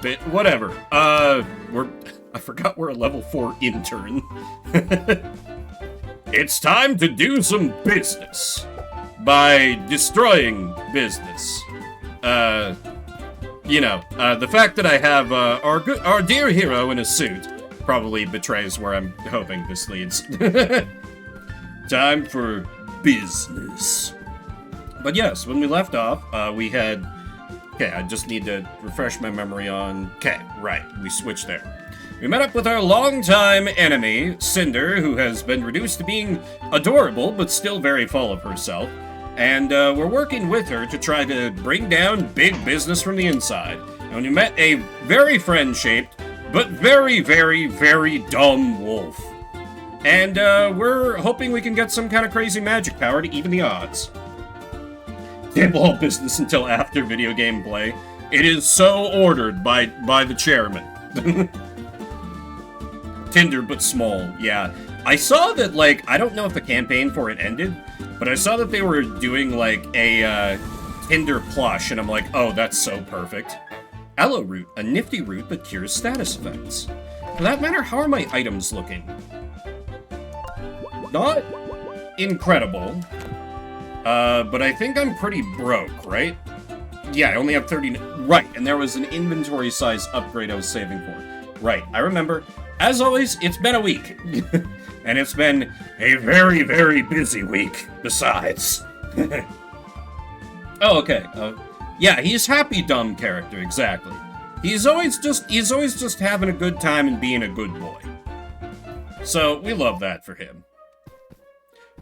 But whatever. I forgot we're a level 4 intern. It's time to do some business. By destroying business. The fact that I have our dear hero in a suit probably betrays where I'm hoping this leads. Time for business. But yes, when we left off, we had... Okay, I just need to refresh my memory on... Okay, right, we switched there. We met up with our longtime enemy, Cinder, who has been reduced to being adorable, but still very full of herself. And we're working with her to try to bring down big business from the inside. And we met a very friend-shaped, but very, very, very dumb wolf. And we're hoping we can get some kind of crazy magic power to even the odds. Table all business until after video game play. It is so ordered by the chairman. Tinder, but small, yeah. I saw that, like, I don't know if the campaign for it ended, but I saw that they were doing, like, a Tinder plush, and I'm like, oh, that's so perfect. Aloe root, a nifty root that cures status effects. For that matter, how are my items looking? Not incredible. But I think I'm pretty broke, right? Yeah, I only have 30... Right, and there was an inventory size upgrade I was saving for. Right, I remember. As always, it's been a week. And it's been a very, very busy week, besides. Oh, okay. Yeah, he's happy dumb character, exactly. He's always just having a good time and being a good boy. So, we love that for him.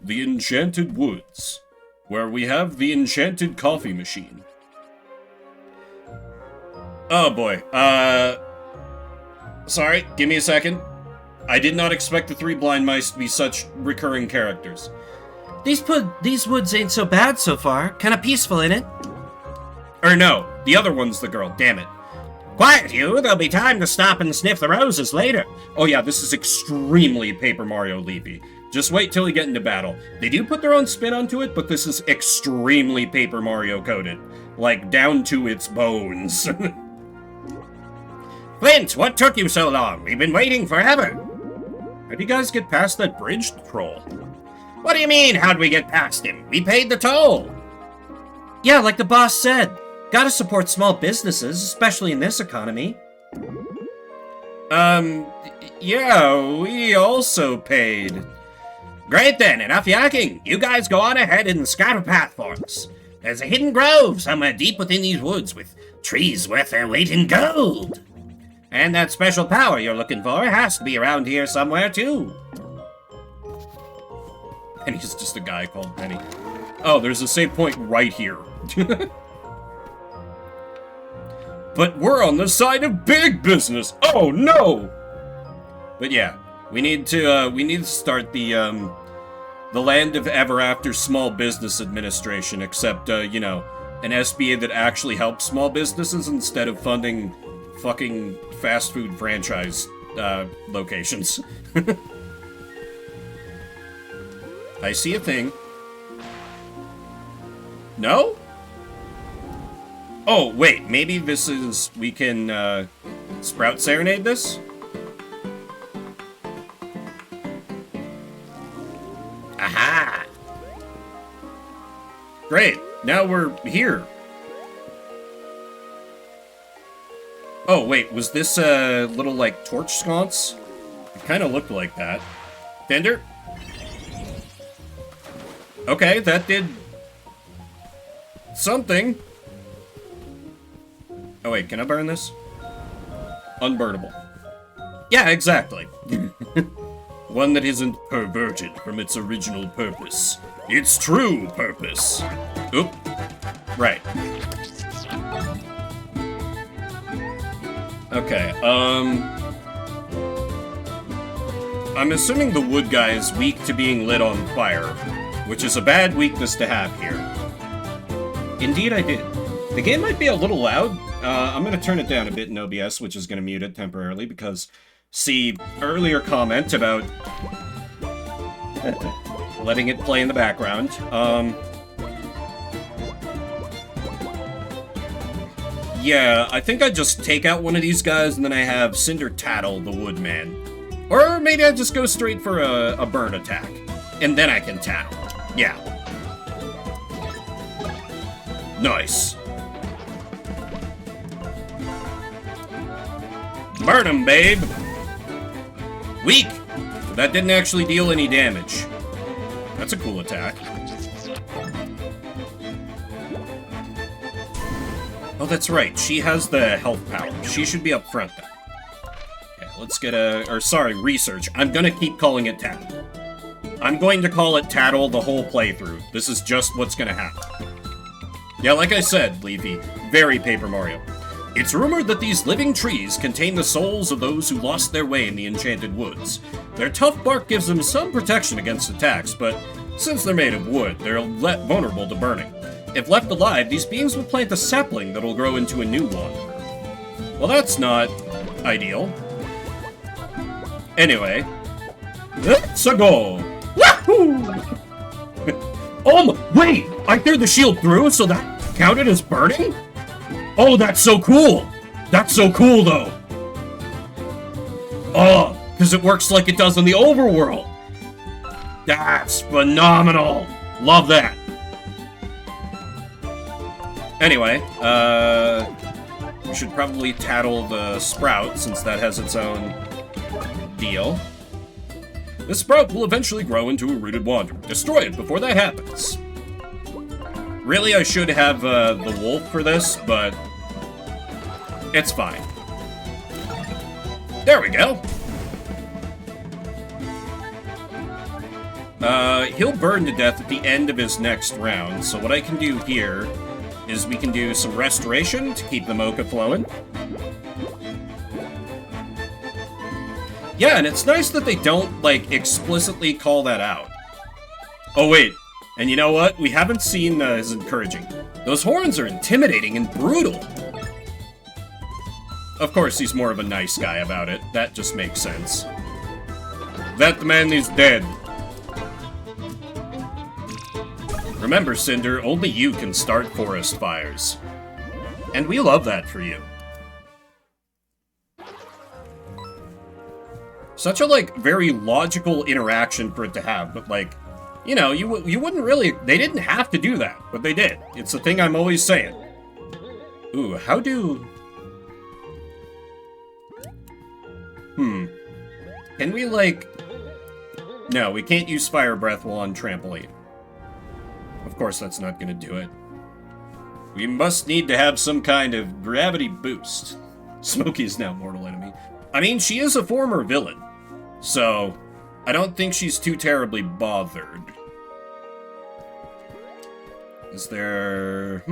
The Enchanted Woods, where we have the enchanted coffee machine. Oh boy, sorry, give me a second. I did not expect the 3 blind mice to be such recurring characters. These woods ain't so bad so far. Kinda peaceful, ain't it? Or no, the other one's the girl, damn it. Quiet, you! There'll be time to stop and sniff the roses later. Oh yeah, this is extremely Paper Mario Leafy. Just wait till we get into battle. They do put their own spin onto it, but this is extremely Paper Mario coded. Like, down to its bones. Flint, what took you so long? We've been waiting forever. How'd you guys get past that bridge troll? What do you mean, how'd we get past him? We paid the toll. Yeah, like the boss said. Gotta support small businesses, especially in this economy. Yeah, we also paid. Great then, enough yakking. You guys go on ahead and scout a path for us. There's a hidden grove somewhere deep within these woods with trees worth their weight in gold. And that special power you're looking for has to be around here somewhere, too. Penny's just a guy called Penny. Oh, there's a save point right here. But we're on the side of big business! Oh, no! But yeah, we need to start the Land of Ever After Small Business Administration, except, you know, an SBA that actually helps small businesses instead of funding fucking fast food franchise locations. I see a thing. No? Oh, wait, maybe this is... we can, Sprout Serenade this? Aha! Great, now we're here. Oh, wait, was this a little, like, torch sconce? It kind of looked like that. Fender? Okay, that did... something. Oh, wait, can I burn this? Unburnable. Yeah, exactly. One that isn't perverted from its original purpose. Its true purpose. Oop. Right. Okay, I'm assuming the wood guy is weak to being lit on fire, which is a bad weakness to have here. Indeed I did. The game might be a little loud. I'm gonna turn it down a bit in OBS, which is gonna mute it temporarily, because, see, earlier comment about letting it play in the background. Yeah, I think I just take out one of these guys and then I have Cinder tattle the Woodman. Or maybe I just go straight for a burn attack. And then I can tattle. Yeah. Nice. Burn him, babe! Weak! That didn't actually deal any damage. That's a cool attack. Oh, that's right. She has the health power. She should be up front then. Okay, let's get research. I'm gonna keep calling it Tattle. I'm going to call it Tattle the whole playthrough. This is just what's gonna happen. Yeah, like I said, Leafy, very Paper Mario. It's rumored that these living trees contain the souls of those who lost their way in the Enchanted Woods. Their tough bark gives them some protection against attacks, but since they're made of wood, they're vulnerable to burning. If left alive, these beings will plant a sapling that'll grow into a new wanderer. Well, that's not ideal. Anyway, let's go! Wahoo! Oh, wait! I threw the shield through, so that counted as burning? Oh, that's so cool! That's so cool, though! Oh, because it works like it does in the overworld! That's phenomenal! Love that! Anyway, we should probably tattle the Sprout, since that has its own deal. The Sprout will eventually grow into a rooted wanderer. Destroy it before that happens. Really, I should have the wolf for this, but it's fine. There we go. He'll burn to death at the end of his next round, so what I can do here is we can do some restoration to keep the mocha flowing. Yeah, and it's nice that they don't, like, explicitly call that out. Oh, wait. And you know what? We haven't seen as encouraging. Those horns are intimidating and brutal. Of course, he's more of a nice guy about it. That just makes sense. That man is dead. Remember, Cinder, only you can start forest fires. And we love that for you. Such a, like, very logical interaction for it to have, but, like, you know, you wouldn't really... They didn't have to do that, but they did. It's the thing I'm always saying. Ooh, how do... Can we, like... No, we can't use Fire Breath while on Trampoline. Of course that's not gonna do it. We must need to have some kind of gravity boost. Smokey is now mortal enemy. I mean, she is a former villain, so I don't think she's too terribly bothered. Is there...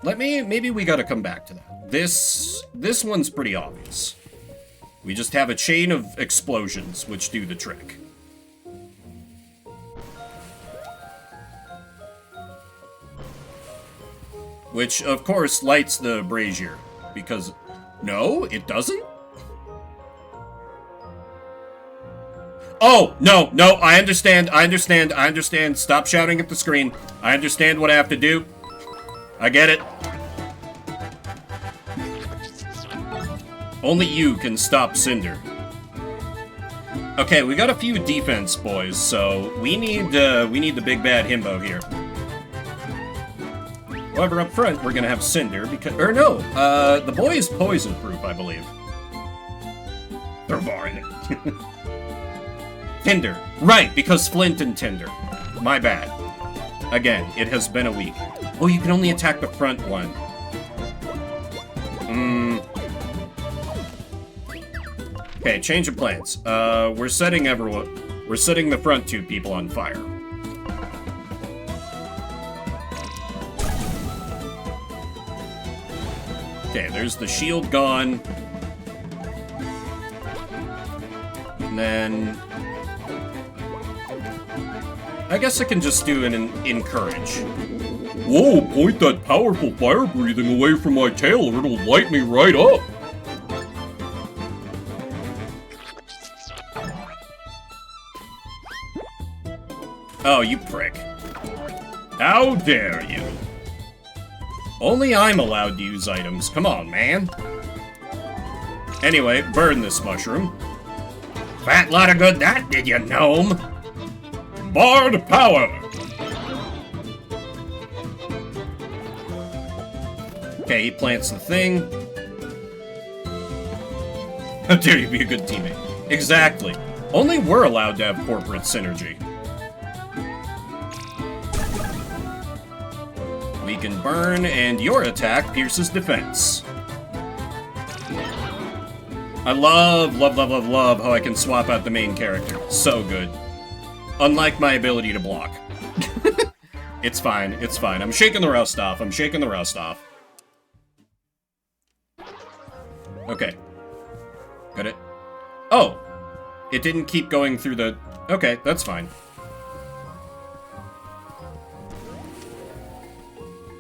Maybe we gotta come back to that. This one's pretty obvious. We just have a chain of explosions which do the trick. Which, of course, lights the brazier. Because... No, it doesn't? Oh, no, I understand. Stop shouting at the screen. I understand what I have to do. I get it. Only you can stop Cinder. Okay, we got a few defense boys, so we need the big bad Himbo here. However, up front, we're gonna have Cinder, because... Or no, the boy is poison-proof, I believe. They're barring it. Tinder. Right, because Flint and Tinder. My bad. Again, it has been a week. Oh, you can only attack the front one. Okay, change of plans. We're setting the front two people on fire. Okay, there's the shield gone. And then... I guess I can just do an encourage. Whoa, point that powerful fire breathing away from my tail or it'll light me right up. Oh, you prick. How dare you? Only I'm allowed to use items. Come on, man. Anyway, burn this mushroom. Fat lot of good that did you, gnome? Bard power! Okay, he plants the thing. How dare you be a good teammate? Exactly. Only we're allowed to have corporate synergy. We can burn, and your attack pierces defense. I love how I can swap out the main character. So good. Unlike my ability to block. It's fine, it's fine. I'm shaking the rust off. I'm shaking the rust off. Okay. Got it. Oh! It didn't keep going through the... Okay, that's fine.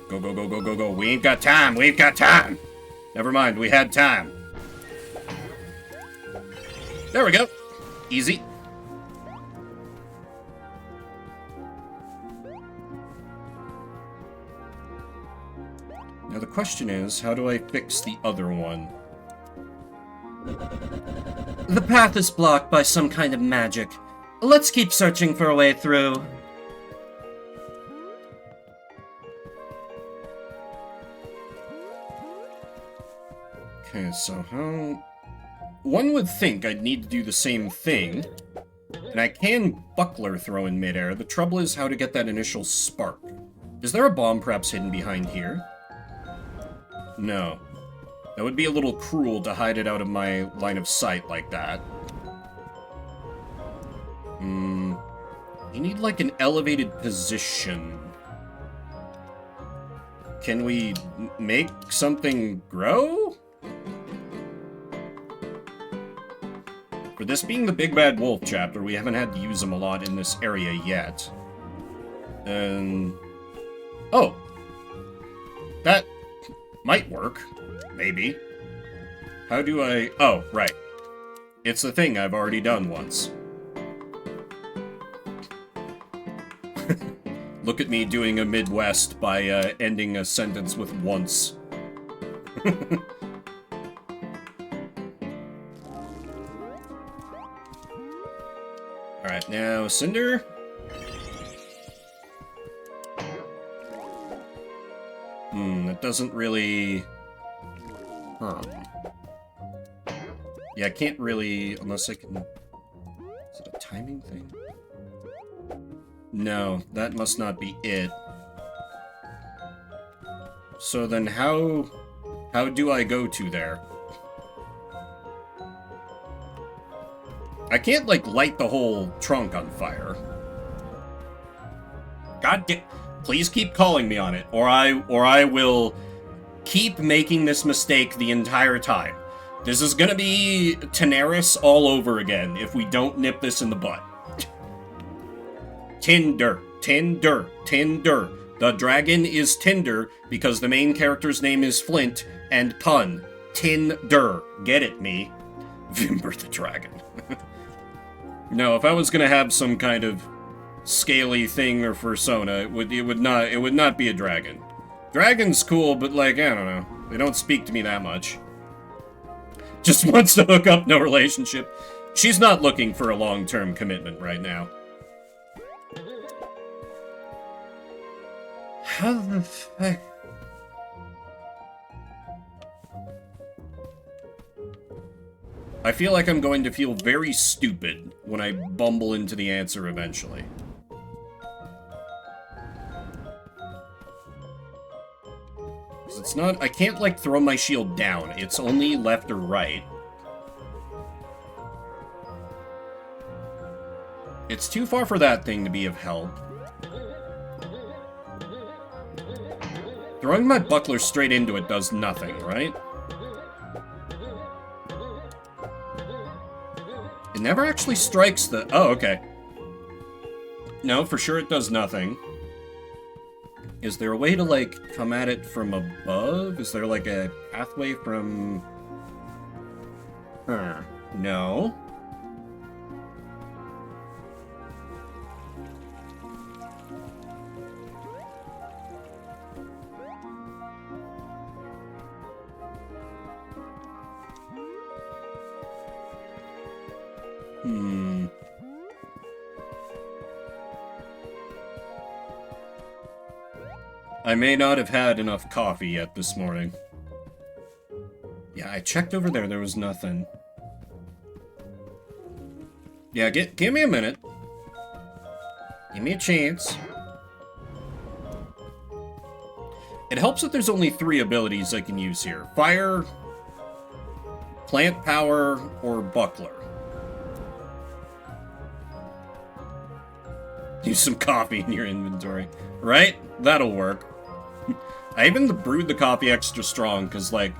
Go, go, go, go, go, go. We ain't got time. We ain't got time. Never mind. We had time. There we go. Easy. Now the question is, how do I fix the other one? The path is blocked by some kind of magic. Let's keep searching for a way through. Okay, so how... One would think I'd need to do the same thing. And I can buckler throw in midair. The trouble is how to get that initial spark. Is there a bomb perhaps hidden behind here? No. That would be a little cruel to hide it out of my line of sight like that. You need like an elevated position. Can we make something grow? For this being the Big Bad Wolf chapter, we haven't had to use them a lot in this area yet. Oh! That might work. Maybe. How do I... Oh, right. It's the thing I've already done once. Look at me doing a Midwest by ending a sentence with once. Alright, now Cinder. That doesn't really... Huh. Yeah, I can't really... Unless I can... Is it a timing thing? No, that must not be it. So then how do I go to there? I can't, like, light the whole trunk on fire. God damn... Please keep calling me on it, or I will keep making this mistake the entire time. This is gonna be Tenaris all over again if we don't nip this in the butt. Tinder. Tinder. Tinder. The dragon is Tinder because the main character's name is Flint, and pun. Tinder. Get it, me? Vimber the dragon. No, if I was gonna have some kind of scaly thing or persona, it would not be a dragon. Dragon's cool, but like, I don't know. They don't speak to me that much. Just wants to hook up, no relationship. She's not looking for a long-term commitment right now. How the fuck? I feel like I'm going to feel very stupid when I bumble into the answer eventually. It's not... I can't, like, throw my shield down. It's only left or right. It's too far for that thing to be of help. Throwing my buckler straight into it does nothing, right? It never actually strikes the... Oh, okay. No, for sure it does nothing. Is there a way to, like, come at it from above? Is there, like, a pathway from... No. I may not have had enough coffee yet this morning. Yeah, I checked over there. There was nothing. Yeah, give me a minute. Give me a chance. It helps that there's only 3 abilities I can use here. Fire, Plant Power, or Buckler. Use some coffee in your inventory. Right? That'll work. I even brewed the coffee extra strong, because, like,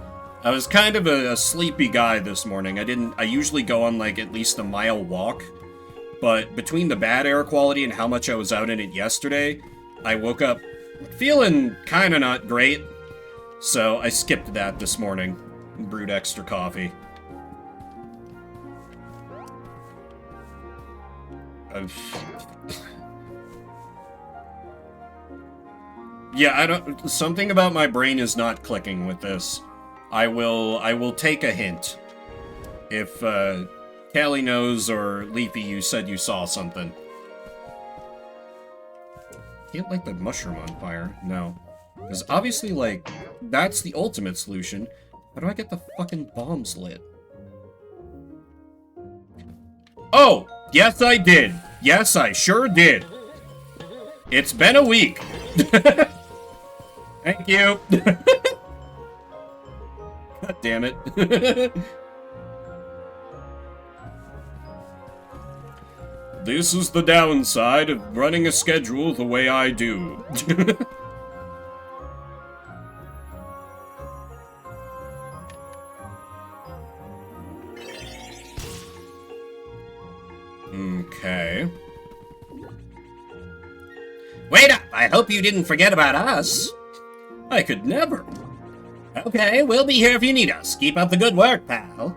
I was kind of a sleepy guy this morning. I usually go on, like, at least a mile walk. But between the bad air quality and how much I was out in it yesterday, I woke up feeling kind of not great. So I skipped that this morning and brewed extra coffee. Yeah, something about my brain is not clicking with this. I will take a hint. If, Callie knows, or Leafy, you said you saw something. Can't light the mushroom on fire. No. Because obviously, like, that's the ultimate solution. How do I get the fucking bombs lit? Oh! Yes, I did! Yes, I sure did! It's been a week! Thank you! God damn it. This is the downside of running a schedule the way I do. Okay. Wait up! I hope you didn't forget about us. I could never. Okay, we'll be here if you need us. Keep up the good work, pal.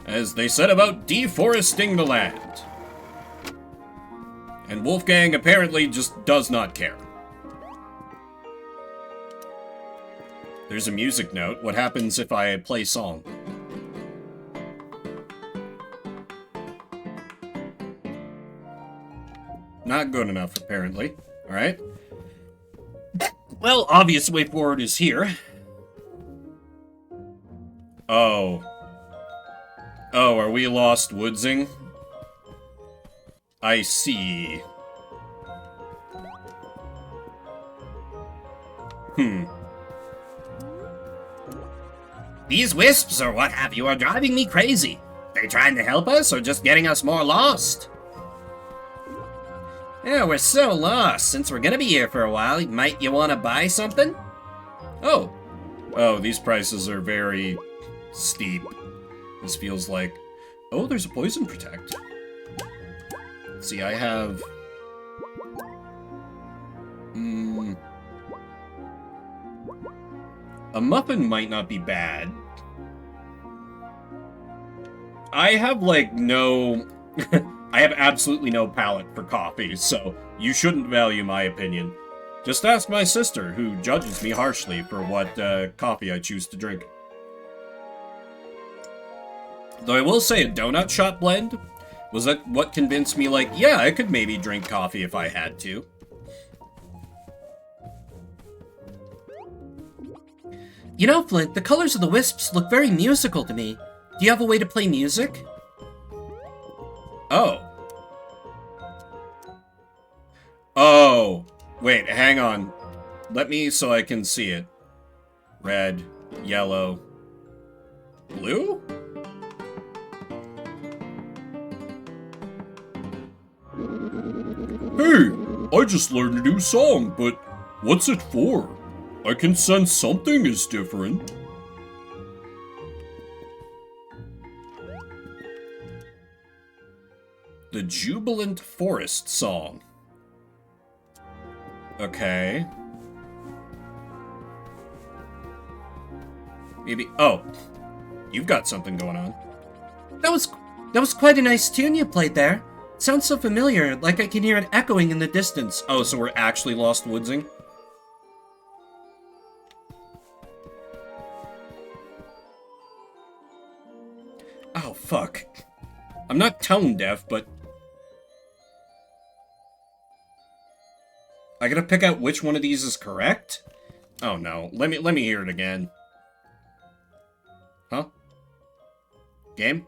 As they said about deforesting the land. And Wolfgang apparently just does not care. There's a music note. What happens if I play song? Not good enough, apparently. Alright. Well, obvious way forward is here. Oh. Oh, are we lost woodsing? I see. These wisps or what have you are driving me crazy. They trying to help us or just getting us more lost? Yeah, we're so lost. Since we're gonna be here for a while, might you want to buy something? Oh. Oh, these prices are very steep. This feels like... Oh, there's a poison protect. Let's see, I have... A muffin might not be bad. I have, like, no... I have absolutely no palate for coffee, so you shouldn't value my opinion. Just ask my sister, who judges me harshly for what coffee I choose to drink. Though I will say a donut shop blend was that what convinced me, like, yeah, I could maybe drink coffee if I had to. You know, Flint, the colors of the wisps look very musical to me. Do you have a way to play music? Oh. Oh. Wait, hang on. Let me so I can see it. Red, yellow, blue? Hey, I just learned a new song, but what's it for? I can sense something is different. The Jubilant Forest Song. Okay. Maybe... Oh. You've got something going on. That was quite a nice tune you played there. It sounds so familiar, like I can hear it echoing in the distance. Oh, so we're actually lost woodsing? Oh, Fuck. I'm not tone deaf, but... I gotta pick out which one of these is correct? Oh no. Let me hear it again. Huh? Game?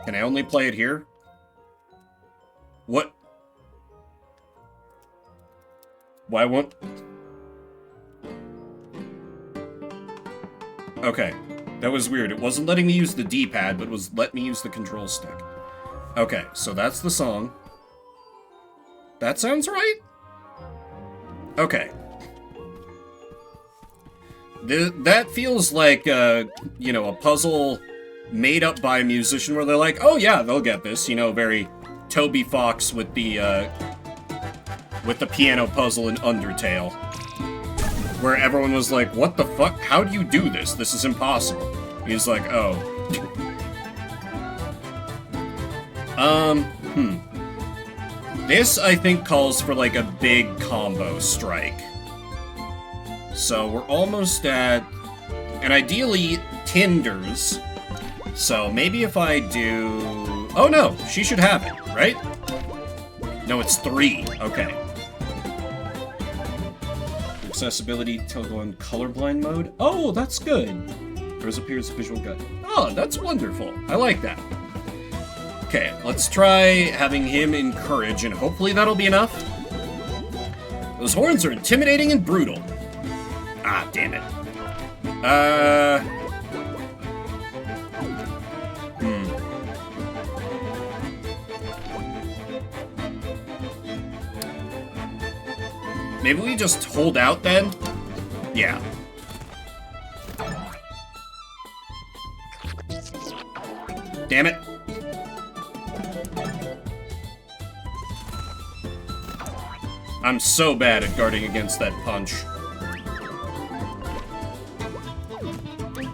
Can I only play it here? What? Why won't... Okay. That was weird. It wasn't letting me use the D-pad, but was letting me use the control stick. Okay, so that's the song. That sounds right? Okay. That feels like, you know, a puzzle made up by a musician where they're like, oh yeah, they'll get this. You know, very Toby Fox with the piano puzzle in Undertale. Where everyone was like, what the fuck? How do you do this? This is impossible. He's like, oh. This, I think, calls for, like, a big combo strike. So, we're almost at... And ideally, Tinders. So, maybe if I do... Oh, no! She should have it, right? No, it's 3. Okay. Accessibility, toggle on colorblind mode. Oh, that's good. Yours appears visual guide. Oh, that's wonderful. I like that. Okay, let's try having him encourage, and hopefully that'll be enough. Those horns are intimidating and brutal. Ah, damn it. Maybe we just hold out then? Yeah. Damn it. I'm so bad at guarding against that punch.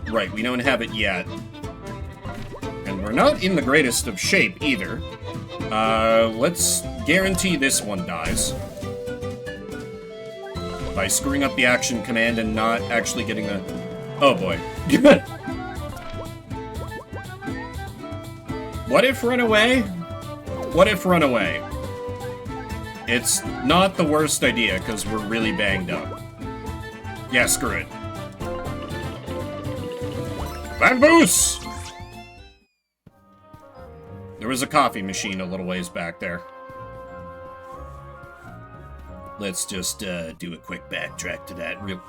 Right, we don't have it yet. And we're not in the greatest of shape either. Let's guarantee this one dies. By screwing up the action command and not actually getting the... Oh boy. What if run away? What if run away? It's not the worst idea, because we're really banged up. Yeah, screw it. Bamboos! There was a coffee machine a little ways back there. Let's just do a quick backtrack to that real...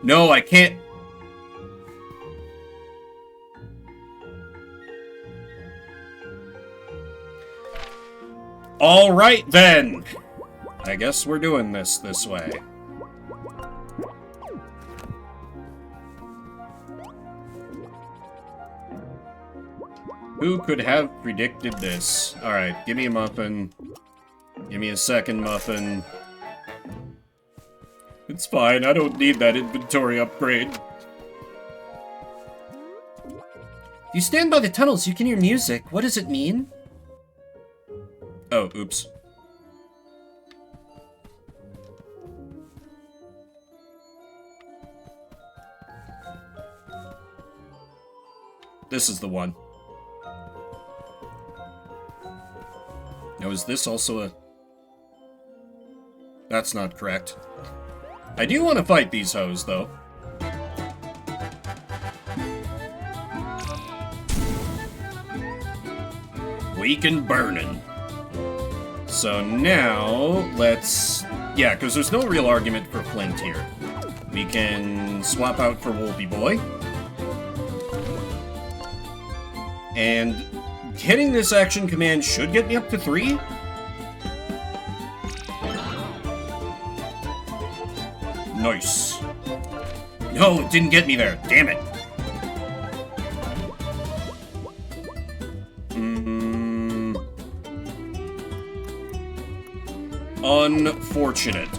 No, I can't... Alright then! I guess we're doing this way. Who could have predicted this? Alright, give me a muffin. Give me a second muffin. It's fine, I don't need that inventory upgrade. You stand by the tunnels, you can hear music. What does it mean? Oh, oops. This is the one. Now, is this also a... That's not correct. I do want to fight these hoes, though. Weak and burning. So now, let's... Yeah, because there's no real argument for Flint here. We can swap out for Wolfie Boy. And hitting this action command should get me up to 3. Nice. No, it didn't get me there. Damn it. Unfortunate.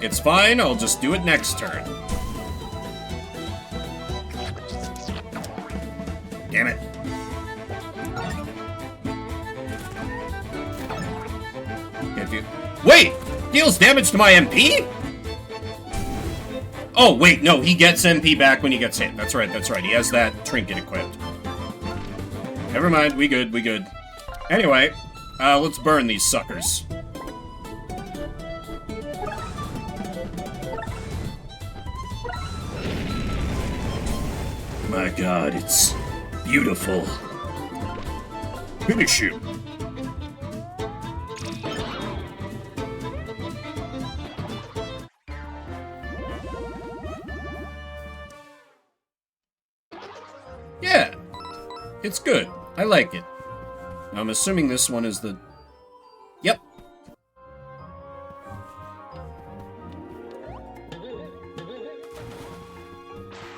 It's fine, I'll just do it next turn. Damn it. Wait! Deals damage to my MP? Oh, wait, no, he gets MP back when he gets hit. That's right, that's right. He has that trinket equipped. Never mind, we good, we good. Anyway, let's burn these suckers. My god, it's beautiful. Finish him. Yeah, it's good. I like it. I'm assuming this one is the... Yep.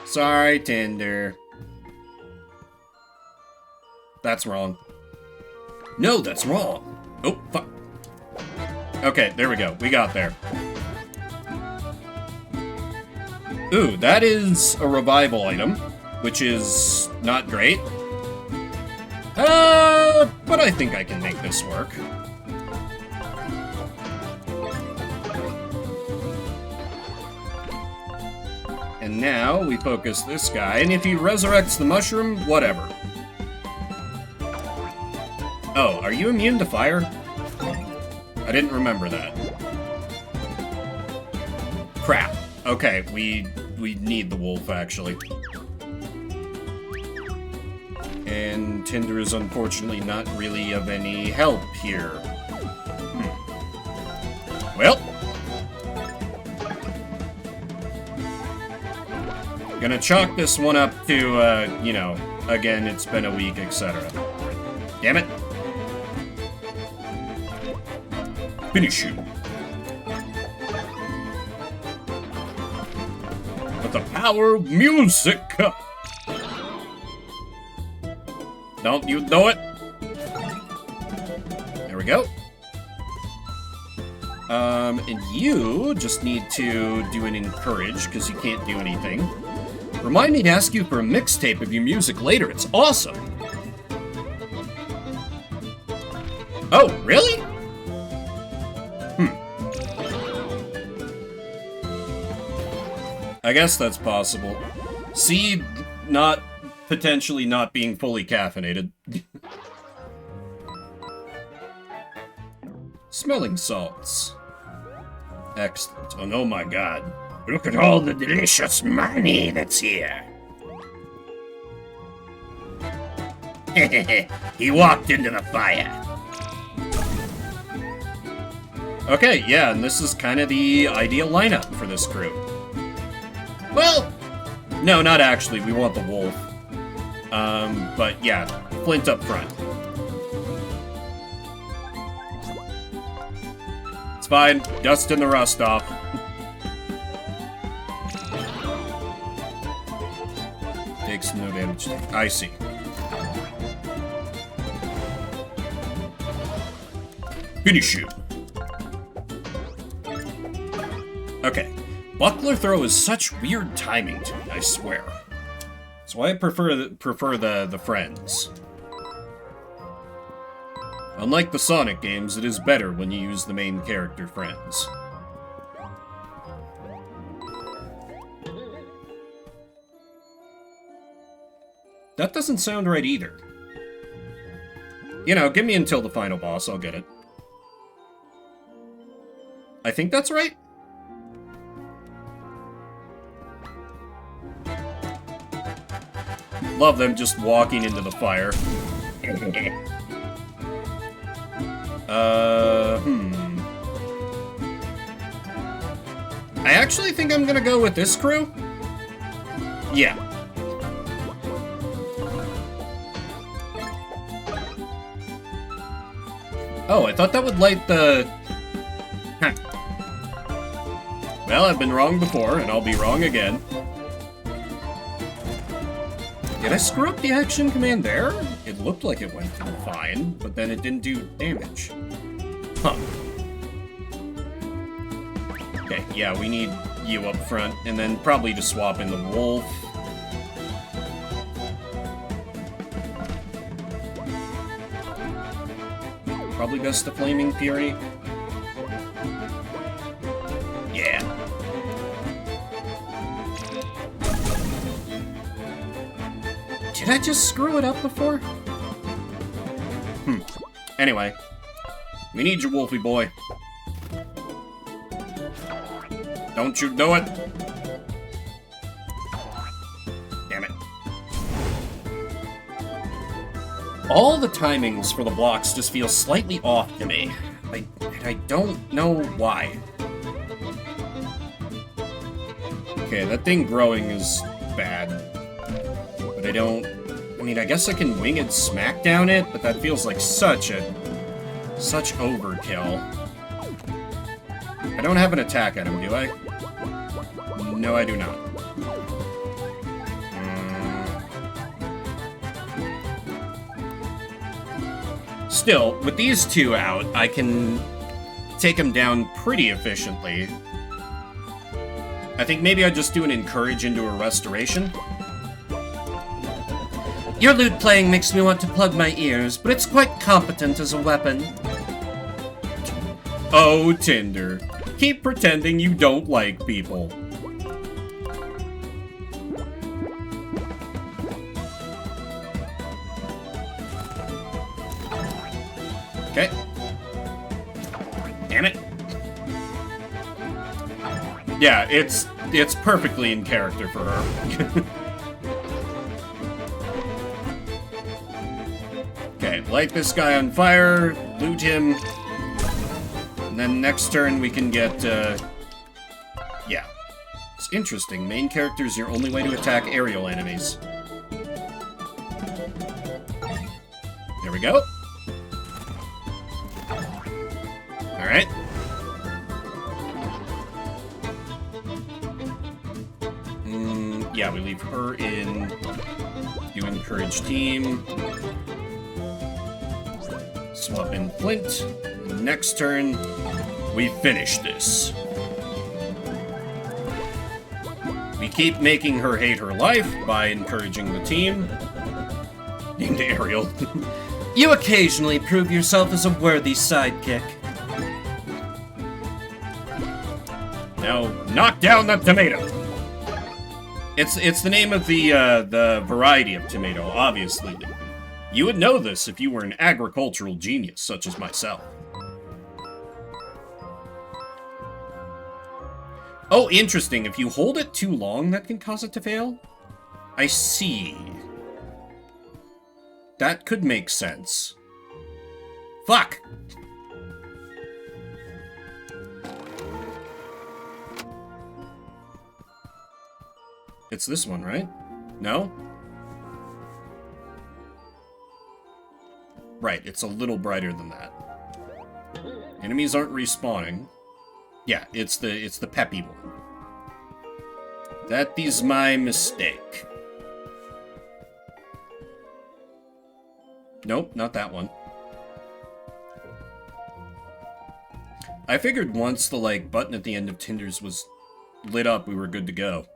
Sorry, Tinder. That's wrong. No, that's wrong. Oh, fuck. Okay, there we go. We got there. Ooh, that is a revival item, which is not great. But I think I can make this work. And now we focus this guy, and if he resurrects the mushroom, whatever. Oh, are you immune to fire? I didn't remember that. Crap. Okay, we need the wolf, actually. And Tinder is unfortunately not really of any help here. Well. Gonna chalk this one up to, you know, again, it's been a week, etc. Damn it. Finish you. With the power of music. Don't you know it? There we go. And you just need to do an encourage, because you can't do anything. Remind me to ask you for a mixtape of your music later. It's awesome. Oh, really? I guess that's possible. See, potentially not being fully caffeinated. Smelling salts. Excellent. And oh my god. Look at all the delicious money that's here. He walked into the fire. Okay, yeah, and this is kind of the ideal lineup for this crew. Well, no, not actually. We want the wolf. But yeah, Flint up front. It's fine. Dusting the rust off. Takes no damage. I see. Finish you. Okay. Buckler throw is such weird timing to me, I swear. That's why I prefer the friends. Unlike the Sonic games, it is better when you use the main character friends. That doesn't sound right either. You know, give me until the final boss, I'll get it. I think that's right. Love them just walking into the fire. I actually think I'm gonna go with this crew. Yeah. Oh, I thought that would light the... Huh. Well, I've been wrong before, and I'll be wrong again. Did I screw up the action command there? It looked like it went fine, but then it didn't do damage. Huh. Okay, yeah, we need you up front, and then probably to swap in the wolf. Probably best the Flaming Fury. Yeah. Did I just screw it up before? Anyway. We need you, Wolfie boy. Don't you do it. Damn it. All the timings for the blocks just feel slightly off to me. I don't know why. Okay, that thing growing is bad. But I don't... I mean, I guess I can winged smackdown it, but that feels like such overkill. I don't have an attack at him, do I? No, I do not. Still, with these two out, I can take him down pretty efficiently. I think maybe I'd just do an encourage into a restoration. Your lute playing makes me want to plug my ears, but it's quite competent as a weapon. Oh, Tinder. Keep pretending you don't like people. Okay. Damn it. Yeah, it's perfectly in character for her. Okay, light this guy on fire, loot him, and then next turn we can get, yeah. It's interesting, main character is your only way to attack aerial enemies. There we go. Alright. Yeah, we leave her in. You encourage team. Swap in Flint. Next turn, we finish this. We keep making her hate her life by encouraging the team. Named Ariel. You occasionally prove yourself as a worthy sidekick. Now, knock down the tomato. It's the name of the variety of tomato, obviously. You would know this if you were an agricultural genius, such as myself. Oh, interesting. If you hold it too long, that can cause it to fail? I see. That could make sense. Fuck! It's this one, right? No? Right, it's a little brighter than that. Enemies aren't respawning. Yeah, it's the peppy one. That is my mistake. Nope, not that one. I figured once the, like, button at the end of Tinder's was lit up, we were good to go.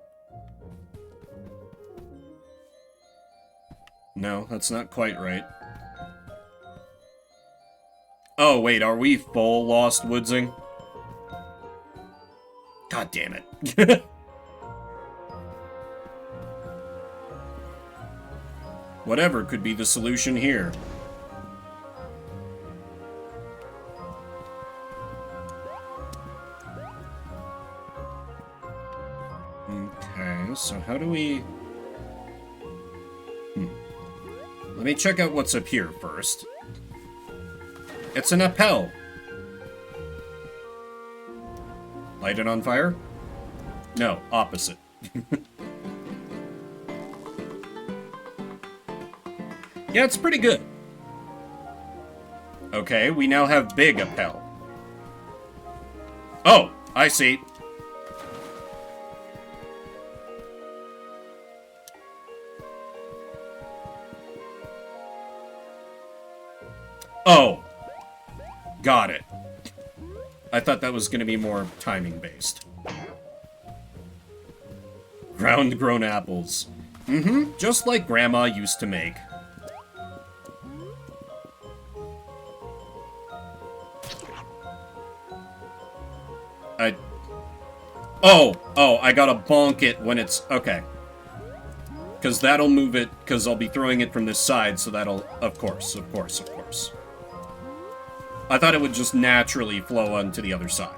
No, that's not quite right. Oh, wait, are we full Lost Woodsing? God damn it. Whatever could be the solution here. Okay, so how do we... Let me check out what's up here first. It's an Appel. Light it on fire? No, opposite. Yeah, it's pretty good. Okay, we now have Big Appel. Oh, I see. Oh. Got it. I thought that was going to be more timing-based. Ground-grown apples. Mm-hmm, just like Grandma used to make. Oh, I gotta bonk it when it's... Okay. Because that'll move it, because I'll be throwing it from this side, so that'll... Of course. I thought it would just naturally flow onto the other side.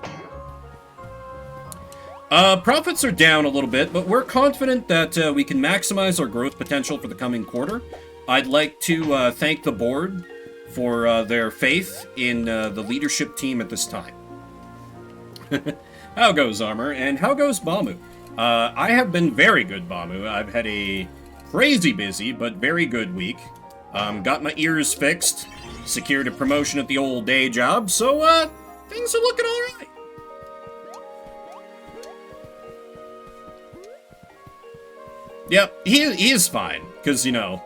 Profits are down a little bit, but we're confident that we can maximize our growth potential for the coming quarter. I'd like to thank the board for their faith in the leadership team at this time. How goes Armor, and how goes Bamu? I have been very good, Bamu. I've had a crazy busy, but very good week. Got my ears fixed, secured a promotion at the old day job, so things are looking alright. Yep, he is fine, because, you know,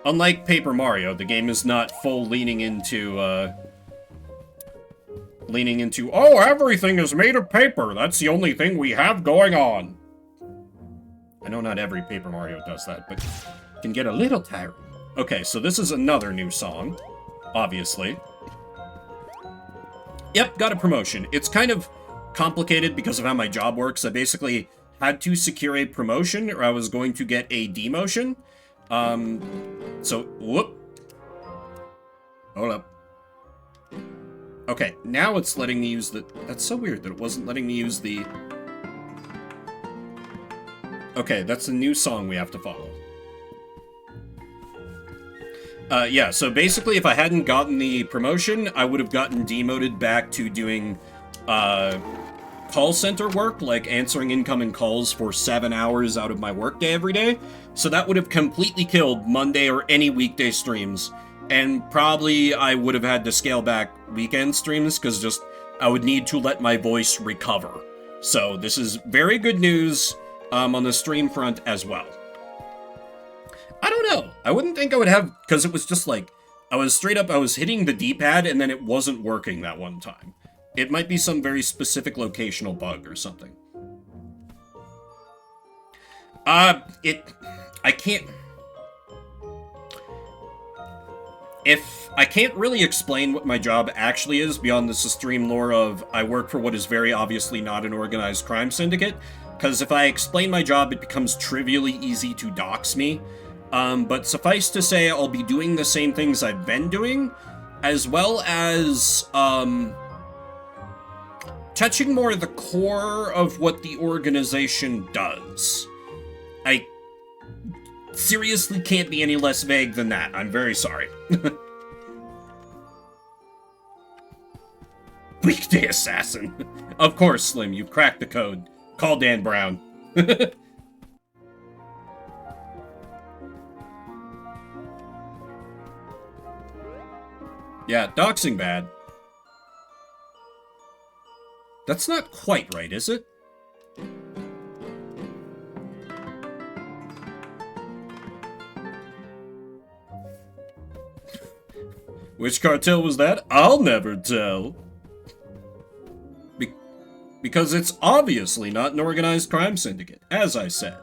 unlike Paper Mario, the game is not full leaning into, oh, everything is made of paper, that's the only thing we have going on. I know not every Paper Mario does that, but it can get a little tiring. Okay, so this is another new song, obviously. Yep, got a promotion. It's kind of complicated because of how my job works. I basically had to secure a promotion or I was going to get a demotion. So, whoop. Hold up. Okay, now it's letting me use the... That's so weird that it wasn't letting me use the... Okay, that's a new song we have to follow. Yeah, so basically if I hadn't gotten the promotion, I would have gotten demoted back to doing, call center work, like answering incoming calls for 7 hours out of my workday every day. So that would have completely killed Monday or any weekday streams. And probably I would have had to scale back weekend streams, because just, I would need to let my voice recover. So this is very good news, on the stream front as well. I don't know. I wouldn't think I would have, because it was just like, I was hitting the D-pad and then it wasn't working that one time. It might be some very specific locational bug or something. I can't really explain what my job actually is beyond the stream lore of I work for what is very obviously not an organized crime syndicate, because if I explain my job, it becomes trivially easy to dox me. But suffice to say, I'll be doing the same things I've been doing, as well as, touching more of the core of what the organization does. I seriously can't be any less vague than that. I'm very sorry. Weekday assassin. Of course, Slim, you've cracked the code. Call Dan Brown. Yeah, doxing bad. That's not quite right, is it? Which cartel was that? I'll never tell. Because it's obviously not an organized crime syndicate, as I said.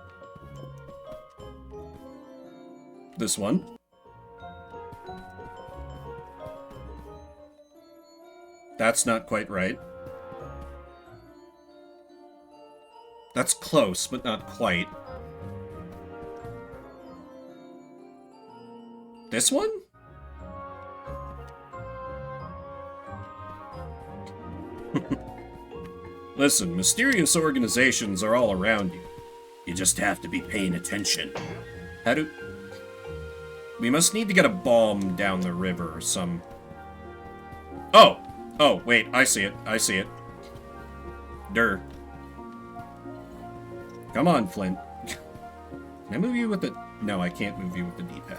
This one. That's not quite right. That's close, but not quite. This one? Listen, mysterious organizations are all around you. You just have to be paying attention. How do... We must need to get a bomb down the river or some... Oh! Oh, wait, I see it. I see it. Durr. Come on, Flint. Can I move you with the... No, I can't move you with the D-pad.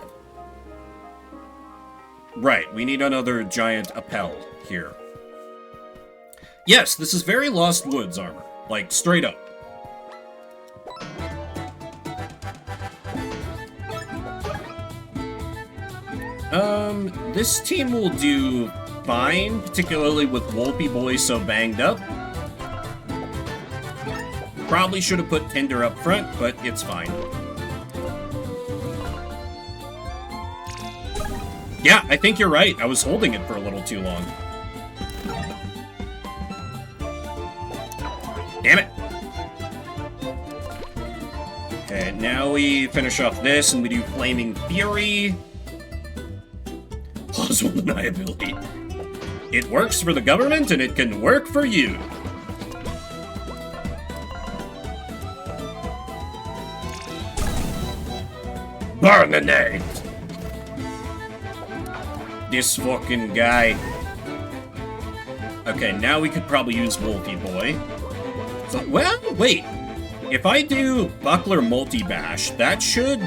Right, we need another giant appel here. Yes, this is very Lost Woods armor. Like, straight up. This team will do fine, particularly with Wolpy Boy so banged up. Probably should have put Tinder up front, but it's fine. Yeah, I think you're right. I was holding it for a little too long. Damn it. Okay. Okay, now we finish off this and we do Flaming Fury. Plausible deniability. It works for the government and it can work for you. Burn the name. This fucking guy. Okay, now we could probably use Wolfie Boy. So, well, wait. If I do Buckler Multi-Bash, that should...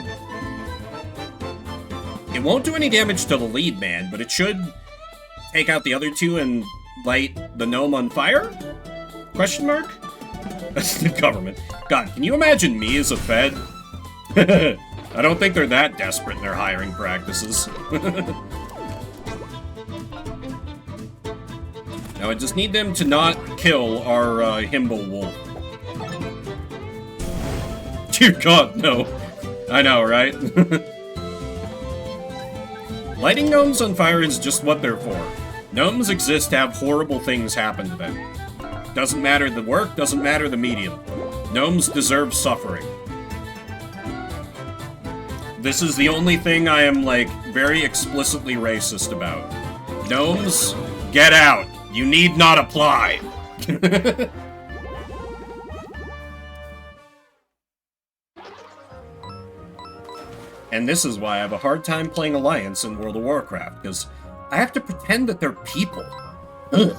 It won't do any damage to the lead man, but it should take out the other two and light the gnome on fire? Question mark? That's the government. God, can you imagine me as a Fed? I don't think they're that desperate in their hiring practices. Now I just need them to not kill our Himbo Wolf. Dear God, no. I know, right? Lighting gnomes on fire is just what they're for. Gnomes exist to have horrible things happen to them. Doesn't matter the work, doesn't matter the medium. Gnomes deserve suffering. This is the only thing I am, like, very explicitly racist about. Gnomes, get out. You need not apply. And this is why I have a hard time playing Alliance in World of Warcraft, because I have to pretend that they're people. Ugh.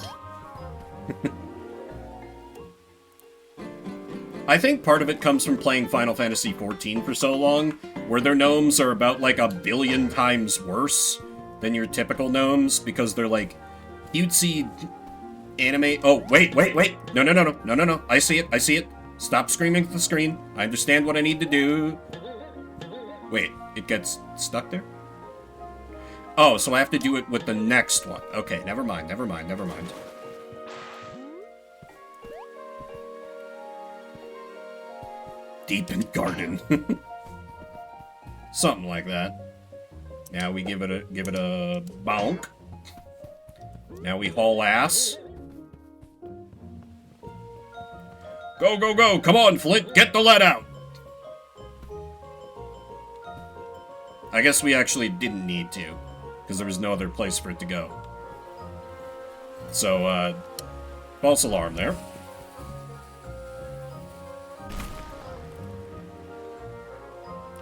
I think part of it comes from playing Final Fantasy XIV for so long, where their gnomes are about like 1 billion times worse than your typical gnomes, because they're like cutesy anime. Oh, wait. No. I see it. Stop screaming at the screen. I understand what I need to do. Wait, it gets stuck there? Oh, so I have to do it with the next one. Okay, never mind. Deep in garden. Something like that. Now we give it a bonk. Now we haul ass. Go! Come on, Flint, get the lead out! I guess we actually didn't need to, because there was no other place for it to go. So, false alarm there.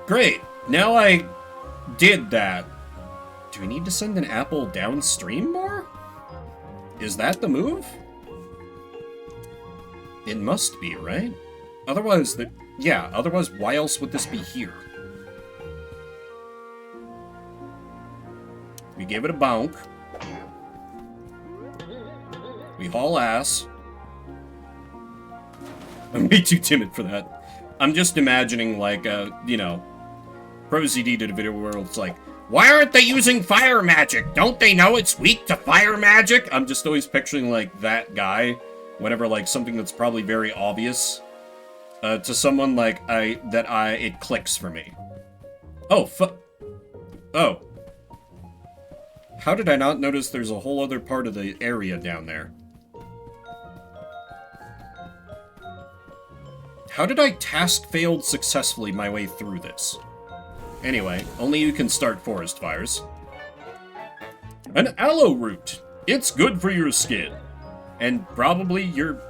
Great! Now I did that. Do we need to send an apple downstream more? Is that the move? It must be, right? Otherwise, otherwise why else would this be here? We give it a bonk. We haul ass. I'm way too timid for that. I'm just imagining, like, you know, ProZD did a video where it's like, why aren't they using fire magic? Don't they know it's weak to fire magic? I'm just always picturing, like, that guy, whenever, like, something that's probably very obvious, to someone, like, it clicks for me. Oh, oh. How did I not notice there's a whole other part of the area down there? How did I task failed successfully my way through this? Anyway, only you can start forest fires. An aloe root. It's good for your skin. And probably your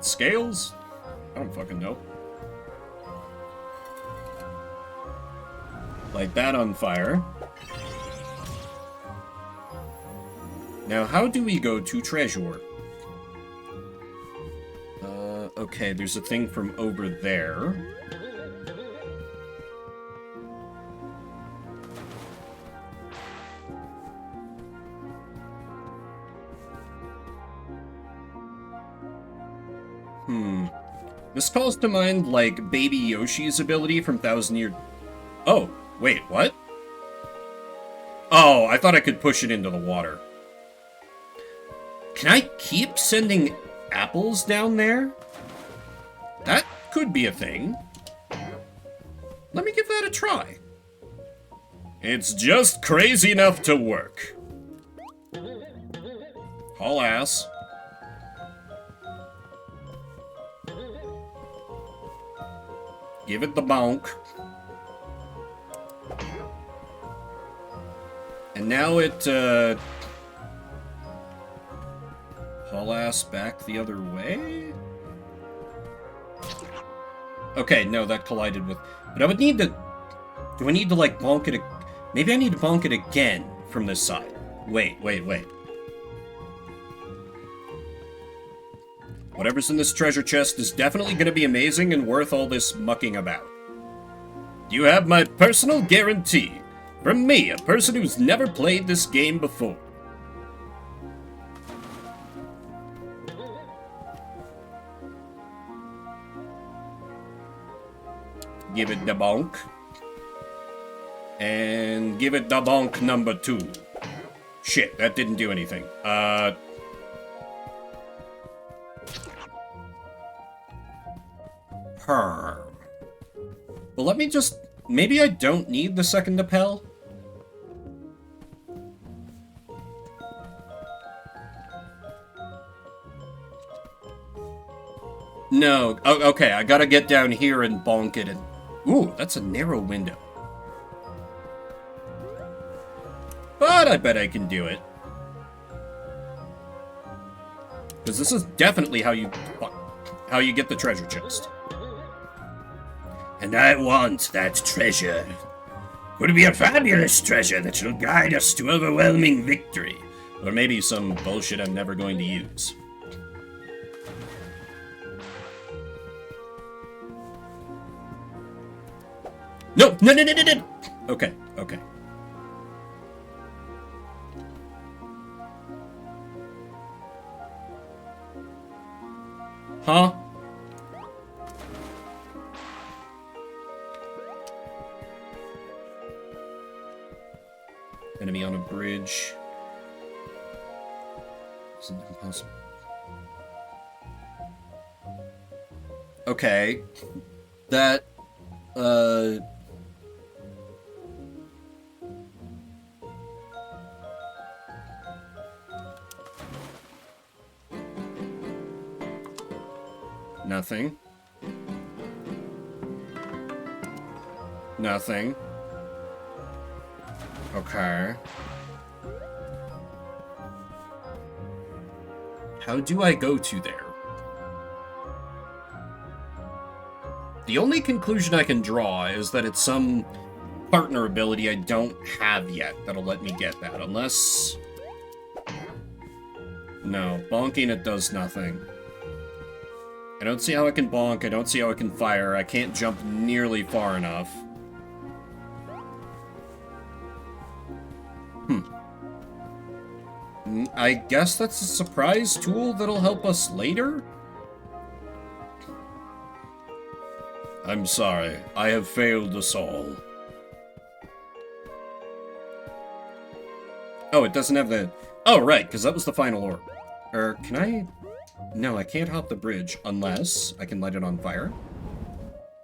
scales? I don't fucking know. Light that on fire. Now, how do we go to treasure? Okay, there's a thing from over there. This calls to mind, like, Baby Yoshi's ability from Thousand Year... Oh, wait, what? Oh, I thought I could push it into the water. Can I keep sending apples down there? That could be a thing. Let me give that a try. It's just crazy enough to work. Haul ass. Give it the bonk. And now it, haul ass back the other way? Okay, no, that collided with... But I would need to... Do I need to, like, bonk it... Maybe I need to bonk it again from this side. Wait. Whatever's in this treasure chest is definitely going to be amazing and worth all this mucking about. You have my personal guarantee. From me, a person who's never played this game before. Give it the bonk. And give it the bonk number 2. Shit, that didn't do anything. Well, let me just... Maybe I don't need the second appel? No. Oh, okay, I gotta get down here and bonk it and... Ooh, that's a narrow window. But I bet I can do it. Because this is definitely how you get the treasure chest. And I want that treasure. Would it be a fabulous treasure that shall guide us to overwhelming victory? Or maybe some bullshit I'm never going to use. No! Okay. Huh? Enemy on a bridge. Isn't impossible. Okay. That, Nothing. Nothing. Okay. How do I go to there? The only conclusion I can draw is that it's some partner ability I don't have yet that'll let me get that, unless... No, bonking it does nothing. I don't see how I can bonk, I don't see how I can fire, I can't jump nearly far enough. I guess that's a surprise tool that'll help us later? I'm sorry, I have failed us all. Oh, it doesn't have the... Oh, right, because that was the final orb. Can I... No, I can't hop the bridge unless I can light it on fire.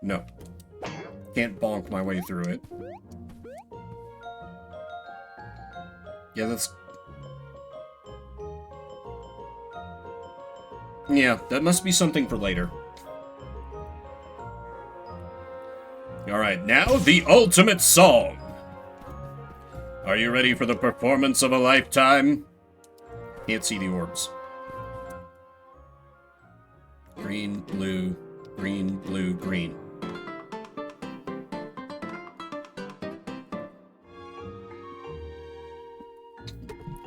No. Can't bonk my way through it. Yeah, that's... Yeah, that must be something for later. Alright, now the ultimate song! Are you ready for the performance of a lifetime? Can't see the orbs. Green, blue, green, blue, green.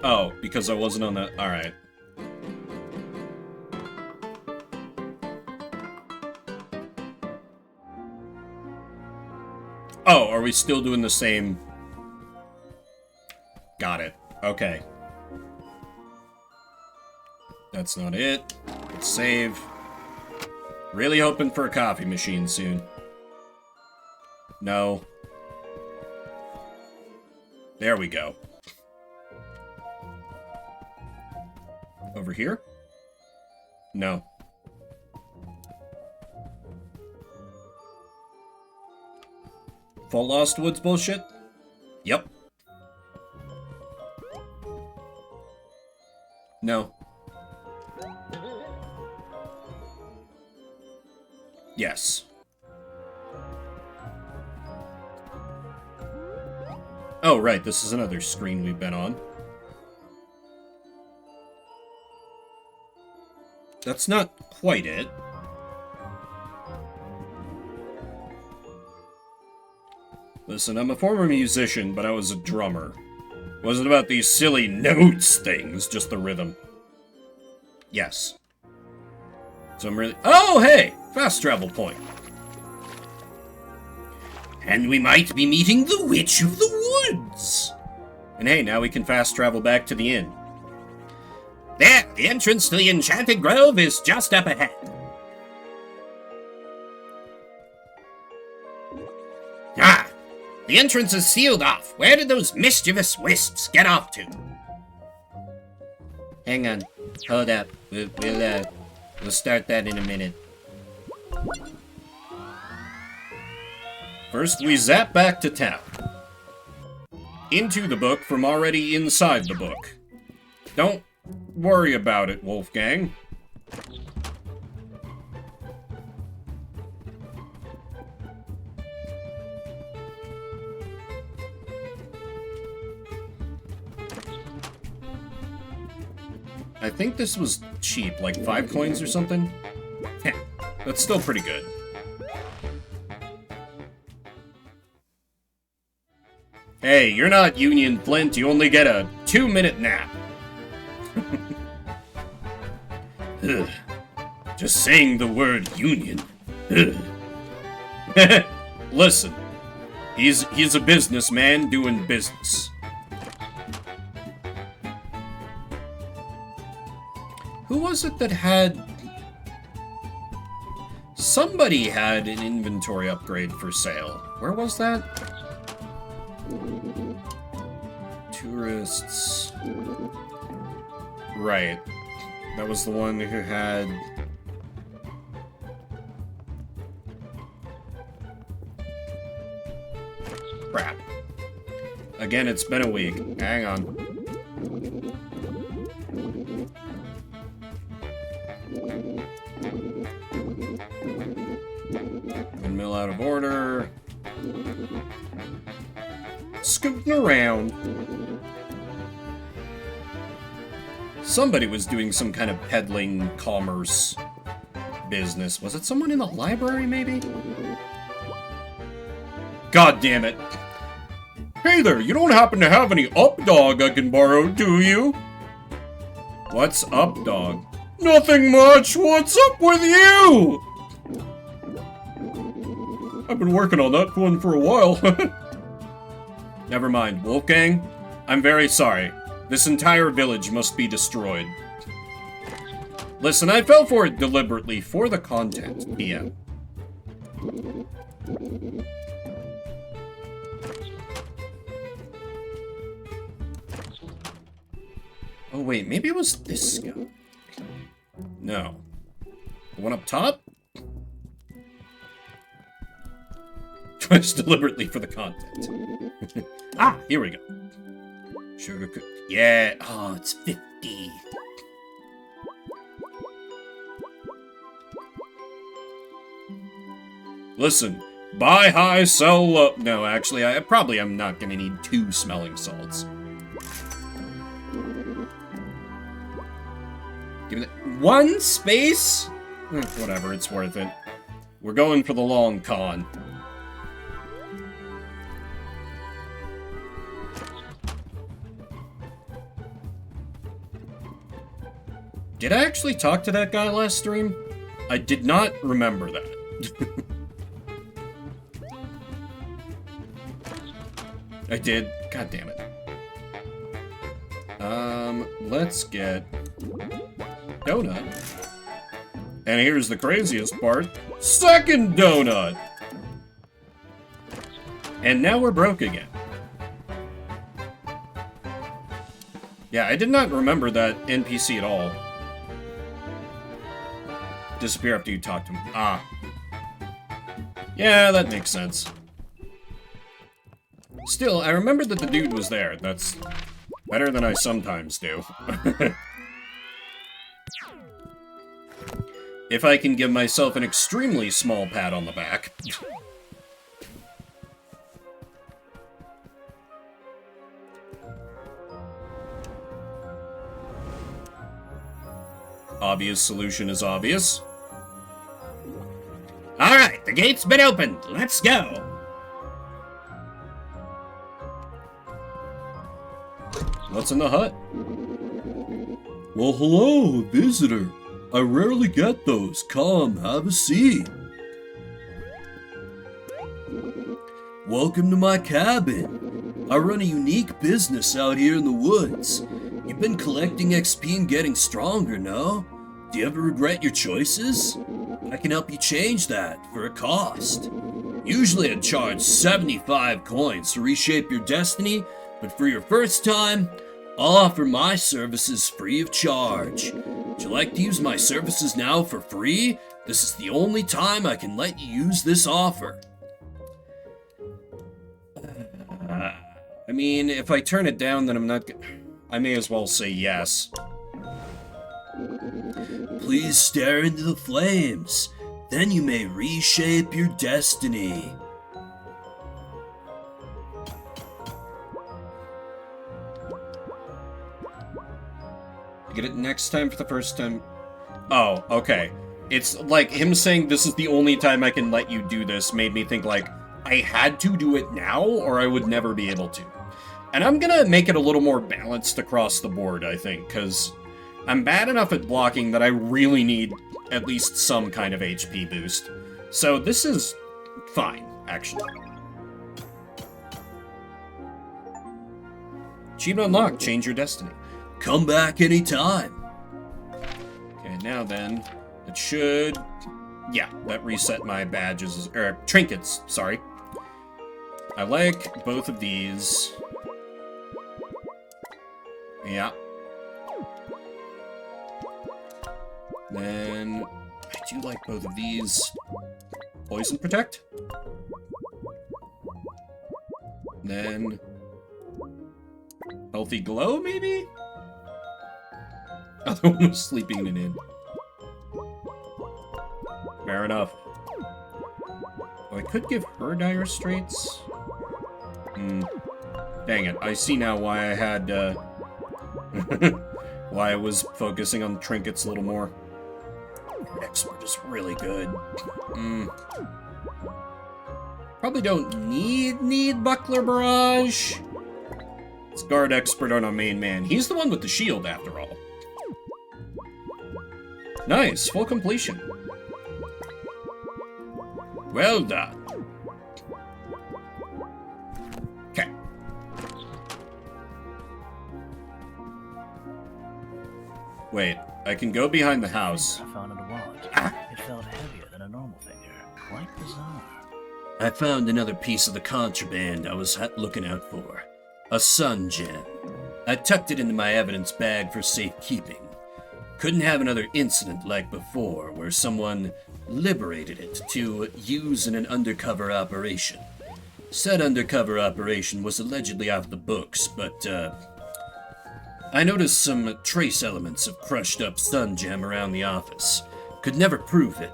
Oh, because I wasn't on that. Alright. Oh, are we still doing the same? Got it. Okay. That's not it. Let's save. Really hoping for a coffee machine soon. No. There we go. Over here? No. Full Lost Woods bullshit? Yep. No. Yes. Oh, right, this is another screen we've been on. That's not quite it. Listen, I'm a former musician, but I was a drummer. It wasn't about these silly notes things, just the rhythm. Yes. So I'm really... Oh, hey! Fast travel point. And we might be meeting the Witch of the Woods. And hey, now we can fast travel back to the inn. There, the entrance to the Enchanted Grove is just up ahead. Ah! The entrance is sealed off. Where did those mischievous wisps get off to? Hang on. Hold up. We'll start that in a minute. First, we zap back to town. Into the book from already inside the book. Don't worry about it, Wolfgang. I think this was cheap, like 5 coins or something. That's still pretty good. Hey, you're not Union Flint, you only get a 2-minute nap. Just saying the word union. Listen, he's a businessman doing business. Who was it that had... Somebody had an inventory upgrade for sale. Where was that? Tourists... Right. That was the one who had... Crap. Again, it's been a week. Hang on. Windmill out of order. Scooting around. Somebody was doing some kind of peddling commerce business. Was it someone in the library, maybe? God damn it. Hey there, you don't happen to have any up dog I can borrow, do you? What's up, dog? Nothing much. What's up with you? I've been working on that one for a while. Never mind, Wolfgang. I'm very sorry. This entire village must be destroyed. Listen, I fell for it deliberately for the content, DM. Oh wait, maybe it was this guy. No. The one up top? Twice deliberately for the content. Ah, here we go. Sugar cook. Yeah. Oh, it's 50. Listen, buy high, sell low. No, actually, I probably am not going to need 2 smelling salts. Give it 1 space? Whatever, it's worth it. We're going for the long con. Did I actually talk to that guy last stream? I did not remember that. I did. God damn it. Let's get... donut. And here's the craziest part. Second donut! And now we're broke again. Yeah, I did not remember that NPC at all. Disappear after you talk to him. Ah. Yeah, that makes sense. Still, I remember that the dude was there. That's better than I sometimes do. If I can give myself an extremely small pat on the back. obvious solution is obvious. Alright, the gate's been opened. Let's go. What's in the hut? Well, hello, visitor. I rarely get those. Come, have a seat. Welcome to my cabin. I run a unique business out here in the woods. You've been collecting XP and getting stronger, no? Do you ever regret your choices? I can help you change that for a cost. Usually I'd charge 75 coins to reshape your destiny, but for your first time, I'll offer my services free of charge. Would you like to use my services now for free? This is the only time I can let you use this offer. I mean, if I turn it down, then I may as well say yes. Please stare into the flames. Then you may reshape your destiny. Get it next time for the first time. Oh, okay. It's like him saying this is the only time I can let you do this made me think like I had to do it now or I would never be able to. And I'm gonna make it a little more balanced across the board, I think, because I'm bad enough at blocking that I really need at least some kind of HP boost. So this is fine, actually. Achievement unlocked, change your destiny. Come back anytime. Okay, now then, it should... Yeah, that reset my badges, or trinkets, sorry. I like both of these. Yeah. Then, I do like both of these. Poison Protect. Then, Healthy Glow, maybe? Other one was sleeping in an inn. Fair enough. Oh, I could give her Dire Straits. Dang it, I see now why I had, why I was focusing on trinkets a little more. Expert is really good. Probably don't need Buckler Barrage. It's Guard Expert on our main man. He's the one with the shield, after all. Nice, full completion. Well done. Okay. Wait, I can go behind the house. I found a wallet. It felt heavier than a normal figure. Quite bizarre. I found another piece of the contraband I was looking out for. A sun gem. I tucked it into my evidence bag for safekeeping. Couldn't have another incident like before where someone liberated it to use in an undercover operation. Said undercover operation was allegedly off the books, but I noticed some trace elements of crushed up sun gem around the office. Could never prove it.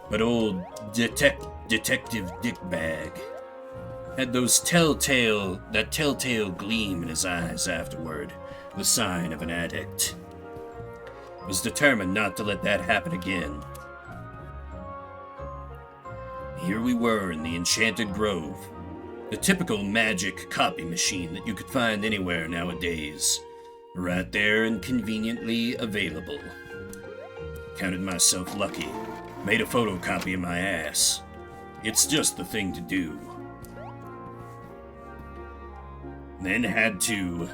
But old Detective Dickbag had that telltale gleam in his eyes afterward, the sign of an addict. Was determined not to let that happen again. Here we were in the Enchanted Grove, the typical magic copy machine that you could find anywhere nowadays, right there and conveniently available. Counted myself lucky, made a photocopy of my ass. It's just the thing to do. Then had to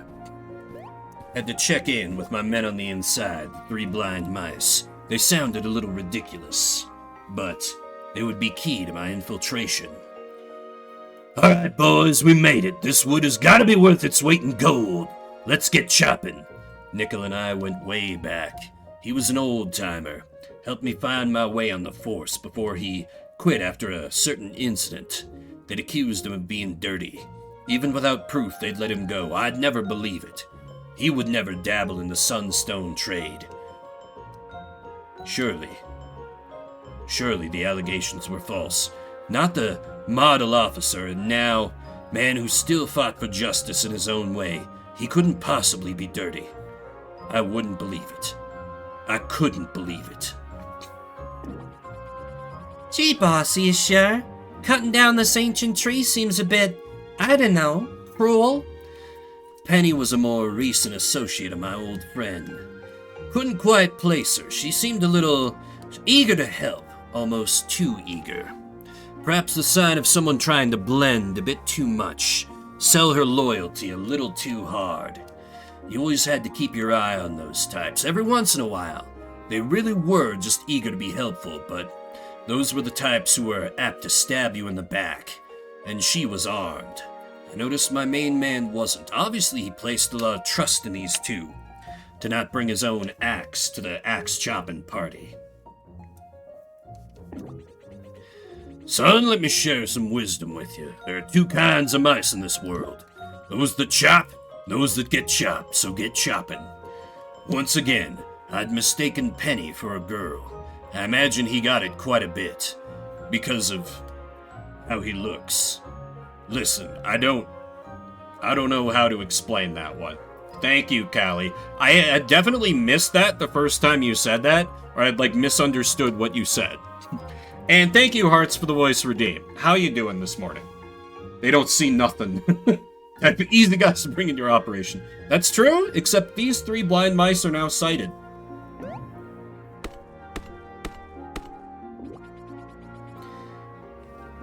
check in with my men on the inside, the 3 blind mice. They sounded a little ridiculous, but they would be key to my infiltration. Alright, boys, we made it. This wood has gotta be worth its weight in gold. Let's get chopping. Nickel and I went way back. He was an old-timer. Helped me find my way on the force before he quit after a certain incident. They'd accused him of being dirty. Even without proof, they'd let him go. I'd never believe it. He would never dabble in the sunstone trade. Surely the allegations were false. Not the model officer and now man who still fought for justice in his own way. He couldn't possibly be dirty. I wouldn't believe it. I couldn't believe it. Gee, boss, are you sure? Cutting down this ancient tree seems a bit, I don't know, cruel. Penny was a more recent associate of my old friend. Couldn't quite place her. She seemed a little eager to help, almost too eager. Perhaps the sign of someone trying to blend a bit too much, sell her loyalty a little too hard. You always had to keep your eye on those types. Every once in a while, they really were just eager to be helpful, but those were the types who were apt to stab you in the back, and she was armed. I noticed my main man wasn't. Obviously, he placed a lot of trust in these two, to not bring his own axe to the axe-chopping party. Son, let me share some wisdom with you. There are two kinds of mice in this world. Those that chop, those that get chopped, so get chopping. Once again, I'd mistaken Penny for a girl. I imagine he got it quite a bit, because of how he looks. Listen, I don't know how to explain that one. Thank you, Callie. I definitely missed that the first time you said that, or I'd misunderstood what you said. And thank you, Hearts, for the voice redeem. How you doing this morning? They don't see nothing. I've been easy guys to bring in your operation. That's true, except these 3 blind mice are now sighted.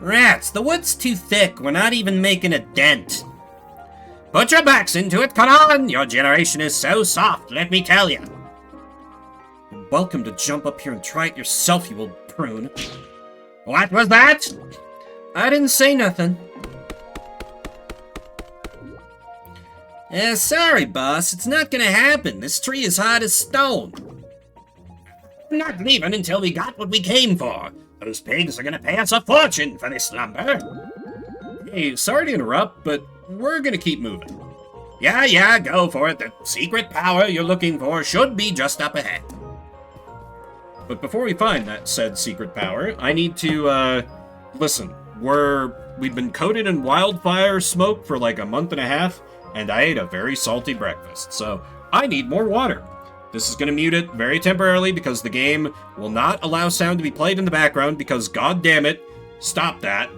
Rats, the wood's too thick. We're not even making a dent. Put your backs into it, come on! Your generation is so soft, let me tell you. You're welcome to jump up here and try it yourself, you old prune. What was that? I didn't say nothing. Sorry, boss. It's not gonna happen. This tree is hard as stone. I'm not leaving until we got what we came for. Those pigs are gonna pay us a fortune for this lumber. Hey, sorry to interrupt, but we're gonna keep moving. Yeah, go for it. The secret power you're looking for should be just up ahead. But before we find that said secret power, I need to, listen, we've been coated in wildfire smoke for like a month and a half, and I ate a very salty breakfast, so I need more water. This is going to mute it very temporarily because the game will not allow sound to be played in the background because, god damn it, stop that.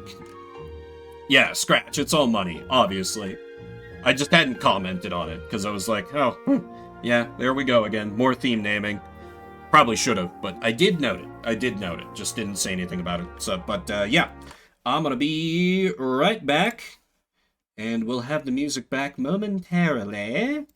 Yeah, scratch, it's all money, obviously. I just hadn't commented on it because I was like, oh, yeah, there we go again, more theme naming. Probably should have, but I did note it. Just didn't say anything about it. So, but yeah, I'm gonna be right back, and we'll have the music back momentarily.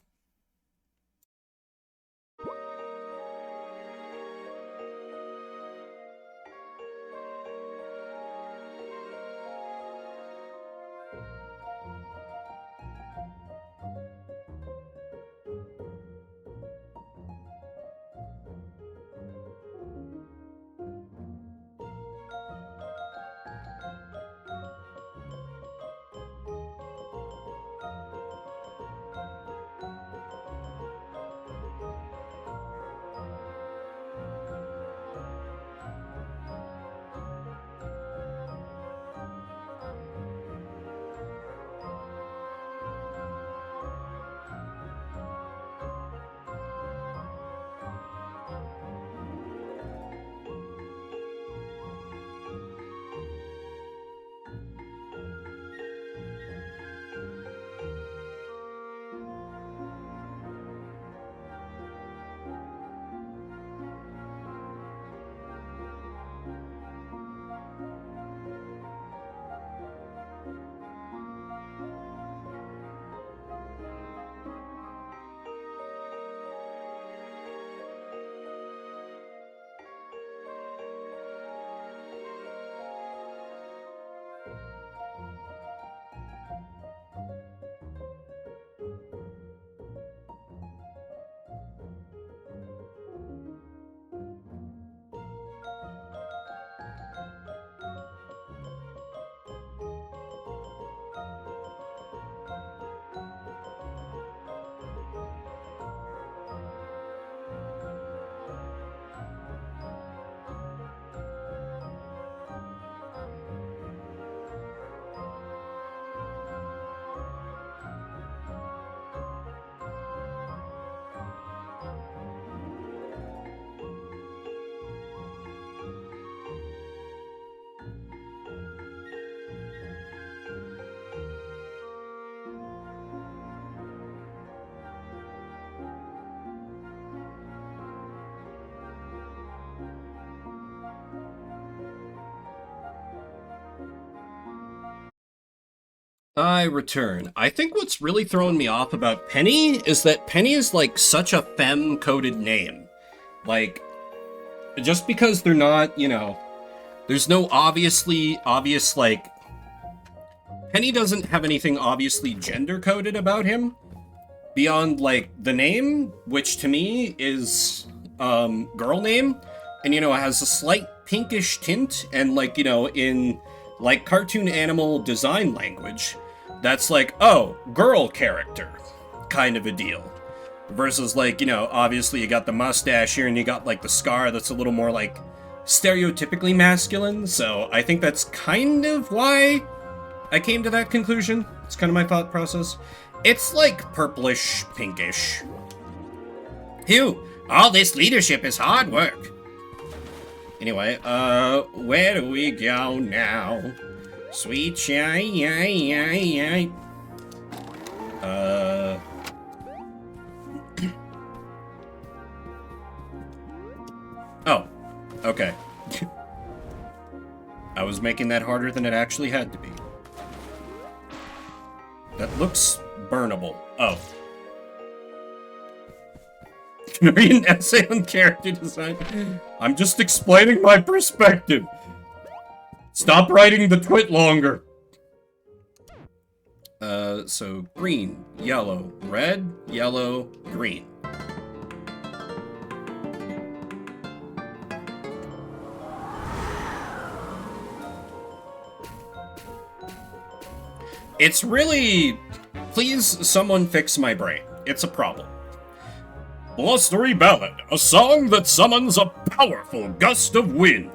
I return. I think what's really throwing me off about Penny is that Penny is like such a femme-coded name. Like, just because they're not, you know, there's no obvious, like, Penny doesn't have anything obviously gender-coded about him beyond, like, the name, which to me is, girl name, and, you know, has a slight pinkish tint, and, like, you know, in, like, cartoon animal design language, that's like, oh, girl character, kind of a deal. Versus, like, you know, obviously you got the mustache here and you got, like, the scar that's a little more, like, stereotypically masculine. So I think that's kind of why I came to that conclusion. It's kind of my thought process. It's, like, purplish, pinkish. Phew, all this leadership is hard work. Anyway, where do we go now? Sweet shy, Oh, okay. I was making that harder than it actually had to be. That looks burnable. Oh. Can I read an essay on character design? I'm just explaining my perspective. Stop writing the twit longer. So green, yellow, red, yellow, green. It's really... Please, someone fix my brain. It's a problem. Blustery Ballad, a song that summons a powerful gust of wind.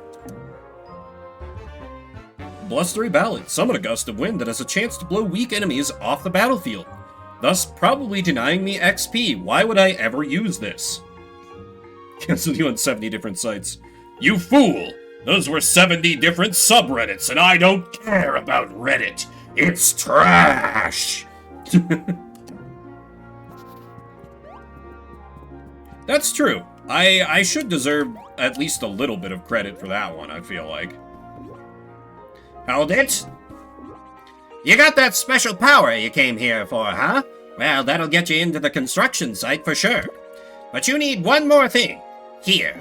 Blustery Ballad, summon a gust of wind that has a chance to blow weak enemies off the battlefield, thus probably denying me XP. Why would I ever use this? Cancel you on 70 different sites. You fool! Those were 70 different subreddits, and I don't care about Reddit. It's trash! That's true. I should deserve at least a little bit of credit for that one, I feel like. Hold it. You got that special power you came here for, huh? Well, that'll get you into the construction site for sure. But you need one more thing. Here.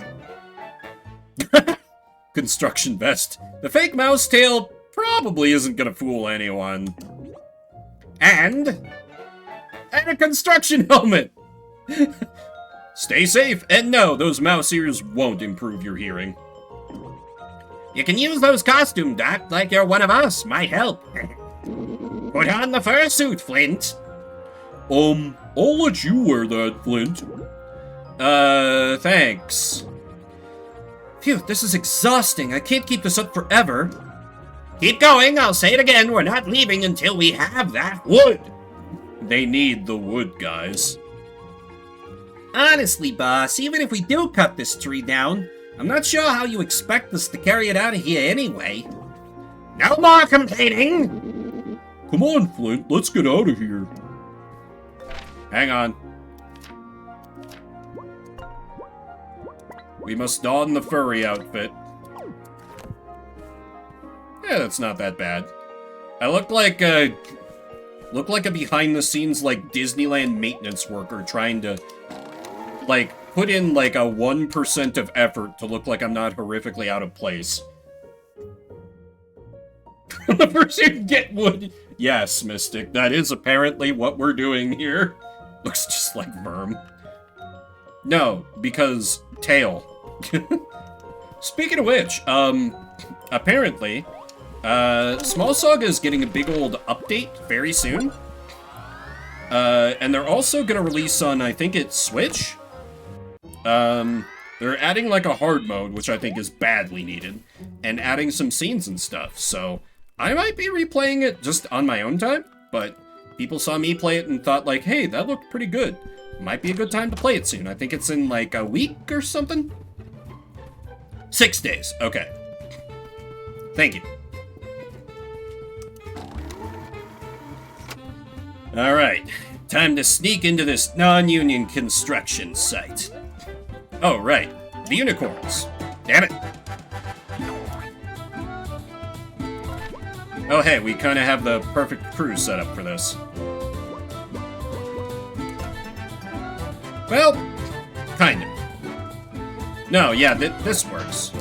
Construction vest. The fake mouse tail probably isn't gonna fool anyone. And a construction helmet! Stay safe, and no, those mouse ears won't improve your hearing. you can use those costume to act like you're one of us. Might help. Put on the fursuit, Flint. I'll let you wear that, Flint. Thanks. Phew, this is exhausting. I can't keep this up forever. Keep going, I'll say it again. We're not leaving until we have that wood. They need the wood, guys. Honestly, boss, even if we do cut this tree down, I'm not sure how you expect us to carry it out of here anyway. No more complaining. Come on, Flint, let's get out of here. Hang on. We must don the furry outfit. Yeah, that's not that bad. I look like a behind-the-scenes, like, Disneyland maintenance worker trying to, like, put in, like, a 1% of effort to look like I'm not horrifically out of place. The person get wood. Yes, Mystic, that is apparently what we're doing here. Looks just like Verm. No, because tail. Speaking of which, apparently, Small Saga is getting a big old update very soon. And they're also gonna release on, I think it's Switch. They're adding like a hard mode, which I think is badly needed, and adding some scenes and stuff, so I might be replaying it just on my own time, but people saw me play it and thought like, hey, that looked pretty good. Might be a good time to play it soon. I think it's in like a week or something. 6 days, okay. Thank you. Alright, time to sneak into this non-union construction site. Oh, right, the unicorns. Damn it. Oh, hey, we kind of have the perfect crew set up for this. Well, kind of. No, yeah, this works.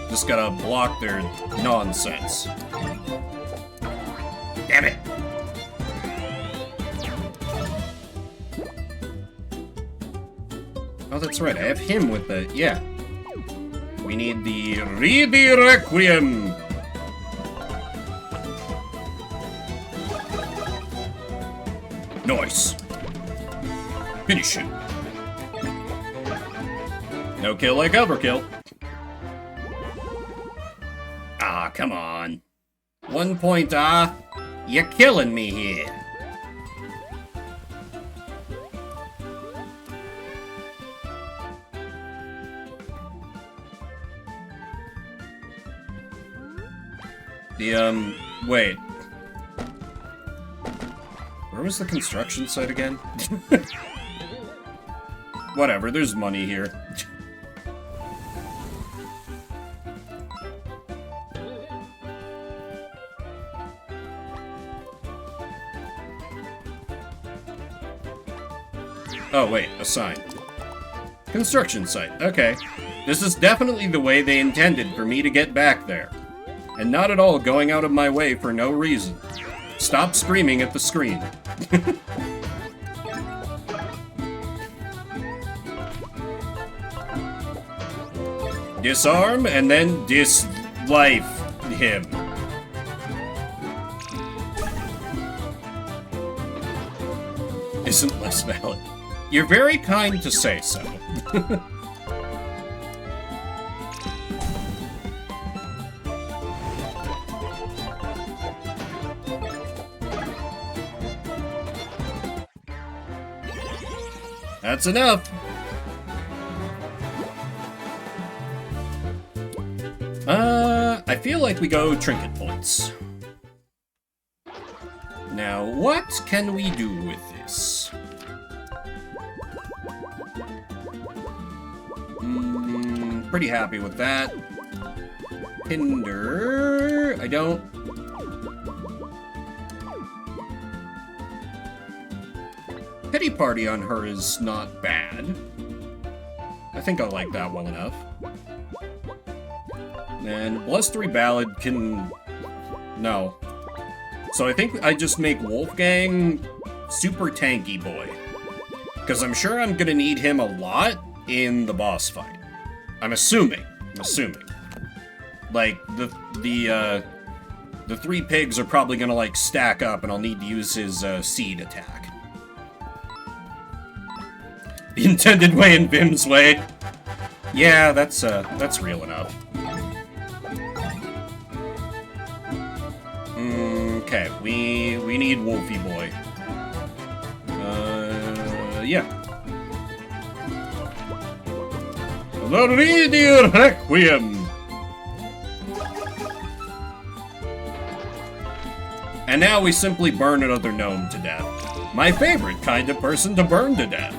Just gotta block their nonsense. Damn it! Oh, that's right, I have him with the... yeah. We need the Ridi Requiem! Nice. Finish him. No kill like overkill. Ah, come on. 1 point off. You're killing me here. Wait. Where was the construction site again? Whatever, there's money here. Oh, wait, a sign. Construction site, okay. This is definitely the way they intended for me to get back there. And not at all going out of my way for no reason. Stop screaming at the screen. Disarm and then dislife him. Isn't less valid. You're very kind to say so. That's enough. I feel like we go trinket points. Now, what can we do with this? Pretty happy with that. Hinder... I don't... Pity Party on her is not bad. I think I like that well enough. And Blustery Ballad can... no. So I think I just make Wolfgang super tanky boy. Because I'm sure I'm gonna need him a lot in the boss fight. I'm assuming. Like, the three pigs are probably gonna, like, stack up and I'll need to use his, seed attack. The intended way and Vim's way. Yeah, that's real enough. Okay, we need Wolfie Boy. Yeah. The Ridi Requiem! And now we simply burn another gnome to death. My favorite kind of person to burn to death.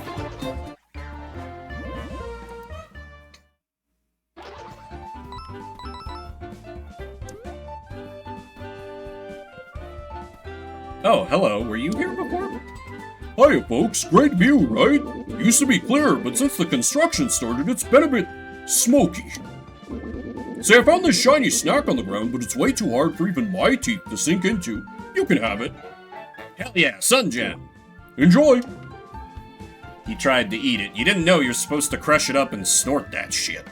Oh, hello. Were you here before? Hiya, folks. Great view, right? Used to be clear, but since the construction started, it's been a bit smoky. Say, I found this shiny snack on the ground, but it's way too hard for even my teeth to sink into. You can have it. Hell yeah, Sun Gem. Enjoy. He tried to eat it. You didn't know you're supposed to crush it up and snort that shit.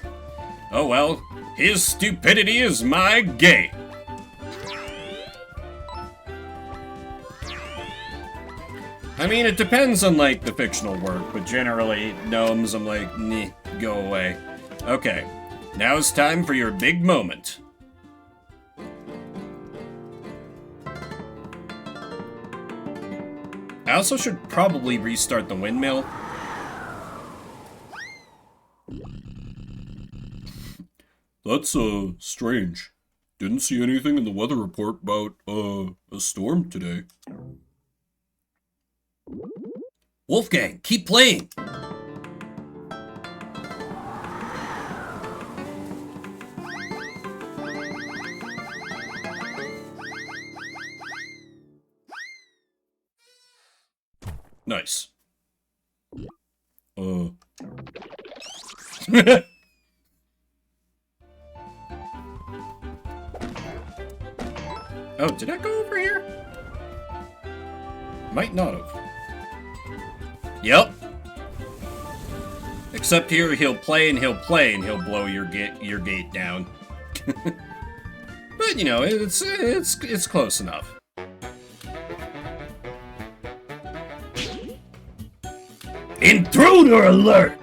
Oh well, his stupidity is my game. I mean, it depends on, like, the fictional work, but generally, gnomes, I'm like, nah, go away. Okay, now it's time for your big moment. I also should probably restart the windmill. That's, strange. Didn't see anything in the weather report about, a storm today. Wolfgang, keep playing. Nice. Oh, did I go over here? Might not have. Yep. Except here, he'll play and he'll play and he'll blow your gate down. But you know, it's close enough. Intruder alert!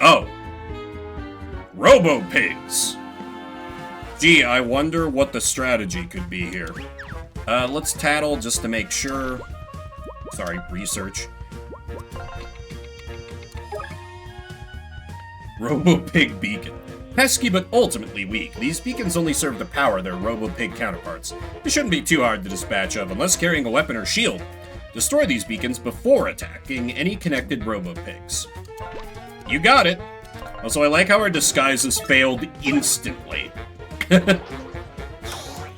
Oh. Robo-Pigs. Gee, I wonder what the strategy could be here. Let's tattle just to make sure. Sorry, research. Robo-Pig Beacon. Pesky but ultimately weak, these beacons only serve to power their Robo-Pig counterparts. They shouldn't be too hard to dispatch of unless carrying a weapon or shield. Destroy these beacons before attacking any connected Robo-Pigs. You got it! Also, I like how our disguises failed instantly.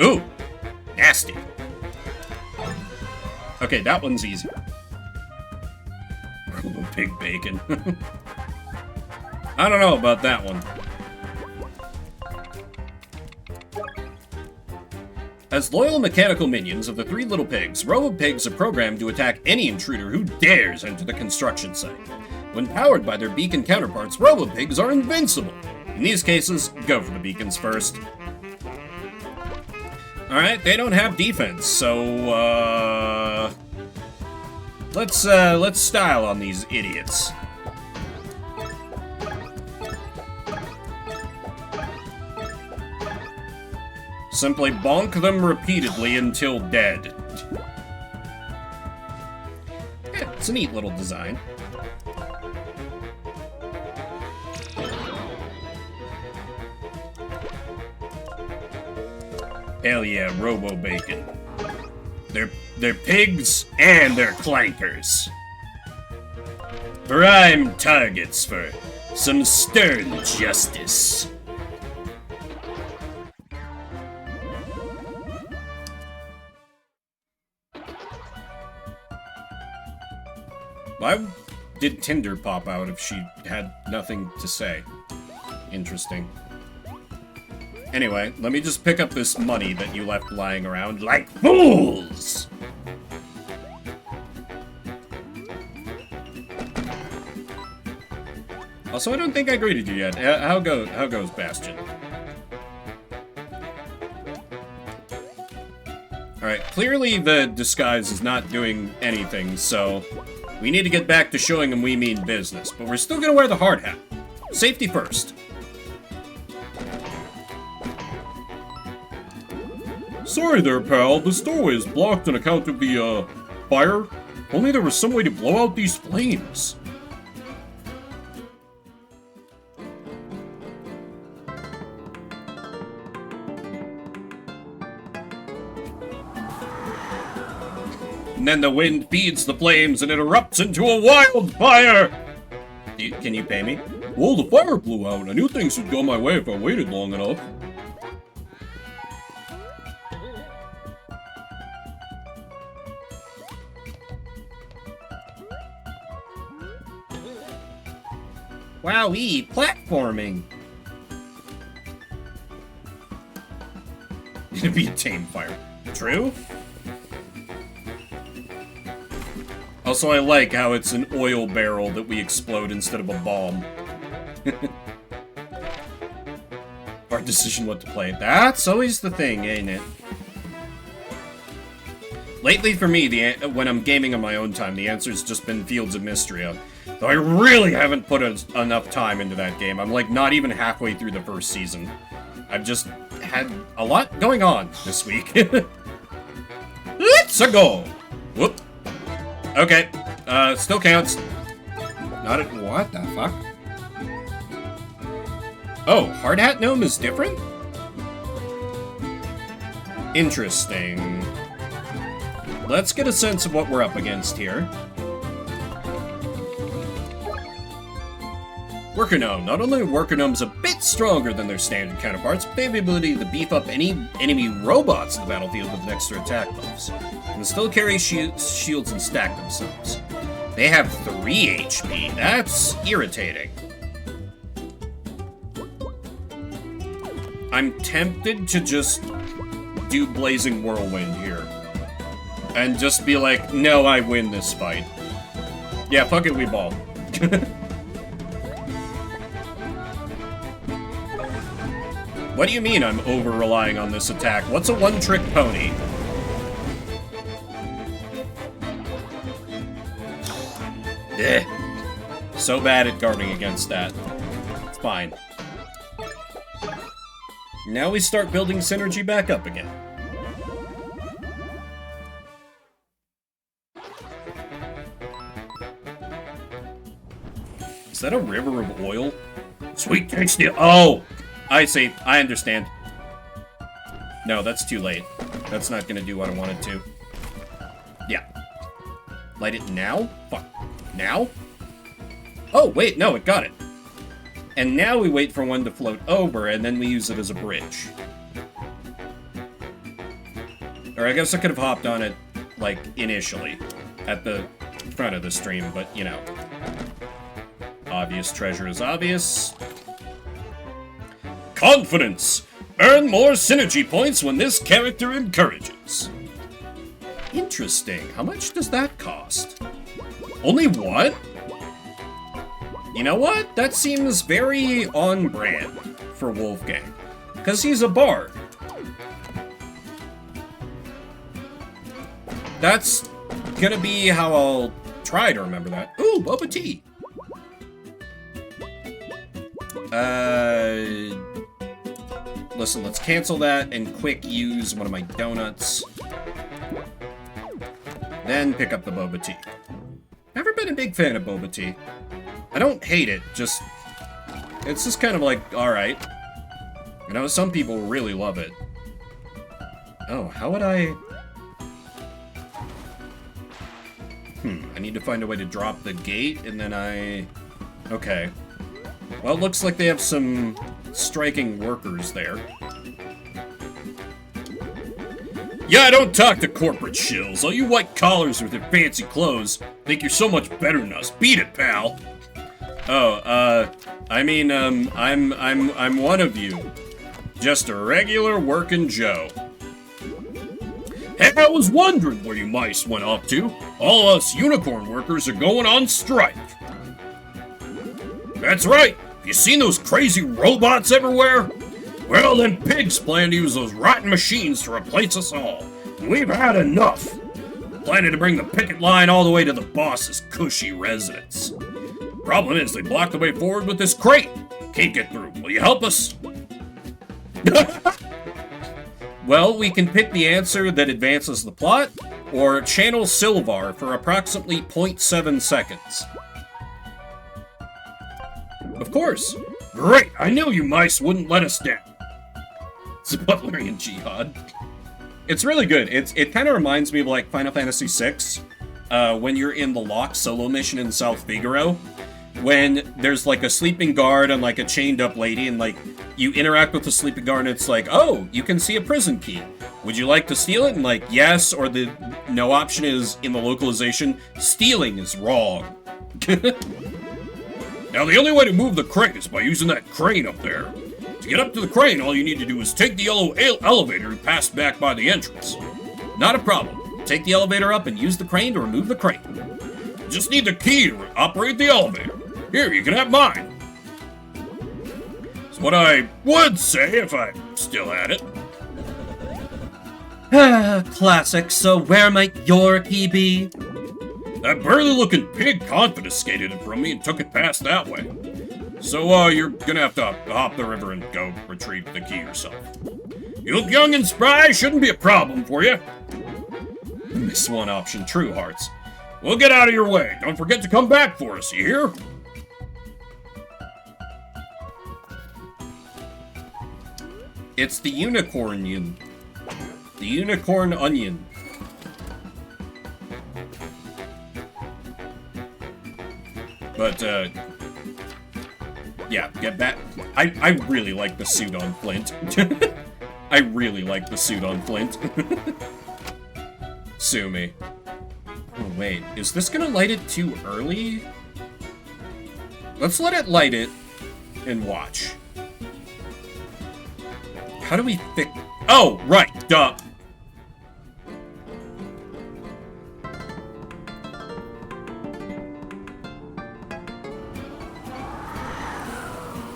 Ooh! Nasty. Okay, that one's easy. Robo-Pig bacon. I don't know about that one. As loyal mechanical minions of the Three Little Pigs, Robo-Pigs are programmed to attack any intruder who dares enter the construction site. When powered by their beacon counterparts, Robo-Pigs are invincible. In these cases, go for the beacons first. Alright, they don't have defense, so, let's style on these idiots. Simply bonk them repeatedly until dead. Yeah, it's a neat little design. Hell yeah, Robo-Bacon. They're pigs and they're clankers. Prime targets for some stern justice. Why did Tinder pop out if she had nothing to say? Interesting. Anyway, let me just pick up this money that you left lying around like fools! Also, I don't think I greeted you yet. How goes Bastion? Alright, clearly the disguise is not doing anything, so we need to get back to showing him we mean business, but we're still gonna wear the hard hat. Safety first. Sorry there, pal. This doorway is blocked on account of the, fire. Only there was some way to blow out these flames. And then the wind feeds the flames and it erupts into a wildfire! Can you pay me? Well, the fire blew out. I knew things would go my way if I waited long enough. Wowee, platforming! It'd be a tame fire. True? Also, I like how it's an oil barrel that we explode instead of a bomb. Hard decision what to play. That's always the thing, ain't it? Lately, for me, when I'm gaming on my own time, the answer's just been Fields of Mystria. Though I really haven't put enough time into that game. I'm like not even halfway through the first season. I've just had a lot going on this week. Let's go! Whoop. Okay, still counts. Not it. What the fuck? Oh, Hard Hat Gnome is different? Interesting. let's get a sense of what we're up against here. Worker Gnome. Not only are Worker Gnomes a bit stronger than their standard counterparts, but they have the ability to beef up any enemy robots in the battlefield with extra attack buffs, and still carry shields and stack themselves. They have 3 HP. That's irritating. I'm tempted to just do Blazing Whirlwind here. And just be like, no, I win this fight. Yeah, fuck it, we ball. What do you mean I'm over-relying on this attack? What's a one-trick pony? Ugh. So bad at guarding against that. It's fine. Now we start building synergy back up again. Is that a river of oil? Sweet tasty. Oh! I see. I understand. No, that's too late. That's not gonna do what I wanted to. Yeah. Light it now? Fuck. Now? Oh, wait, no, it got it. And now we wait for one to float over, and then we use it as a bridge. Or I guess I could have hopped on it, like, initially, at the front of the stream, but, you know. Obvious treasure is obvious. Confidence! Earn more synergy points when this character encourages. Interesting. How much does that cost? Only what? You know what? That seems very on brand for Wolfgang. Because he's a bard. That's gonna be how I'll try to remember that. Ooh, boba tea! Listen, let's cancel that and quick use one of my donuts. Then pick up the boba tea. Never been a big fan of boba tea. I don't hate it, just... It's just kind of like, alright. You know, some people really love it. Oh, how would I... I need to find a way to drop the gate, and then I... Okay. Well, it looks like they have some striking workers there. Yeah, don't talk to corporate shills. All you white collars with your fancy clothes think you're so much better than us. Beat it, pal. Oh, I mean, I'm one of you. Just a regular working Joe. Hey, I was wondering where you mice went off to. All us unicorn workers are going on strike. That's right. You seen those crazy robots everywhere? Well, them pigs plan to use those rotten machines to replace us all. And we've had enough. Planning to bring the picket line all the way to the boss's cushy residence. Problem is, they blocked the way forward with this crate. Can't get through. Will you help us? Well, we can pick the answer that advances the plot, or channel Silvar for approximately 0.7 seconds. Of course. Great! I knew you mice wouldn't let us down. It's Butlerian Jihad. It's really good. It kind of reminds me of like Final Fantasy VI, when you're in the lock solo mission in South Figaro, when there's like a sleeping guard and like a chained up lady, and like you interact with the sleeping guard and it's like, oh, you can see a prison key. Would you like to steal it? And like, yes, or the no option is in the localization, stealing is wrong. Now the only way to move the crate is by using that crane up there. To get up to the crane, all you need to do is take the yellow elevator and pass back by the entrance. Not a problem. Take the elevator up and use the crane to remove the crate. You just need the key to operate the elevator. Here, you can have mine. It's what I would say if I still had it. Classic. So where might your key be? That burly-looking pig confiscated it from me and took it past that way. So, you're gonna have to hop the river and go retrieve the key yourself. You look young and spry, shouldn't be a problem for you. Miss one option, True Hearts. We'll get out of your way. Don't forget to come back for us, you hear? It's the unicorn onion. The unicorn onion. But, yeah, get back. I really like the suit on Flint. I really like the suit on Flint. Sue me. Oh, wait. Is this gonna light it too early? Let's let it light it and watch. How do we fix... Oh, right, duh.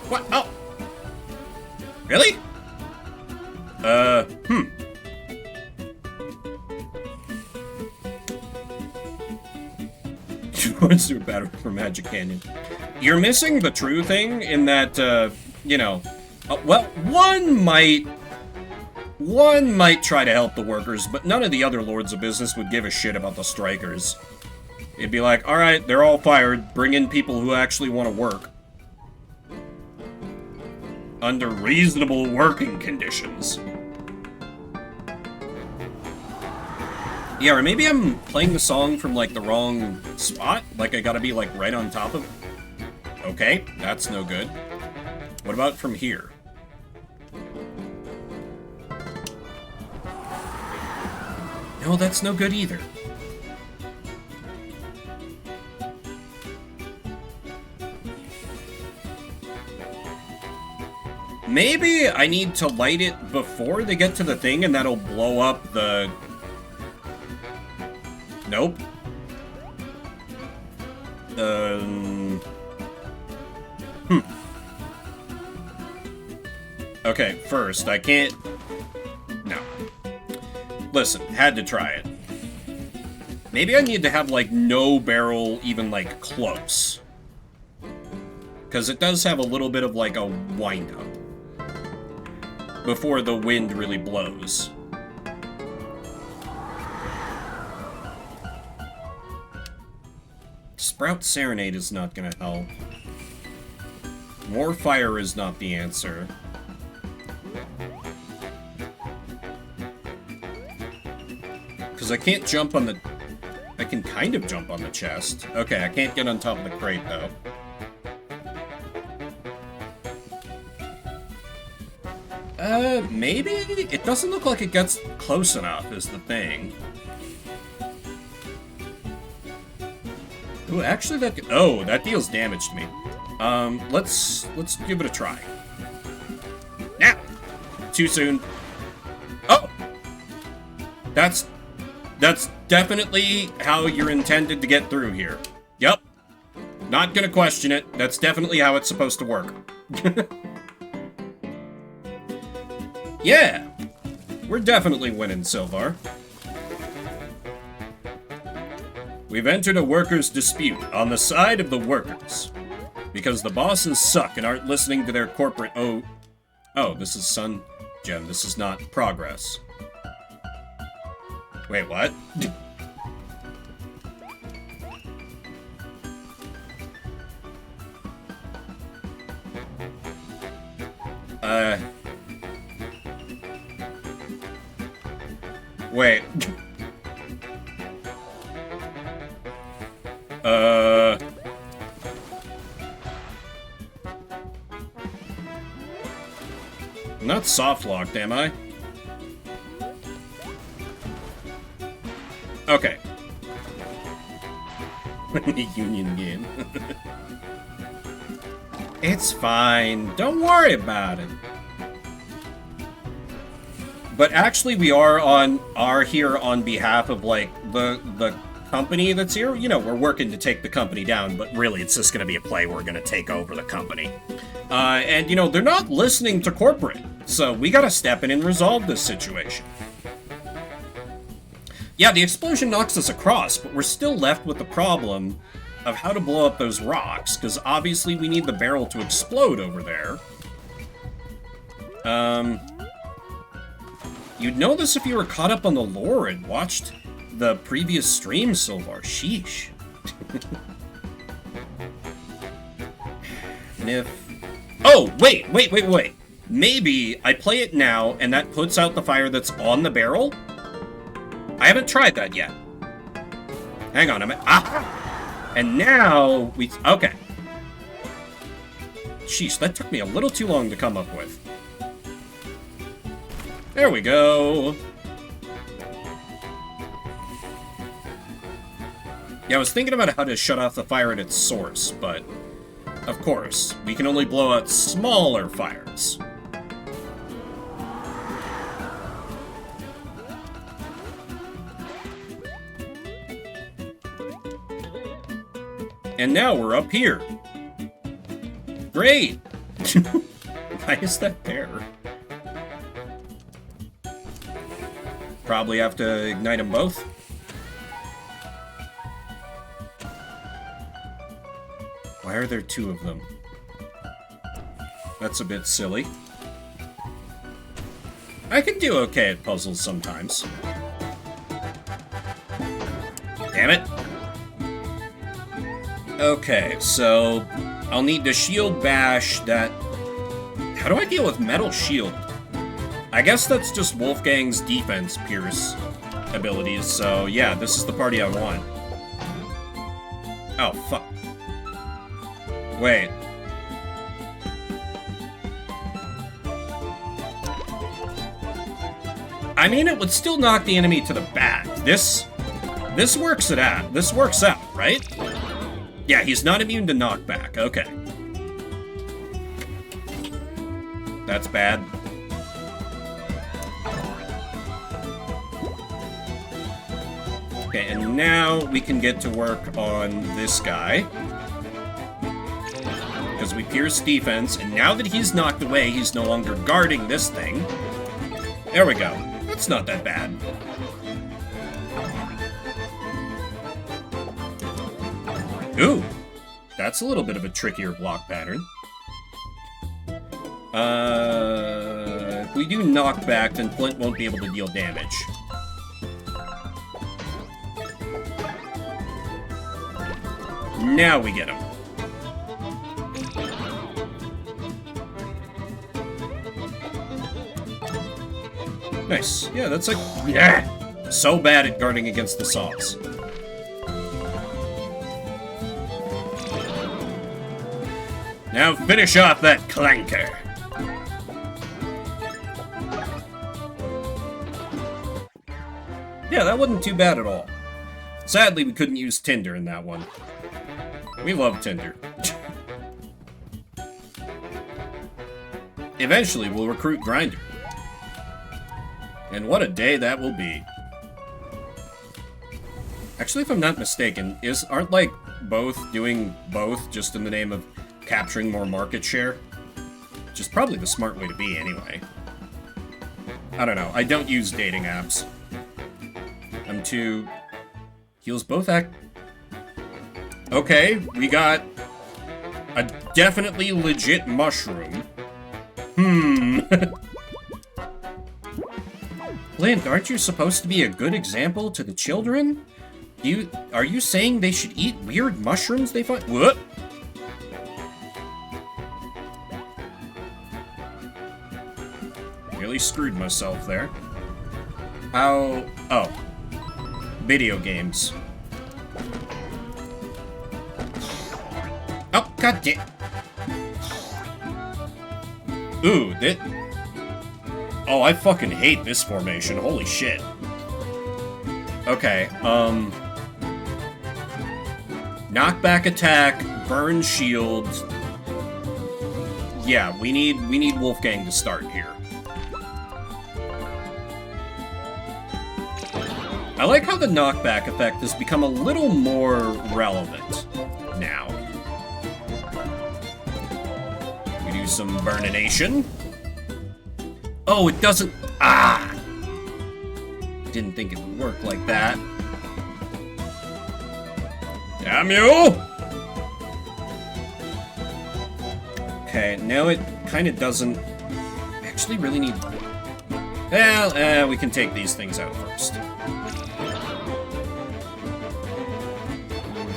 What? Oh. Really? Let's do a battery for Magic Canyon. You're missing the true thing in that, you know... well, one might try to help the workers, but none of the other lords of business would give a shit about the strikers. It'd be like, alright, they're all fired, bring in people who actually want to work. Under reasonable working conditions. Yeah, or maybe I'm playing the song from, like, the wrong spot? Like, I gotta be, like, right on top of... Okay, that's no good. What about from here? No, that's no good either. Maybe I need to light it before they get to the thing and that'll blow up the... Nope. Okay, first, I can't... No. Listen, had to try it. Maybe I need to have, like, no barrel even, like, close. Because it does have a little bit of, like, a wind-up. Before the wind really blows. Sprout Serenade is not gonna help. More fire is not the answer. Because I can't jump on the... I can kind of jump on the chest. Okay, I can't get on top of the crate, though. Maybe? It doesn't look like it gets close enough, is the thing. Ooh, actually that... Oh, that deals damage to me. Let's give it a try. Now! Too soon. Oh! That's definitely how you're intended to get through here. Yep. Not gonna question it. That's definitely how it's supposed to work. Yeah! We're definitely winning so far. We've entered a workers' dispute on the side of the workers. Because the bosses suck and aren't listening to their corporate Oh, this is Sun Gem. This is not progress. Wait, what? Wait. I'm not soft-locked, am I? Okay. Union game. It's fine. Don't worry about it. But actually, we are here on behalf of, like, the company that's here. You know, we're working to take the company down, but really it's just going to be a play. We're going to take over the company. And, you know, they're not listening to corporate. So we got to step in and resolve this situation. Yeah, the explosion knocks us across, but we're still left with the problem of how to blow up those rocks, because obviously we need the barrel to explode over there. You'd know this if you were caught up on the lore and watched the previous stream so far. Sheesh. And if... Oh, wait. Maybe I play it now, and that puts out the fire that's on the barrel? I haven't tried that yet. Hang on a minute. Ah! And now we... Okay. Sheesh, that took me a little too long to come up with. There we go. Yeah, I was thinking about how to shut off the fire at its source, but... Of course, we can only blow out smaller fires. And now we're up here. Great! Why is that there? Probably have to ignite them both. Why are there two of them? That's a bit silly. I can do okay at puzzles sometimes. Damn it. Okay, so I'll need to shield bash that... How do I deal with metal shield? I guess that's just Wolfgang's defense pierce abilities, so yeah, this is the party I want. Oh, fuck. Wait. I mean, it would still knock the enemy to the back. This works it out. This works out, right? Yeah, he's not immune to knockback. Okay. That's bad. Okay, and now we can get to work on this guy. Because we pierce defense, and now that he's knocked away, he's no longer guarding this thing. There we go. That's not that bad. Ooh, that's a little bit of a trickier block pattern. If we do knockback, then Flint won't be able to deal damage. Now we get him. Nice. Yeah, that's like... Yeah! So bad at guarding against the saws. Now finish off that clanker. Yeah, that wasn't too bad at all. Sadly, we couldn't use Tinder in that one. We love Tinder. Eventually, we'll recruit Grinder. And what a day that will be. Actually, if I'm not mistaken, aren't like both doing both just in the name of capturing more market share? Which is probably the smart way to be anyway. I don't know. I don't use dating apps. I'm too... Heals both act... Okay, we got a definitely legit mushroom. Link, aren't you supposed to be a good example to the children? Are you saying they should eat weird mushrooms they find? What? Really screwed myself there. How... Oh. Video games. Oh, god damn. Ooh, that... Oh, I fucking hate this formation. Holy shit. Okay, knockback attack, burn shield. Yeah, we need Wolfgang to start here. I like how the knockback effect has become a little more relevant now. We do some burnination. Oh, it doesn't... Ah! Didn't think it would work like that. Damn you! Okay, now it kind of doesn't... Actually really need... Well, we can take these things out first.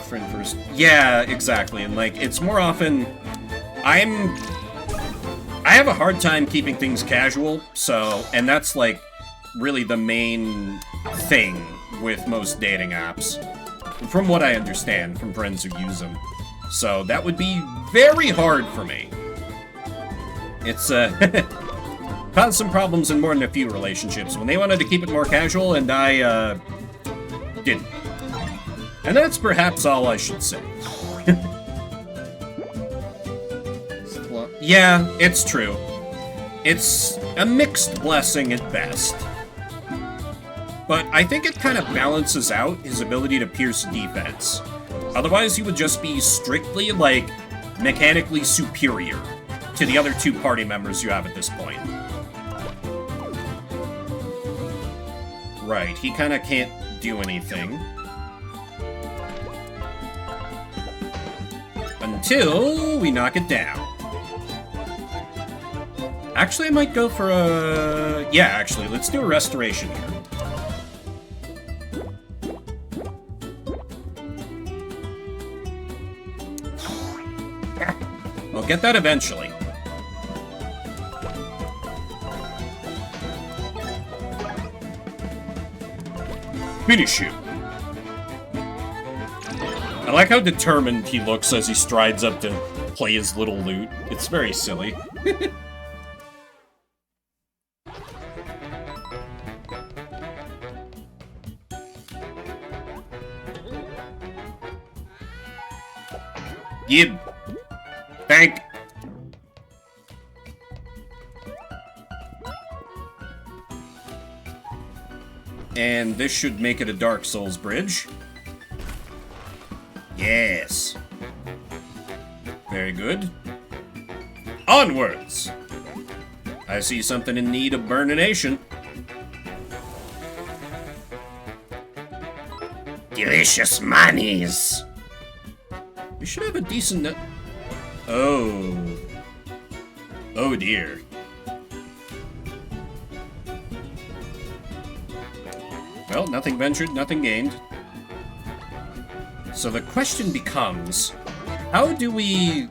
Friend first. Yeah, exactly. And, like, it's more often... I have a hard time keeping things casual, so... And that's, like, really the main thing with most dating apps. from what I understand from friends who use them. So that would be very hard for me. It's, caused some problems in more than a few relationships when they wanted to keep it more casual and I, didn't. And that's perhaps all I should say. Yeah, it's true. It's a mixed blessing at best. But I think it kind of balances out his ability to pierce defense. Otherwise, he would just be strictly, like, mechanically superior to the other 2 party members you have at this point. Right, he kind of can't do anything. Until we knock it down. Actually, I might go for a... Yeah, actually, let's do a restoration here. I'll get that eventually. Finish him. I like how determined he looks as he strides up to play his little lute. It's very silly. Yib. Thank. And this should make it a Dark Souls bridge. Yes. Very good. Onwards! I see something in need of burnination. Delicious monies. We should have a decent... Oh. Oh dear. Well, nothing ventured, nothing gained. So the question becomes, how do we...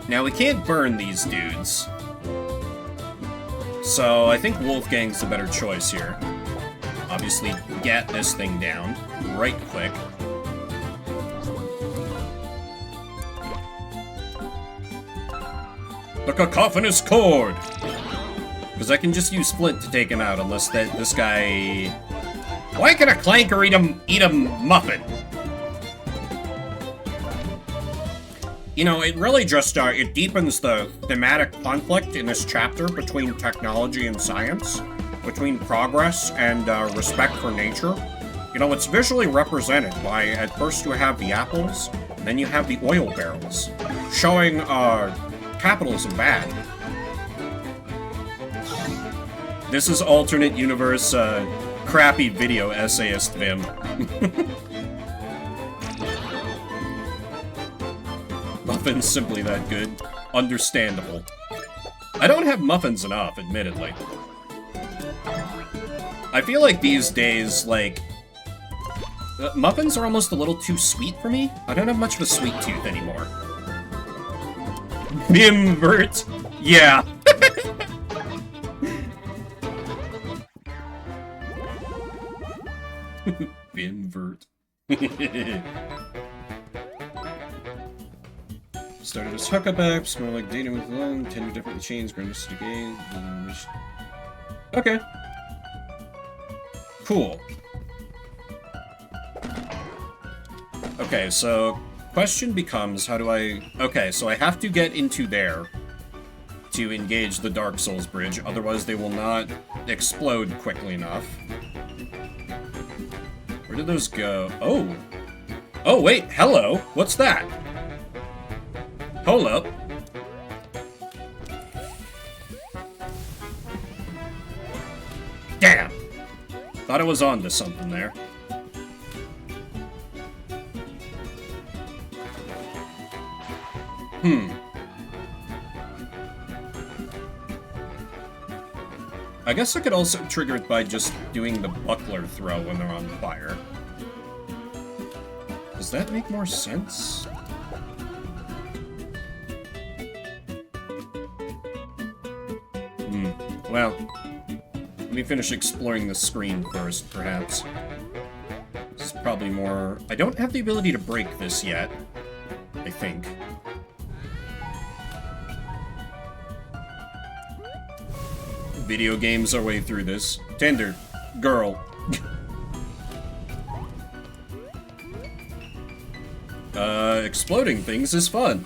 Now, we can't burn these dudes. So I think Wolfgang's the better choice here. Obviously, get this thing down right quick. The cacophonous chord! Because I can just use Flint to take him out, unless this guy... Why can a clanker eat a muffin? You know, it really just, it deepens the thematic conflict in this chapter between technology and science, between progress and respect for nature. You know, it's visually represented by, at first you have the apples, then you have the oil barrels, showing, capitalism bad. This is alternate universe, crappy video essayist Vim. Muffins simply that good. Understandable. I don't have muffins enough, admittedly. I feel like these days, like... muffins are almost a little too sweet for me. I don't have much of a sweet tooth anymore. Bimvert! Yeah. Bimvert. Started as Huckleback, smell like data with lung, tender differently changed, greatness to gain. Okay. Cool. Okay, so question becomes, how do I... Okay, so I have to get into there to engage the Dark Souls bridge, otherwise they will not explode quickly enough. Where did those go? Oh! Oh, wait, hello! What's that? Hold up. Damn! Thought I was on to something there. I guess I could also trigger it by just doing the buckler throw when they're on fire. Does that make more sense? Well, me finish exploring the screen first, perhaps. This is probably more... I don't have the ability to break this yet, I think. Video games our way through this. Tinder. Girl. Exploding things is fun.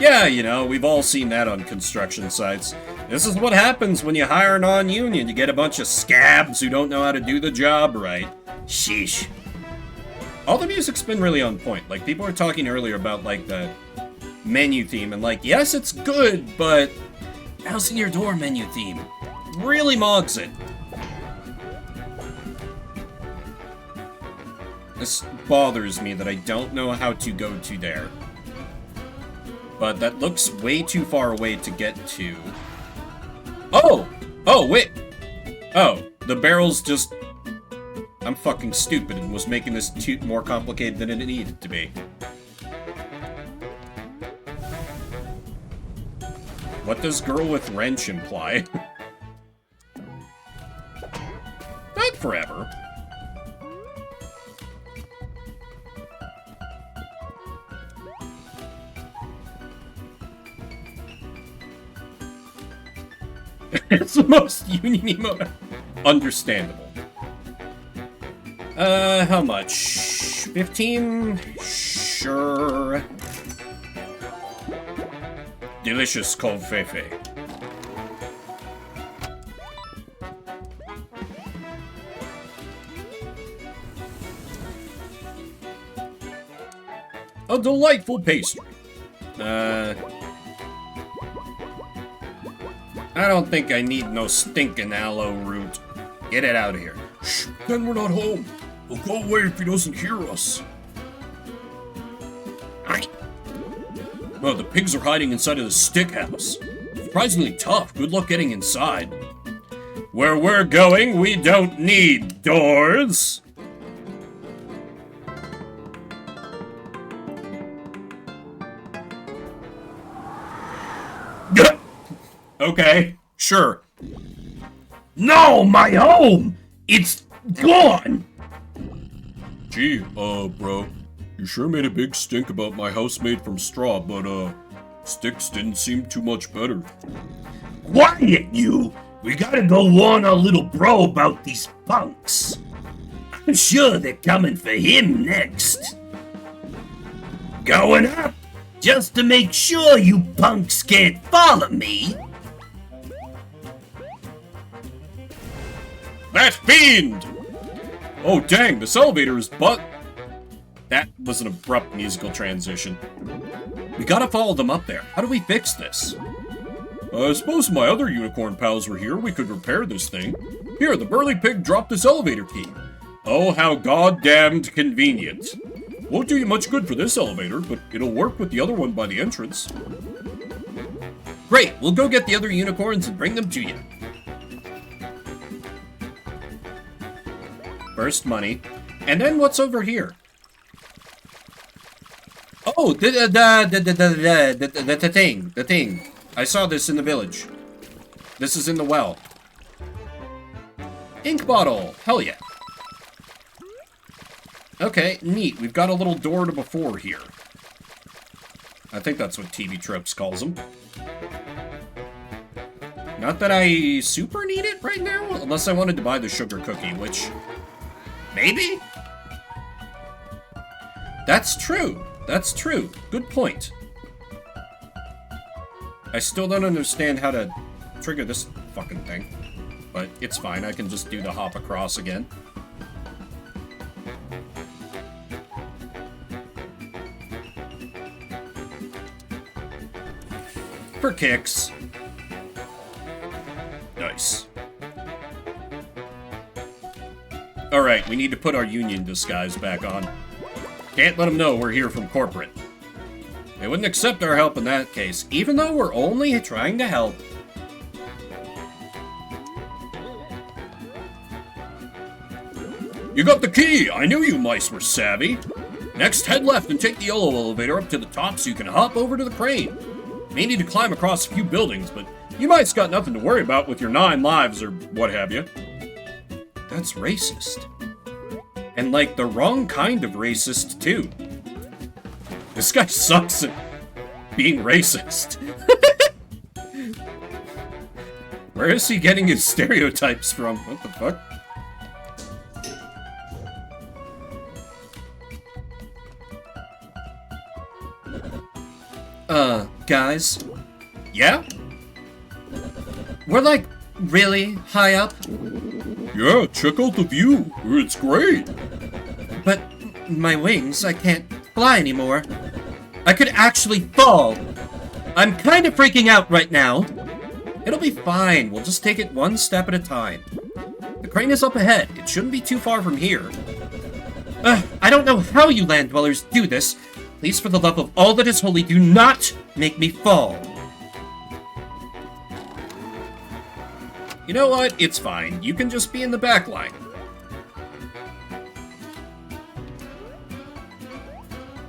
Yeah, you know, we've all seen that on construction sites. This is what happens when you hire a non-union. You get a bunch of scabs who don't know how to do the job right. Sheesh. All the music's been really on point. Like, people were talking earlier about, like, the menu theme, and, like, yes, it's good, but House in Your Door menu theme really mogs it. This bothers me that I don't know how to go to there. But that looks way too far away to get to. Oh! Oh, wait! Oh, the barrel's just... I'm fucking stupid and was making this more complicated than it needed to be. What does girl with wrench imply? Not forever. It's the most union emote. Understandable. How much? 15? Sure. Delicious cold fefe. A delightful pastry. I don't think I need no stinking aloe root. Get it out of here. Shh, then we're not home. We'll go away if he doesn't hear us. Well, the pigs are hiding inside of the stick house. Surprisingly tough. Good luck getting inside. Where we're going, we don't need doors. Okay, sure. No, my home! It's gone! Gee, bro. You sure made a big stink about my house made from straw, but, sticks didn't seem too much better. Quiet, you! We gotta go warn our little bro about these punks. I'm sure they're coming for him next. Going up, just to make sure you punks can't follow me. That fiend! Oh, dang, this elevator is That was an abrupt musical transition. We gotta follow them up there. How do we fix this? I suppose my other unicorn pals were here. We could repair this thing. Here, the burly pig dropped this elevator key. Oh, how goddamned convenient. Won't do you much good for this elevator, but it'll work with the other one by the entrance. Great, we'll go get the other unicorns and bring them to you. First money. And then what's over here? Oh, the thing. I saw this in the village. This is in the well. Ink bottle. Hell yeah. Okay, neat. We've got a little door to before here. I think that's what TV Tropes calls them. Not that I super need it right now, unless I wanted to buy the sugar cookie, which... maybe? That's true. That's true. Good point. I still don't understand how to trigger this fucking thing. But it's fine. I can just do the hop across again. For kicks. Nice. Alright, we need to put our union disguise back on. Can't let them know we're here from corporate. They wouldn't accept our help in that case, even though we're only trying to help. You got the key! I knew you mice were savvy! Next, head left and take the yellow elevator up to the top so you can hop over to the crane. You may need to climb across a few buildings, but you might's got nothing to worry about with your 9 lives or what have you. That's racist. And like the wrong kind of racist, too. This guy sucks at being racist. Where is he getting his stereotypes from? What the fuck? Guys? Yeah? We're like really high up, Yeah, check out the view. It's great. but my wings, I can't fly anymore. I could actually fall. I'm kind of freaking out right now. It'll be fine. We'll just take it one step at a time. The crane is up ahead. It shouldn't be too far from here. I don't know how you land dwellers do this. Please, for the love of all that is holy, do not make me fall. You know what? It's fine. You can just be in the back line.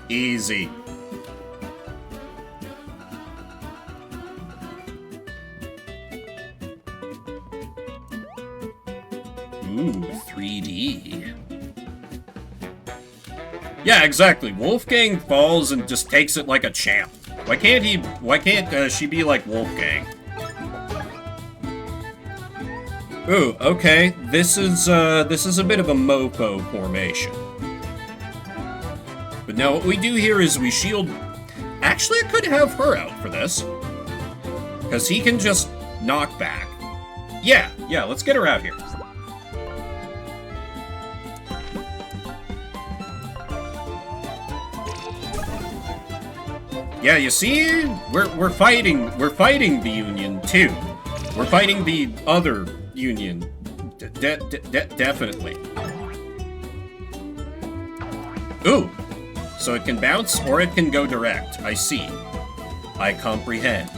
Easy. Ooh, 3D. Yeah, exactly. Wolfgang falls and just takes it like a champ. Why can't she be like Wolfgang? Ooh, okay. This is a bit of a mofo formation. But now what we do here is we shield... Actually, I could have her out for this. Because he can just knock back. Yeah, let's get her out here. Yeah, you see? We're fighting the Union, too. We're fighting the other Union. Definitely. Ooh. So it can bounce or it can go direct. I see. I comprehend.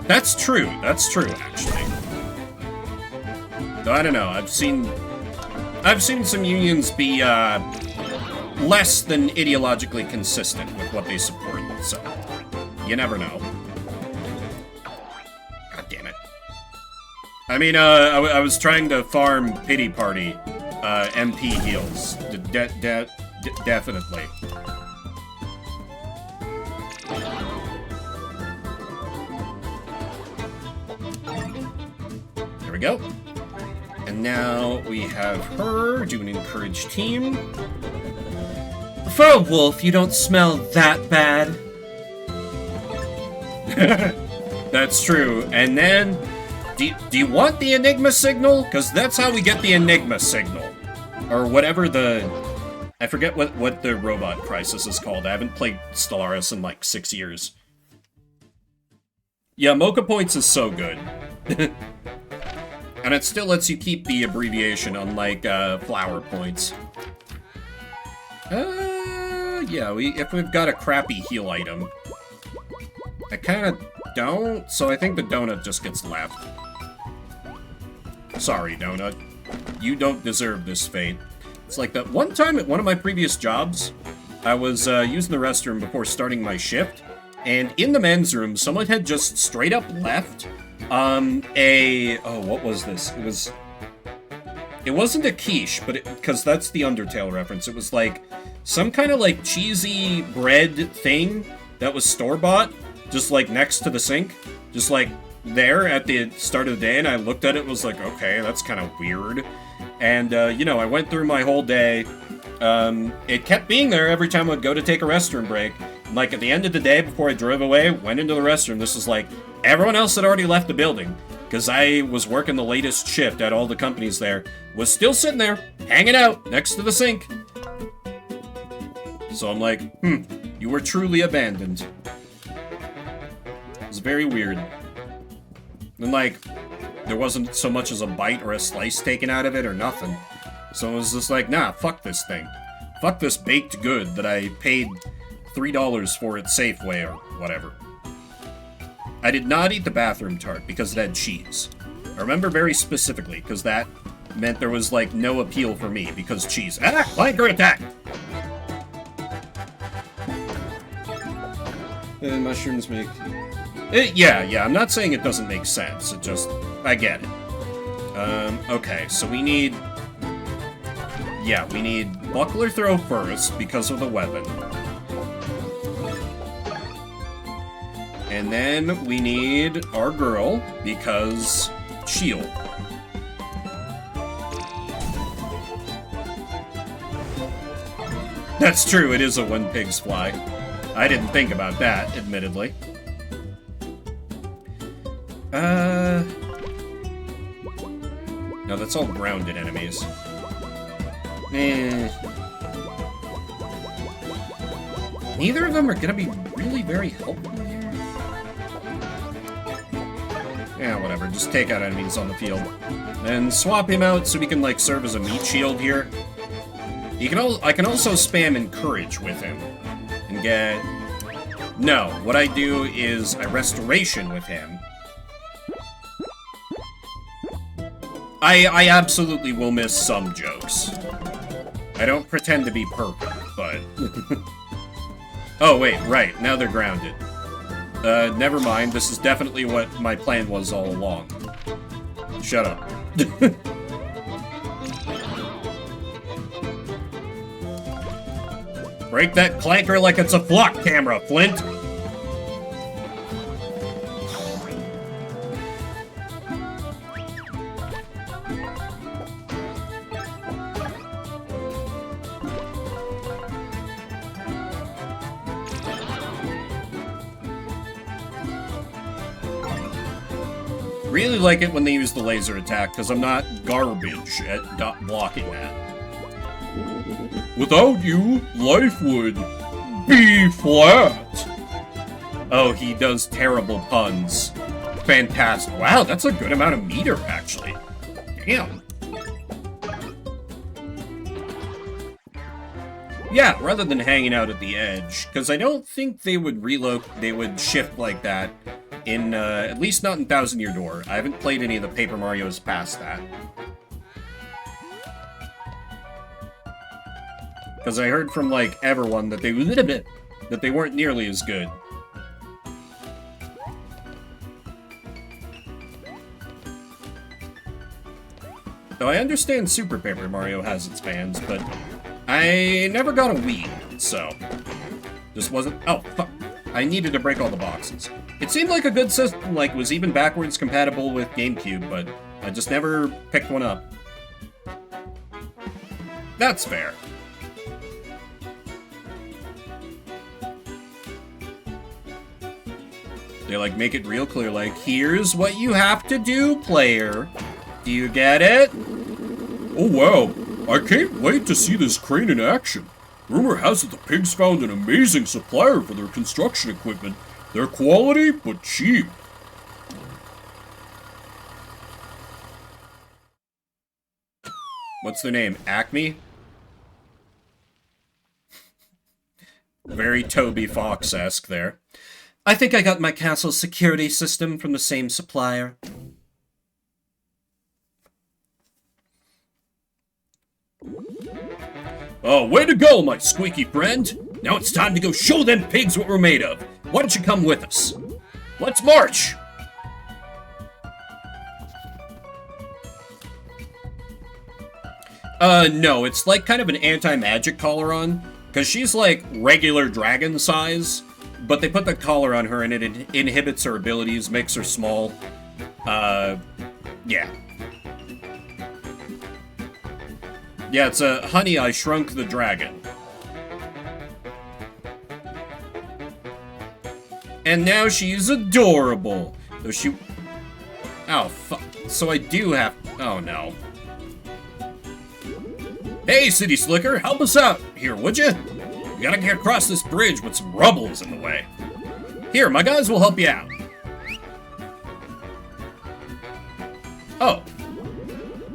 That's true, actually. Though I don't know, I've seen some unions be, less than ideologically consistent with what they support, so you never know. God damn it. I mean, I was trying to farm Pity Party, MP heals. Definitely. There we go. And now we have her do an encourage team. For a wolf, you don't smell that bad. That's true. And then, do you want the Enigma signal? Because that's how we get the Enigma signal. Or whatever I forget what the robot crisis is called. I haven't played Stellaris in like 6 years. Yeah, Mocha Points is so good. And it still lets you keep the abbreviation unlike Flower Points. Yeah, if we've got a crappy heal item. I kind of don't, so I think the donut just gets left. Sorry, donut. You don't deserve this fate. It's like that one time at one of my previous jobs, I was using the restroom before starting my shift, and in the men's room, someone had just straight up left what was this? It wasn't a quiche, but because that's the Undertale reference. It was like some kind of like cheesy bread thing that was store-bought, just like next to the sink, just like there at the start of the day, and I looked at it and was like, okay, that's kind of weird. And, I went through my whole day. It kept being there every time I'd go to take a restroom break. And, like, at the end of the day, before I drove away, went into the restroom. This was like, everyone else had already left the building, because I was working the latest shift at all the companies there, was still sitting there, hanging out, next to the sink. So I'm like, you were truly abandoned. It was very weird. And, like, there wasn't so much as a bite or a slice taken out of it or nothing. So it was just like, nah, fuck this thing. Fuck this baked good that I paid $3 for at Safeway or whatever. I did not eat the bathroom tart because it had cheese. I remember very specifically, because that meant there was, like, no appeal for me, because cheese. Ah! Clanker attack! And mushrooms make... yeah, I'm not saying it doesn't make sense, it just... I get it. Okay, so we need... Yeah, we need Buckler Throw first, because of the weapon. And then we need our girl, because shield. That's true, it is a when pigs fly. I didn't think about that, admittedly. No, that's all grounded enemies. Neither of them are gonna be really very helpful here. Yeah, whatever, just take out enemies on the field. And swap him out so we can, like, serve as a meat shield here. I can also spam Encourage with him. And get... No, what I do is I Restoration with him. I absolutely will miss some jokes. I don't pretend to be perfect, but... Oh, wait, right, now they're grounded. Never mind, this is definitely what my plan was all along. Shut up. Break that clanker like it's a flock camera, Flint! Really like it when they use the laser attack, because I'm not garbage at blocking that. Without you, life would be flat. Oh, he does terrible puns. Fantastic. Wow, that's a good amount of meter, actually. Damn. Yeah, rather than hanging out at the edge, because I don't think they would shift like that in, at least not in Thousand Year Door. I haven't played any of the Paper Marios past that. Because I heard from, like, everyone that they weren't nearly as good. Though I understand Super Paper Mario has its fans, but I never got a Wii, so... This wasn't... Oh, fuck. I needed to break all the boxes. It seemed like a good system, like, was even backwards compatible with GameCube, but I just never picked one up. That's fair. They, like, make it real clear, like, here's what you have to do, player. Do you get it? Oh wow, I can't wait to see this crane in action. Rumor has it the pigs found an amazing supplier for their construction equipment. They're quality, but cheap. What's their name? Acme? Very Toby Fox-esque there. I think I got my castle's security system from the same supplier. Oh, way to go, my squeaky friend! Now it's time to go show them pigs what we're made of. Why don't you come with us? Let's march! No, it's like kind of an anti-magic collar on, because she's like regular dragon size, but they put the collar on her and it inhibits her abilities, makes her small. Yeah. Yeah, it's a Honey, I Shrunk the Dragon. And now she's adorable. Though she... Oh, fuck. So I do have... Oh, no. Hey, City Slicker, help us out here, would you? We gotta get across this bridge with some rubbles in the way. Here, my guys will help you out. Oh.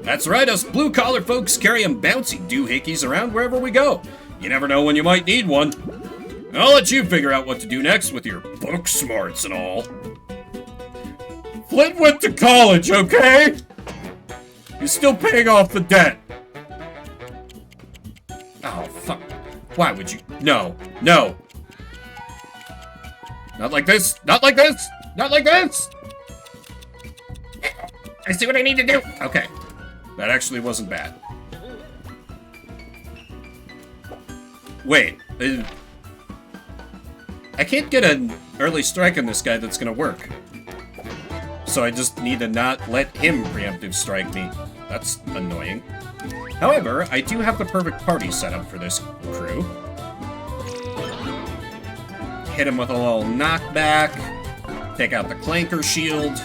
That's right, us blue-collar folks carry them bouncy doohickeys around wherever we go. You never know when you might need one. I'll let you figure out what to do next with your book smarts and all. Flint went to college, okay? You're still paying off the debt. Oh, fuck. Why would you? No. No. Not like this. Not like this. Not like this. I see what I need to do. Okay. That actually wasn't bad. Wait. I can't get an early strike on this guy that's gonna work. So I just need to not let him preemptive strike me. That's annoying. However, I do have the perfect party set up for this crew. Hit him with a little knockback. Take out the clanker shield.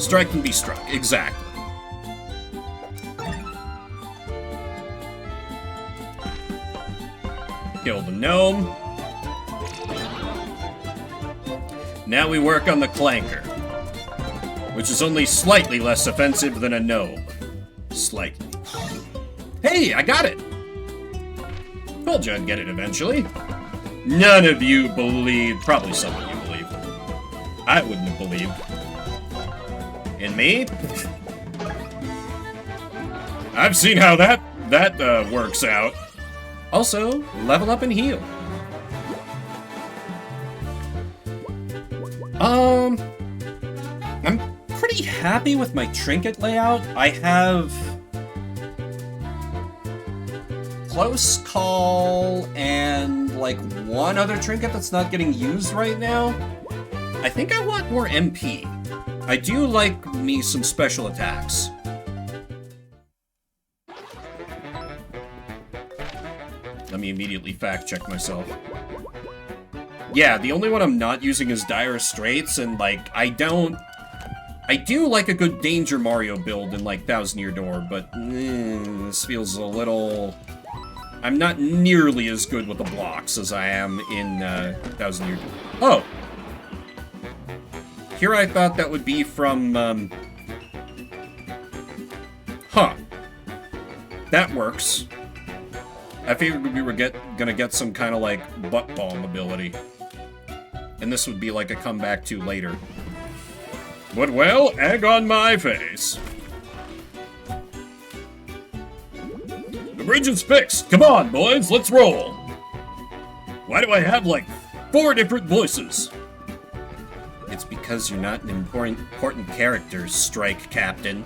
Strike and be struck. Exactly. Kill the gnome. Now we work on the clanker, which is only slightly less offensive than a gnome. Slightly. Hey, I got it! Told you I'd get it eventually. None of you believed. Probably some of you believed. I wouldn't have believed. In me? I've seen how that works out. Also, level up and heal. I'm pretty happy with my trinket layout. I have close call and like one other trinket that's not getting used right now. I think I want more MP. I do like me some special attacks. Let me immediately fact check myself. Yeah, the only one I'm not using is Dire Straits, and like, I do like a good Danger Mario build in like Thousand Year Door, but this feels a little... I'm not nearly as good with the blocks as I am in Thousand Year Door. Oh! Here I thought that would be from, Huh. That works. I figured we were gonna get some kind of like butt bomb ability. And this would be like a comeback to later. But well, egg on my face. The bridge is fixed. Come on, boys, let's roll. Why do I have like 4 different voices? It's because you're not an important character, Strike Captain.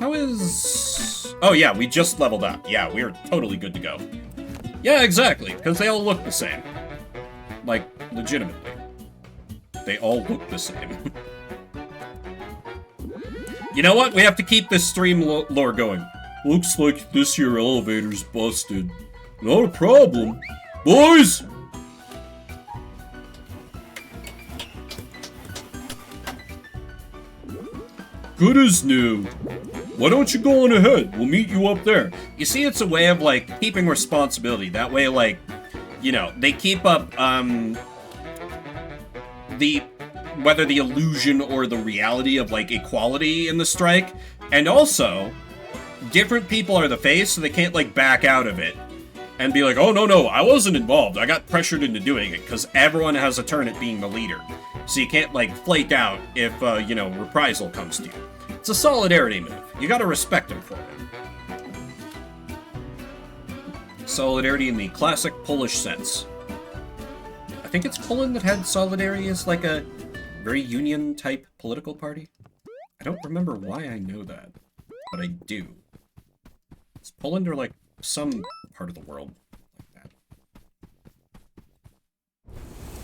How is... Oh yeah, we just leveled up. Yeah, we're totally good to go. Yeah, exactly, because they all look the same. Like, legitimately. They all look the same. You know what? We have to keep this stream lore going. Looks like this here elevator's busted. Not a problem. Boys! Good as new. Why don't you go on ahead? We'll meet you up there. You see, it's a way of, like, keeping responsibility. That way, like, you know, they keep up, whether the illusion or the reality of, like, equality in the strike. And also, different people are the face, so they can't, like, back out of it. And be like, oh, no, I wasn't involved. I got pressured into doing it, because everyone has a turn at being the leader. So you can't, like, flake out if, you know, reprisal comes to you. It's a solidarity move. You gotta respect him for it. Solidarity in the classic Polish sense. I think it's Poland that had solidarity as, like, a very union-type political party. I don't remember why I know that, but I do. Is Poland or, like, some part of the world like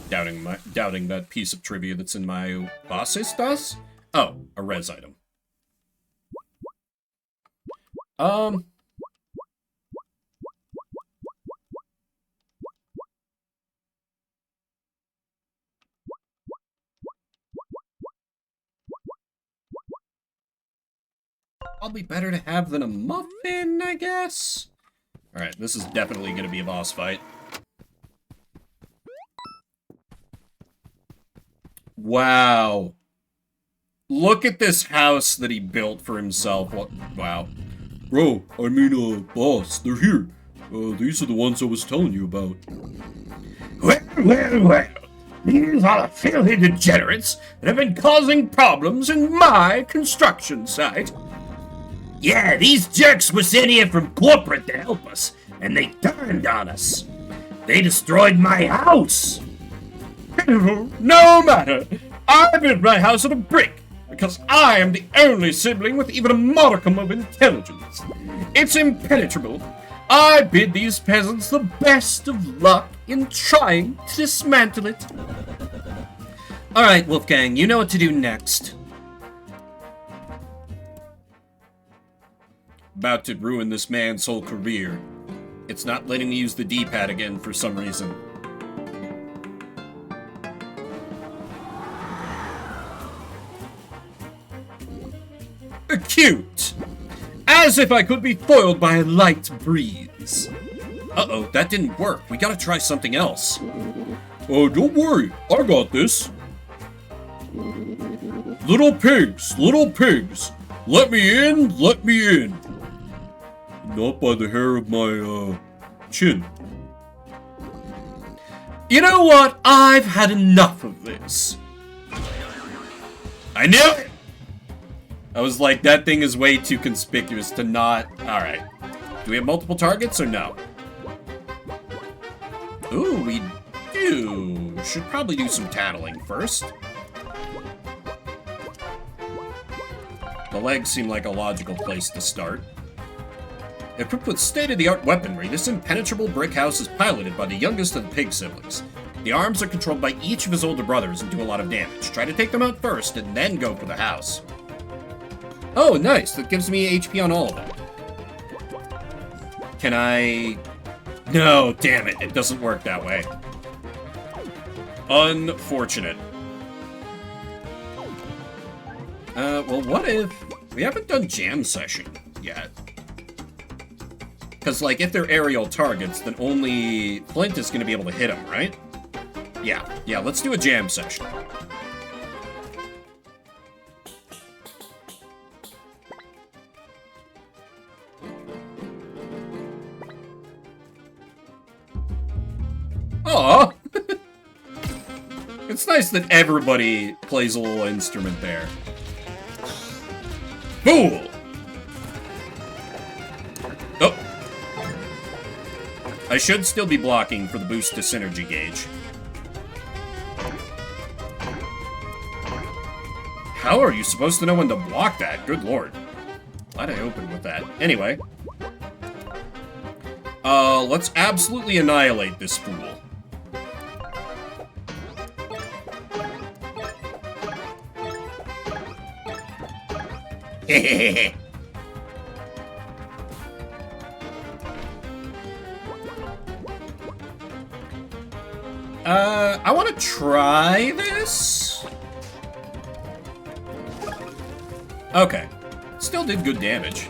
that? Doubting that piece of trivia that's in my Basis das? Oh, a res item. Probably better to have than a muffin, I guess? Alright, this is definitely gonna be a boss fight. Wow. Look at this house that he built for himself. What? Wow. Bro, I mean, boss, they're here. These are the ones I was telling you about. Well. These are the filthy degenerates that have been causing problems in my construction site. Yeah, these jerks were sent here from corporate to help us, and they turned on us. They destroyed my house. No matter. I built my house out of brick because I am the only sibling with even a modicum of intelligence. It's impenetrable. I bid these peasants the best of luck in trying to dismantle it. Alright, Wolfgang, you know what to do next. About to ruin this man's whole career. It's not letting me use the D-pad again for some reason. Cute! As if I could be foiled by a light breeze. Uh-oh, that didn't work. We gotta try something else. Oh, don't worry. I got this. Little pigs, let me in, let me in. Not by the hair of my, chin. You know what? I've had enough of this. I knew it! I was like, that thing is way too conspicuous to not... Alright. Do we have multiple targets or no? Ooh, we do. Should probably do some tattling first. The legs seem like a logical place to start. Equipped with state-of-the-art weaponry, this impenetrable brick house is piloted by the youngest of the pig siblings. The arms are controlled by each of his older brothers and do a lot of damage. Try to take them out first and then go for the house. Oh, nice. That gives me HP on all of them. Can I... No, damn it. It doesn't work that way. Unfortunate. Well, what if... We haven't done jam session yet. Because, like, if they're aerial targets, then only Flint is going to be able to hit them, right? Yeah, let's do a jam session. Aw! It's nice that everybody plays a little instrument there. Fool! Oh. I should still be blocking for the boost to synergy gauge. How are you supposed to know when to block that? Good lord. Glad I opened with that. Anyway. Let's absolutely annihilate this fool. Hehehe. I want to try this. Okay. Still did good damage.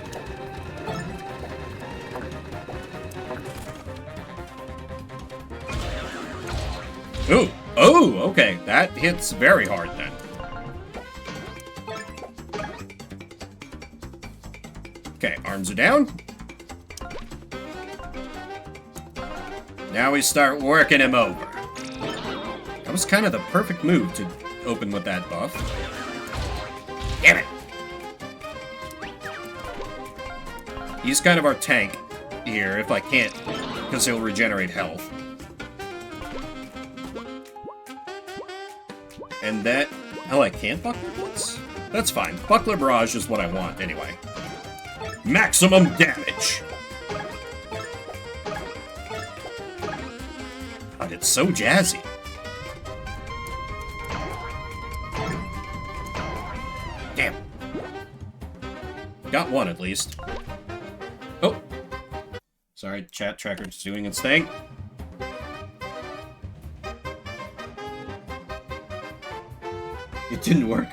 Ooh. Oh, okay. That hits very hard then. Okay, arms are down. Now we start working him over. That was kind of the perfect move to open with that buff. Damn it! He's kind of our tank here, if I can't, because he'll regenerate health. And that... Oh, I can't Buckler Blitz? That's fine. Buckler Barrage is what I want, anyway. Maximum damage! God, it's so jazzy. Damn. Got one, at least. Oh. Sorry, chat tracker's doing its thing. It didn't work.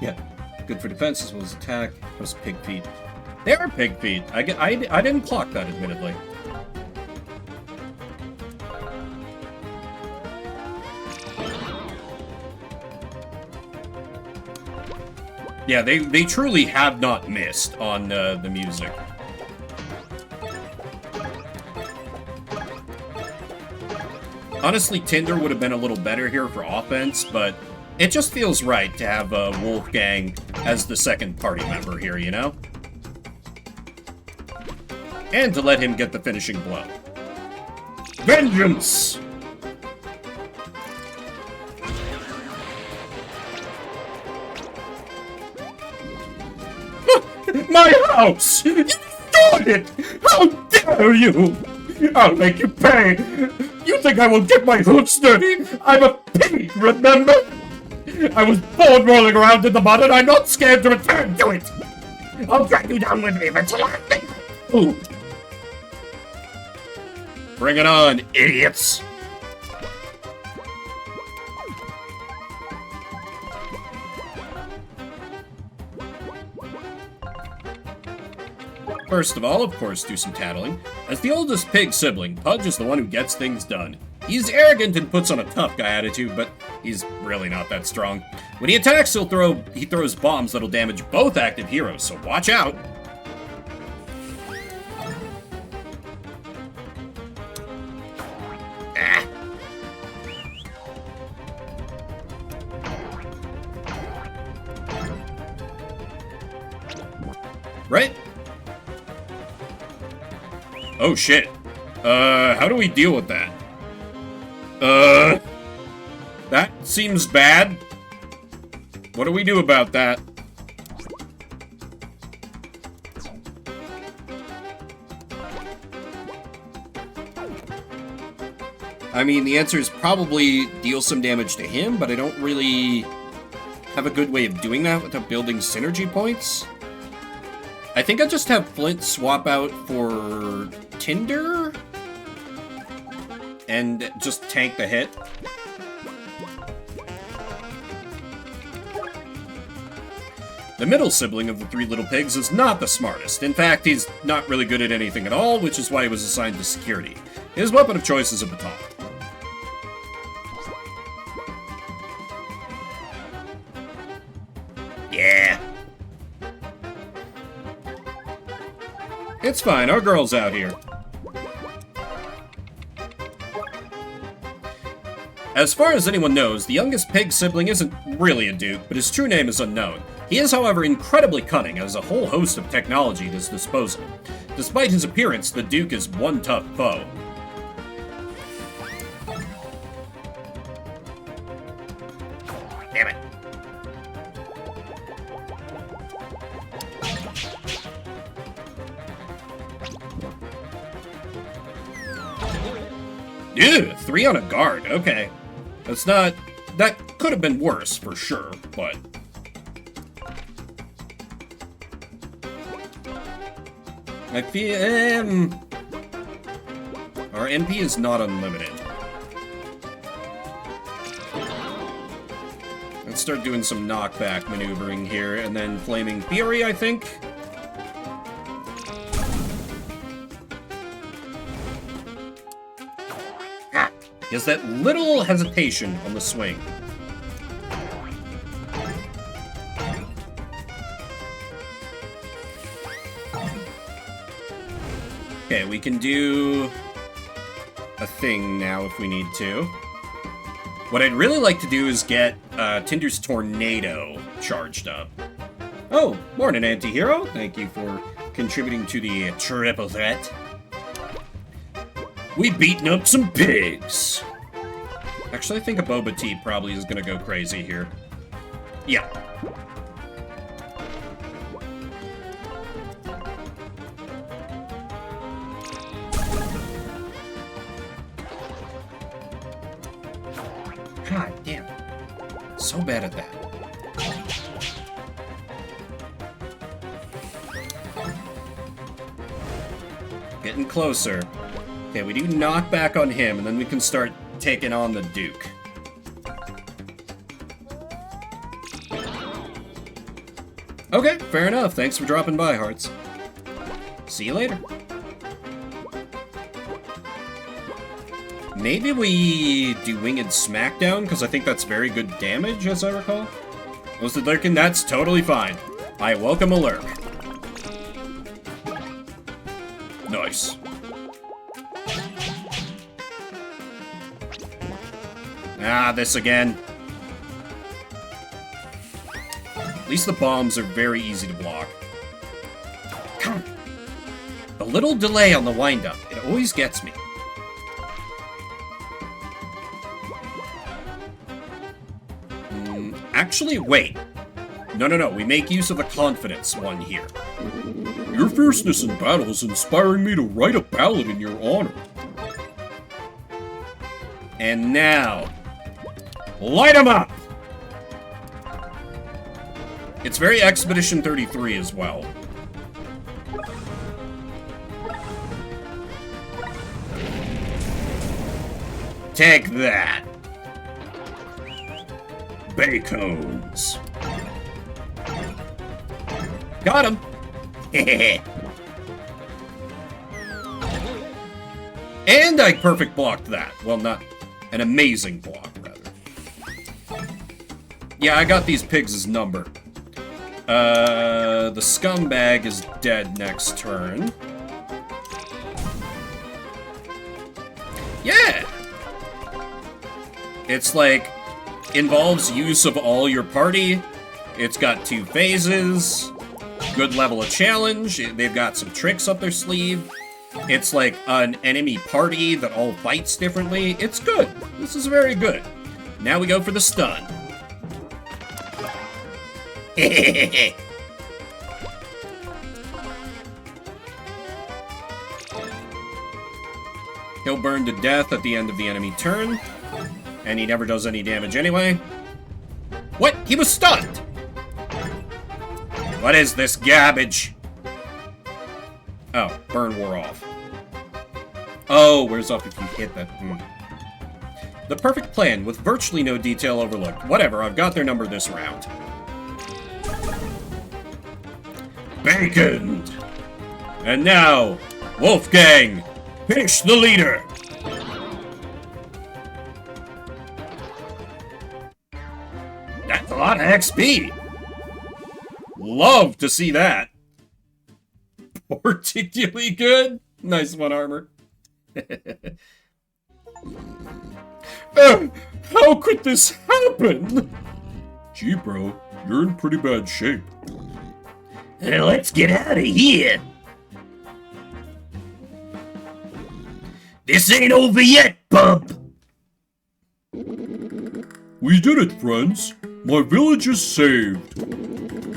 Yeah. Good for defense as well as attack. Those pig feet. They are pig feet. I didn't clock that, admittedly. Yeah, they truly have not missed on the music. Honestly, Tinder would have been a little better here for offense, but it just feels right to have Wolfgang as the second party member here, you know? And to let him get the finishing blow. Vengeance! My house! You stole it! How dare you! I'll make you pay! You think I will get my hooves dirty? I'm a pig, remember? I was born rolling around in the mud and I'm not scared to return to it! I'll drag you down with me until I make you! Bring it on, idiots! First of all, of course, do some tattling. As the oldest pig sibling, Pudge is the one who gets things done. He's arrogant and puts on a tough guy attitude, but he's really not that strong. When he attacks, he throws bombs that'll damage both active heroes, so watch out. Ah. Right? Oh shit. How do we deal with that? That seems bad. What do we do about that? I mean, the answer is probably deal some damage to him, but I don't really have a good way of doing that without building synergy points. I think I just have Flint swap out for Tinder and just tank the hit. The middle sibling of the three little pigs is not the smartest. In fact, he's not really good at anything at all, which is why he was assigned to security. His weapon of choice is a baton. Yeah. It's fine, our girl's out here. As far as anyone knows, the youngest pig sibling isn't really a duke, but his true name is unknown. He is, however, incredibly cunning, and has a whole host of technology at his disposal. Despite his appearance, the duke is one tough foe. Damn it. Ew, 3 on a guard, okay. That's not... That could have been worse, for sure, but... I feel... Our MP is not unlimited. Let's start doing some knockback maneuvering here, and then Flaming Fury, I think? He has that little hesitation on the swing. Okay, we can do a thing now if we need to. What I'd really like to do is get Tinder's Tornado charged up. Oh, morning, anti-hero. Thank you for contributing to the triple threat. We beaten up some pigs. Actually, I think a Boba Tea probably is gonna go crazy here. Yeah. God damn. So bad at that. Getting closer. Okay, we do knock back on him, and then we can start taking on the Duke. Okay, fair enough. Thanks for dropping by, Hearts. See you later. Maybe we do Winged Smackdown, because I think that's very good damage, as I recall. Roasted Lurkin, that's totally fine. I welcome a lurk. Nice. Ah, this again. At least the bombs are very easy to block. Come on. The little delay on the wind-up, it always gets me. Actually, wait. No, we make use of the confidence one here. Your fierceness in battle is inspiring me to write a ballad in your honor. And now, light 'em up! It's very Expedition 33 as well. Take that. Bacons. Got him. And I perfect blocked that. Well, not an amazing block, rather. Yeah, I got these pigs' number. The scumbag is dead next turn. Yeah! It's like, involves use of all your party. It's got 2 phases. Good level of challenge. They've got some tricks up their sleeve. It's like an enemy party that all fights differently. It's good. This is very good. Now we go for the stun. He'll burn to death at the end of the enemy turn. And he never does any damage anyway. What? He was stunned! What is this garbage? Oh, burn wore off. Oh, where's up if you hit that? The perfect plan with virtually no detail overlooked. Whatever, I've got their number this round. Bacon! And now, Wolfgang, finish the leader! That's a lot of XP! Love to see that! Particularly good? Nice one, Armor. How could this happen? Gee, bro, you're in pretty bad shape. Let's get out of here. This ain't over yet, bub. We did it, friends. My village is saved.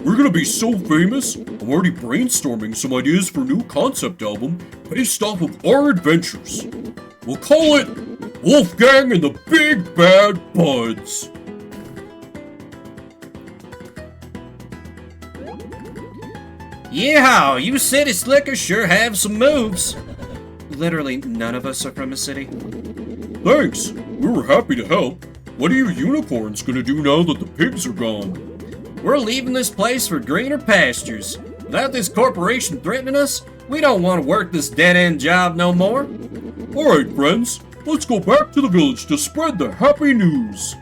We're gonna be so famous, I'm already brainstorming some ideas for a new concept album based off of our adventures. We'll call it Wolfgang and the Big Bad Buds. Yeehaw, you city slickers sure have some moves. Literally, none of us are from a city. Thanks, we were happy to help. What are you unicorns gonna do now that the pigs are gone? We're leaving this place for greener pastures. Without this corporation threatening us, we don't want to work this dead-end job no more. Alright, friends, let's go back to the village to spread the happy news.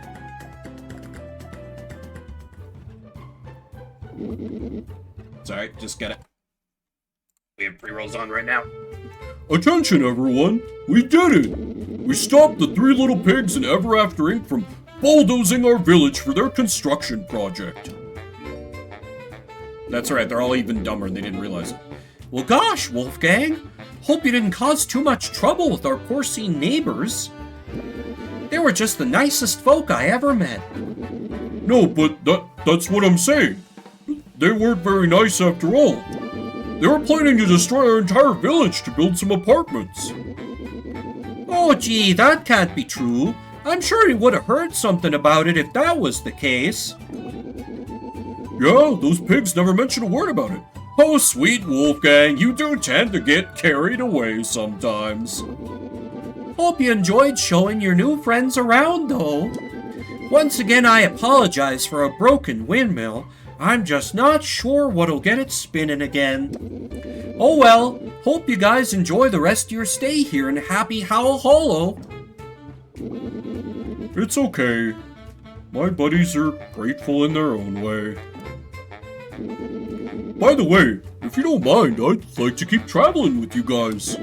Sorry, just gotta... We have pre-rolls on right now. Attention, everyone! We did it! We stopped the 3 little pigs and Ever After Inc. from bulldozing our village for their construction project. That's right, they're all even dumber and they didn't realize it. Well gosh, Wolfgang! Hope you didn't cause too much trouble with our porcine neighbors. They were just the nicest folk I ever met. No, but that's what I'm saying. They weren't very nice after all. They were planning to destroy our entire village to build some apartments. Oh gee, that can't be true. I'm sure he would have heard something about it if that was the case. Yeah, those pigs never mentioned a word about it. Oh, sweet Wolfgang, you do tend to get carried away sometimes. Hope you enjoyed showing your new friends around, though. Once again, I apologize for a broken windmill. I'm just not sure what'll get it spinning again. Oh well, hope you guys enjoy the rest of your stay here in Happy Howl Hollow. It's okay. My buddies are grateful in their own way. By the way, if you don't mind, I'd like to keep traveling with you guys.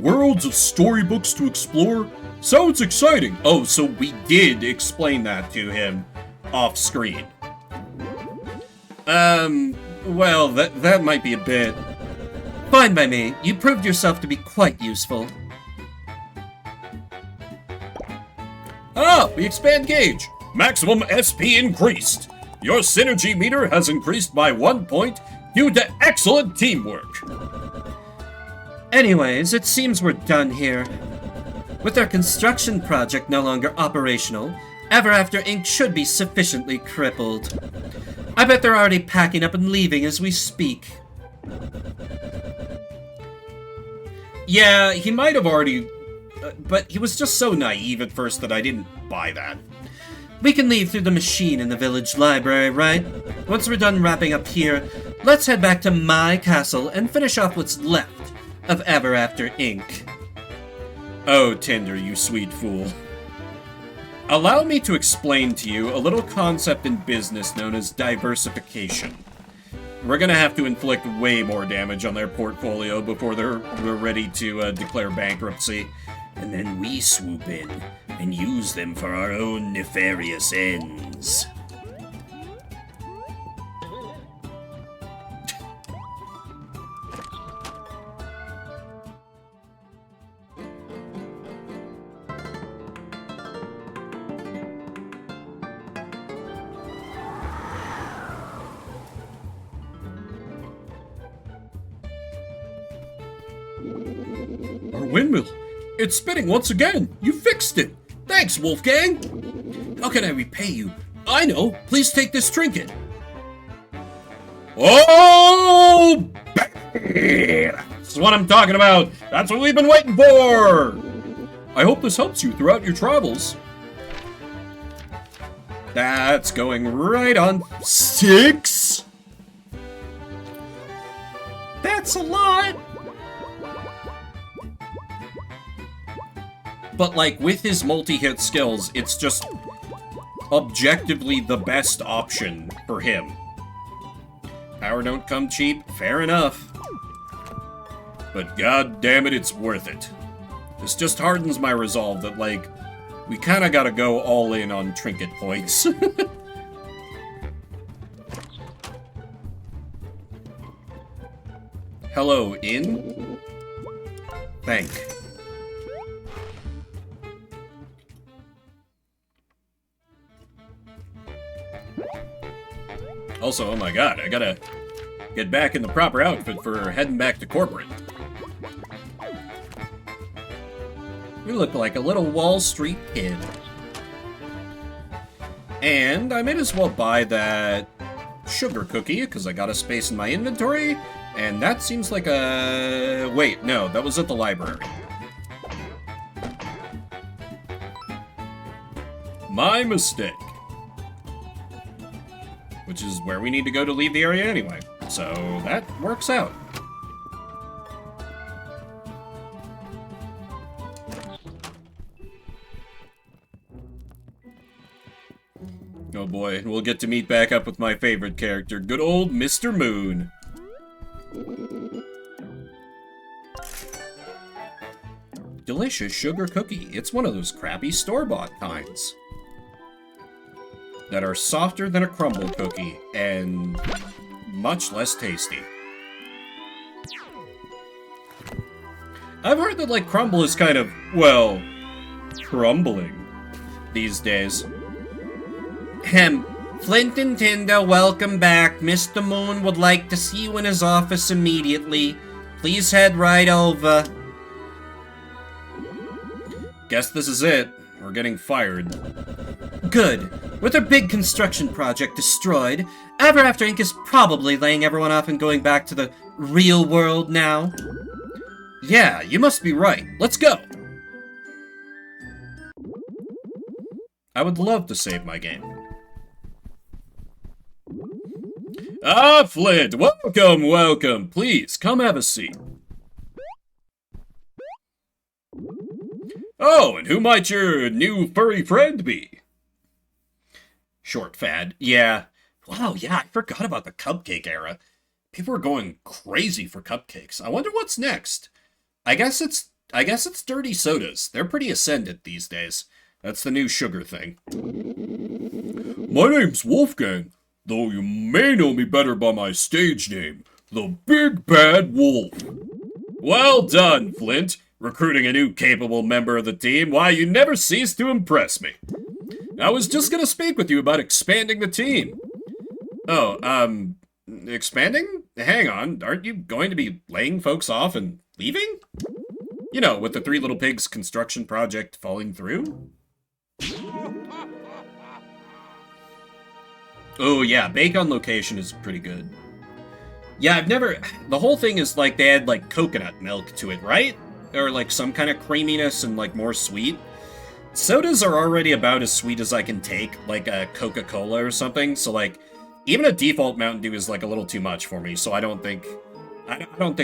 Worlds of storybooks to explore, Sounds exciting. Oh, so we did explain that to him off screen. Well, that might be a bit... Fine by me. You proved yourself to be quite useful. Ah, we expand gauge. Maximum SP increased. Your synergy meter has increased by 1 point due to excellent teamwork. Anyways, it seems we're done here. With our construction project no longer operational, Ever After Inc. should be sufficiently crippled. I bet they're already packing up and leaving as we speak. Yeah, he might have already... but he was just so naive at first that I didn't buy that. We can leave through the machine in the village library, right? Once we're done wrapping up here, let's head back to my castle and finish off what's left of Ever After Inc. Oh, Tinder, you sweet fool. Allow me to explain to you a little concept in business known as diversification. We're gonna have to inflict way more damage on their portfolio before they're ready to declare bankruptcy. And then we swoop in and use them for our own nefarious ends. Our windmill. It's spinning once again. You fixed it. Thanks, Wolfgang. How can I repay you? I know. Please take this trinket. Oh! That's what I'm talking about. That's what we've been waiting for. I hope this helps you throughout your travels. That's going right on 6. That's a lot. But, like, with his multi-hit skills, it's just objectively the best option for him. Power don't come cheap, fair enough. But god damn it, it's worth it. This just hardens my resolve that, like, we kinda gotta go all in on trinket points. Hello, inn? Thank. Also, oh my god, I gotta get back in the proper outfit for heading back to corporate. You look like a little Wall Street kid. And I might as well buy that sugar cookie, because I got a space in my inventory, and that seems like a... Wait, no, that was at the library. My mistake. Which is where we need to go to leave the area anyway. So that works out. Oh boy, we'll get to meet back up with my favorite character, good old Mr. Moon. Delicious sugar cookie. It's one of those crappy store-bought kinds that are softer than a crumble cookie and much less tasty. I've heard that, like, crumble is kind of, well, crumbling these days. Flint and Tinder, welcome back. Mr. Moon would like to see you in his office immediately. Please head right over. Guess this is it. We're getting fired. Good. With our big construction project destroyed, Ever After Inc. is probably laying everyone off and going back to the real world now. Yeah, you must be right. Let's go! I would love to save my game. Ah, Flint! Welcome, welcome! Please, come have a seat. Oh, and who might your new furry friend be? Short fad. Yeah. Wow, yeah, I forgot about the cupcake era. People are going crazy for cupcakes. I wonder what's next. I guess it's I guess it's dirty sodas. They're pretty ascendant these days. That's the new sugar thing. My name's Wolfgang, though you may know me better by my stage name, the Big Bad Wolf. Well done, Flint. Recruiting a new capable member of the team. Why, you never cease to impress me. I was just gonna speak with you about expanding the team. Oh, expanding? Hang on, aren't you going to be laying folks off and leaving? You know, with the Three Little Pigs construction project falling through? Oh yeah, bake on location is pretty good. Yeah, the whole thing is like they add like coconut milk to it, right? Or like some kind of creaminess and like more sweet. Sodas are already about as sweet as I can take, like a Coca-Cola or something, so like, even a default Mountain Dew is like a little too much for me, so I don't think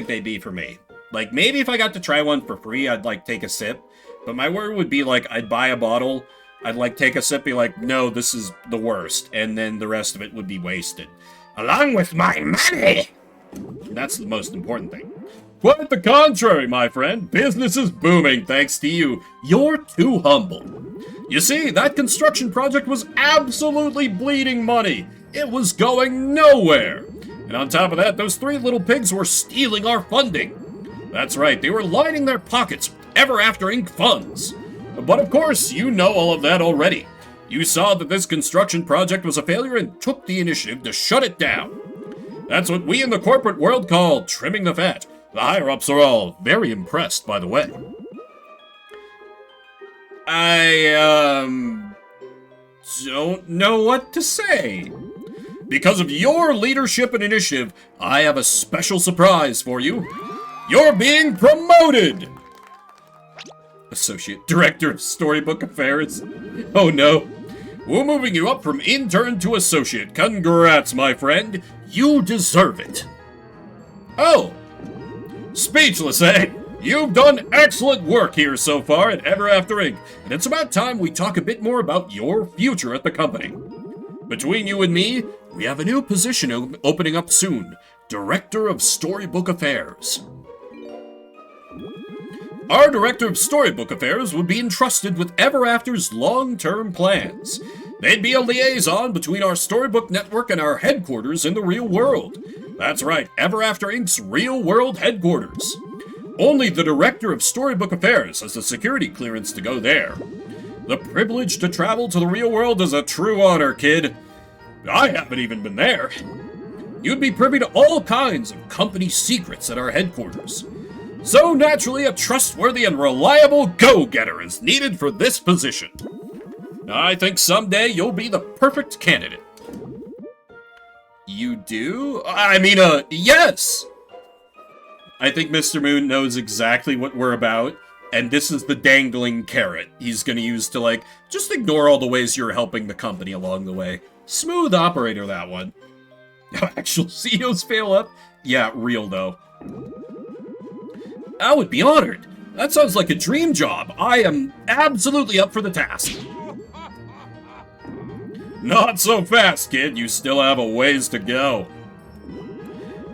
they'd be for me. Like, maybe if I got to try one for free, I'd like take a sip, but my word would be like, I'd buy a bottle, I'd like take a sip, be like, no, this is the worst, and then the rest of it would be wasted. Along with my money! That's the most important thing. Quite the contrary, my friend. Business is booming thanks to you. You're too humble. You see, that construction project was absolutely bleeding money. It was going nowhere. And on top of that, those Three Little Pigs were stealing our funding. That's right, they were lining their pockets with Ever After Inc. funds. But of course, you know all of that already. You saw that this construction project was a failure and took the initiative to shut it down. That's what we in the corporate world call trimming the fat. The higher-ups are all very impressed, by the way. I, don't know what to say. Because of your leadership and initiative, I have a special surprise for you. You're being promoted! Associate Director of Storybook Affairs. Oh no. We're moving you up from intern to associate. Congrats, my friend. You deserve it. Oh. Speechless, eh? You've done excellent work here so far at Ever After Inc., and it's about time we talk a bit more about your future at the company. Between you and me, we have a new position opening up soon. Director of Storybook Affairs. Our Director of Storybook Affairs would be entrusted with Ever After's long-term plans. They'd be a liaison between our Storybook network and our headquarters in the real world. That's right, Ever After Inc.'s real-world headquarters. Only the Director of Storybook Affairs has the security clearance to go there. The privilege to travel to the real world is a true honor, kid. I haven't even been there. You'd be privy to all kinds of company secrets at our headquarters. So naturally, a trustworthy and reliable go-getter is needed for this position. I think someday you'll be the perfect candidate. You do? I mean, yes! I think Mr. Moon knows exactly what we're about, and this is the dangling carrot he's gonna use to, like, just ignore all the ways you're helping the company along the way. Smooth operator, that one. Actual CEOs fail up? Yeah, real, though. I would be honored. That sounds like a dream job. I am absolutely up for the task. Not so fast, kid. You still have a ways to go.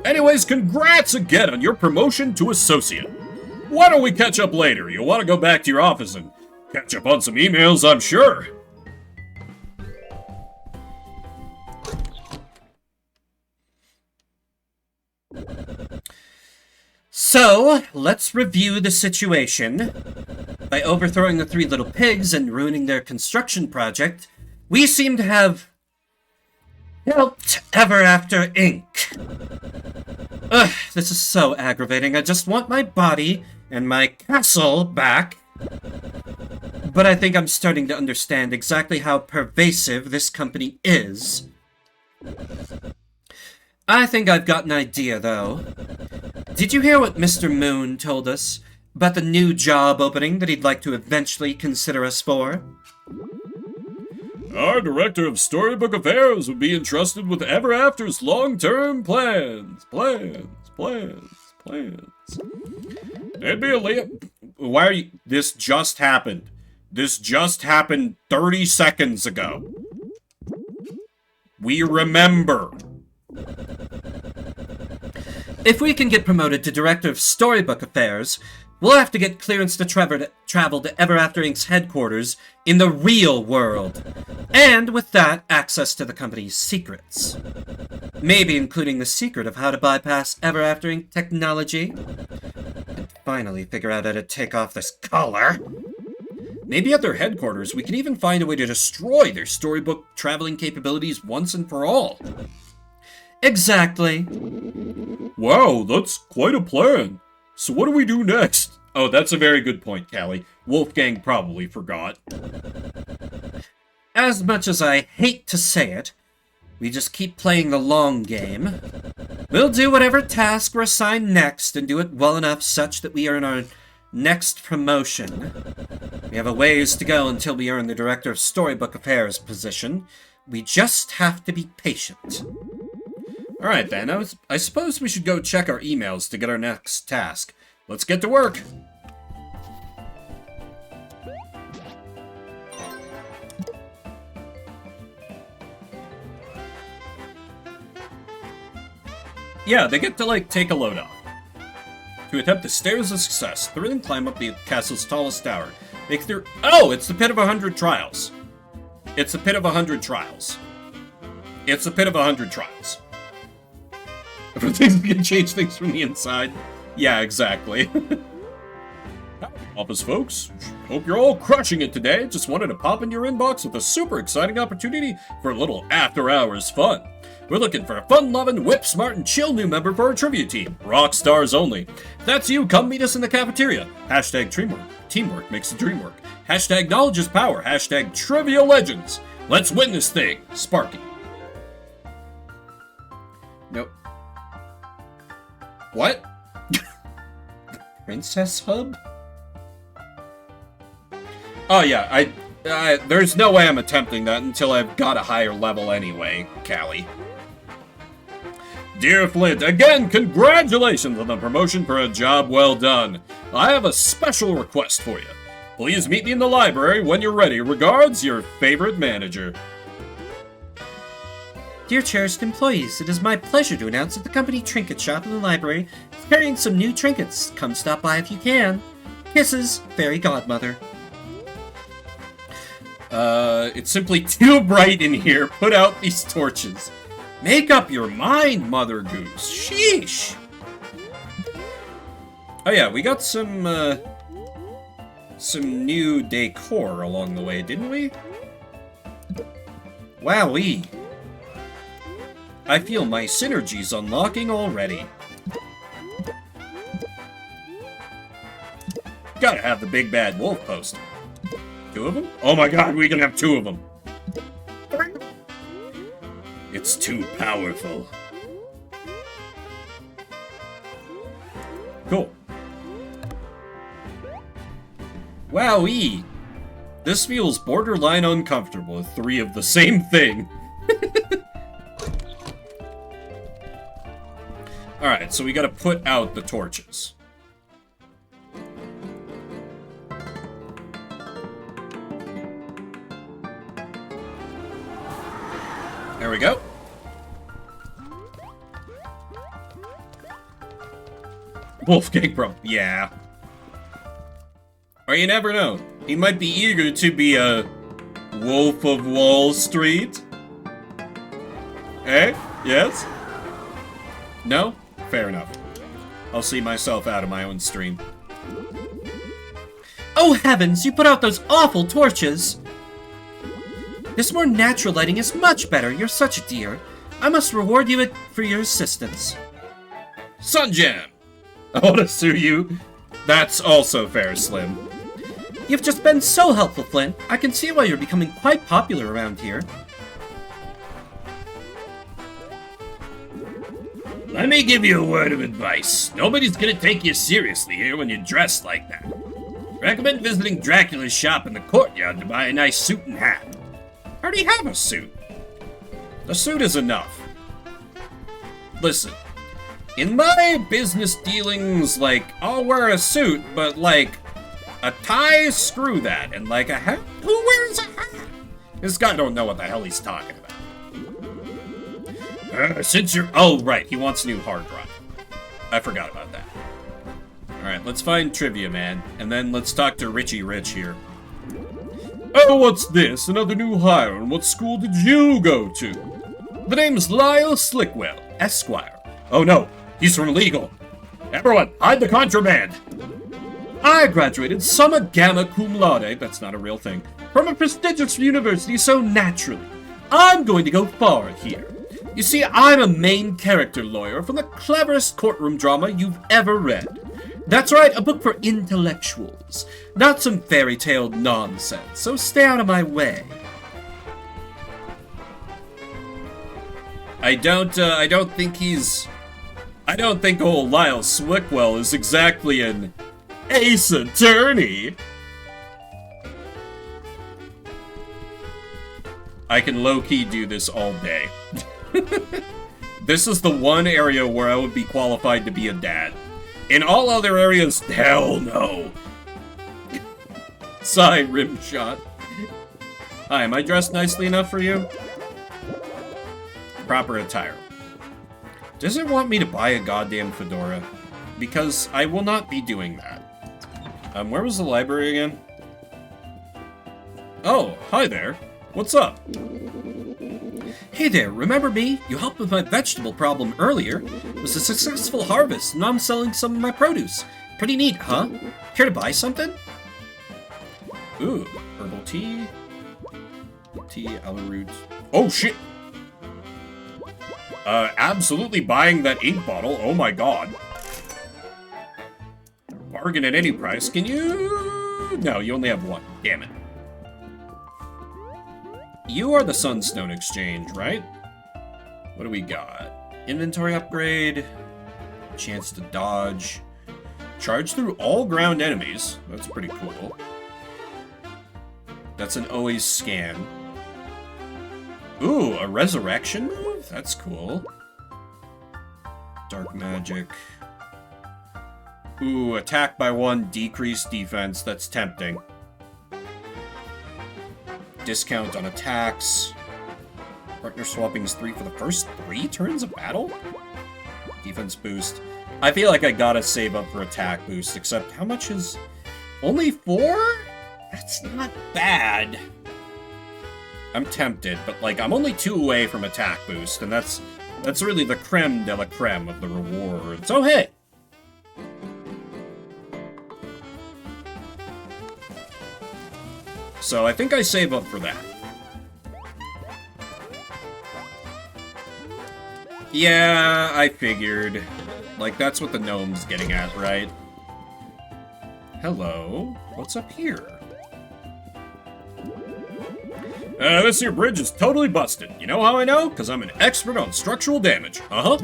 Anyways, congrats again on your promotion to associate. Why don't we catch up later? You'll want to go back to your office and catch up on some emails, I'm sure. So, let's review the situation. By overthrowing the Three Little Pigs and ruining their construction project, we seem to have helped Ever After Inc. Ugh, this is so aggravating. I just want my body and my castle back. But I think I'm starting to understand exactly how pervasive this company is. I think I've got an idea, though. Did you hear what Mr. Moon told us about the new job opening that he'd like to eventually consider us for? Our Director of Storybook Affairs would be entrusted with Ever After's long-term plans. There'd be a Why are you... This just happened. This just happened 30 seconds ago. We remember. If we can get promoted to Director of Storybook Affairs, We'll have to get clearance to travel to Ever After Inc.'s headquarters in the real world. And with that, access to the company's secrets. Maybe including the secret of how to bypass Ever After Inc. technology. And finally figure out how to take off this collar. Maybe at their headquarters, we can even find a way to destroy their storybook traveling capabilities once and for all. Exactly. Wow, that's quite a plan. So what do we do next? Oh, that's a very good point, Callie. Wolfgang probably forgot. As much as I hate to say it, we just keep playing the long game. We'll do whatever task we're assigned next and do it well enough such that we earn our next promotion. We have a ways to go until we earn the Director of Storybook Affairs position. We just have to be patient. Alright then, I suppose we should go check our emails to get our next task. Let's get to work! Yeah, they get to, like, take a load off. To attempt the stairs of success, through and climb up the castle's tallest tower. Make through— Oh, it's the Pit of 100 Trials. It's the Pit of 100 Trials. It's the Pit of 100 Trials. Everything's gonna change things from the inside. Yeah, exactly. Office folks, hope you're all crushing it today. Just wanted to pop in your inbox with a super exciting opportunity for a little after-hours fun. We're looking for a fun-loving, whip-smart, and chill new member for our trivia team. Rock stars only. If that's you, come meet us in the cafeteria. Hashtag teamwork. Teamwork makes the dream work. Hashtag knowledge is power. Hashtag trivia legends. Let's win this thing. Sparky. Nope. What? Princess Hub? Oh yeah, there's no way I'm attempting that until I've got a higher level anyway, Callie. Dear Flint, again, congratulations on the promotion for a job well done. I have a special request for you. Please meet me in the library when you're ready. Regards, your favorite manager. Dear cherished employees, it is my pleasure to announce that the company trinket shop in the library is carrying some new trinkets. Come stop by if you can. Kisses, Fairy Godmother. It's simply too bright in here. Put out these torches. Make up your mind, Mother Goose. Sheesh. Oh yeah, we got some new decor along the way, didn't we? Wowee. I feel my synergies unlocking already. Gotta have the big bad wolf poster. 2 of them? Oh my god, we can have 2 of them. It's too powerful. Cool. Wowee. This feels borderline uncomfortable with 3 of the same thing. Alright, so we gotta put out the torches. There we go. Wolfgang Bro. Yeah. Or you never know. He might be eager to be a Wolf of Wall Street. Eh? Yes? No? Fair enough. I'll see myself out of my own stream. Oh heavens, you put out those awful torches! This more natural lighting is much better. You're such a dear. I must reward you for your assistance. Sunjam! I want to sue you. That's also fair, Slim. You've just been so helpful, Flint. I can see why you're becoming quite popular around here. Let me give you a word of advice. Nobody's gonna take you seriously here when you dress like that. Recommend visiting Dracula's shop in the courtyard to buy a nice suit and hat. I already have a suit. The suit is enough. Listen, in my business dealings, like, I'll wear a suit, but, like, a tie, screw that, and, like, a hat? Who wears a hat? This guy don't know what the hell he's talking about. Since you're... Oh, right, he wants a new hard drive. I forgot about that. Alright, let's find Trivia Man, and then let's talk to Richie Rich here. Oh, what's this? Another new hire, and what school did you go to? The name's Lyle Slickwell, Esquire. Oh no, he's from legal. Everyone, hide the contraband! I graduated summa gamma cum laude, that's not a real thing, from a prestigious university, so naturally, I'm going to go far here. You see, I'm a main character lawyer from the cleverest courtroom drama you've ever read. That's right, a book for intellectuals, not some fairy tale nonsense, so stay out of my way. I don't think old Lyle Slickwell is exactly an ace attorney. I can low-key do this all day. This is the one area where I would be qualified to be a dad. In all other areas, hell no. Sigh, Rimshot. Hi, am I dressed nicely enough for you? Proper attire. Does it want me to buy a goddamn fedora? Because I will not be doing that. Where was the library again? Oh, hi there. What's up? Hey there, remember me? You helped with my vegetable problem earlier. It was a successful harvest, and now I'm selling some of my produce. Pretty neat, huh? Care to buy something? Ooh, herbal tea. Tea, aloe root. Oh, shit! Absolutely buying that ink bottle. Oh my god. Bargain at any price. Can you... No, you only have one. Damn it. You are the Sunstone Exchange, right? What do we got? Inventory upgrade. Chance to dodge. Charge through all ground enemies. That's pretty cool. That's an always scan. Ooh, a resurrection move? That's cool. Dark magic. Ooh, attack by 1, decreased defense. That's tempting. Discount on attacks. Partner swapping is 3 for the first 3 turns of battle? Defense boost. I feel like I gotta save up for attack boost, except how much is... Only 4? That's not bad. I'm tempted, but like, I'm only 2 away from attack boost, and that's really the creme de la creme of the rewards. Oh, hey! So I think I save up for that. Yeah, I figured. Like, that's what the gnome's getting at, right? Hello? What's up here? This here bridge is totally busted. You know how I know? Because I'm an expert on structural damage. Uh-huh.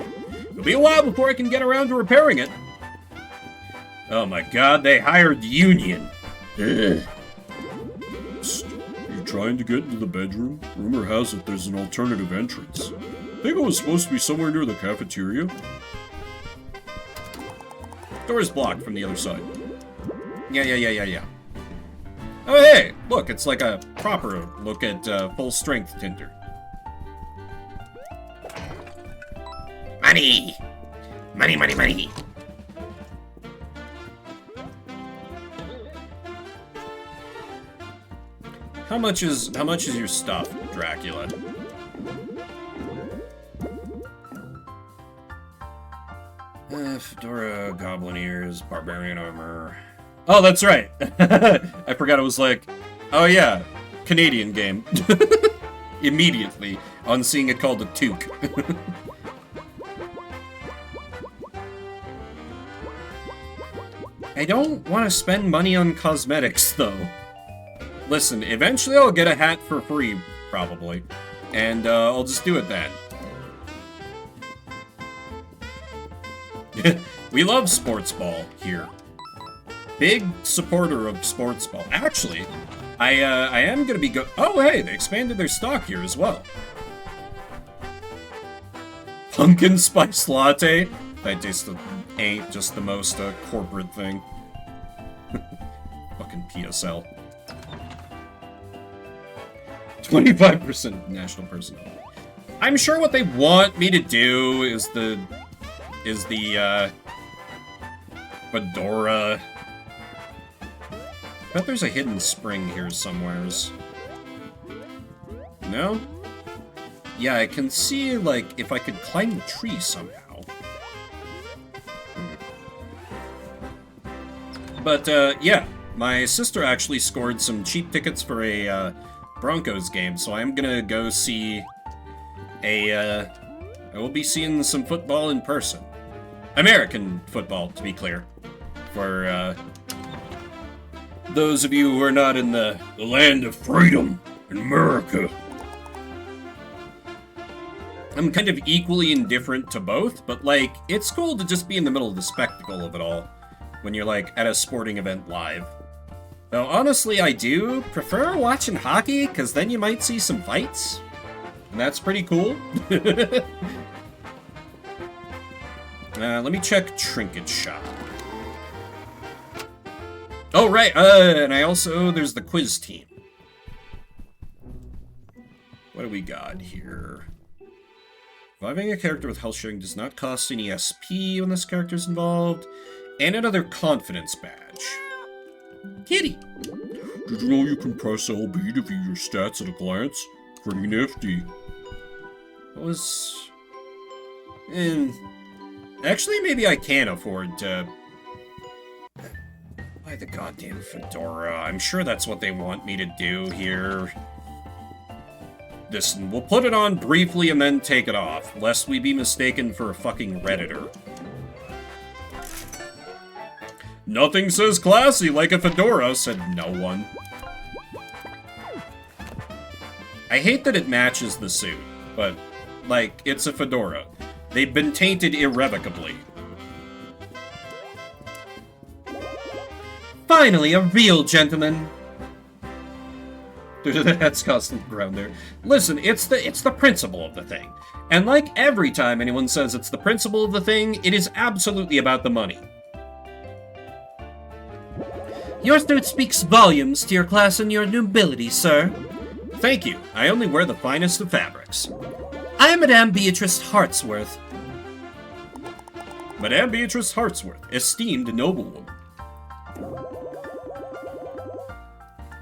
It'll be a while before I can get around to repairing it. Oh my god, they hired Union. Ugh. You trying to get into the bedroom? Rumor has it there's an alternative entrance. Think it was supposed to be somewhere near the cafeteria? Door is blocked from the other side. Yeah. Oh, hey! Look, it's like a proper look at full-strength Tinder. Money! Money! How much is your stuff, Dracula? Fedora, goblin ears, barbarian armor. Oh, that's right. I forgot it was like, oh yeah, Canadian game. Immediately on seeing it called a toque. I don't want to spend money on cosmetics, though. Listen, eventually I'll get a hat for free, probably. And I'll just do it then. We love sports ball here. Big supporter of sports ball. Actually, I am gonna be oh hey, they expanded their stock here as well. Pumpkin spice latte? That just ain't just the most corporate thing. Fucking PSL. 25% national personnel. I'm sure what they want me to do is the Fedora. I bet there's a hidden spring here somewheres. No? Yeah, I can see, like, if I could climb the tree somehow. But, yeah. My sister actually scored some cheap tickets for a, Broncos game, so I'm gonna go see I will be seeing some football in person. American football, to be clear. For, those of you who are not in the land of freedom in America. I'm kind of equally indifferent to both, but, like, it's cool to just be in the middle of the spectacle of it all when you're, like, at a sporting event live. Though, honestly, I do prefer watching hockey, because then you might see some fights. And that's pretty cool. Let me check Trinket Shop. Oh, right, and I also, there's the quiz team. What do we got here? Reviving a character with health sharing does not cost any SP when this character is involved. And another confidence badge. Kitty! Did you know you can press LB to view your stats at a glance? Pretty nifty. What was... Actually, maybe I can afford to... Buy the goddamn fedora. I'm sure that's what they want me to do here. Listen, we'll put it on briefly and then take it off, lest we be mistaken for a fucking Redditor. Nothing says classy like a fedora, said no one. I hate that it matches the suit, but, like, it's a fedora. They've been tainted irrevocably. Finally, a real gentleman. That's constant ground there. Listen, it's the principle of the thing. And like every time anyone says it's the principle of the thing, it is absolutely about the money. Your suit speaks volumes to your class and your nobility, sir. Thank you. I only wear the finest of fabrics. I am Madame Beatrice Hartsworth. Madame Beatrice Hartsworth, esteemed noblewoman.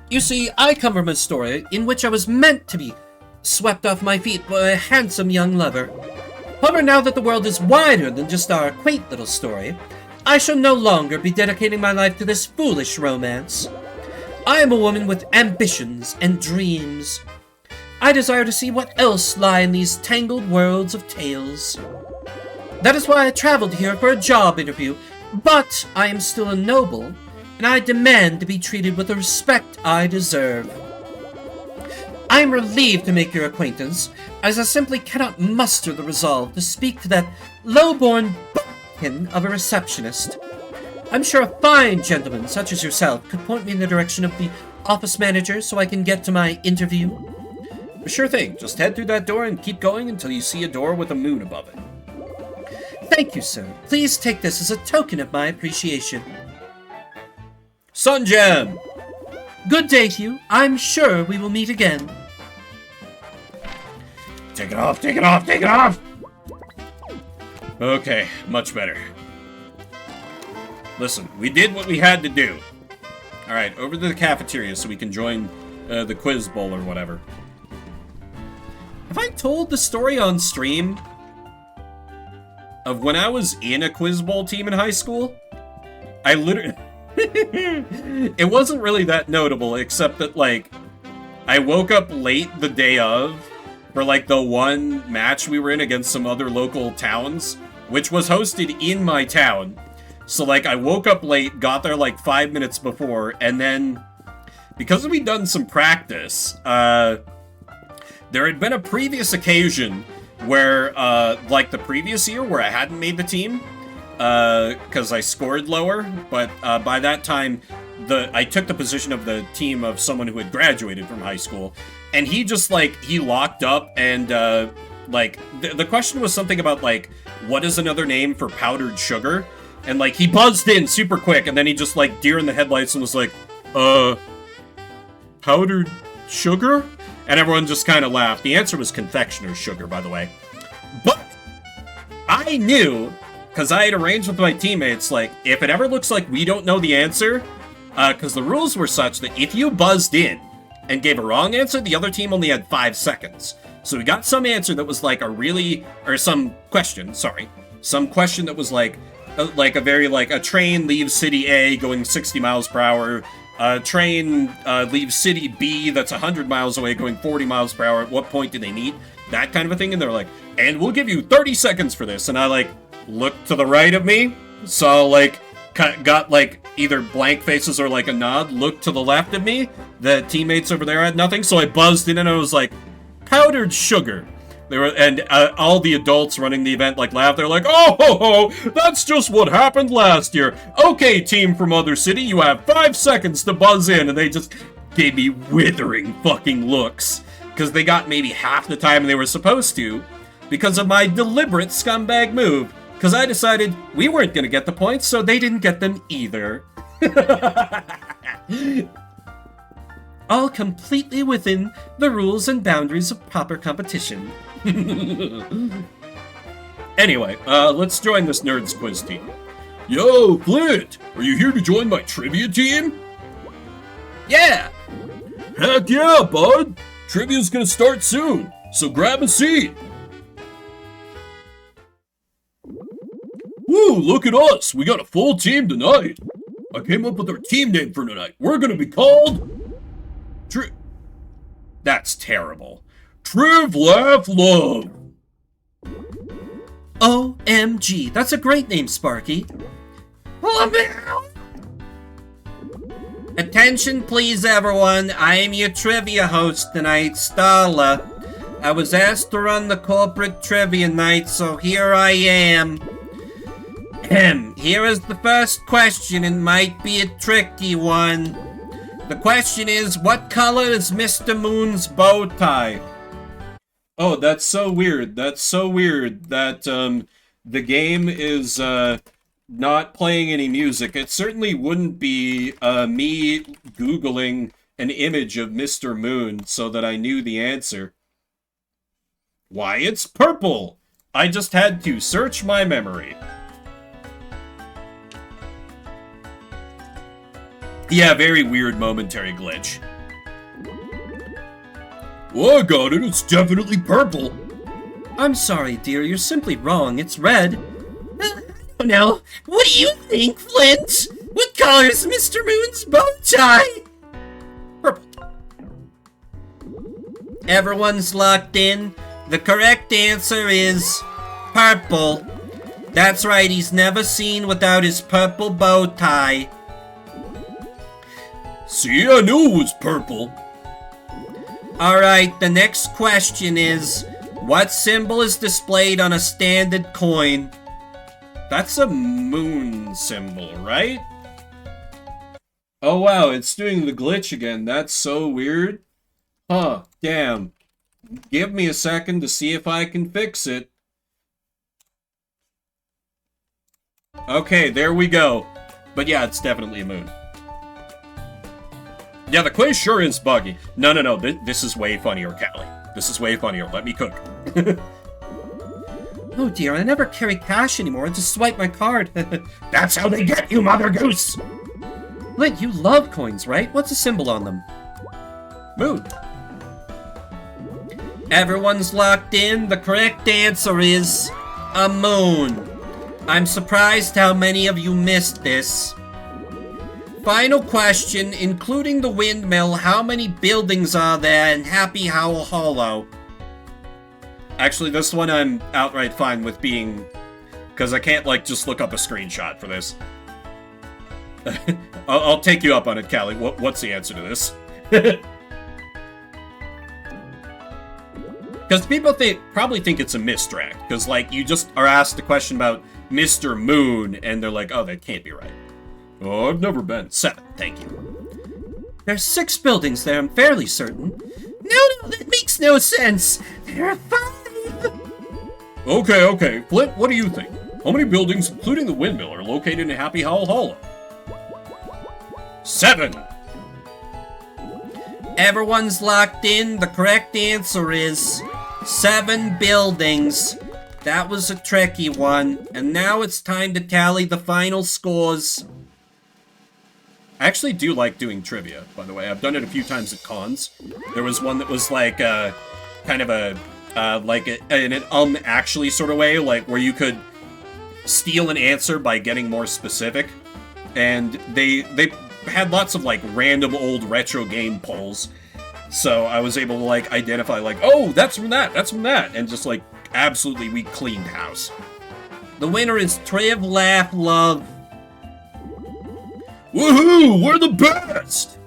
You see, I come from a story in which I was meant to be swept off my feet by a handsome young lover. However, now that the world is wider than just our quaint little story, I shall no longer be dedicating my life to this foolish romance. I am a woman with ambitions and dreams. I desire to see what else lie in these tangled worlds of tales. That is why I traveled here for a job interview, but I am still a noble, and I demand to be treated with the respect I deserve. I am relieved to make your acquaintance, as I simply cannot muster the resolve to speak to that low-born b***kin of a receptionist. I'm sure a fine gentleman such as yourself could point me in the direction of the office manager so I can get to my interview. Sure thing. Just head through that door and keep going until you see a door with a moon above it. Thank you, sir. Please take this as a token of my appreciation. Sun Gem! Good day to you. I'm sure we will meet again. Take it off, take it off, take it off! Okay, much better. Listen, we did what we had to do. Alright, over to the cafeteria so we can join the quiz bowl or whatever. Have I told the story on stream of when I was in a quiz bowl team in high school? I literally... It wasn't really that notable, except that, like, I woke up late the day of for, like, the one match we were in against some other local towns, which was hosted in my town. So, like, I woke up late, got there, like, 5 minutes before, and then, because we'd done some practice, there had been a previous occasion where, like, the previous year where I hadn't made the team, because I scored lower, but by that time, I took the position of the team of someone who had graduated from high school, and he just, like, he locked up, and, like, the question was something about, like, what is another name for powdered sugar? And, like, he buzzed in super quick, and then he just, like, deer in the headlights and was like, powdered sugar? And everyone just kind of laughed. The answer was confectioner's sugar, by the way. But I knew because I had arranged with my teammates, like, if it ever looks like we don't know the answer, because the rules were such that if you buzzed in and gave a wrong answer, the other team only had 5 seconds. So we got some answer that was like some question that was like a train leaves city A going 60 miles per hour, a train leaves city B that's 100 miles away going 40 miles per hour. At what point do they meet? That kind of a thing. And they're like, and we'll give you 30 seconds for this. And I like looked to the right of me, saw like got like either blank faces or like a nod, looked to the left of me. The teammates over there had nothing. So I buzzed in and I was like, powdered sugar. They were, and all the adults running the event like laughed. They're like, oh ho ho, that's just what happened last year. Okay, team from other city, you have 5 seconds to buzz in. And they just gave me withering fucking looks. Because they got maybe half the time they were supposed to. Because of my deliberate scumbag move. Because I decided we weren't going to get the points, so they didn't get them either. All completely within the rules and boundaries of proper competition. Anyway, let's join this Nerds Quiz team. Yo, Flint, are you here to join my trivia team? Yeah! Heck yeah, bud! Trivia's gonna start soon, so grab a seat. Woo, look at us! We got a full team tonight. I came up with our team name for tonight. We're gonna be called... That's terrible. Triv Laugh Love. OMG, that's a great name, Sparky. Attention please everyone, I am your trivia host tonight, Starla. I was asked to run the corporate trivia night, so here I am. Here is the first question, and might be a tricky one. The question is, what color is Mr. Moon's bow tie? Oh, that's so weird. That's so weird that, the game is, not playing any music. It certainly wouldn't be, me Googling an image of Mr. Moon so that I knew the answer. Why, it's purple! I just had to search my memory. Yeah, very weird momentary glitch. Well, I got it. It's definitely purple. I'm sorry, dear, you're simply wrong. It's red. Oh no, what do you think, Flint? What color is Mr. Moon's bow tie? Purple. Everyone's locked in. The correct answer is purple. That's right, he's never seen without his purple bow tie. See, I knew it was purple. Alright, the next question is, what symbol is displayed on a standard coin? That's a moon symbol, right? Oh wow, it's doing the glitch again. That's so weird. Huh, damn. Give me a second to see if I can fix it. Okay, there we go. But yeah, it's definitely a moon. Yeah, the quiz sure is buggy. No, this is way funnier, Callie. This is way funnier. Let me cook. Oh dear, I never carry cash anymore. I just swipe my card. That's how they get you, Mother Goose! Flint, you love coins, right? What's the symbol on them? Moon. Everyone's locked in. The correct answer is a moon. I'm surprised how many of you missed this. Final question, including the windmill, how many buildings are there in Happy Howl Hollow? Actually, this one I'm outright fine with being... Because I can't, like, just look up a screenshot for this. I'll take you up on it, Callie. What's the answer to this? Because people probably think it's a misdirect. Because, like, you just are asked a question about Mr. Moon, and they're like, oh, that can't be right. Oh, I've never been. 7, thank you. There's 6 buildings there, I'm fairly certain. No, that makes no sense. There are 5. Okay. Flint, what do you think? How many buildings, including the windmill, are located in Happy Howl Hollow? 7. Everyone's locked in. The correct answer is 7 buildings. That was a tricky one, and now it's time to tally the final scores. I actually do like doing trivia, by the way. I've done it a few times at cons. There was one that was like kind of a in an actually sort of way, like where you could steal an answer by getting more specific. And they had lots of like random old retro game polls. So I was able to like identify like, oh, that's from that, and just like absolutely we cleaned house. The winner is Triv Laugh Love. Woohoo! We're the best!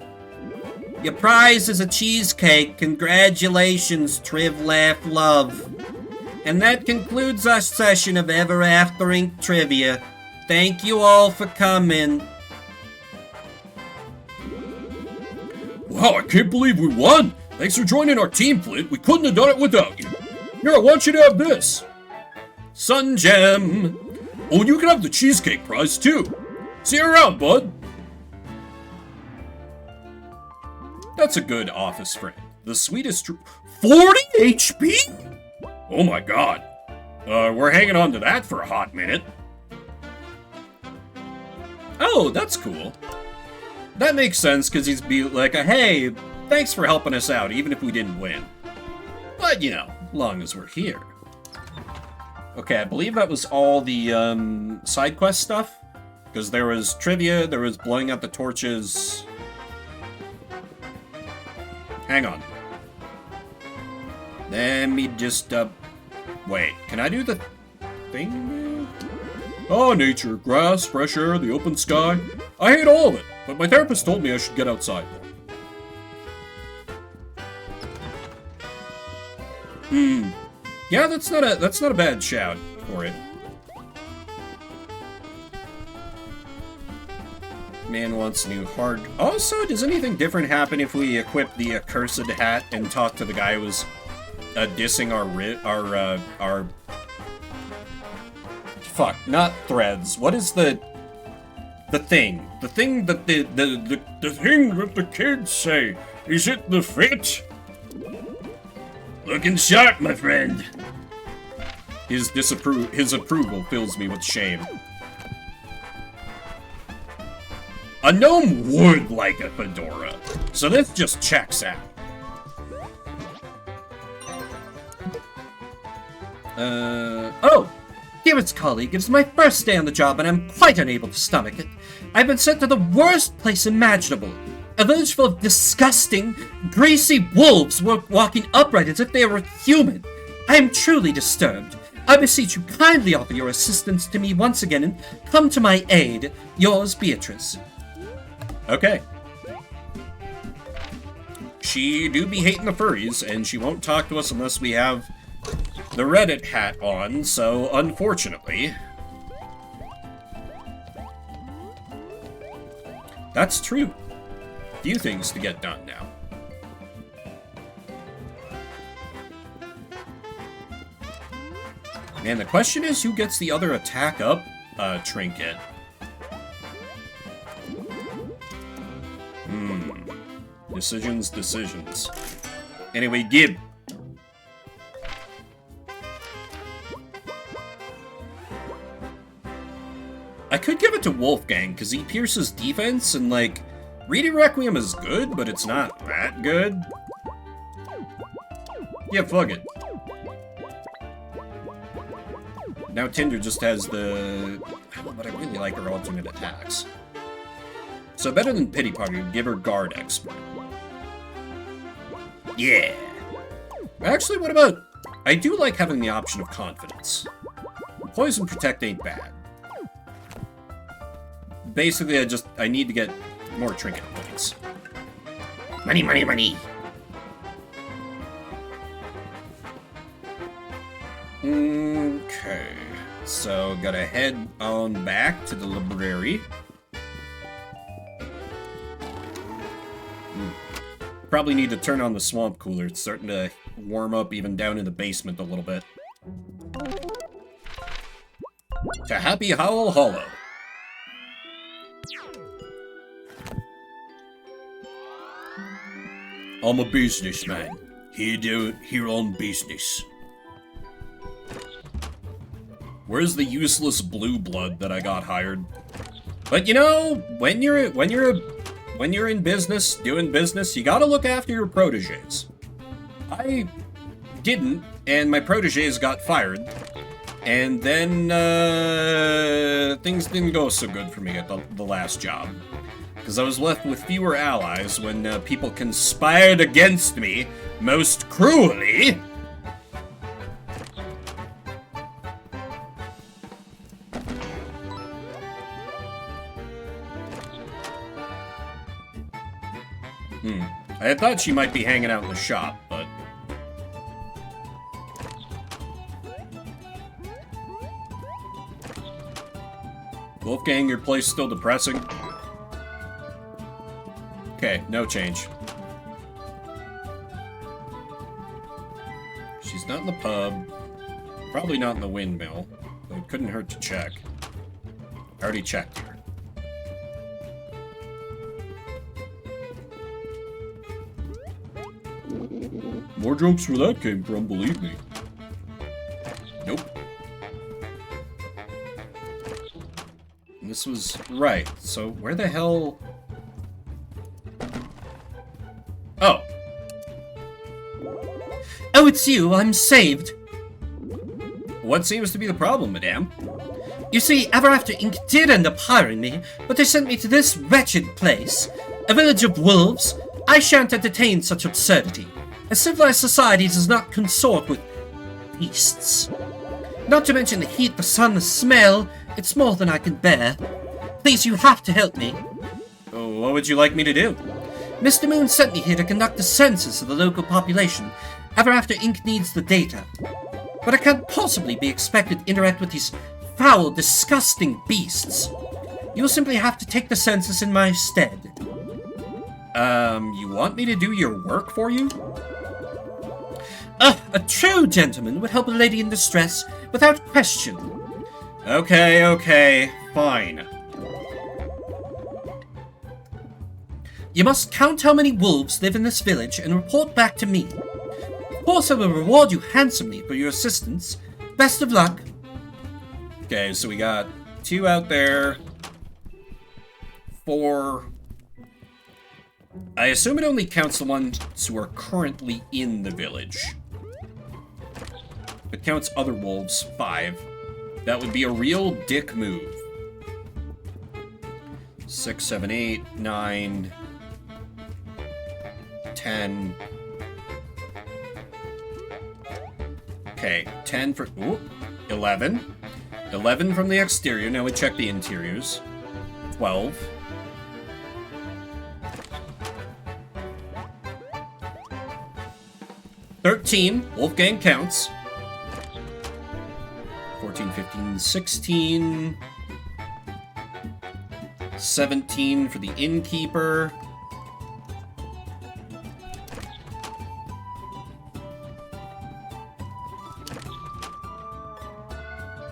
Your prize is a cheesecake. Congratulations, Triv Laugh Love. And that concludes our session of Ever After Inc. Trivia. Thank you all for coming. Wow, I can't believe we won! Thanks for joining our team, Flint. We couldn't have done it without you. Here, I want you to have this. Sun Gem! Oh, and you can have the cheesecake prize, too. See you around, bud. That's a good office friend. The sweetest 40 HP? Oh my god. We're hanging on to that for a hot minute. Oh, that's cool. That makes sense, because he's be like, hey, thanks for helping us out, even if we didn't win. But, you know, long as we're here. Okay, I believe that was all the, side quest stuff. Because there was trivia, there was blowing out the torches. Hang on. Let me just, wait, can I do the thing? Oh, nature, grass, fresh air, the open sky. I hate all of it, but my therapist told me I should get outside. Yeah, that's not a bad shout for it. Man wants new hard. Also, does anything different happen if we equip the accursed hat and talk to the guy who was dissing our fuck, not threads. What is the thing? The thing that the thing that the kids say. Is it the fit? Looking sharp, my friend. His approval fills me with shame. A gnome would like a fedora, so this just checks out. Oh! Dearest colleague, it is my first day on the job and I'm quite unable to stomach it. I've been sent to the worst place imaginable. A village full of disgusting, greasy wolves walking upright as if they were human. I am truly disturbed. I beseech you kindly offer your assistance to me once again and come to my aid. Yours, Beatrice. Okay. She do be hating the furries, and she won't talk to us unless we have the Reddit hat on, so unfortunately... That's true. Few things to get done now. Man, the question is who gets the other attack up trinket. Decisions. Anyway, Gib. I could give it to Wolfgang, because he pierces defense, and, like, Reedy Requiem is good, but it's not that good. Yeah, fuck it. Now Tinder just has the... But I really like her alternate attacks. So better than Pity Party, give her Guard Expert. Yeah. Actually, what about... I do like having the option of Confidence. Poison Protect ain't bad. Basically, I need to get more trinket points. Money, money, money. Okay. So, gotta head on back to the library. Probably need to turn on the swamp cooler. It's starting to warm up even down in the basement a little bit. To Happy Howl Hollow. I'm a businessman. Here on business. Where's the useless blue blood that I got hired? But you know, when you're in business, doing business, you gotta look after your proteges. I didn't, and my proteges got fired. And then, things didn't go so good for me at the last job. Because I was left with fewer allies when people conspired against me most cruelly. I had thought she might be hanging out in the shop, but... Wolfgang, your place still depressing? Okay, no change. She's not in the pub. Probably not in the windmill. Though it couldn't hurt to check. I already checked here. More jokes where that came from, believe me. Nope. And this was right. So where the hell... Oh. Oh, it's you. I'm saved. What seems to be the problem, madame? You see, Ever After Inc. did end up hiring me, but they sent me to this wretched place. A village of wolves. I shan't entertain such absurdity. A civilized society does not consort with beasts. Not to mention the heat, the sun, the smell. It's more than I can bear. Please, you have to help me. Oh, what would you like me to do? Mr. Moon sent me here to conduct a census of the local population. Ever After Inc. needs the data. But I can't possibly be expected to interact with these foul, disgusting beasts. You'll simply have to take the census in my stead. You want me to do your work for you? A true gentleman would help a lady in distress without question. Okay, fine. You must count how many wolves live in this village and report back to me. Of course, I will reward you handsomely for your assistance. Best of luck. Okay, so we got 2 out there. 4. I assume it only counts the ones who are currently in the village. It counts other wolves. 5. That would be a real dick move. 6, 7, 8, 9, 10. Okay, 10 for... Ooh, 11. 11 from the exterior. Now we check the interiors. 12. 13. Wolfgang counts. 14, 15, 16. 17 for the innkeeper.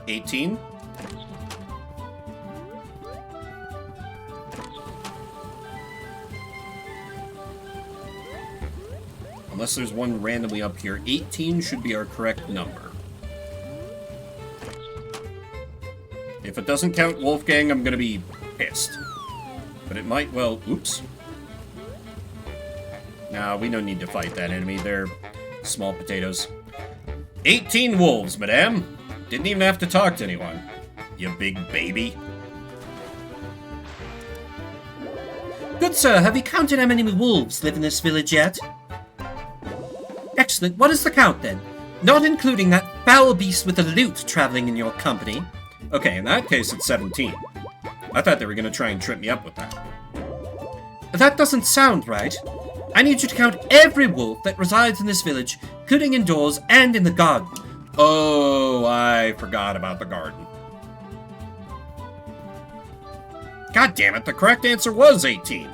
18. Unless there's one randomly up here. 18 should be our correct number. If it doesn't count Wolfgang, I'm gonna be pissed. But it might well... Oops. Nah, we don't need to fight that enemy. They're small potatoes. 18 wolves, madame. Didn't even have to talk to anyone. You big baby. Good sir, have you counted how many wolves live in this village yet? Excellent. What is the count then? Not including that foul beast with the loot traveling in your company. Okay, in that case, it's 17. I thought they were gonna try and trip me up with that. That doesn't sound right. I need you to count every wolf that resides in this village, including indoors and in the garden. Oh, I forgot about the garden. God damn it, the correct answer was 18.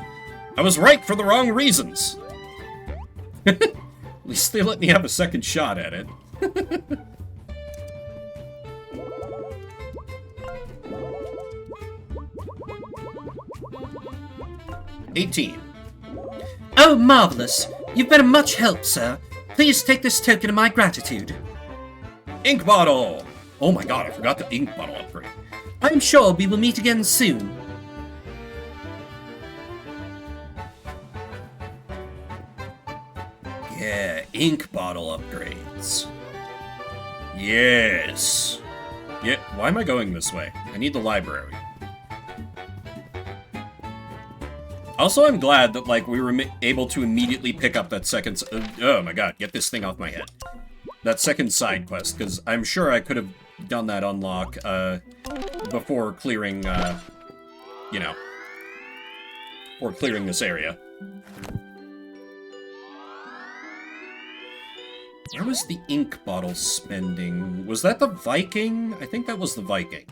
I was right for the wrong reasons. At least they let me have a second shot at it. 18. Oh, marvelous. You've been a much help, sir. Please take this token of my gratitude. Ink bottle! Oh my god, I forgot the ink bottle upgrade. I'm sure we will meet again soon. Yeah, ink bottle upgrades. Yes. Yeah, why am I going this way? I need the library. Also, I'm glad that, like, we were able to immediately pick up that second... oh my god, get this thing off my head. That second side quest, because I'm sure I could have done that unlock, before clearing, you know... or clearing this area. Where was the ink bottle spending? Was that the Viking? I think that was the Viking.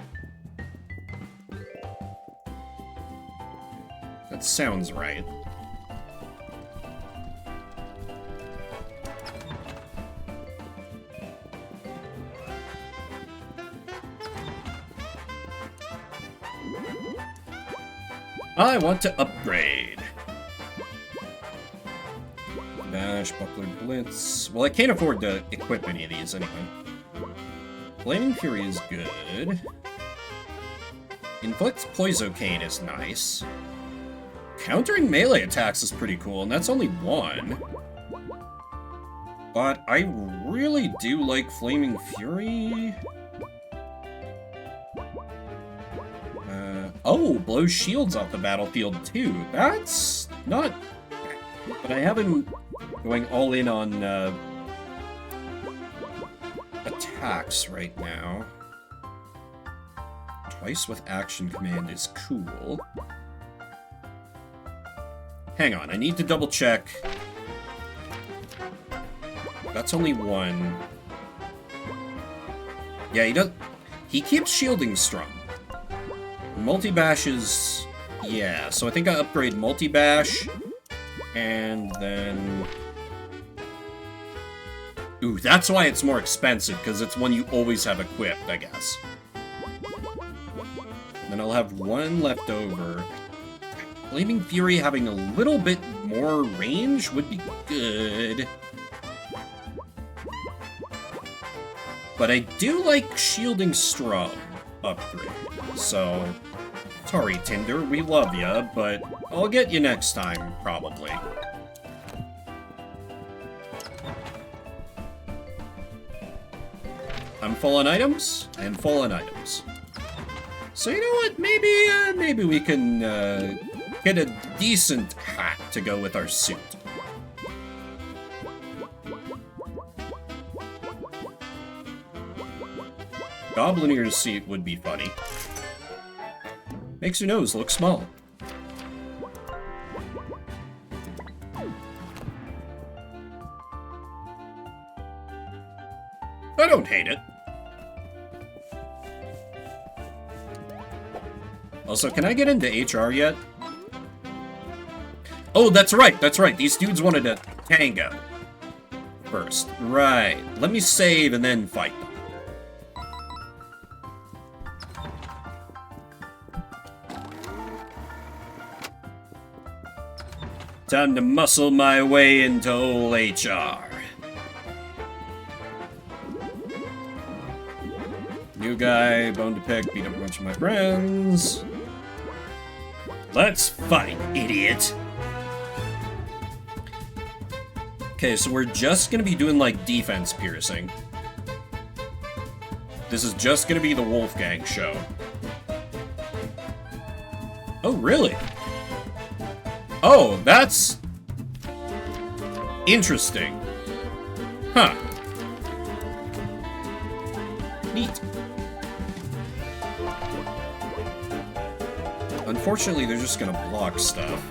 That sounds right. I want to upgrade. Bash, Buckler, Blitz. Well, I can't afford to equip any of these anyway. Flaming Fury is good. Inflicts Poisocane is nice. Countering melee attacks is pretty cool, and that's only one. But I really do like Flaming Fury. Oh, blows shields off the battlefield too. That's not... But I have him going all in on attacks right now. Twice with action command is cool. Hang on, I need to double check. That's only one. Yeah, he does. He keeps shielding strong. Multi-bash is... yeah, so I think I upgrade multi-bash. And then... ooh, that's why it's more expensive, because it's one you always have equipped, I guess. Then I'll have one left over. Flaming Fury having a little bit more range would be good. But I do like Shielding Strong upgrade, so... sorry, Tinder, we love ya, but I'll get you next time, probably. I'm full on items? I am full on items. So you know what, maybe we can, get a decent hat to go with our suit. Goblinier's suit would be funny. Makes your nose look small. I don't hate it. Also, can I get into HR yet? Oh, that's right, that's right. These dudes wanted a tango first. Right. Let me save and then fight them. Time to muscle my way into old HR. New guy, bone to pick, beat up a bunch of my friends. Let's fight, idiot! Okay, so we're just gonna be doing, like, defense piercing. This is just gonna be the Wolfgang show. Oh, really? Oh, that's... interesting. Huh. Neat. Unfortunately, they're just gonna block stuff.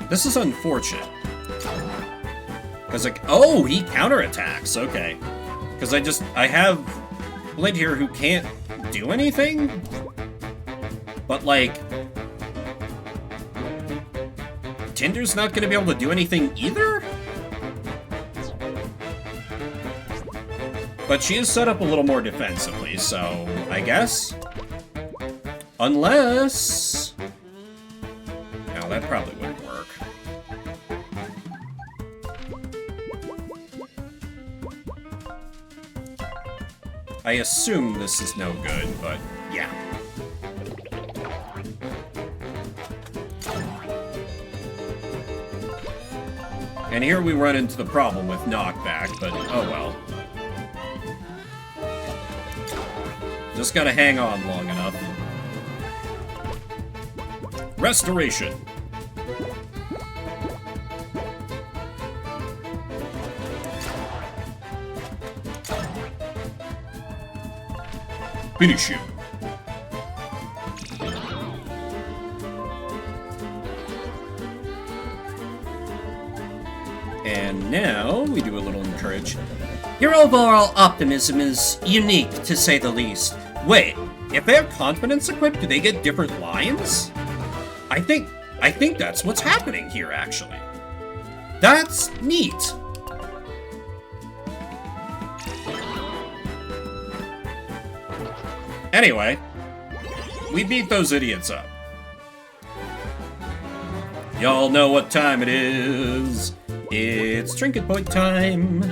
This is unfortunate. Because, like, oh, he counterattacks, okay. Because I have Blint here who can't do anything? But, like... Tinder's not gonna be able to do anything either? But she is set up a little more defensively, so I guess. Unless... probably wouldn't work. I assume this is no good, but yeah. And here we run into the problem with knockback, but oh well. Just gotta hang on long enough. Restoration. Finish him. And now we do a little encourage. Your overall optimism is unique, to say the least. Wait, if they have confidence equipped, do they get different lines? I think that's what's happening here, actually. That's neat. Anyway, we beat those idiots up. Y'all know what time it is. It's trinket point time.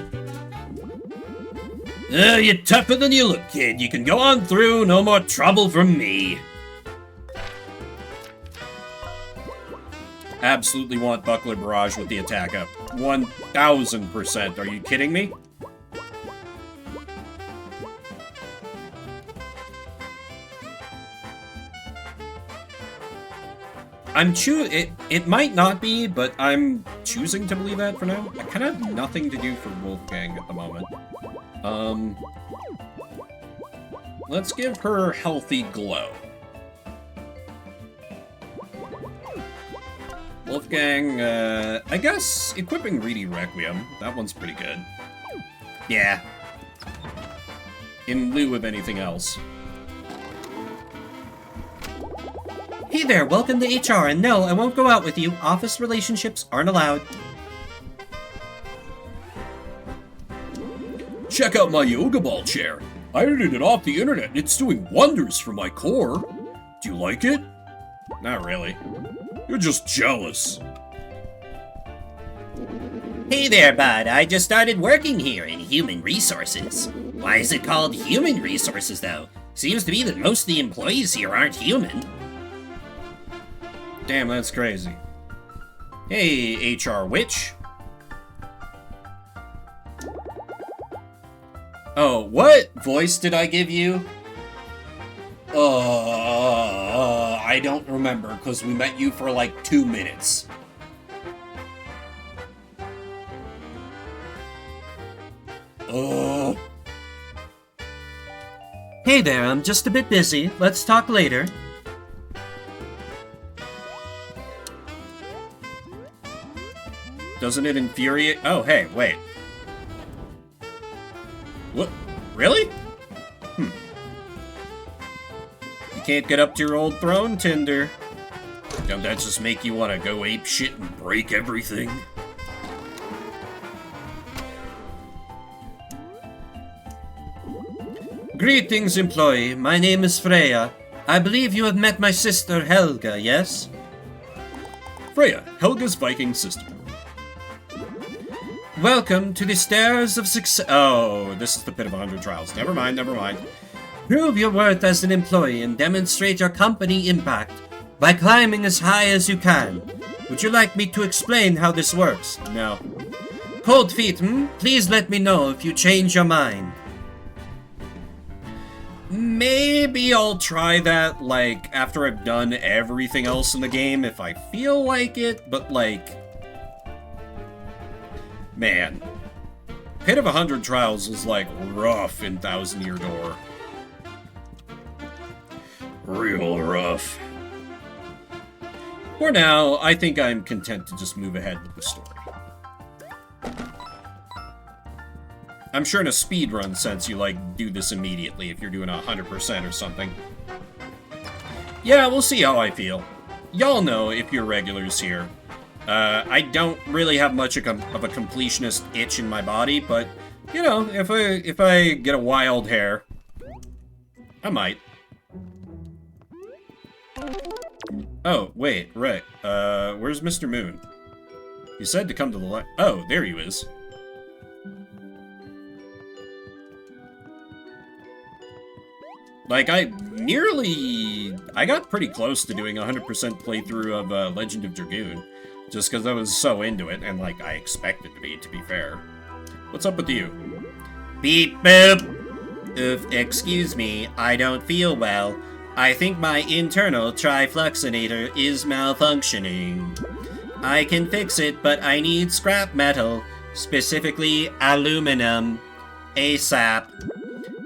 You're tougher than you look, kid. You can go on through. No more trouble from me. Absolutely want Buckler Barrage with the attack up. 1000%. Are you kidding me? It might not be, but I'm choosing to believe that for now. I kind of have nothing to do for Wolfgang at the moment. Let's give her Healthy Glow. Wolfgang, I guess equipping Reedy Requiem. That one's pretty good. Yeah. In lieu of anything else. Hey there, welcome to HR, and no, I won't go out with you. Office relationships aren't allowed. Check out my yoga ball chair. I ordered it off the internet and it's doing wonders for my core. Do you like it? Not really. You're just jealous. Hey there, bud. I just started working here in Human Resources. Why is it called Human Resources, though? Seems to be that most of the employees here aren't human. Damn, that's crazy. Hey, HR Witch. Oh, what voice did I give you? I don't remember, because we met you for like 2 minutes. Hey there, I'm just a bit busy. Let's talk later. Doesn't it infuriate? Oh, hey, wait. What? Really? You can't get up to your old throne, Tinder. Don't that just make you want to go ape shit and break everything? Greetings, employee. My name is Freya. I believe you have met my sister Helga, yes? Freya, Helga's Viking sister. Welcome to the stairs of success. Oh, this is the pit of 100 trials. Never mind, never mind. Prove your worth as an employee and demonstrate your company impact by climbing as high as you can. Would you like me to explain how this works? No. Cold feet, Please let me know if you change your mind. Maybe I'll try that, like, after I've done everything else in the game, if I feel like it, but, like... Man. Pit of 100 Trials was, like, rough in Thousand Year Door. Real rough. For now, I think I'm content to just move ahead with the story. I'm sure in a speedrun sense you, like, do this immediately if you're doing 100% or something. Yeah, we'll see how I feel. Y'all know if you're regulars here. I don't really have much of a completionist itch in my body, but, you know, if I get a wild hair, I might. Oh, wait, right. Where's Mr. Moon? He said to come to the light. Oh, there he is. Like, I got pretty close to doing a 100% playthrough of Legend of Dragoon. Just because I was so into it, and like, I expected to be fair. What's up with you? Beep boop. Excuse me, I don't feel well. I think my internal trifluxinator is malfunctioning. I can fix it, but I need scrap metal, specifically aluminum, ASAP.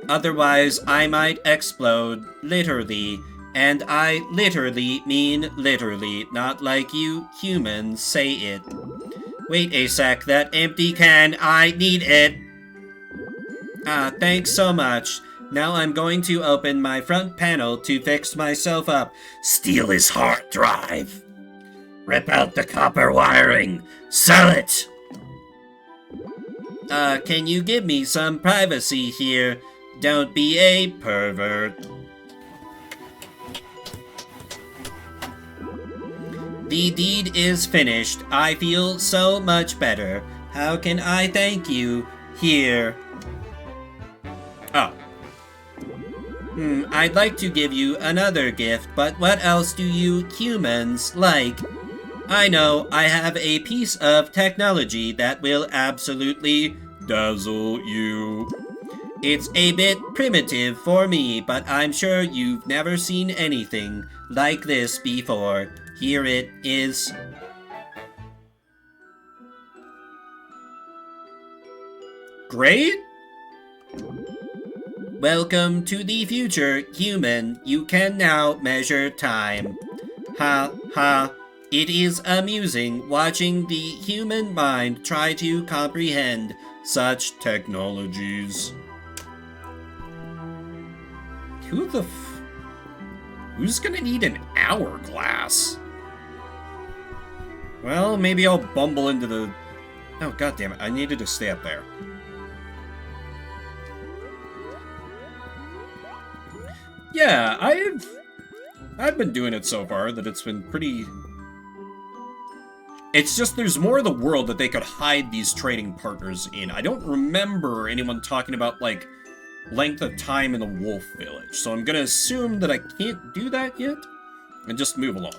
Otherwise, I might explode, literally. And I literally mean literally, not like you humans say it. Wait a sec, that empty can, I need it. Ah, thanks so much. Now I'm going to open my front panel to fix myself up. Steal his hard drive. Rip out the copper wiring. Sell it. Can you give me some privacy here? Don't be a pervert. The deed is finished. I feel so much better. How can I thank you? Here. Oh. I'd like to give you another gift, but what else do you humans like? I know, I have a piece of technology that will absolutely Dazzle you. It's a bit primitive for me, but I'm sure you've never seen anything like this before. Here it is. Great? Welcome to the future, human. You can now measure time. Ha ha. It is amusing watching the human mind try to comprehend such technologies. Who's gonna need an hourglass? Well, maybe I'll bumble into the... Oh, goddammit, I needed to stay up there. Yeah, I've been doing it so far that it's been pretty... It's just there's more of the world that they could hide these trading partners in. I don't remember anyone talking about, like, length of time in the Wolf Village, so I'm gonna assume that I can't do that yet, and just move along.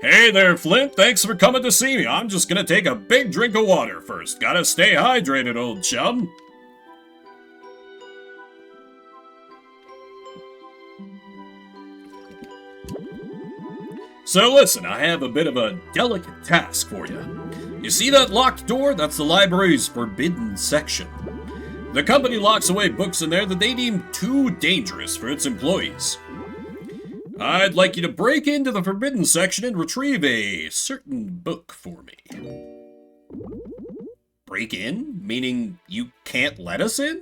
Hey there, Flint, thanks for coming to see me. I'm just gonna take a big drink of water first. Gotta stay hydrated, old chum. So listen, I have a bit of a delicate task for you. You see that locked door? That's the library's forbidden section. The company locks away books in there that they deem too dangerous for its employees. I'd like you to break into the forbidden section and retrieve a certain book for me. Break in? Meaning you can't let us in?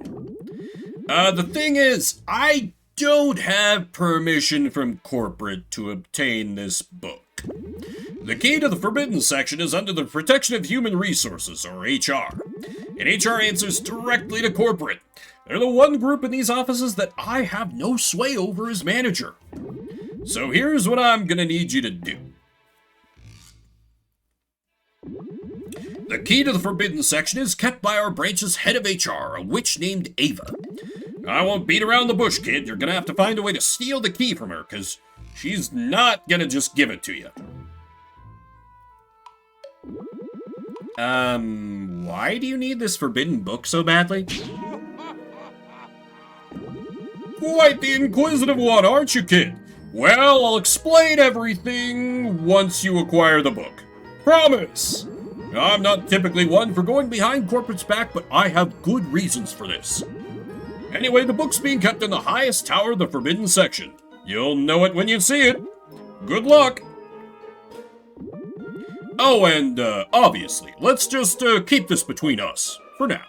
The thing is, I don't have permission from corporate to obtain this book. The key to the forbidden section is under the Protection of Human Resources, or HR. And HR answers directly to corporate. They're the one group in these offices that I have no sway over as manager. So here's what I'm gonna need you to do. The key to the forbidden section is kept by our branch's head of HR, a witch named Ava. I won't beat around the bush, kid. You're gonna have to find a way to steal the key from her, because she's not gonna just give it to you. Why do you need this forbidden book so badly? Quite the inquisitive one, aren't you, kid? Well, I'll explain everything once you acquire the book. Promise! I'm not typically one for going behind corporate's back, but I have good reasons for this. Anyway, the book's being kept in the highest tower of the forbidden section. You'll know it when you see it. Good luck! Oh, and, obviously, let's just, keep this between us, for now.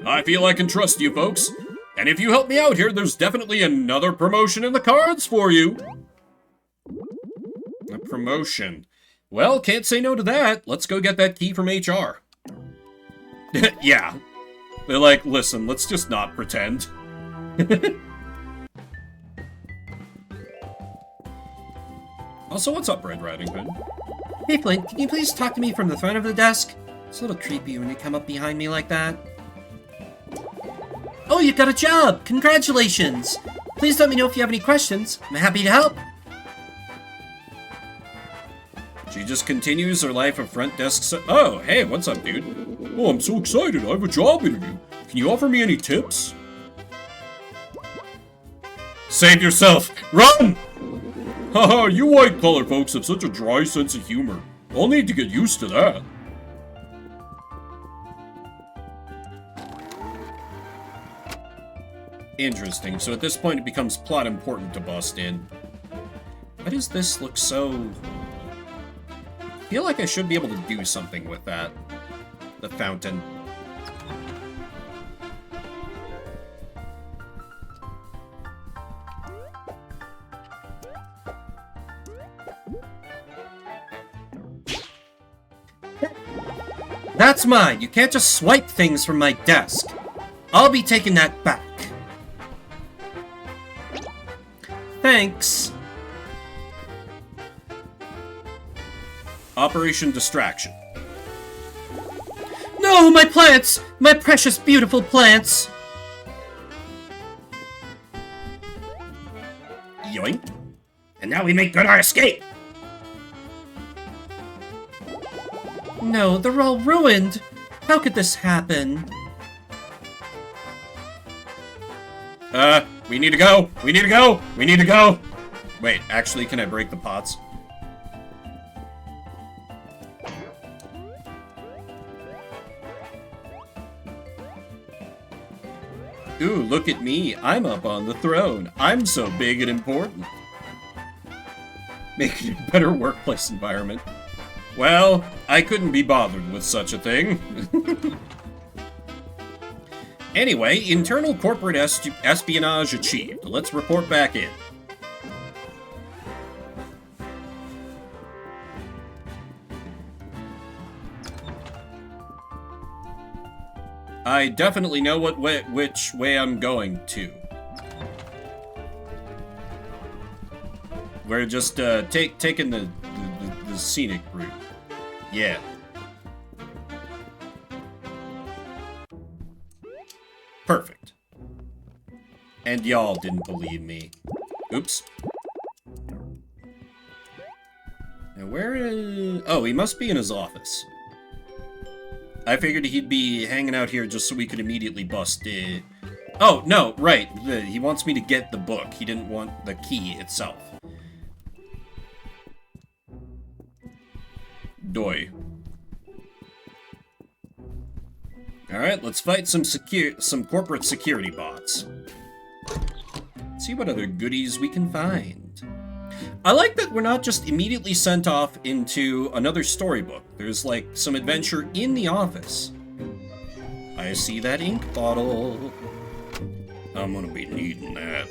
I feel I can trust you folks, and if you help me out here, there's definitely another promotion in the cards for you. A promotion. Well, can't say no to that. Let's go get that key from HR. Yeah. They're like, listen, let's just not pretend. Also, what's up, Red Riding Hood? Hey, Flint, can you please talk to me from the front of the desk? It's a little creepy when you come up behind me like that. Oh, you got a job! Congratulations! Please let me know if you have any questions. I'm happy to help. She just continues her life of front desk. Oh, hey, what's up, dude? Oh, I'm so excited. I have a job interview. Can you offer me any tips? Save yourself! Run! Haha, you white-collar folks have such a dry sense of humor. I'll need to get used to that. Interesting. So at this point, it becomes plot important to bust in. Why does this look so... I feel like I should be able to do something with that. The fountain. That's mine! You can't just swipe things from my desk. I'll be taking that back. Thanks. Operation Distraction. No, my plants! My precious, beautiful plants! Yoink. And now we make good our escape. No, they're all ruined. How could this happen? We need to go! We need to go! We need to go! Wait, actually, can I break the pots? Ooh, look at me. I'm up on the throne. I'm so big and important. Making a better workplace environment. Well, I couldn't be bothered with such a thing. Anyway, internal corporate espionage achieved. Let's report back in. I definitely know which way I'm going to. We're just taking the scenic route. Yeah. Perfect. And y'all didn't believe me. Oops. Now where is... Oh, he must be in his office. I figured he'd be hanging out here just so we could immediately bust it. Oh, no, right. He wants me to get the book. He didn't want the key itself. Doi. Alright, let's fight some corporate security bots. See what other goodies we can find. I like that we're not just immediately sent off into another storybook. There's like some adventure in the office. I see that ink bottle. I'm gonna be needing that.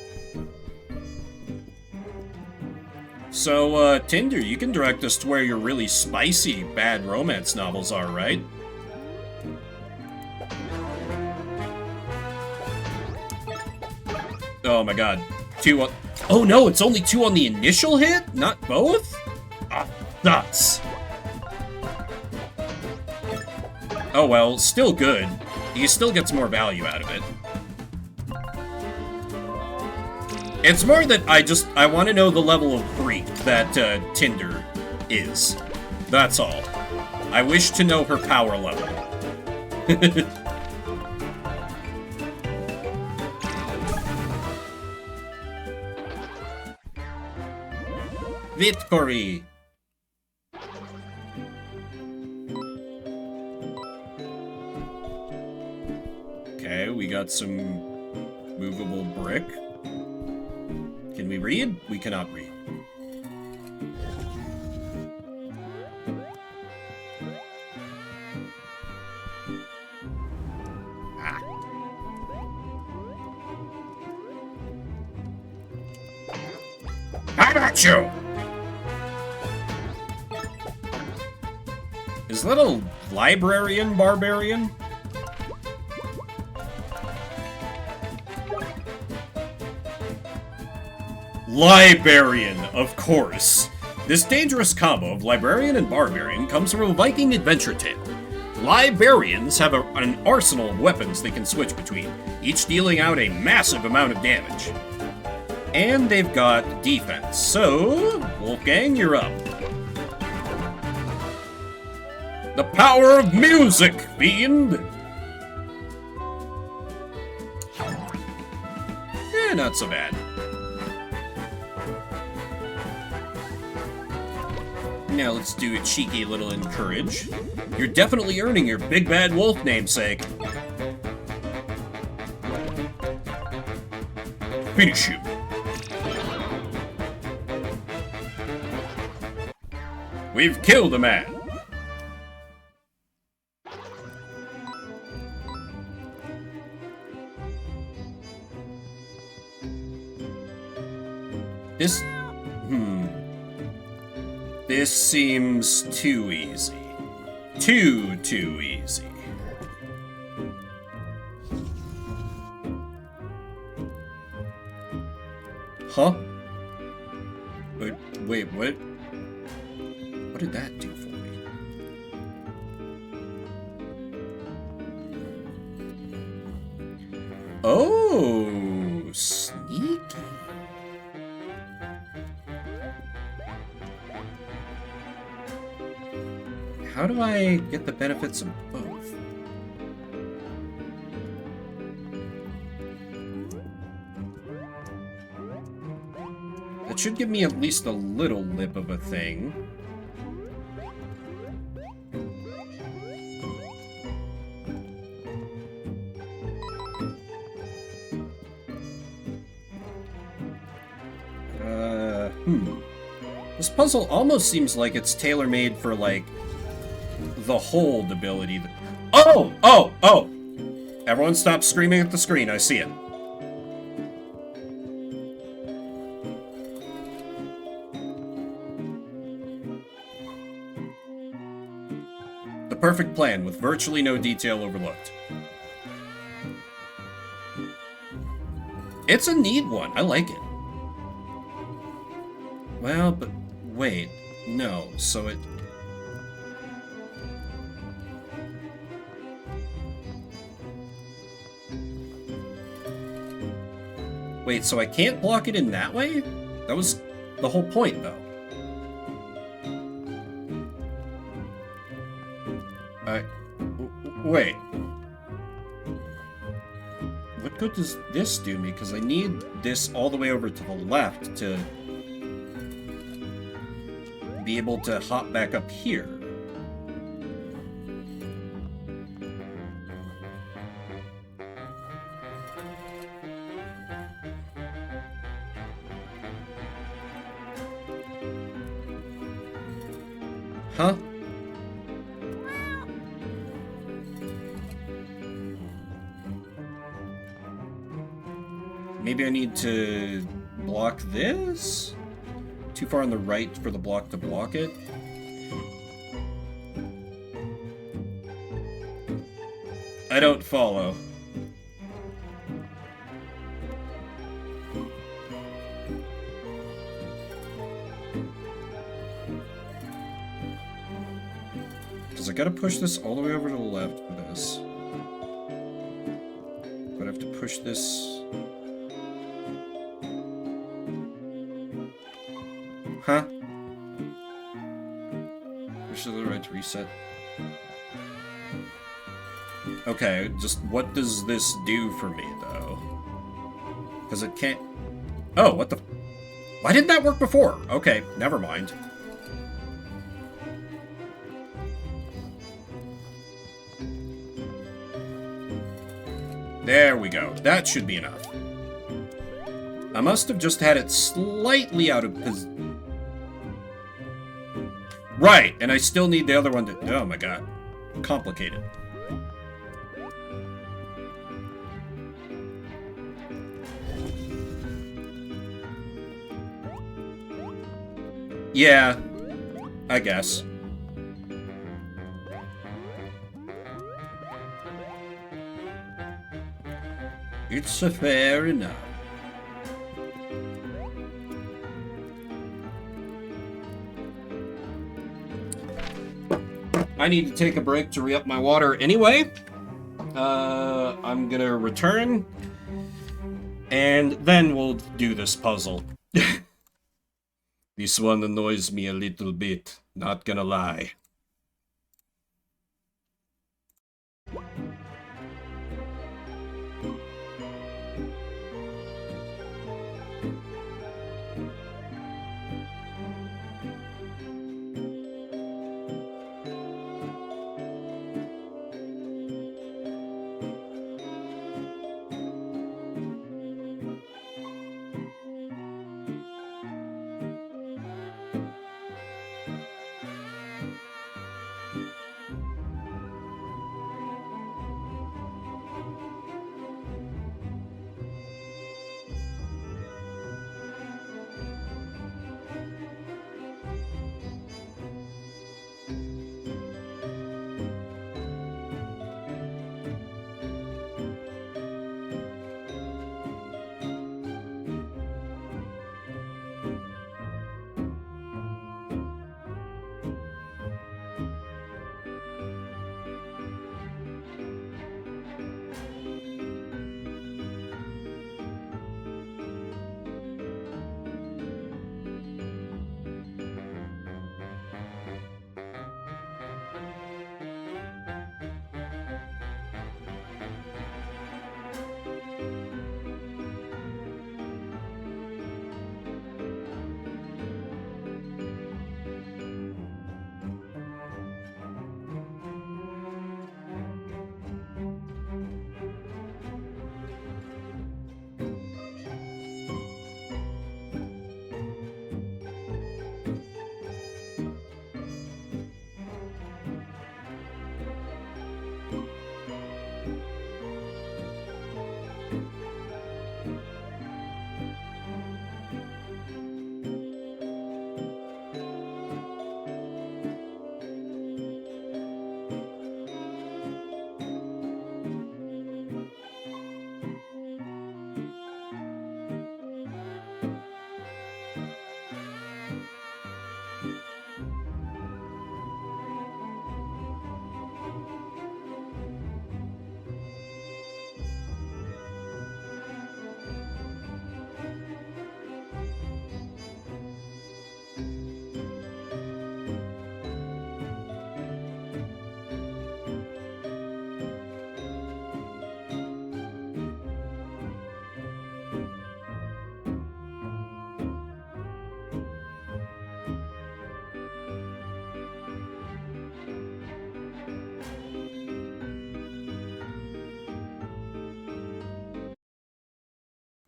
So, Tinder, you can direct us to where your really spicy bad romance novels are, right? Oh my god. 2 on... Oh no, it's only 2 on the initial hit? Not both? Ah, nuts. Oh well, still good. He still gets more value out of it. It's more that I want to know the level of freak that Tinder is. That's all. I wish to know her power level. Victory! Okay, we got some movable brick. Can we read? We cannot read. Ah. How about you? Is that a librarian barbarian? Librarian, of course. This dangerous combo of librarian and barbarian comes from a Viking adventure tale. Librarians have an arsenal of weapons they can switch between, each dealing out a massive amount of damage. And they've got defense, so Wolfgang, you're up. The power of music, fiend! Not so bad. Now let's do a cheeky little encourage. You're definitely earning your Big Bad Wolf namesake. Finish him. We've killed a man. This seems too easy. Too easy. Huh? Wait, what? What did that do for me? Oh, sneaky. How do I get the benefits of both? That should give me at least a little lip of a thing. This puzzle almost seems like it's tailor-made for, like, the hold ability. Oh! Everyone stop screaming at the screen, I see it. The perfect plan, with virtually no detail overlooked. It's a neat one, I like it. Well, but wait, no, so it... Wait, so I can't block it in that way? That was the whole point, though. Wait. What good does this do me? Because I need this all the way over to the left to be able to hop back up here. Huh? Maybe I need to block this? Too far on the right for the block to block it? I don't follow. Because I gotta push this all the way over to the left for this. But I have to push this... Huh? Push to the right to reset. Okay, just what does this do for me, though? Because it can't... Oh, what the... Why didn't that work before? Okay, never mind. There we go. That should be enough. I must have just had it slightly out of position. Right, and I still need the other one to... Oh my god. Complicated. Yeah, I guess. It's fair enough. I need to take a break to re-up my water anyway. I'm gonna return, and then we'll do this puzzle. This one annoys me a little bit, not gonna lie.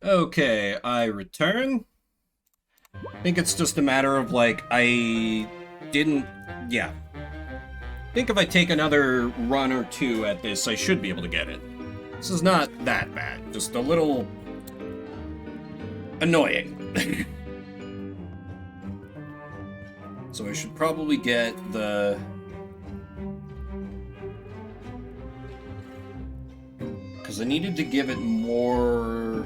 Okay, I return. I think it's just a matter of, like, I didn't... Yeah. I think if I take another run or two at this, I should be able to get it. This is not that bad. Just a little... annoying. So I should probably get the... Because I needed to give it more...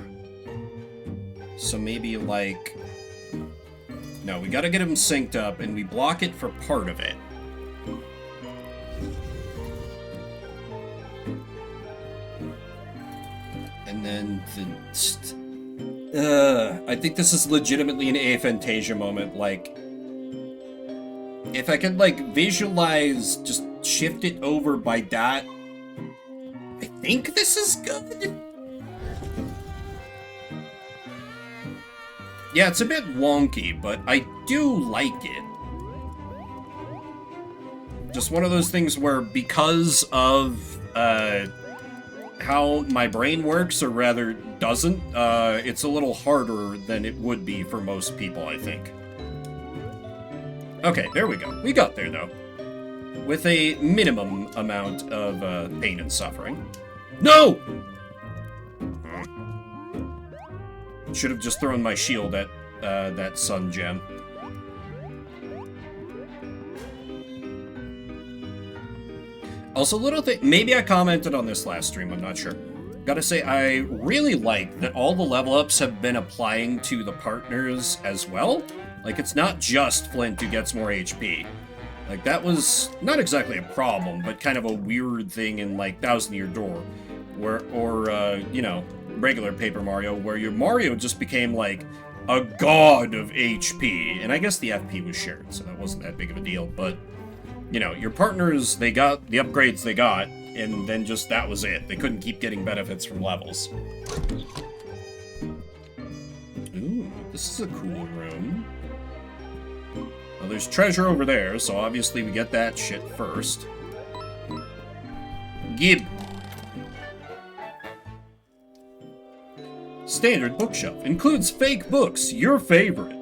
So maybe, like... No, we gotta get them synced up, and we block it for part of it. And then I think this is legitimately an aphantasia moment, like... If I could, like, visualize, just shift it over by that... I think this is good? Yeah, it's a bit wonky, but I do like it. Just one of those things where, because of how my brain works, or rather doesn't, it's a little harder than it would be for most people, I think. Okay, there we go. We got there, though. With a minimum amount of pain and suffering. No! Should have just thrown my shield at that sun gem. Also, little thing, maybe I commented on this last stream, I'm not sure. Gotta say, I really like that all the level ups have been applying to the partners as well. Like, it's not just Flint who gets more HP. Like, that was not exactly a problem, but kind of a weird thing in, like, Thousand Year Door, you know, regular Paper Mario, where your Mario just became, like, a god of HP. And I guess the FP was shared, so that wasn't that big of a deal, but, you know, your partners, they got the upgrades they got, and then just that was it. They couldn't keep getting benefits from levels. Ooh, this is a cool room. Well, there's treasure over there, so obviously we get that shit first. Gib. Standard bookshelf. Includes fake books. Your favorite.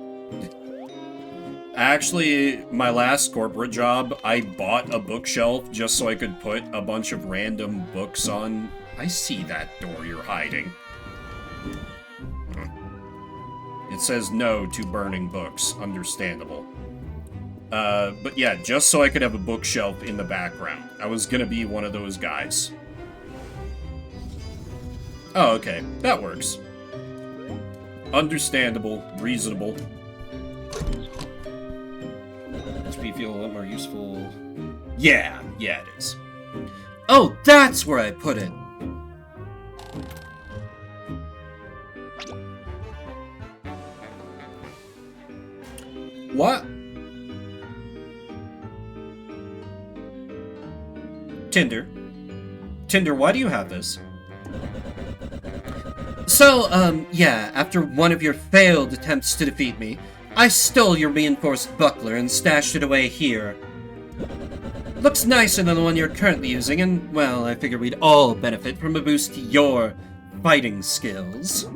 Actually, my last corporate job, I bought a bookshelf just so I could put a bunch of random books on. I see that door you're hiding. It says no to burning books. Understandable. But yeah, just so I could have a bookshelf in the background. I was gonna be one of those guys. Oh, okay. That works. Understandable. Reasonable. HP feel a lot more useful. Yeah, it is. Oh, that's where I put it! What? Tinder, why do you have this? So, yeah, after one of your failed attempts to defeat me, I stole your reinforced buckler and stashed it away here. Looks nicer than the one you're currently using, and, well, I figure we'd all benefit from a boost to your fighting skills.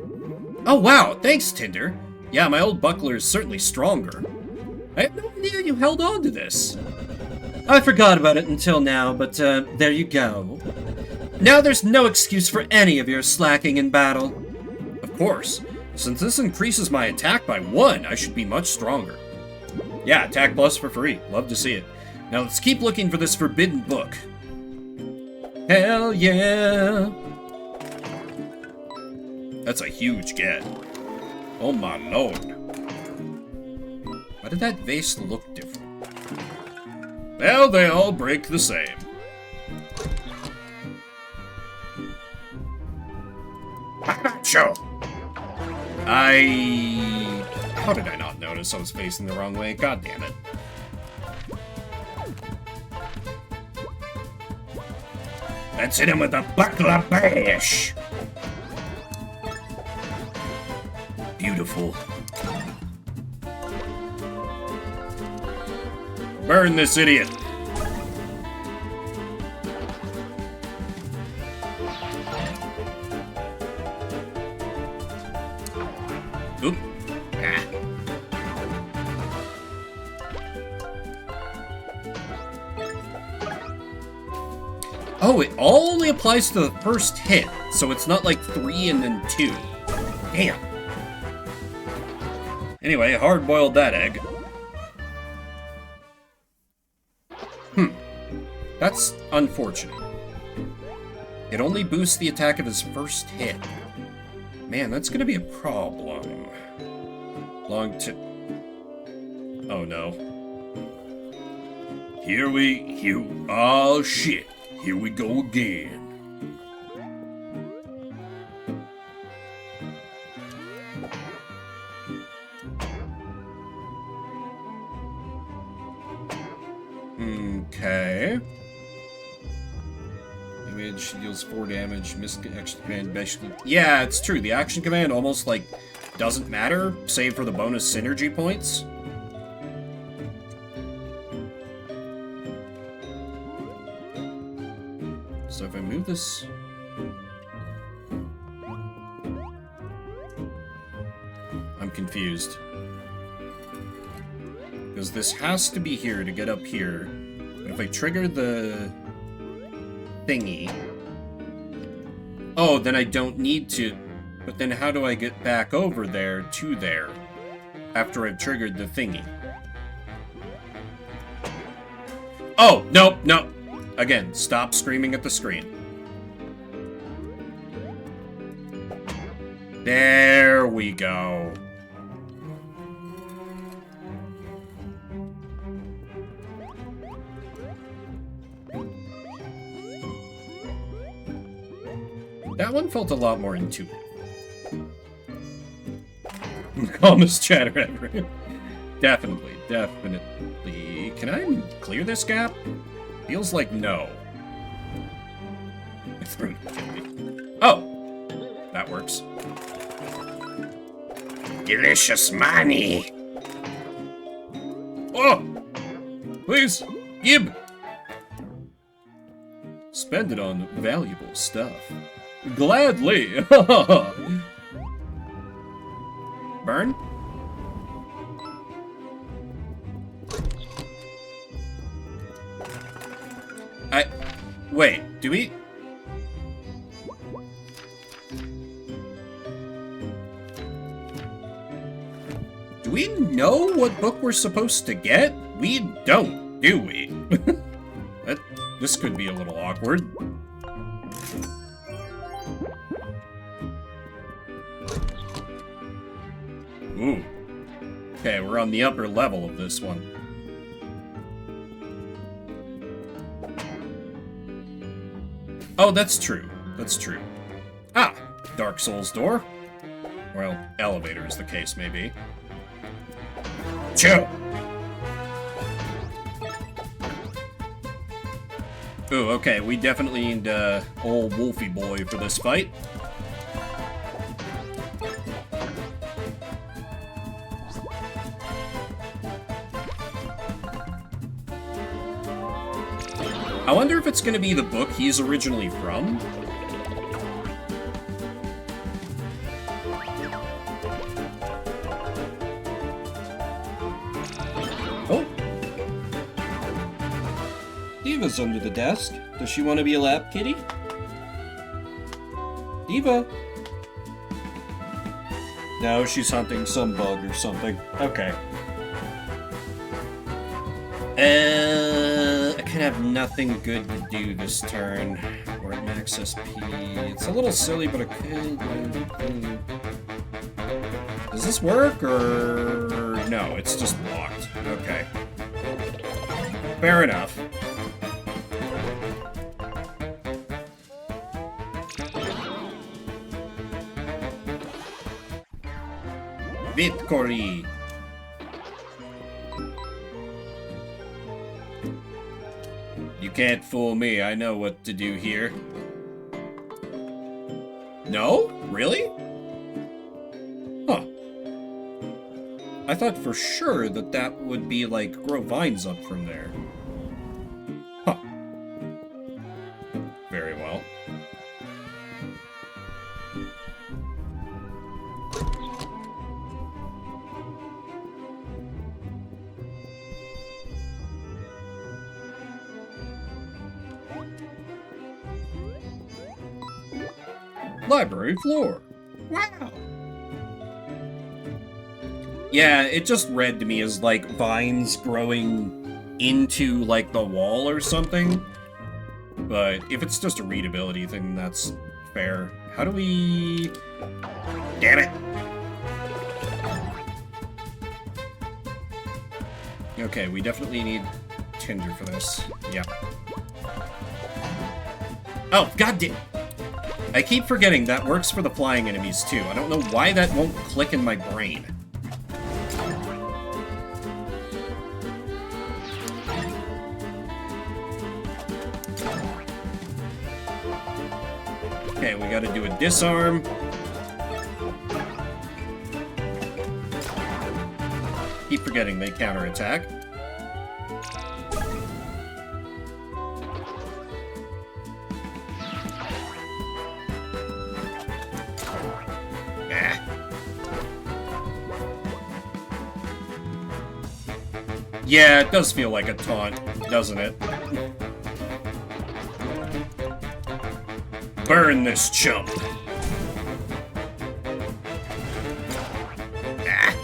Oh wow, thanks, Tinder. Yeah, my old buckler is certainly stronger. I had no idea you held on to this. I forgot about it until now, but, there you go. Now there's no excuse for any of your slacking in battle. Of course. Since this increases my attack by 1, I should be much stronger. Yeah, attack plus for free. Love to see it. Now let's keep looking for this forbidden book. Hell yeah! That's a huge get. Oh my lord. Why did that vase look different? Well, they all break the same. Show. How did I not notice I was facing the wrong way? God damn it. Let's hit him with a buckler bash. Beautiful. Burn this idiot. Oop. Ah. Oh, it only applies to the first hit, so it's not like 3 and then 2. Damn. Anyway, hard-boiled that egg. That's unfortunate. It only boosts the attack of his first hit. Man, that's gonna be a problem. Oh no. Oh shit. Here we go again. Okay. Damage deals 4 damage. Action command basically. Yeah, it's true. The action command almost like doesn't matter, save for the bonus synergy points. So if I move this. I'm confused. Because this has to be here to get up here. But if I trigger the thingy... Oh, then I don't need to... But then how do I get back over there to there? After I've triggered the thingy? Oh, nope. Again, stop screaming at the screen. There we go. That one felt a lot more intuitive. Calmest chatter ever. Definitely, definitely. Can I clear this gap? Feels like no. Oh! That works. Delicious money. Oh! Please, Gib! Spend it on valuable stuff. Gladly! Burn? Wait, do we... Do we know what book we're supposed to get? We don't, do we? This could be a little awkward. Ooh. Okay, we're on the upper level of this one. Oh, that's true. That's true. Ah! Dark Souls door. Well, elevator is the case, maybe. Chill! Ooh, okay, we definitely need old Wolfie boy for this fight. I wonder if it's gonna be the book he's originally from? Oh. Diva's under the desk. Does she want to be a lap kitty? Diva? No, she's hunting some bug or something. Okay. I can have nothing good to do this turn. We're at max SP. It's a little silly, but it could... Does this work, or... No, it's just blocked. Okay. Fair enough. Victory! You can't fool me, I know what to do here. No? Really? Huh. I thought for sure that that would be like, grow vines up from there. Huh. Very well. Library floor. Wow. Yeah, it just read to me as like vines growing into like the wall or something. But if it's just a readability thing, that's fair. How do we... Damn it. Okay, we definitely need tinder for this. Yeah. Oh, goddamn. I keep forgetting that works for the flying enemies, too. I don't know why that won't click in my brain. Okay, we gotta do a disarm. Keep forgetting they counterattack. Yeah, it does feel like a taunt, doesn't it? Burn this chump. Ah.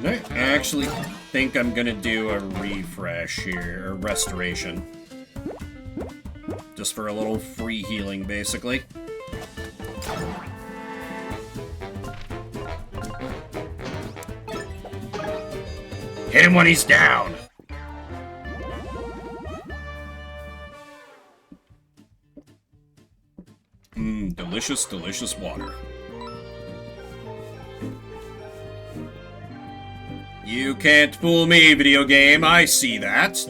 I actually think I'm gonna do a refresh here, or restoration. Just for a little free healing, basically. Hit him when he's down. delicious, delicious water. You can't fool me, video game. I see that.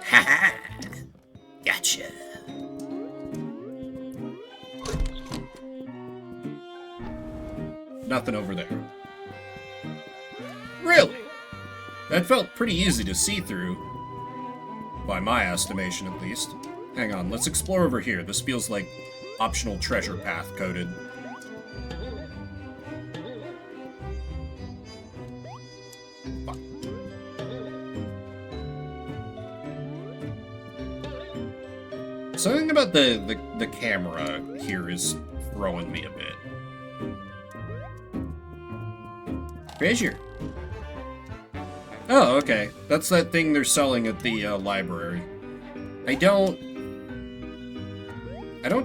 Haha. Gotcha. Nothing over there. Really? That felt pretty easy to see through. By my estimation, at least. Hang on, let's explore over here. This feels like optional treasure path coded. Fuck. Something about the camera here is throwing me a bit. Treasure. Oh, okay. That's that thing they're selling at the library. I don't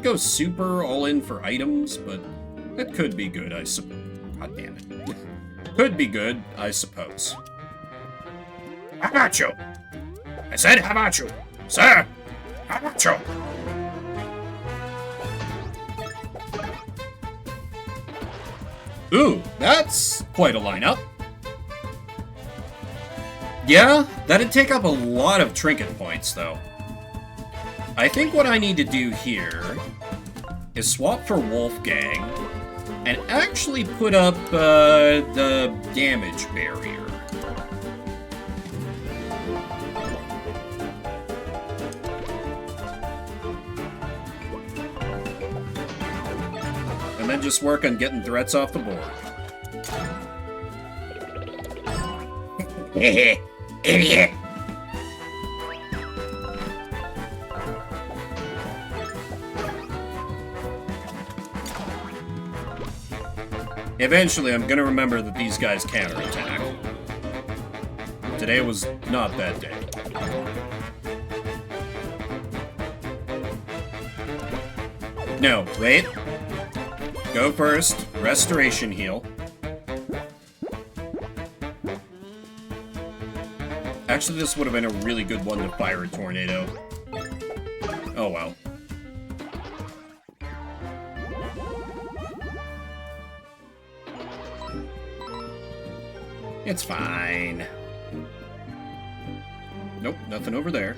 go super all in for items, but that could be good, I suppose. God damn it. Could be good, I suppose. How about you? I said, how about you? Sir, how about you? Ooh, that's quite a lineup. Yeah, that'd take up a lot of trinket points, though. I think what I need to do here is swap for Wolfgang and actually put up the damage barrier. And then just work on getting threats off the board. Idiot. Eventually, I'm gonna remember that these guys counterattack. Today was not that day. No, wait. Go first. Restoration heal. Actually, this would have been a really good one to fire a tornado. Oh well. It's fine. Nope, nothing over there.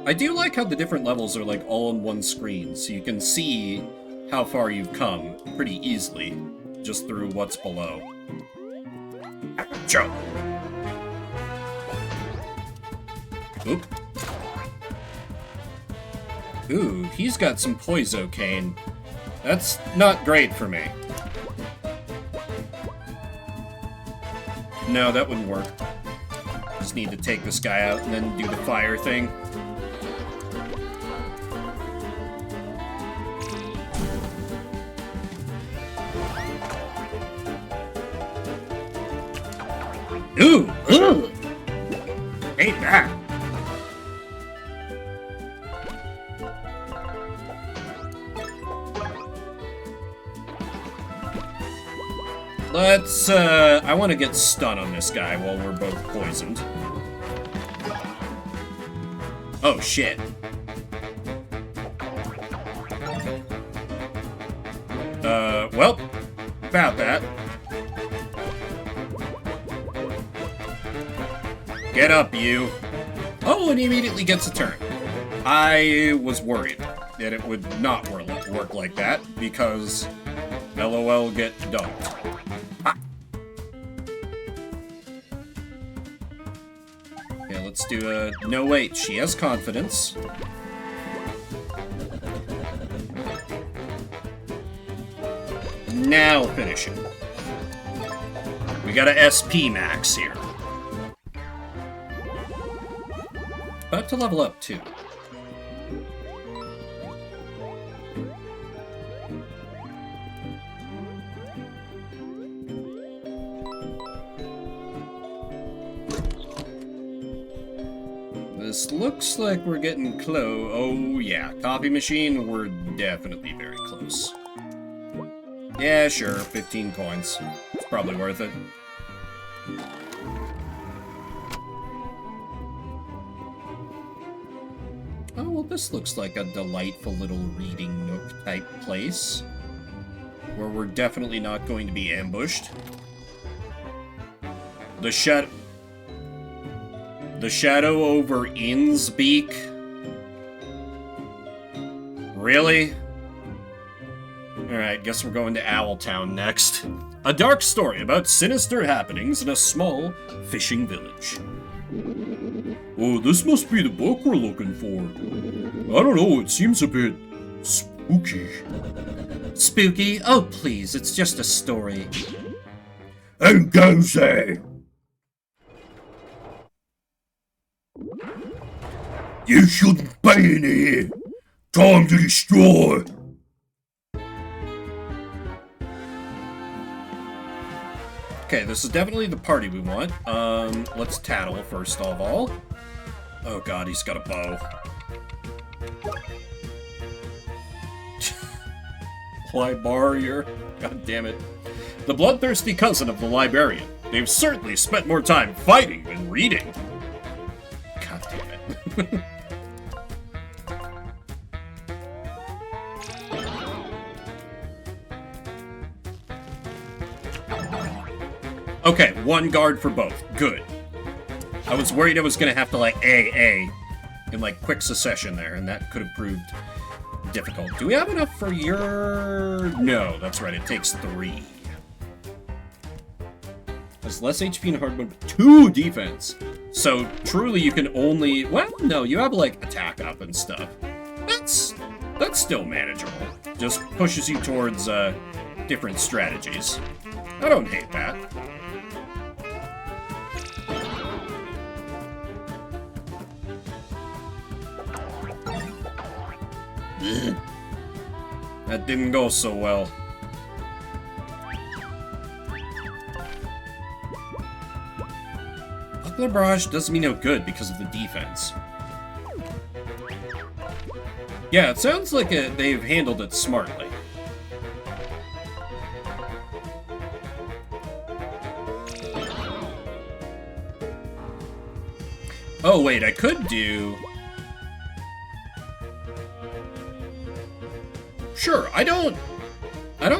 I do like how the different levels are like all on one screen, so you can see how far you've come pretty easily just through what's below. Joe. Oop. Ooh, he's got some Poiso Cane. That's not great for me. No, that wouldn't work. Just need to take this guy out and then do the fire thing. Ooh, ooh. Ain't that? Let's, I want to get stun on this guy while we're both poisoned. Oh, shit. Well, about that. Get up, you. Oh, and he immediately gets a turn. I was worried that it would not work like that, because LOL get dumped. Okay, let's do a... No, wait, she has confidence. Now finish it. We got a SP max here. About to level up, too. This looks like we're getting close. Oh, yeah. Copy machine, we're definitely very close. Yeah, sure. 15 coins. It's probably worth it. this looks like a delightful little reading nook type place. Where we're definitely not going to be ambushed. The shadow over Innsbeek? Really? Alright, guess we're going to Owltown next. A dark story about sinister happenings in a small fishing village. Oh, this must be the book we're looking for. I don't know, it seems a bit spooky. Spooky? Oh, please, it's just a story. And Gozy! You shouldn't be in here! Time to destroy! Okay, this is definitely the party we want. Let's tattle first of all. Oh god, he's got a bow. Librarian. God damn it. The bloodthirsty cousin of the librarian. They've certainly spent more time fighting than reading. God damn it. Okay, one guard for both. Good. I was worried I was gonna have to, like, A, in, like, quick succession there, and that could have proved difficult. Do we have enough for your... No, that's right, it takes 3. Has less HP and hard mode, but 2 defense. So, truly, you can only... Well, no, you have, like, attack up and stuff. That's still manageable. Just pushes you towards, different strategies. I don't hate that. Ugh. That didn't go so well. Buckler Barrage does me no good because of the defense. Yeah, it sounds like they've handled it smartly. Oh wait, I could do... Sure, I don't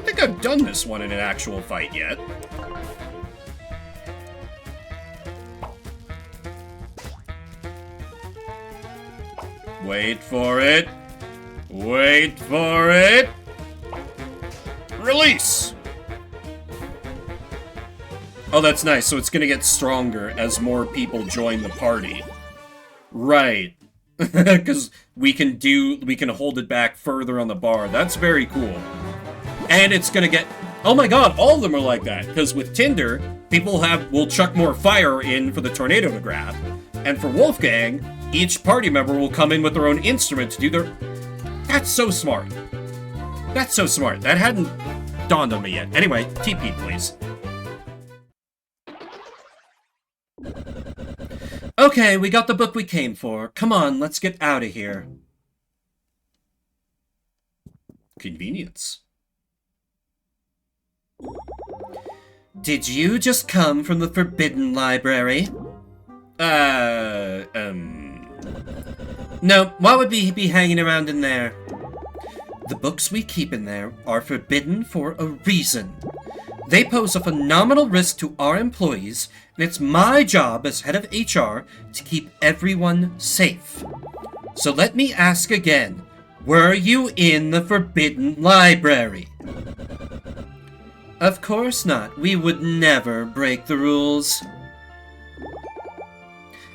think I've done this one in an actual fight yet. Wait for it. Wait for it. Release! Oh, that's nice. So it's gonna get stronger as more people join the party. Right. Because we can hold it back further on the bar. That's very cool. And it's gonna get... Oh my god, all of them are like that. Because with Tinder, people will chuck more fire in for the tornado to grab. And for Wolfgang, each party member will come in with their own instrument to do their... That's so smart. That's so smart. That hadn't dawned on me yet. Anyway, TP, please. Okay, we got the book we came for. Come on, let's get out of here. Convenience. Did you just come from the Forbidden Library? No, why would we be hanging around in there? The books we keep in there are forbidden for a reason. They pose a phenomenal risk to our employees, and it's my job as head of HR to keep everyone safe. So let me ask again, were you in the Forbidden Library? Of course not. We would never break the rules.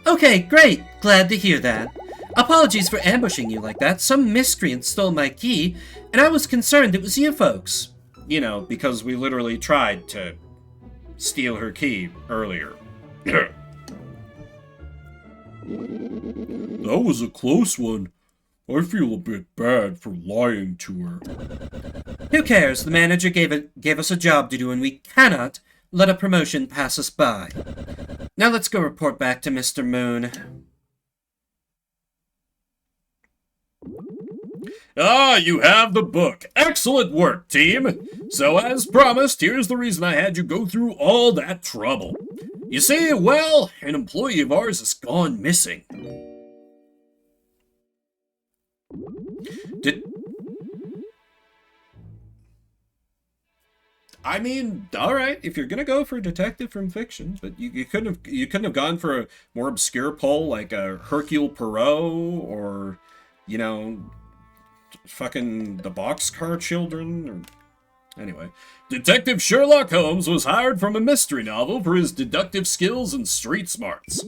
Okay, great. Glad to hear that. Apologies for ambushing you like that. Some miscreant stole my key, and I was concerned it was you folks. You know, because we literally tried to steal her key earlier. That was a close one. I feel a bit bad for lying to her. Who cares? The manager gave us a job to do, and we cannot let a promotion pass us by. Now let's go report back to Mr. Moon. Ah, you have the book. Excellent work, team. So as promised, here's the reason I had you go through all that trouble. You see, well, an employee of ours has gone missing. I mean, all right, if you're gonna go for a detective from fiction, but you couldn't have gone for a more obscure poll like a Hercule Poirot or, you know, fucking the Boxcar Children or. Anyway, Detective Sherlock Holmes was hired from a mystery novel for his deductive skills and street smarts.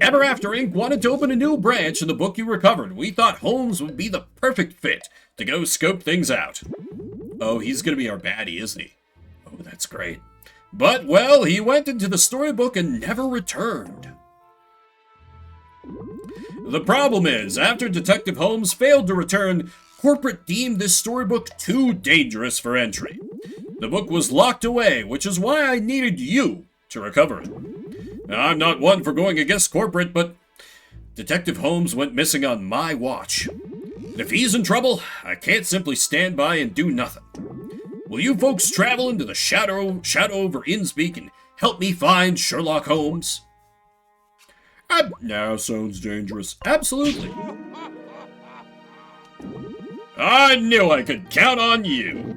Ever After Inc. wanted to open a new branch in the book you recovered. We thought Holmes would be the perfect fit to go scope things out. Oh, he's gonna be our baddie, isn't he? Oh, that's great. But, well, he went into the storybook and never returned. The problem is, after Detective Holmes failed to return, corporate deemed this storybook too dangerous for entry. The book was locked away, which is why I needed you to recover it. Now, I'm not one for going against corporate, but Detective Holmes went missing on my watch. And if he's in trouble, I can't simply stand by and do nothing. Will you folks travel into the shadow over Innspeak and help me find Sherlock Holmes? Now sounds dangerous. Absolutely. I knew I could count on you.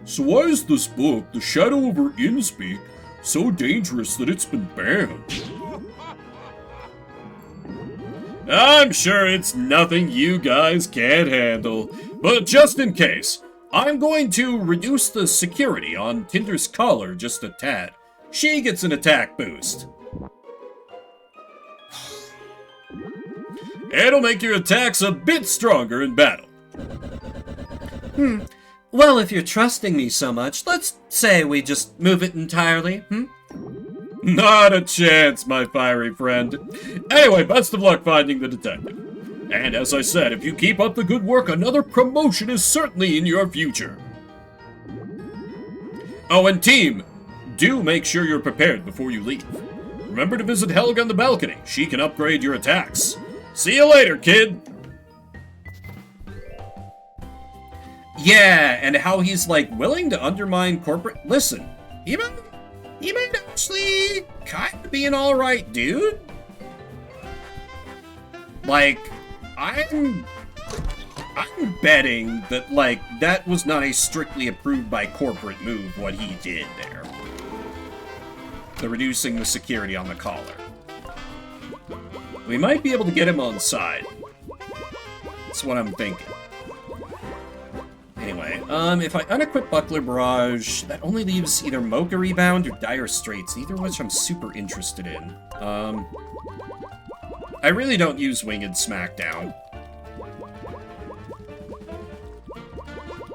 So why is this book, The Shadow over Innspeak, so dangerous that it's been banned? I'm sure it's nothing you guys can't handle, but just in case, I'm going to reduce the security on Tinder's collar just a tad. She gets an attack boost. It'll make your attacks a bit stronger in battle. Well, if you're trusting me so much, let's say we just move it entirely, Not a chance, my fiery friend. Anyway, best of luck finding the detective. And as I said, if you keep up the good work, another promotion is certainly in your future. Oh, and team, do make sure you're prepared before you leave. Remember to visit Helga on the balcony. She can upgrade your attacks. See you later, kid! Yeah, and how he's, like, willing to undermine corporate... Listen, he might actually kind of be an alright dude. Like, I'm betting that, like, that was not a strictly approved by corporate move, what he did there. The reducing the security on the collar. We might be able to get him on side. That's what I'm thinking. Anyway, if I unequip Buckler Barrage, that only leaves either Mocha Rebound or Dire Straits, either of which I'm super interested in. I really don't use Winged Smackdown.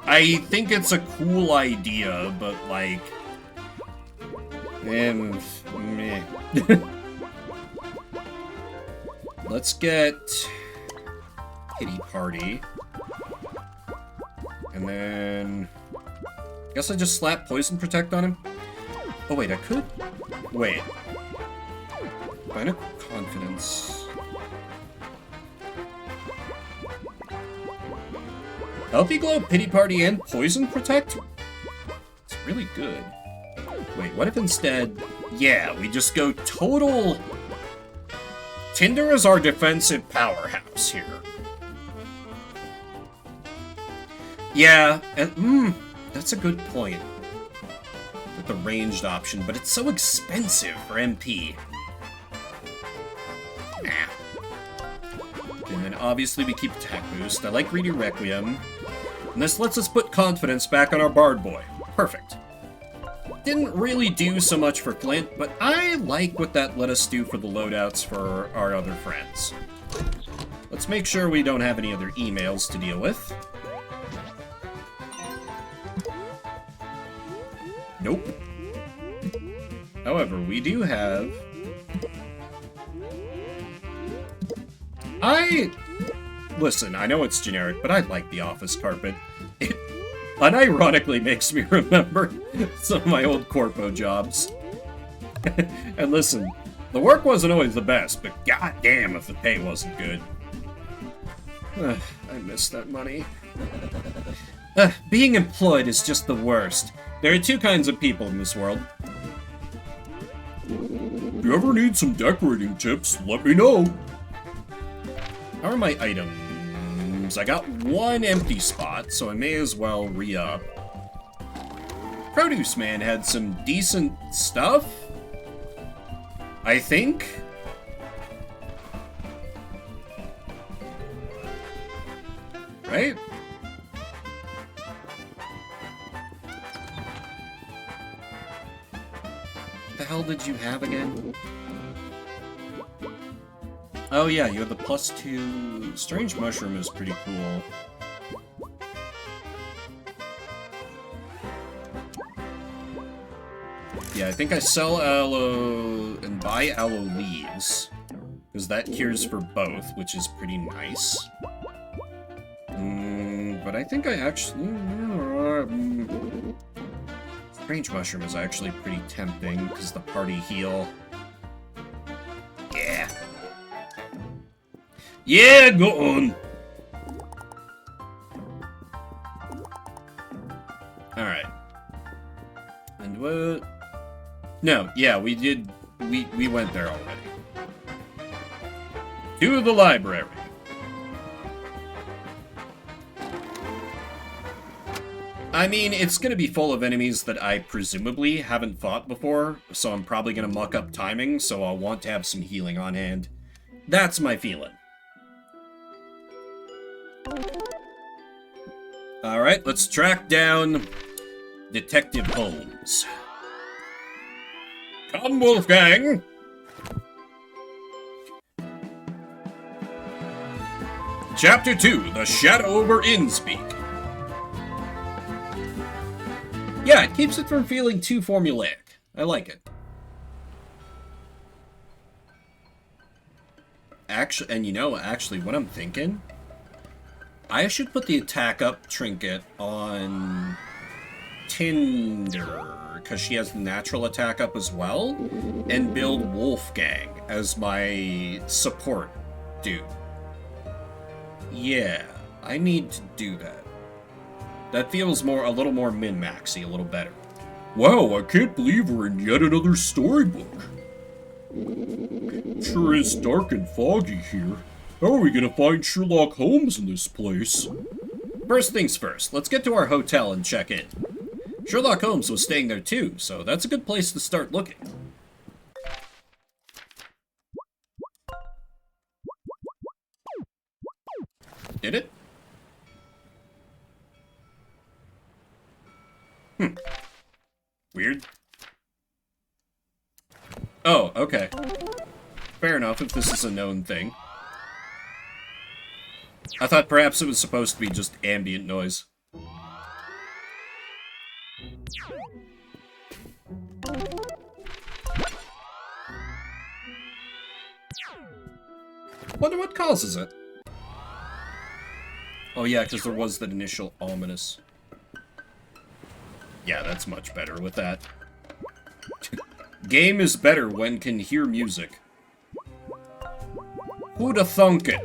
I think it's a cool idea, but like... meh. Let's get Pity Party. And then... guess I just slap Poison Protect on him? Oh wait, I could... wait. Final Confidence... Healthy Glow, Pity Party, and Poison Protect? It's really good. Wait, what if instead... yeah, we just go total... Tinder is our defensive powerhouse here. Yeah, and, that's a good point. With the ranged option, but it's so expensive for MP. Nah. And then obviously we keep attack boost. I like Greedy Requiem. And this lets us put confidence back on our Bard Boy. Perfect. Didn't really do so much for Flint, but I like what that let us do for the loadouts for our other friends. Let's make sure we don't have any other emails to deal with. Nope. However, we do have... Listen, I know it's generic, but I like the office carpet. It unironically makes me remember some of my old corpo jobs. And listen, the work wasn't always the best, but goddamn if the pay wasn't good. I miss that money. Being employed is just the worst. There are two kinds of people in this world. If you ever need some decorating tips, let me know. How are my items? mushrooms. I got one empty spot, so I may as well re-up. Produce Man had some decent stuff, I think. Right? What the hell did you have again? Oh yeah, you have the +2. Strange Mushroom is pretty cool. Yeah, I think I sell aloe and buy aloe leaves, because that cures for both, which is pretty nice. But I think I actually... Strange Mushroom is actually pretty tempting, because the party heal. Yeah. Yeah, go on! Alright. And what... No, yeah, we did... We went there already. To the library. I mean, it's gonna be full of enemies that I presumably haven't fought before, so I'm probably gonna muck up timing, so I'll want to have some healing on hand. That's my feeling. Alright, let's track down Detective Holmes. Come, Wolfgang! Chapter 2, The Shadow over Innspeak. Yeah, it keeps it from feeling too formulaic. I like it. Actually, and you know, actually, what I'm thinking? I should put the attack up trinket on Tinder, because she has the natural attack up as well, and build Wolfgang as my support dude. Yeah, I need to do that. That feels a little more min-maxy, a little better. Wow, I can't believe we're in yet another storybook. Sure is dark and foggy here. How are we gonna find Sherlock Holmes in this place? First things first, let's get to our hotel and check in. Sherlock Holmes was staying there too, so that's a good place to start looking. Did it? Weird. Oh, okay. Fair enough if this is a known thing. I thought perhaps it was supposed to be just ambient noise. Wonder what causes it. Oh yeah, because there was that initial ominous. Yeah, that's much better with that. Game is better when can hear music. Who'da thunk it?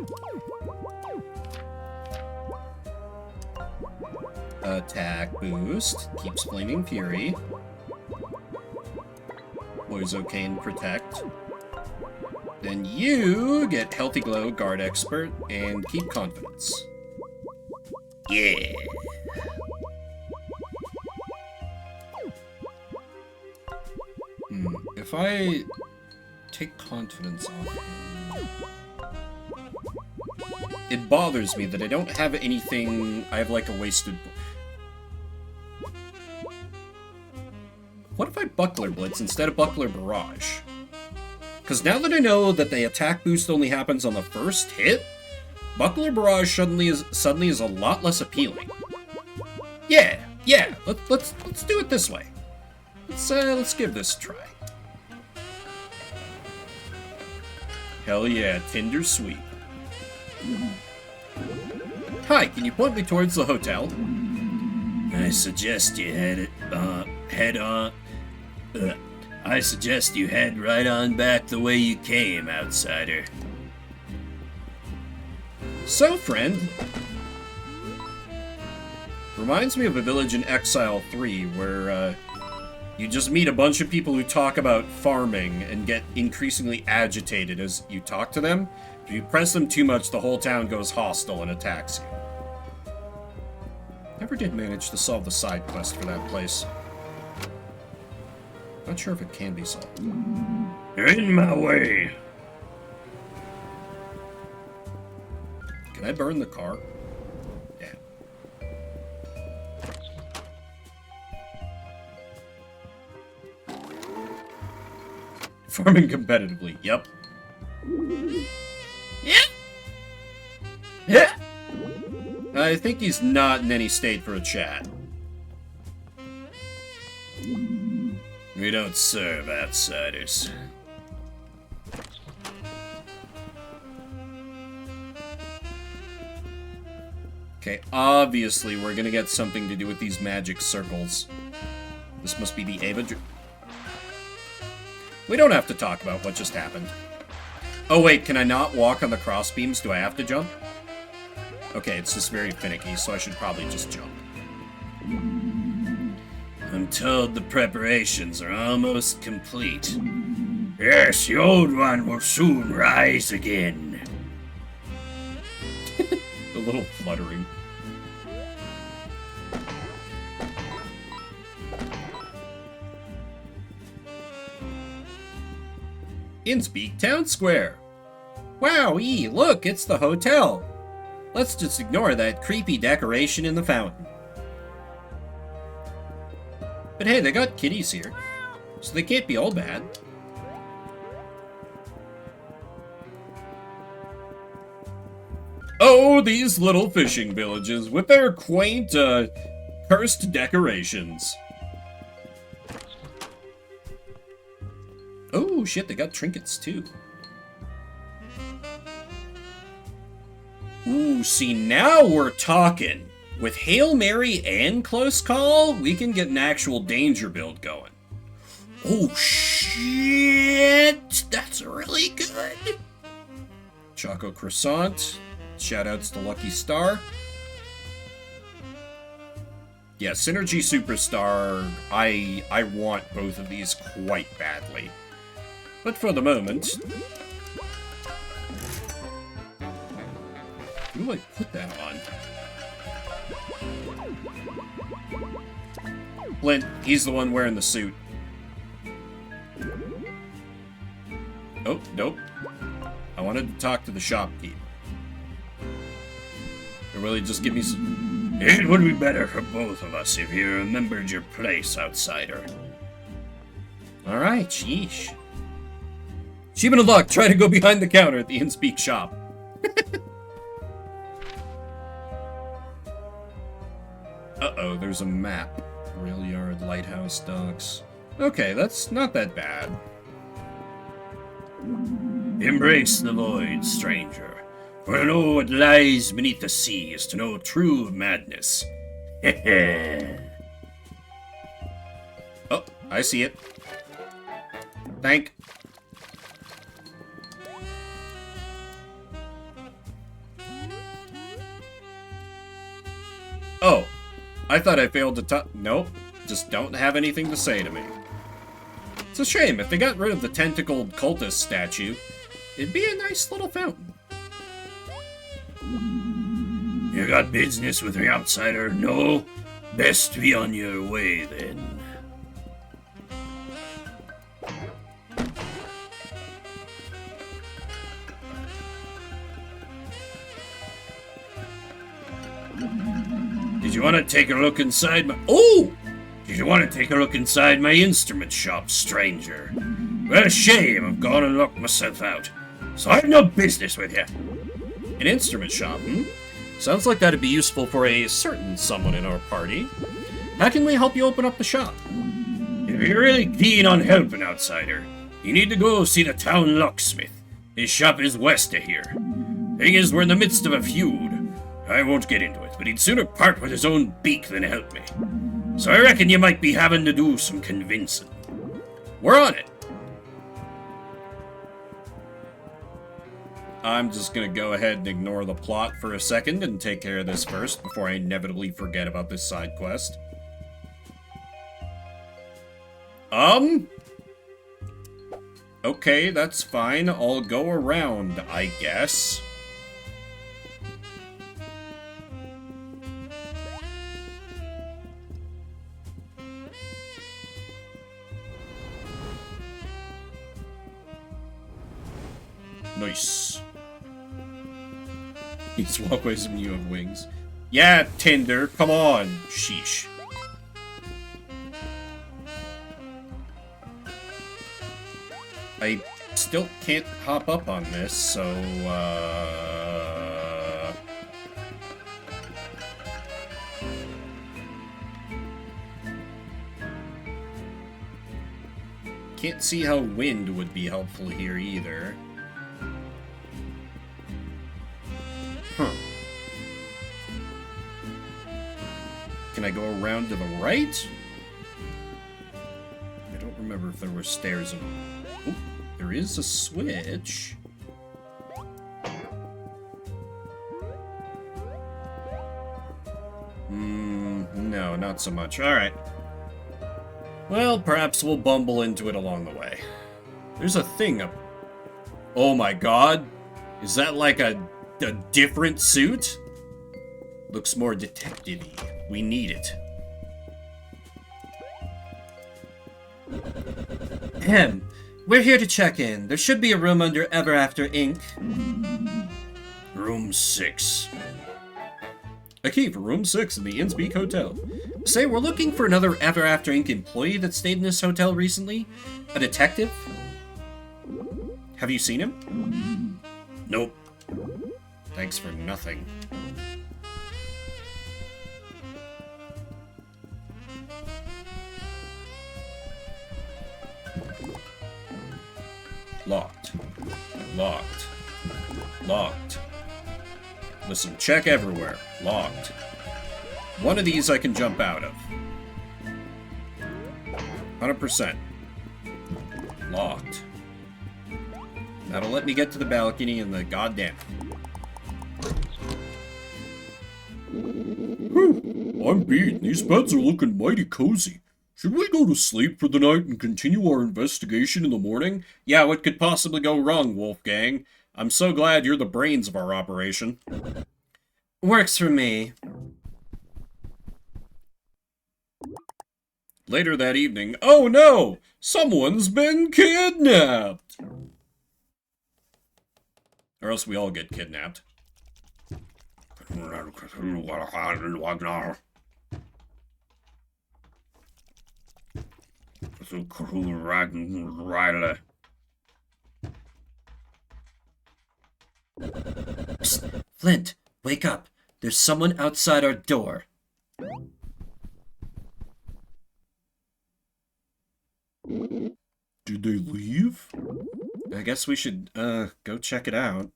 Attack boost. Keeps Flaming Fury. Poison Protect. Then you get Healthy Glow, Guard Expert, and Keep Confidence. Yeah. If I take confidence off, it bothers me that I don't have anything. I have like a wasted. What if I Buckler Blitz instead of Buckler Barrage? Because now that I know that the attack boost only happens on the first hit, Buckler Barrage suddenly is a lot less appealing. Yeah. Let's do it this way. Let's give this a try. Hell yeah, Tinder Sweep. Hi, can you point me towards the hotel? I suggest you I suggest you head right on back the way you came, outsider. So, friend. Reminds me of a Village in Exile 3, where, you just meet a bunch of people who talk about farming and get increasingly agitated as you talk to them. If you press them too much, the whole town goes hostile and attacks you. never did manage to solve the side quest for that place. Not sure if it can be solved. You're in my way. Can I burn the car? Yeah. Farming competitively. Yep. Yeah. I think he's not in any state for a chat. We don't serve outsiders. Okay, obviously we're gonna get something to do with these magic circles. This must be the Ava... We don't have to talk about what just happened. Oh wait, can I not walk on the crossbeams? Do I have to jump? Okay, it's just very finicky, so I should probably just jump. I'm told the preparations are almost complete. Yes, the old one will soon rise again. The little fluttering. Innspeak Town Square. Wowee, look, it's the hotel. Let's just ignore that creepy decoration in the fountain. But hey, they got kitties here, so they can't be all bad. Oh, these little fishing villages with their quaint, cursed decorations. Oh, shit, they got trinkets, too. Ooh, see, now we're talking. With Hail Mary and Close Call, we can get an actual danger build going. Oh, shit! That's really good! Choco Croissant. Shoutouts to Lucky Star. Yeah, Synergy Superstar. I want both of these quite badly. But for the moment... Who do I put that on? Flint, he's the one wearing the suit. Oh, nope. I wanted to talk to the shopkeep. Or will he just give me some... It would be better for both of us if you remembered your place, outsider. Alright, sheesh. Achievement unlocked. Try to go behind the counter at the Innspeak shop. Uh-oh, there's a map. Rail yard, lighthouse, docks. Okay, that's not that bad. Embrace the void, stranger. For to know what lies beneath the sea is to know true madness. Oh, I see it. Thank. Oh, I thought I failed to touch. Nope, just don't have anything to say to me. It's a shame. If they got rid of the tentacled cultist statue, it'd be a nice little fountain. You got business with me, outsider? No? Best be on your way, then. Did you want to take a look inside my... Oh! Did you want to take a look inside my instrument shop, stranger? Well, shame, I've gone and locked myself out. So I have no business with you. An instrument shop, hmm? Sounds like that'd be useful for a certain someone in our party. How can we help you open up the shop? If you're really keen on helping, outsider, you need to go see the town locksmith. His shop is west of here. Thing is, we're in the midst of a feud. I won't get into it, but he'd sooner part with his own beak than help me. So I reckon you might be having to do some convincing. We're on it. I'm just gonna go ahead and ignore the plot for a second and take care of this first before I inevitably forget about this side quest. Okay, that's fine. I'll go around, I guess. Nice. These walkways when you have wings. Yeah, Tinder, come on. Sheesh. I still can't hop up on this, so, can't see how wind would be helpful here either. Huh. Can I go around to the right? I don't remember if there were stairs in... Oh, there is a switch. No, not so much. Alright. Well, perhaps we'll bumble into it along the way. There's a thing up... Oh my god! Is that like a different suit? Looks more detective-y. We need it. Ahem. We're here to check in. There should be a room under Ever After Inc. Room 6. A key for room 6 in the Innsbeek Hotel. Say, we're looking for another Ever After Inc. employee that stayed in this hotel recently. A detective? Have you seen him? Nope. Thanks for nothing. Locked. Locked. Locked. Listen, check everywhere. Locked. One of these I can jump out of. 100%. Locked. That'll let me get to the balcony and the goddamn... Whew, I'm beat. These beds are looking mighty cozy. Should we go to sleep for the night and continue our investigation in the morning? Yeah, what could possibly go wrong, Wolfgang? I'm so glad you're the brains of our operation. Works for me. Later that evening, oh no! Someone's been kidnapped! Or else we all get kidnapped. Psst. Flint, wake up. There's someone outside our door. Did they leave? I guess we should, go check it out.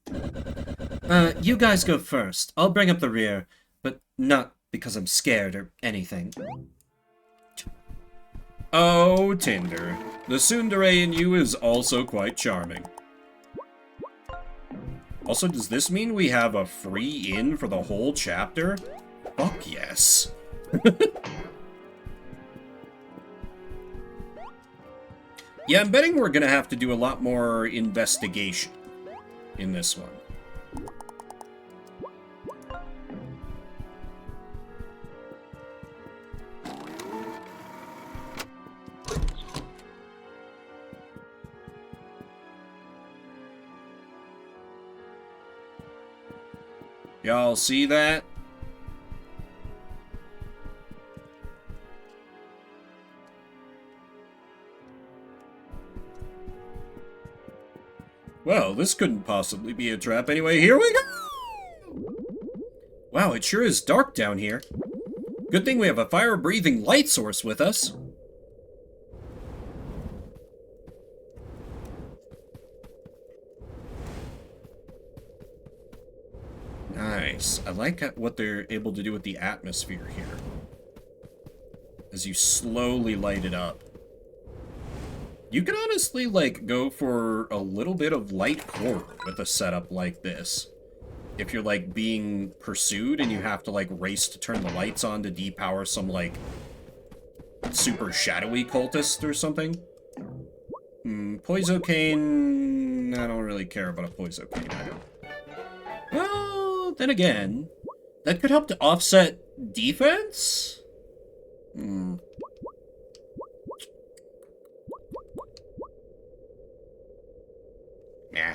You guys go first. I'll bring up the rear, but not because I'm scared or anything. Oh, Tinder. The tsundere in you is also quite charming. Also, does this mean we have a free in for the whole chapter? Fuck yes. Yeah, I'm betting we're gonna have to do a lot more investigation in this one. Y'all see that? Well, this couldn't possibly be a trap anyway. Here we go! Wow, it sure is dark down here. Good thing we have a fire-breathing light source with us. Nice. I like what they're able to do with the atmosphere here. As you slowly light it up. You can honestly, like, go for a little bit of light horror with a setup like this. If you're, like, being pursued and you have to, like, race to turn the lights on to depower some, like, super shadowy cultist or something. Poisocane... I don't really care about a Poisocane item. Well, then again, that could help to offset defense? Nah.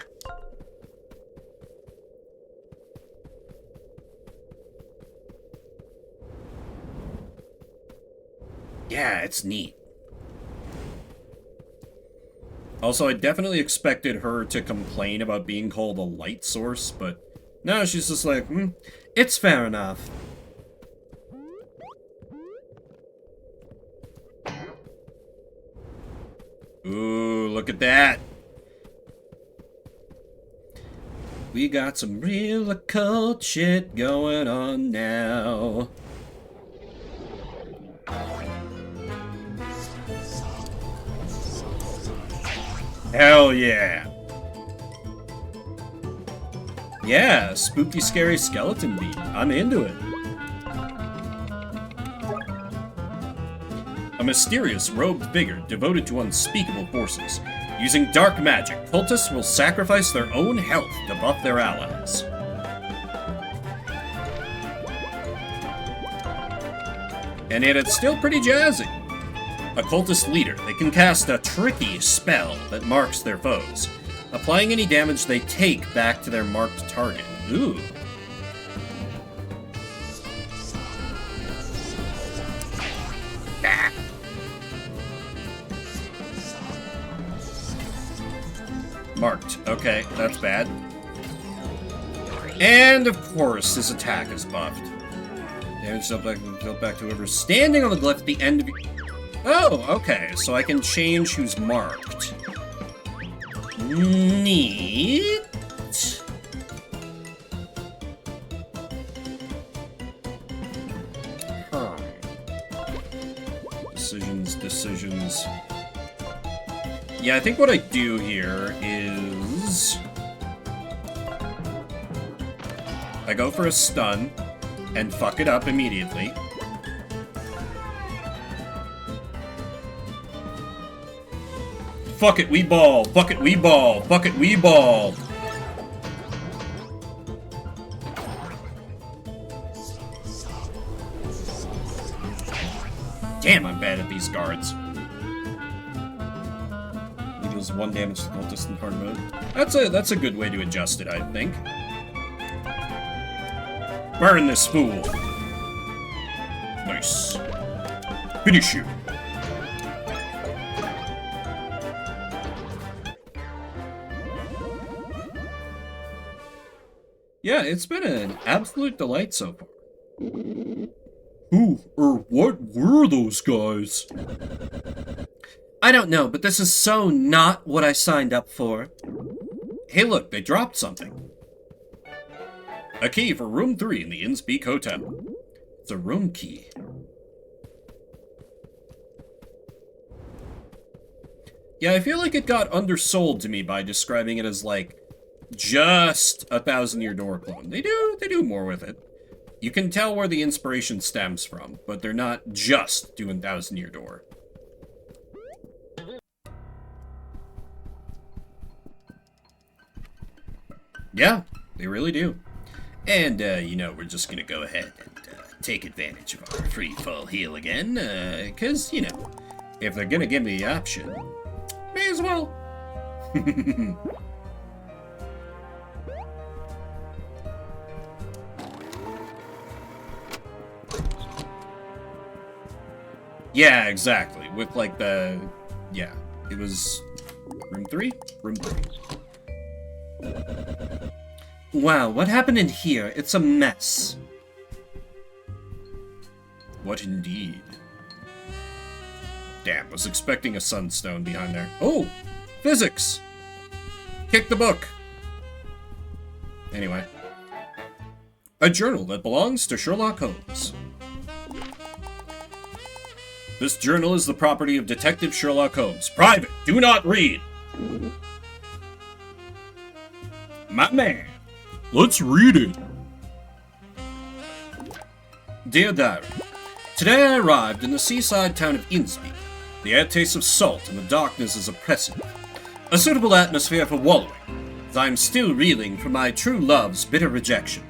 Yeah, it's neat. Also, I definitely expected her to complain about being called a light source, but no, she's just like, It's fair enough. Ooh, look at that. We got some real occult shit going on now. Hell yeah. Yeah, spooky, scary skeleton beat. I'm into it. A mysterious robed figure devoted to unspeakable forces. Using dark magic, cultists will sacrifice their own health to buff their allies. And yet it's still pretty jazzy. A cultist leader, they can cast a tricky spell that marks their foes, applying any damage they take back to their marked target. Ooh. Ah. Marked. Okay, that's bad. And of course, his attack is buffed. Damage dealt back to whoever's standing on the glyph at the end of. Oh, okay. So I can change who's marked. Neat. Huh. Decisions. Yeah, I think what I do here is I go for a stun and fuck it up immediately. Fuck it, we ball. Fuck it, we ball. Fuck it, we ball. Damn, I'm bad at these guards. He deals 1 damage to cultist in hard mode. That's a good way to adjust it, I think. Burn this fool. Nice. Finish you. Yeah, it's been an absolute delight so far. Who or what were those guys? I don't know, but this is so not what I signed up for. Hey look, they dropped something. A key for room 3 in the Innspeak Hotel. It's a room key. Yeah, I feel like it got undersold to me by describing it as like just a 1,000-Year Door clone. They do more with it. You can tell where the inspiration stems from, but they're not just doing 1,000-Year Door. Yeah, they really do. And, you know, we're just gonna go ahead and take advantage of our free full heal again, because, you know, if they're gonna give me the option, may as well. Yeah, exactly. With, like, yeah, it was room 3? Room 3. Wow, what happened in here? It's a mess. What indeed? Damn, was expecting a sunstone behind there. Oh! Physics! Kick the book! Anyway. A journal that belongs to Sherlock Holmes. This journal is the property of Detective Sherlock Holmes. Private! Do not read! My man! Let's read it. Dear Diary, today I arrived in the seaside town of Innspeak. The air tastes of salt and the darkness is oppressive. A suitable atmosphere for wallowing, as I am still reeling from my true love's bitter rejection.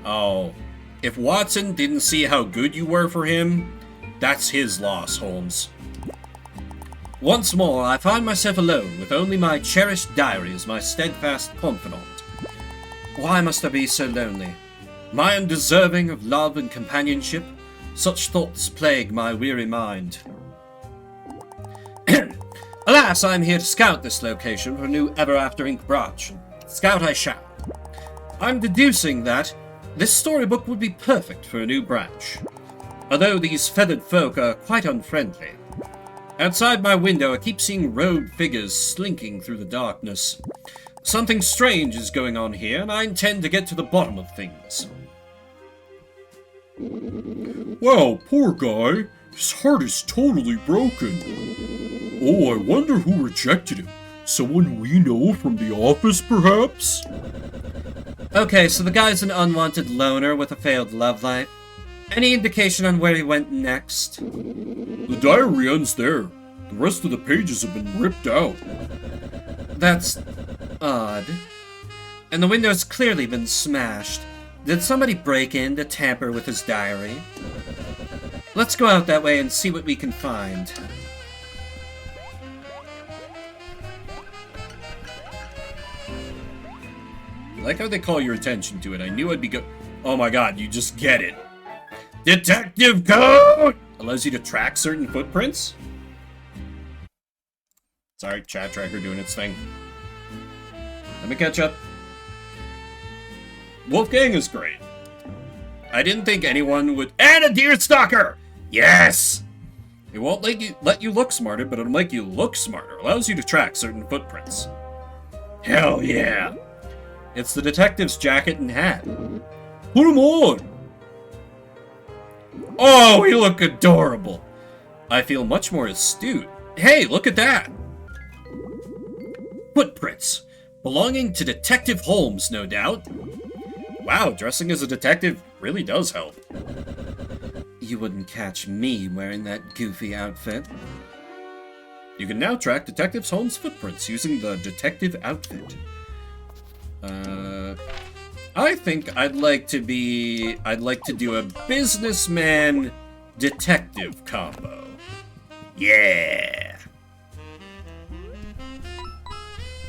Oh, if Watson didn't see how good you were for him, that's his loss, Holmes. Once more, I find myself alone with only my cherished diary as my steadfast confidant. Why must I be so lonely? Am I undeserving of love and companionship? Such thoughts plague my weary mind. Alas, I am here to scout this location for a new Ever After Ink branch. Scout I shall. I'm deducing that this storybook would be perfect for a new branch. Although these feathered folk are quite unfriendly. Outside my window, I keep seeing robed figures slinking through the darkness. Something strange is going on here, and I intend to get to the bottom of things. Wow, poor guy. His heart is totally broken. Oh, I wonder who rejected him. Someone we know from the office, perhaps? Okay, so the guy's an unwanted loner with a failed love life. Any indication on where he went next? The diary ends there. The rest of the pages have been ripped out. That's odd. And the window's clearly been smashed. Did somebody break in to tamper with his diary? Let's go out that way and see what we can find. I like how they call your attention to it. I knew I'd be Oh my god, you just get it. Detective code! Allows you to track certain footprints? Sorry, chat tracker doing its thing. Let me catch up. Wolfgang is great. I didn't think anyone would— And a deer stalker! Yes! It won't let you look smarter, but it'll make you look smarter. Allows you to track certain footprints. Hell yeah! It's the detective's jacket and hat. Put him on! Oh, you look adorable! I feel much more astute. Hey, look at that! Footprints. Belonging to Detective Holmes, no doubt. Wow, dressing as a detective really does help. You wouldn't catch me wearing that goofy outfit. You can now track Detective Holmes' footprints using the detective outfit. I think I'd like to do a businessman detective combo. Yeah.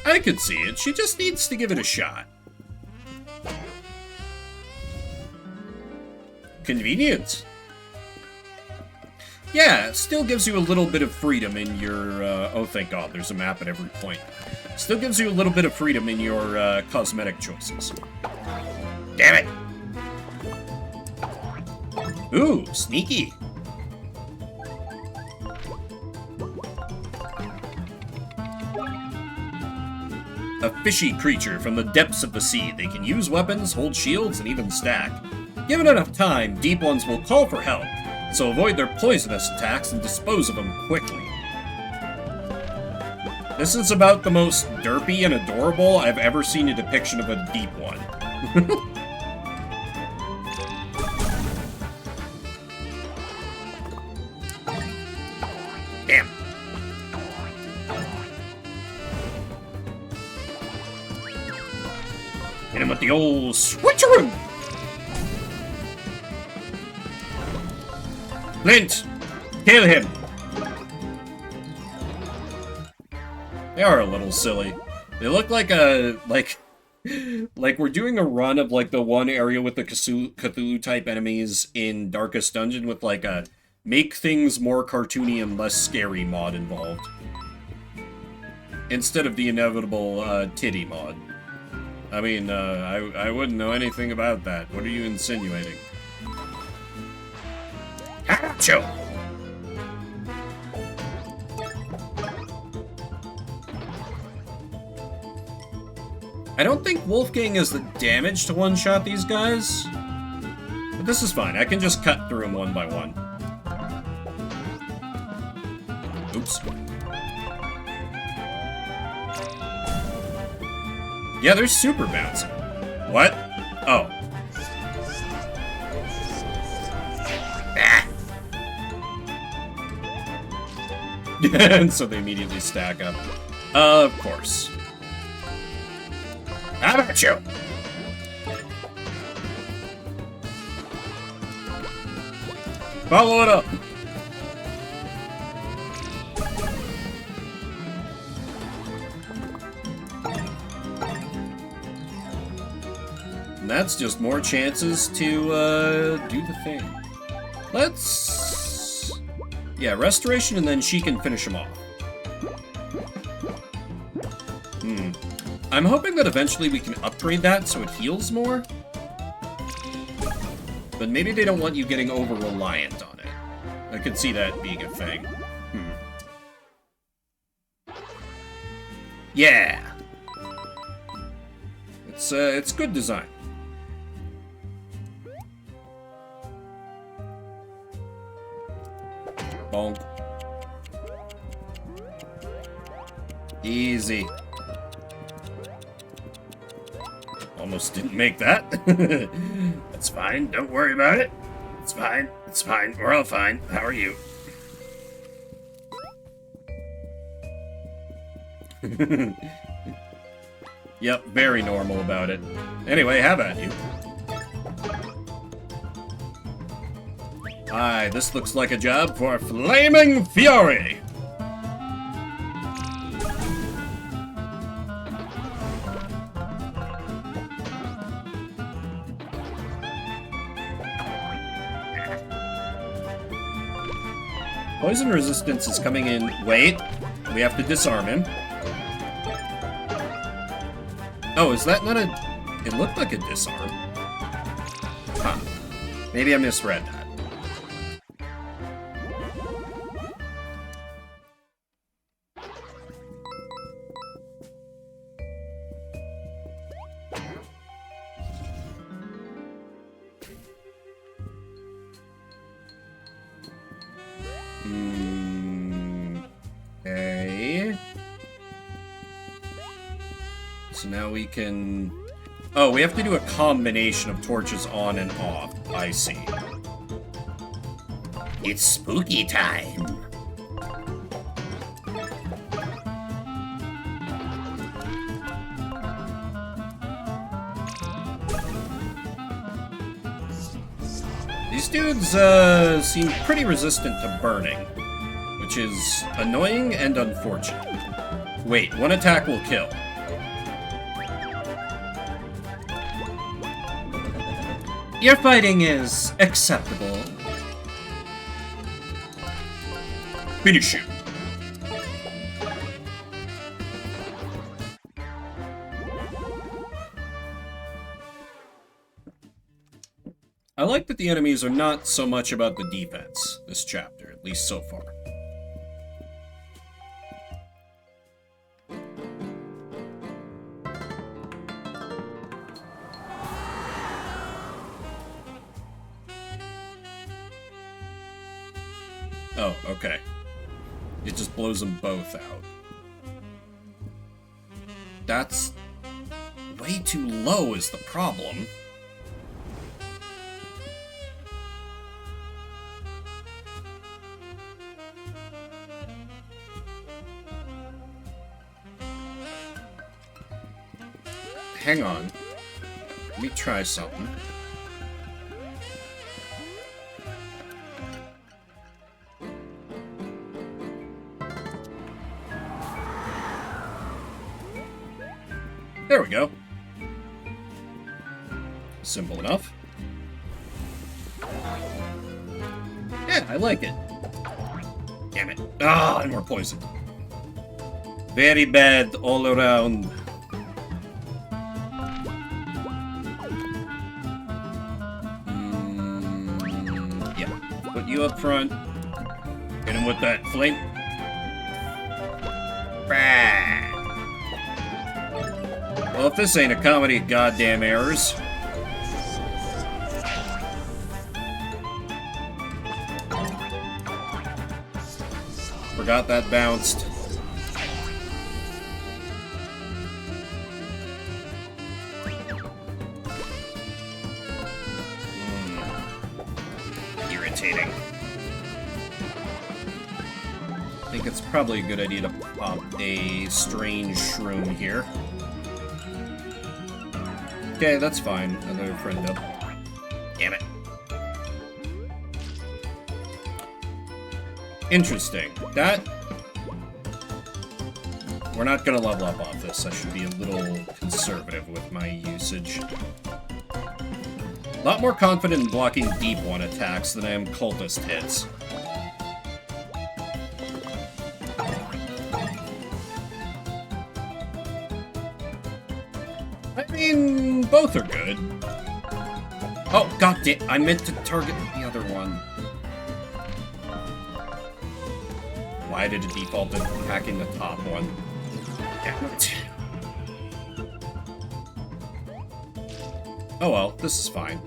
I could see it. She just needs to give it a shot. Convenient. Yeah, it still gives you a little bit of freedom in your, oh thank god, there's a map at every point. Still gives you a little bit of freedom in your, cosmetic choices. Damn it! Ooh, sneaky. A fishy creature from the depths of the sea. They can use weapons, hold shields, and even stack. Given enough time, deep ones will call for help, so avoid their poisonous attacks and dispose of them quickly. This is about the most derpy and adorable I've ever seen a depiction of a deep one. Damn. Hit him with the old switcheroo! Flint! Kill him! They are a little silly. They look like like we're doing a run of like the one area with the Cthulhu type enemies in Darkest Dungeon with like a make things more cartoony and less scary mod involved. Instead of the inevitable titty mod. I mean, I wouldn't know anything about that. What are you insinuating? Achoo! I don't think Wolfgang has the damage to one-shot these guys. But this is fine. I can just cut through them one by one. Oops. Yeah, they're super bouncy. What? Oh. Ah. And so they immediately stack up. Of course. How about you? Follow it up. And that's just more chances to do the thing. Let's... Yeah, restoration, and then she can finish him off. I'm hoping that eventually we can upgrade that so it heals more. But maybe they don't want you getting over-reliant on it. I could see that being a thing. Yeah! It's good design. Bonk. Easy. Almost didn't make that. That's fine. Don't worry about it. It's fine. It's fine. We're all fine. How are you? Yep, very normal about it. Anyway, how about you? Aye, this looks like a job for Flaming Fury! Poison resistance is coming in. Wait, we have to disarm him. Oh, is that not a... It looked like a disarm. Huh. Maybe I misread that. Okay. So now we can... Oh, we have to do a combination of torches on and off. I see. It's spooky time. These dudes, seem pretty resistant to burning, which is annoying and unfortunate. Wait, one attack will kill. Your fighting is acceptable. Finish him. I like that the enemies are not so much about the defense this chapter, at least so far. Oh, okay. It just blows them both out. That's way too low is the problem. Hang on. Let me try something. There we go. Simple enough. Yeah, I like it. Damn it. Ah, and we're poisoned. Very bad all around. Yeah. Put you up front. Hit him with that flame. Bah. Well, if this ain't a comedy of goddamn errors. Forgot that bounced. Irritating. I think it's probably a good idea to pop a strange shroom here. Okay, that's fine. Another friend up. Damn it. Interesting. That... We're not gonna level up off this. I should be a little conservative with my usage. A lot more confident in blocking deep one attacks than I am cultist hits. I mean, both are good. Oh, goddammit, I meant to target the other one. Why did it default to hacking the top one? Damn it. Oh well, this is fine.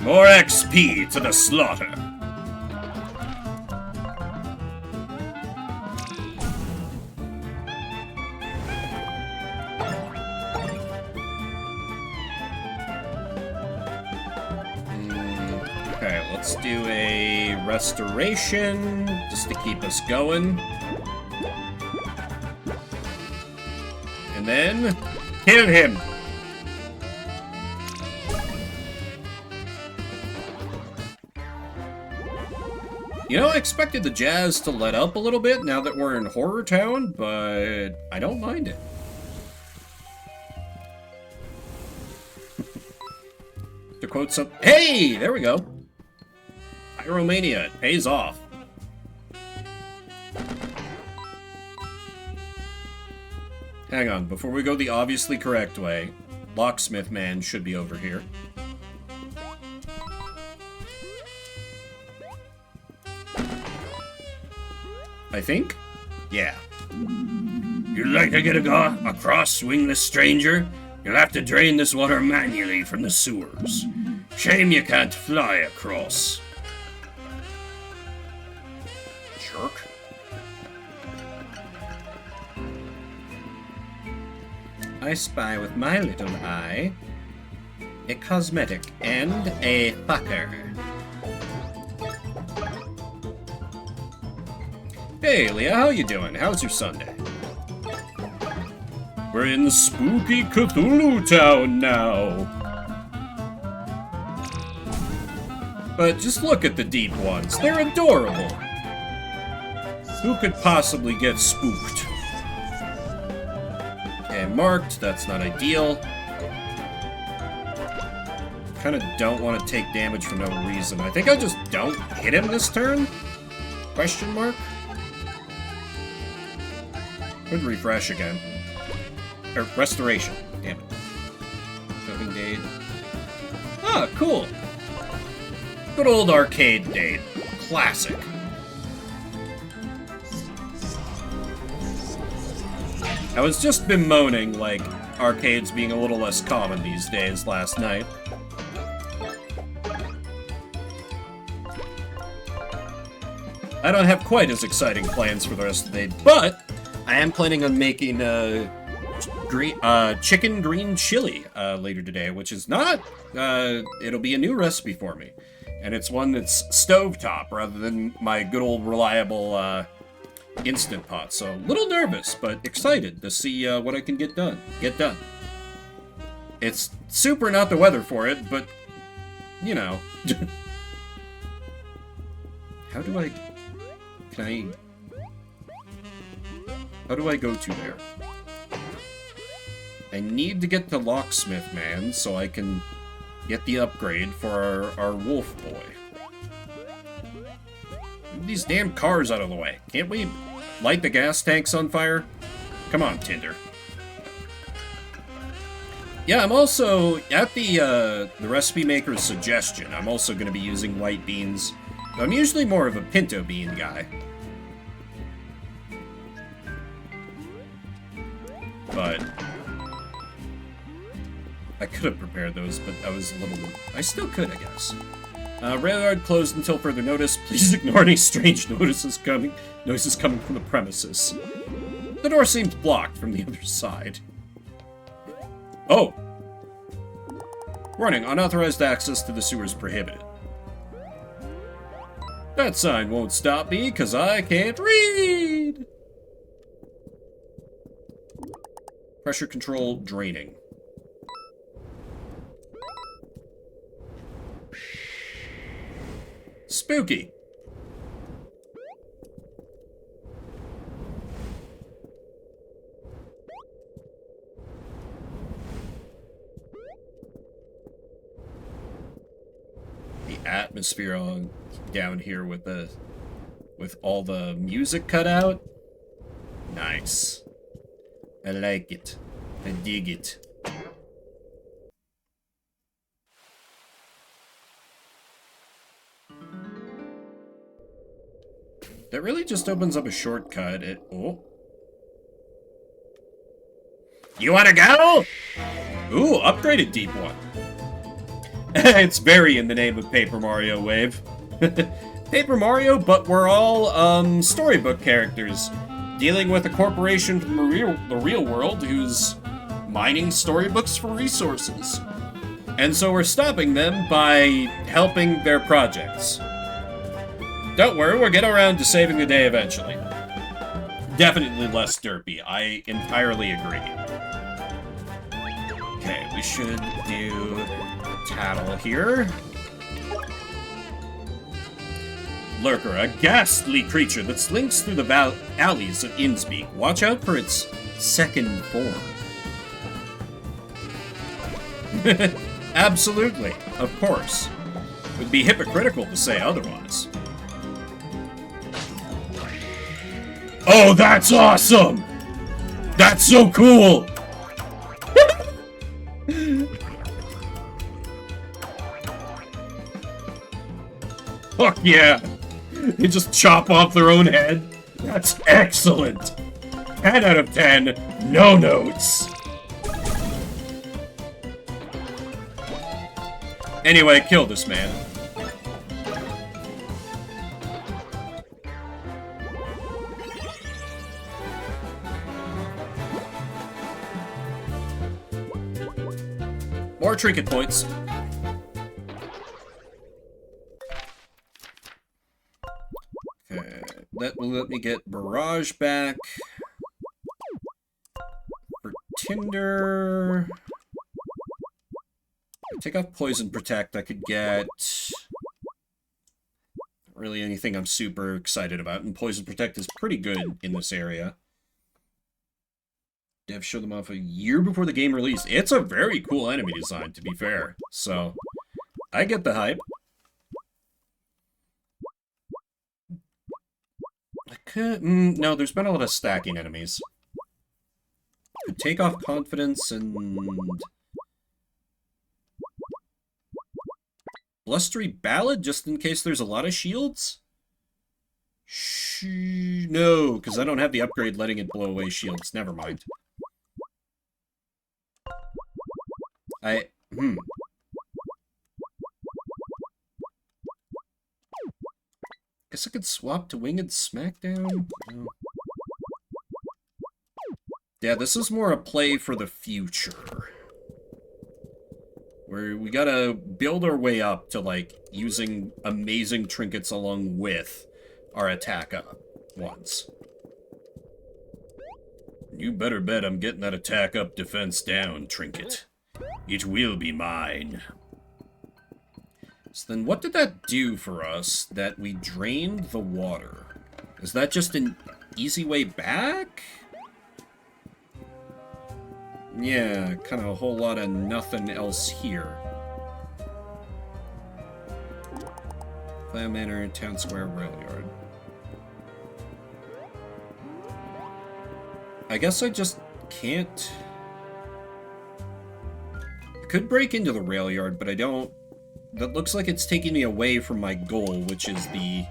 More XP to the slaughter. Okay, let's do a restoration just to keep us going. And then kill him. You know, I expected the jazz to let up a little bit now that we're in Horror Town, but I don't mind it. To quote some... Hey! There we go! Pyromania, it pays off. Hang on, before we go the obviously correct way, Locksmith Man should be over here. I think? Yeah. You'd like to get across, wingless stranger? You'll have to drain this water manually from the sewers. Shame you can't fly across. Jerk. I spy with my little eye a cosmetic and a fucker. Hey, Leah, how you doing? How's your Sunday? We're in spooky Cthulhu Town now. But just look at the deep ones. They're adorable. Who could possibly get spooked? Okay, marked. That's not ideal. Kind of don't want to take damage for no reason. I think I just don't hit him this turn? Question mark? Could refresh again. Or restoration. Damn it. Jumping Date. Ah, cool. Good old arcade date. Classic. I was just bemoaning, like, arcades being a little less common these days last night. I don't have quite as exciting plans for the rest of the day, but I am planning on making chicken green chili later today, which is not, it'll be a new recipe for me. And it's one that's stovetop rather than my good old reliable Instant Pot. So a little nervous, but excited to see what I can get done. It's super not the weather for it, but, you know. How do I go to there? I need to get to Locksmith Man so I can get the upgrade for our wolf boy. Move these damn cars out of the way. Can't we light the gas tanks on fire? Come on, Tinder. Yeah, I'm also, at the recipe maker's suggestion, I'm also going to be using white beans. I'm usually more of a pinto bean guy. But I could have prepared those, but I was a little... I still could, I guess. Railroad closed until further notice. Please ignore any strange noises coming from the premises. The door seems blocked from the other side. Oh! Warning, unauthorized access to the sewers prohibited. That sign won't stop me, because I can't read! Pressure control draining. Spooky. atmosphere down here with all the music cut out. Nice. I like it. I dig it. That really just opens up a shortcut. Oh. You wanna go? Ooh, upgraded deep one. It's very in the name of Paper Mario Wave. Paper Mario, but we're all storybook characters dealing with a corporation from the real world who's mining storybooks for resources. And so we're stopping them by helping their projects. Don't worry, we'll get around to saving the day eventually. Definitely less derpy. I entirely agree. Okay, we should do Tattle here. Lurker, a ghastly creature that slinks through the alleys of Innspeak. Watch out for its second form. Absolutely, of course. It would be hypocritical to say otherwise. Oh, that's awesome! That's so cool! Fuck yeah! They just chop off their own head? That's excellent! 10 out of 10, no notes! Anyway, kill this man. More trinket points. Okay, that will let me get Barrage back. For Tinder... Take off Poison Protect, I could get... Not really anything I'm super excited about, and Poison Protect is pretty good in this area. Dev showed them off a year before the game released. It's a very cool enemy design, to be fair. So, I get the hype. I could... no, there's been a lot of stacking enemies. Could take off Confidence and... Blustery Ballad, just in case there's a lot of shields? No, because I don't have the upgrade letting it blow away shields. Never mind. Guess I could swap to Winged Smackdown? No. Yeah, this is more a play for the future. Where we gotta build our way up to, like, using amazing trinkets along with our attack up once. You better bet I'm getting that attack up, defense down, trinket. It will be mine. So then what did that do for us that we drained the water? Is that just an easy way back? Yeah, kind of a whole lot of nothing else here. Clam Manor, Town Square, Rail Yard. I guess I just can't... I could break into the Rail Yard, but I don't... That looks like it's taking me away from my goal, which is the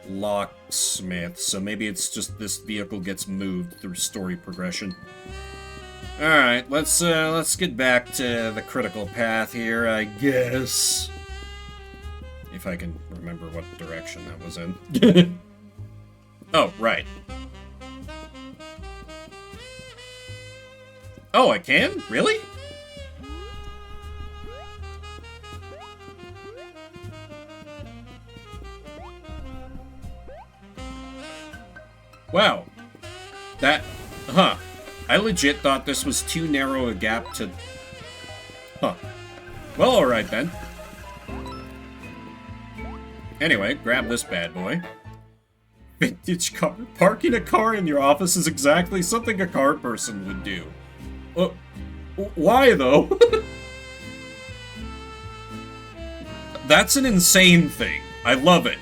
locksmith. So maybe it's just this vehicle gets moved through story progression. Alright, let's get back to the critical path here, I guess. If I can remember what direction that was in. Oh, right. Oh, I can? Really? Wow. That... Huh. I legit thought this was too narrow a gap to... Huh. Well, alright then. Anyway, grab this bad boy. Vintage car. Parking a car in your office is exactly something a car person would do. Why, though? that's an insane thing. I love it.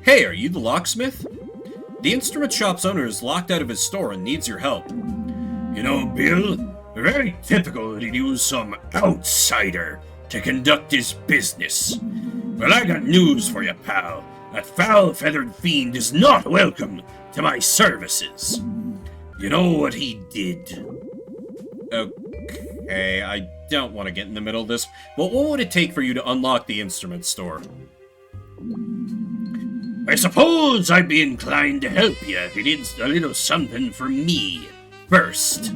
Hey, are you the locksmith? The instrument shop's owner is locked out of his store and needs your help. You know, Bill, very typical that he'd use some outsider to conduct his business. Well, I got news for you, pal. That foul-feathered fiend is not welcome to my services. You know what he did? Okay, I don't want to get in the middle of this, but what would it take for you to unlock the instrument store? I suppose I'd be inclined to help you if you did a little something for me. First,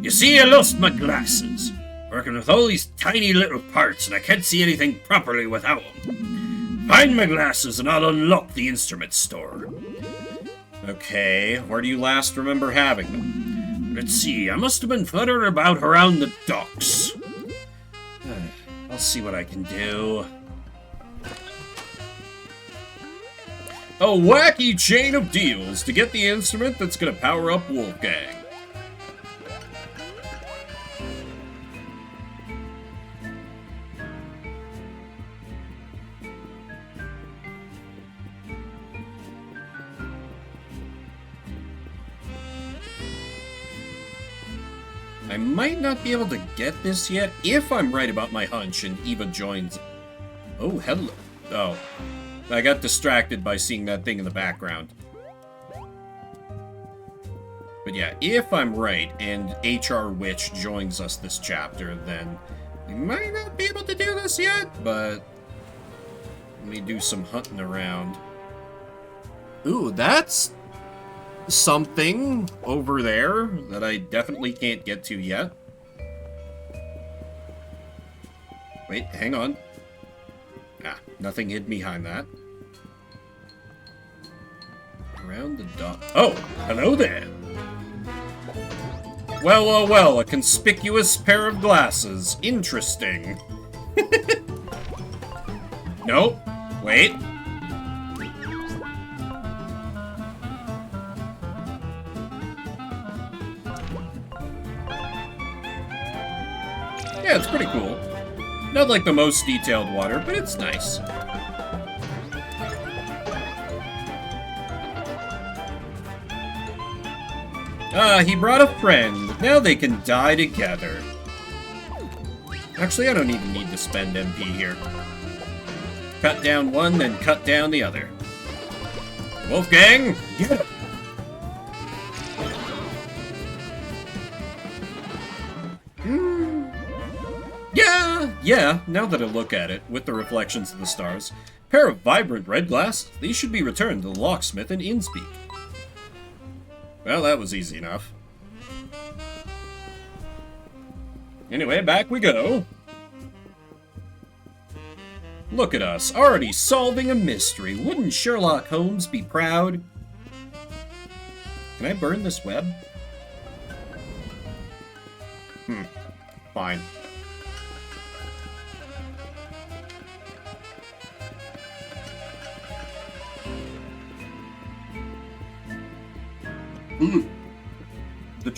you see, I lost my glasses, working with all these tiny little parts, and I can't see anything properly without them. Find my glasses and I'll unlock the instrument store. Okay, where do you last remember having them? Let's see, I must have been fluttering about around the docks. I'll see what I can do. A wacky chain of deals to get the instrument that's gonna power up Wolfgang. I might not be able to get this yet, if I'm right about my hunch and Eva joins. Oh, hello. Oh. I got distracted by seeing that thing in the background. But yeah, if I'm right and HR Witch joins us this chapter, then we might not be able to do this yet, but let me do some hunting around. Ooh, that's something over there that I definitely can't get to yet. Wait, hang on. Ah, nothing hid behind that. Around the dock. Oh, hello there. Well, well, well, a conspicuous pair of glasses. Interesting. Nope. Wait. Yeah, it's pretty cool. Not like the most detailed water, but it's nice. Ah, he brought a friend. Now they can die together. Actually, I don't even need to spend MP here. Cut down one, then cut down the other. Wolfgang, get it! Yeah, now that I look at it, with the reflections of the stars, a pair of vibrant red glasses, these should be returned to the locksmith in Innspeak. Well, that was easy enough. Anyway, back we go. Look at us, already solving a mystery. Wouldn't Sherlock Holmes be proud? Can I burn this web? Fine. The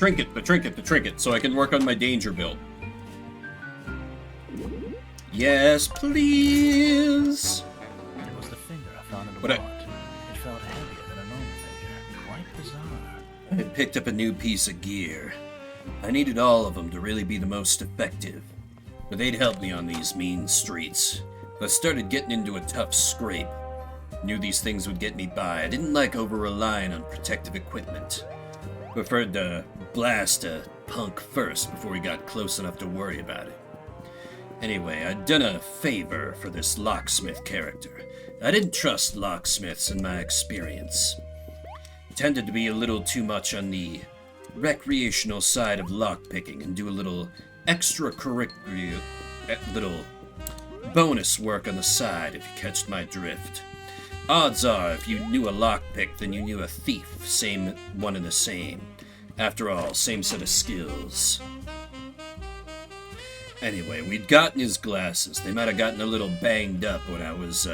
trinket, so I can work on my danger build. Yes, please! It was the finger I found in the But wallet. It felt heavier than a normal finger. Quite bizarre. I picked up a new piece of gear. I needed all of them to really be the most effective, but they'd help me on these mean streets. If I started getting into a tough scrape, knew these things would get me by. I didn't like over-relying on protective equipment. Preferred to blast a punk first before he got close enough to worry about it. Anyway, I'd done a favor for this locksmith character. I didn't trust locksmiths in my experience. Tended to be a little too much on the recreational side of lockpicking and do a little extracurricular, little bonus work on the side, if you catch my drift. Odds are, if you knew a lockpick, then you knew a thief, same one and the same. After all, same set of skills. Anyway, we'd gotten his glasses. They might have gotten a little banged up when I was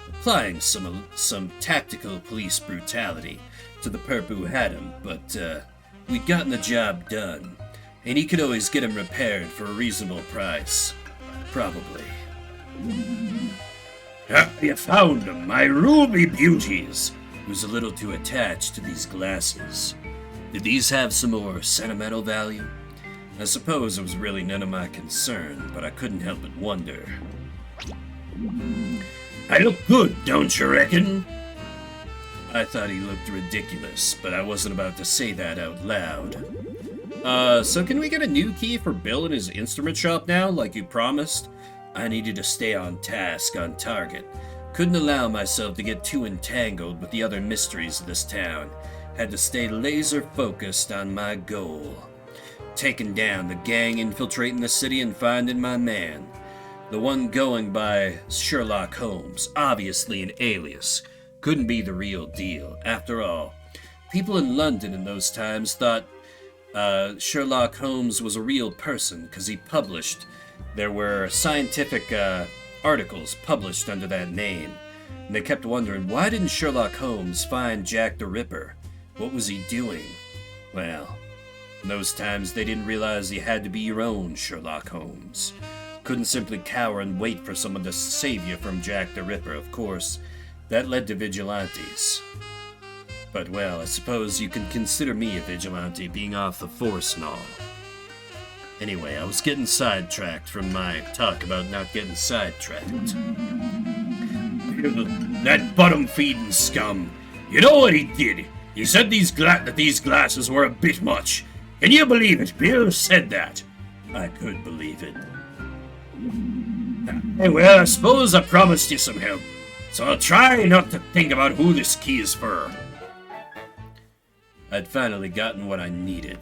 applying some tactical police brutality to the perp who had him, but we'd gotten the job done. and you could always get them repaired for a reasonable price. Probably. You found them, my ruby beauties. Was a little too attached to these glasses. Did these have some more sentimental value? I suppose it was really none of my concern, but I couldn't help but wonder. I look good, don't you reckon? I thought he looked ridiculous, but I wasn't about to say that out loud. So can we get a new key for Bill in his instrument shop now, like you promised? I needed to stay on task, on target. Couldn't allow myself to get too entangled with the other mysteries of this town. Had to stay laser focused on my goal. Taking down the gang infiltrating the city and finding my man. The one going by Sherlock Holmes, obviously an alias. Couldn't be the real deal. After all, people in London in those times thought Sherlock Holmes was a real person because he published. There were scientific articles published under that name. And they kept wondering, why didn't Sherlock Holmes find Jack the Ripper? What was he doing? Well, in those times they didn't realize you had to be your own Sherlock Holmes. Couldn't simply cower and wait for someone to save you from Jack the Ripper, of course. That led to vigilantes. But well, I suppose you can consider me a vigilante, being off the force and all. Anyway, I was getting sidetracked from my talk about not getting sidetracked. That bottom-feeding scum. You know what he did? He said that these glasses were a bit much. Can you believe it? Bill said that. I could believe it. Well, I suppose I promised you some help. So I'll try not to think about who this key is for. I'd finally gotten what I needed.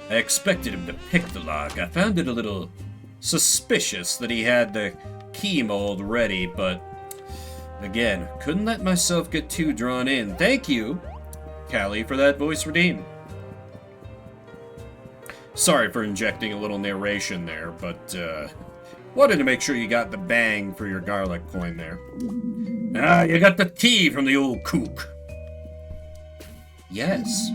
I expected him to pick the lock. I found it a little suspicious that he had the key mold ready, but again, couldn't let myself get too drawn in. Thank you, Callie, for that voice redeem. Sorry for injecting a little narration there, but wanted to make sure you got the bang for your garlic coin there. You got the key from the old kook. Yes.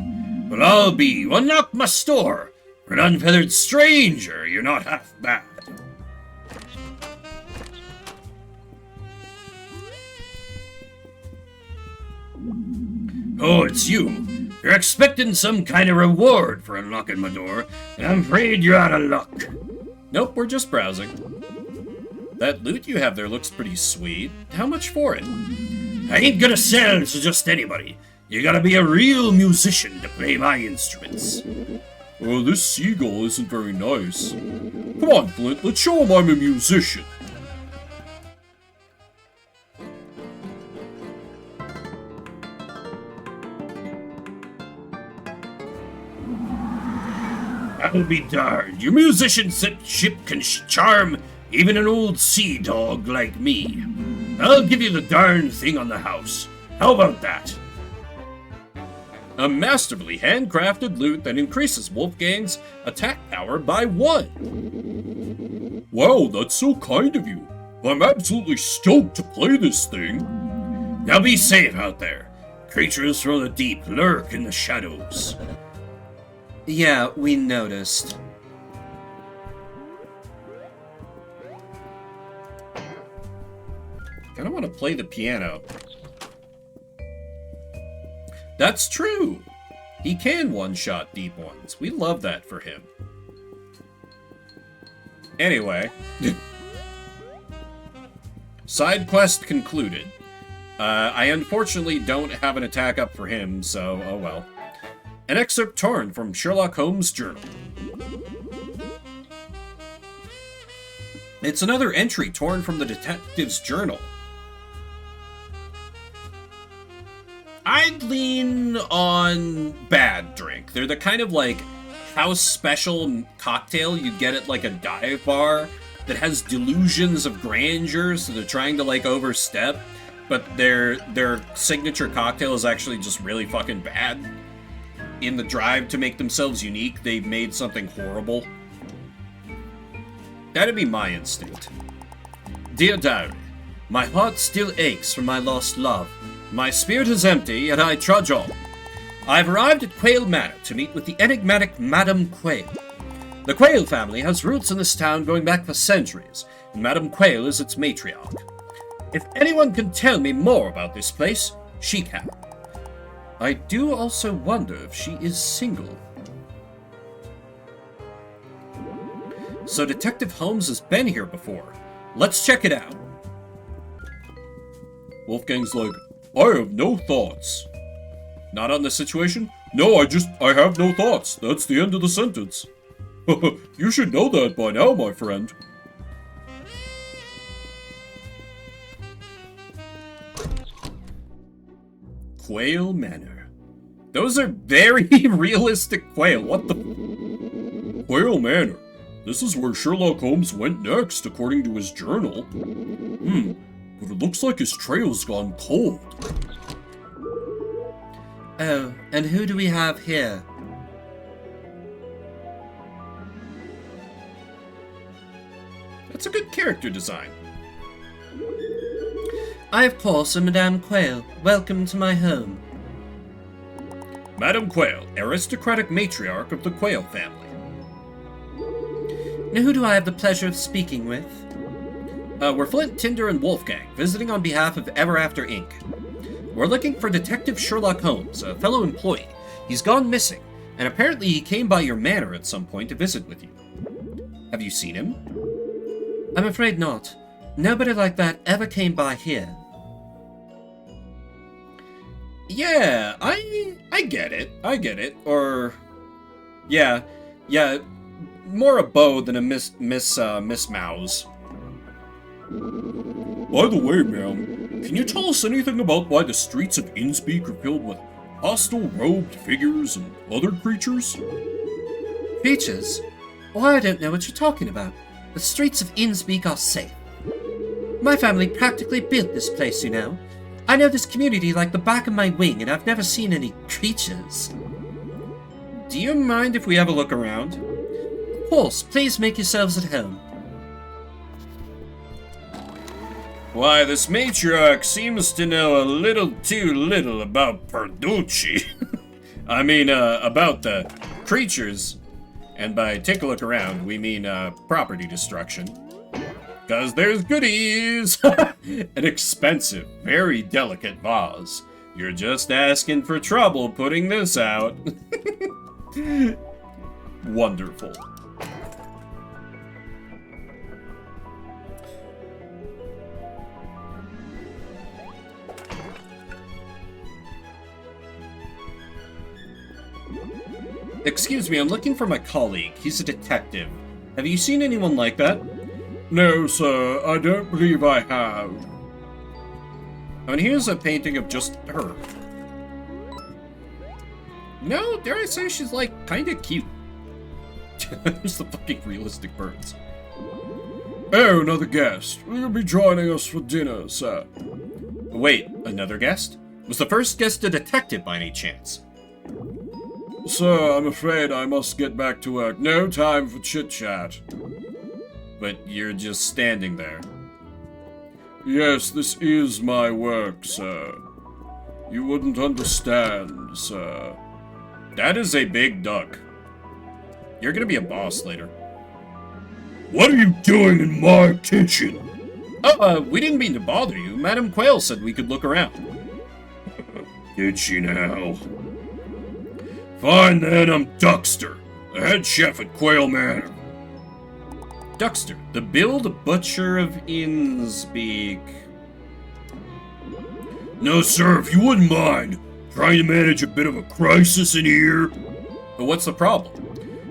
Well, I'll be. You unlocked my store. For an unfeathered stranger, you're not half bad. Oh, it's you. You're expecting some kind of reward for unlocking my door, and I'm afraid you're out of luck. Nope, we're just browsing. That loot you have there looks pretty sweet. How much for it? I ain't gonna sell to just anybody. You gotta be a real musician to play my instruments. Well, this seagull isn't very nice. Come on, Flint, let's show him I'm a musician. I'll be darned. Your musicianship can charm even an old sea dog like me. I'll give you the darn thing on the house. How about that? A masterfully handcrafted loot that increases Wolfgang's attack power by 1. Wow, that's so kind of you. I'm absolutely stoked to play this thing. Now be safe out there. Creatures from the deep lurk in the shadows. Yeah, we noticed. I don't want to play the piano. That's true! He can one-shot deep ones. We love that for him. Anyway. Side quest concluded. I unfortunately don't have an attack up for him, so oh well. An excerpt torn from Sherlock Holmes' journal. It's another entry torn from the detective's journal. I'd lean on bad drink. They're the kind of like house special cocktail you get at like a dive bar that has delusions of grandeur, so they're trying to like overstep, but their signature cocktail is actually just really fucking bad. In the drive to make themselves unique, they've made something horrible. That'd be my instinct. Dear Diary, my heart still aches for my lost love. My spirit is empty, yet I trudge on. I've arrived at Quail Manor to meet with the enigmatic Madame Quail. The Quayle family has roots in this town going back for centuries, and Madame Quayle is its matriarch. If anyone can tell me more about this place, she can. I do also wonder if she is single. So Detective Holmes has been here before. Let's check it out. Wolfgang's like, I have no thoughts. Not on the situation? No, I have no thoughts. That's the end of the sentence. You should know that by now, my friend. Quayle Manor. Those are very realistic quail. What the... Quayle Manor. This is where Sherlock Holmes went next, according to his journal. But it looks like his trail's gone cold. Oh, and who do we have here? That's a good character design. I, of course, am Madame Quayle. Welcome to my home. Madame Quayle, aristocratic matriarch of the Quayle family. Now, who do I have the pleasure of speaking with? We're Flint, Tinder, and Wolfgang, visiting on behalf of Ever After Inc. We're looking for Detective Sherlock Holmes, a fellow employee. He's gone missing, and apparently he came by your manor at some point to visit with you. Have you seen him? I'm afraid not. Nobody like that ever came by here. Yeah, I get it. I get it. Or, yeah, more a Beau than a Miss Mouse. By the way, ma'am, can you tell us anything about why the streets of Innsbeak are filled with hostile robed figures and other creatures? Creatures? Oh, I don't know what you're talking about. The streets of Innsbeak are safe. My family practically built this place, you know. I know this community like the back of my wing, and I've never seen any creatures. Do you mind if we have a look around? Of course, please make yourselves at home. Why, this matriarch seems to know a little too little about Perducci. I mean, about the creatures. And by take a look around, we mean, property destruction. 'Cause there's goodies! An expensive, very delicate vase. You're just asking for trouble putting this out. Wonderful. Excuse me, I'm looking for my colleague. He's a detective. Have you seen anyone like that? No, sir, I don't believe I have. I mean, here's a painting of just her. No, dare I say she's, like, kinda cute. There's the fucking realistic birds. Oh, another guest. Will you be joining us for dinner, sir? Wait, another guest? Was the first guest a detective by any chance? Sir, I'm afraid I must get back to work. No time for chit-chat. But you're just standing there. Yes, this is my work, sir. You wouldn't understand, sir. That is a big duck. You're gonna be a boss later. What are you doing in my kitchen? Oh, we didn't mean to bother you. Madame Quayle said we could look around. Did she now? Fine then, I'm Duxter, the head chef at Quayle Manor. Duxter, the Billed Butcher of Innsbeak. No, sir, if you wouldn't mind, trying to manage a bit of a crisis in here. But what's the problem?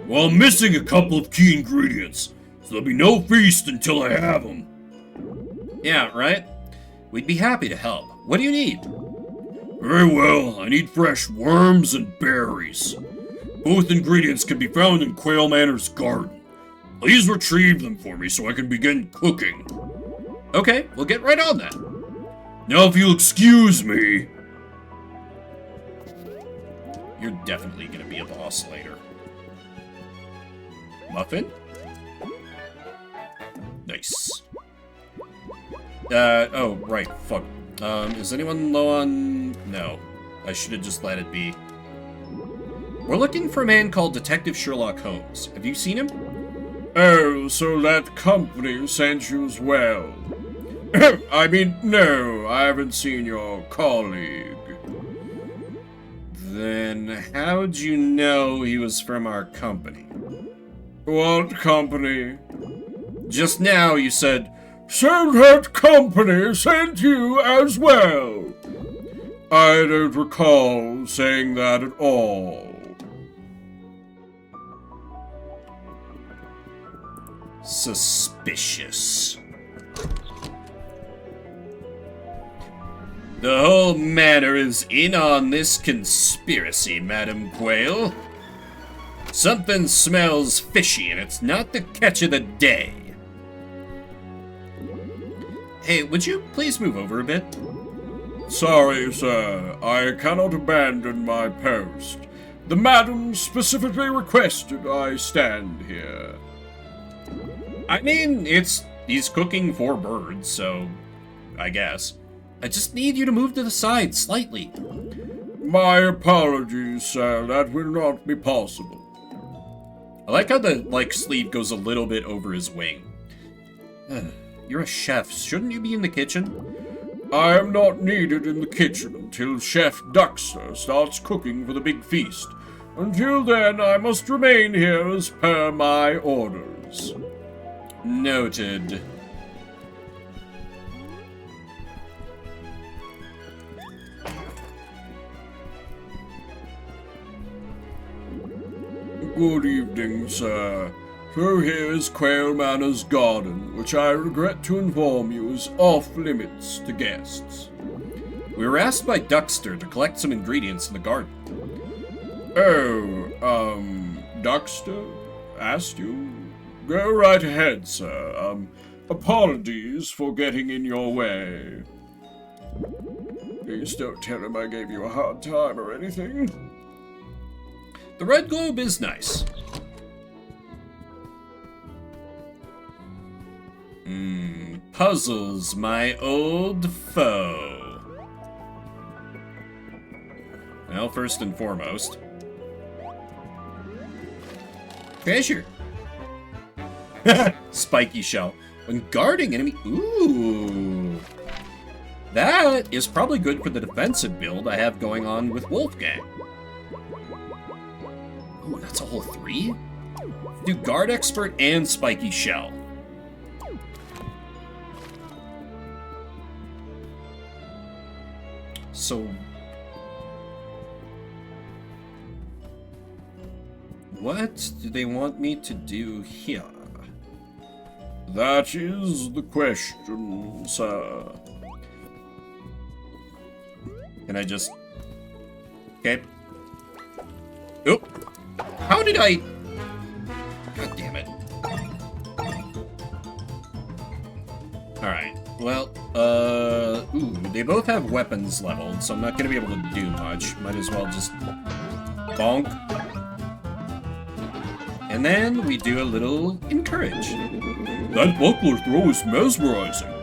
Well, I'm missing a couple of key ingredients, so there'll be no feast until I have them. Yeah, right? We'd be happy to help. What do you need? Very well, I need fresh worms and berries. Both ingredients can be found in Quayle Manor's garden. Please retrieve them for me so I can begin cooking. Okay, we'll get right on that. Now if you'll excuse me... You're definitely gonna be a boss later. Muffin? Nice. Oh, right, fuck. Is anyone low on... No. I should have just let it be. We're looking for a man called Detective Sherlock Holmes. Have you seen him? Oh, so that company sent you as well. I mean, no, I haven't seen your colleague. Then how'd you know he was from our company? What company? Just now you said, So that company sent you as well. I don't recall saying that at all. suspicious. The whole manor is in on this conspiracy, Madam Quail. Something smells fishy, and it's not the catch of the day. Hey, would you please move over a bit? Sorry, sir. I cannot abandon my post. The madam specifically requested I stand here. I mean, he's cooking 4 birds, so I guess. I just need you to move to the side slightly. My apologies, sir. That will not be possible. I like how the, sleeve goes a little bit over his wing. You're a chef. Shouldn't you be in the kitchen? I am not needed in the kitchen until Chef Duxter starts cooking for the big feast. Until then, I must remain here as per my orders. Noted. Good evening, sir. So here is Quail Manor's garden, which I regret to inform you is off-limits to guests. We were asked by Duxter to collect some ingredients in the garden. Oh, Duxter asked you? Go right ahead, sir. Apologies for getting in your way. Please don't tell him I gave you a hard time or anything. The red globe is nice. Puzzles, my old foe. Well, first and foremost, treasure. Spiky shell. When guarding enemy... Ooh. That is probably good for the defensive build I have going on with Wolfgang. Oh, that's a whole 3? Do guard expert and spiky shell. So, what do they want me to do here? That is the question, sir. Can I just... Okay. Oh! How did I... God damn it. Alright. Well, ooh, they both have weapons leveled, so I'm not gonna be able to do much. Might as well just... bonk. And then we do a little encourage. That buckler throw is mesmerizing.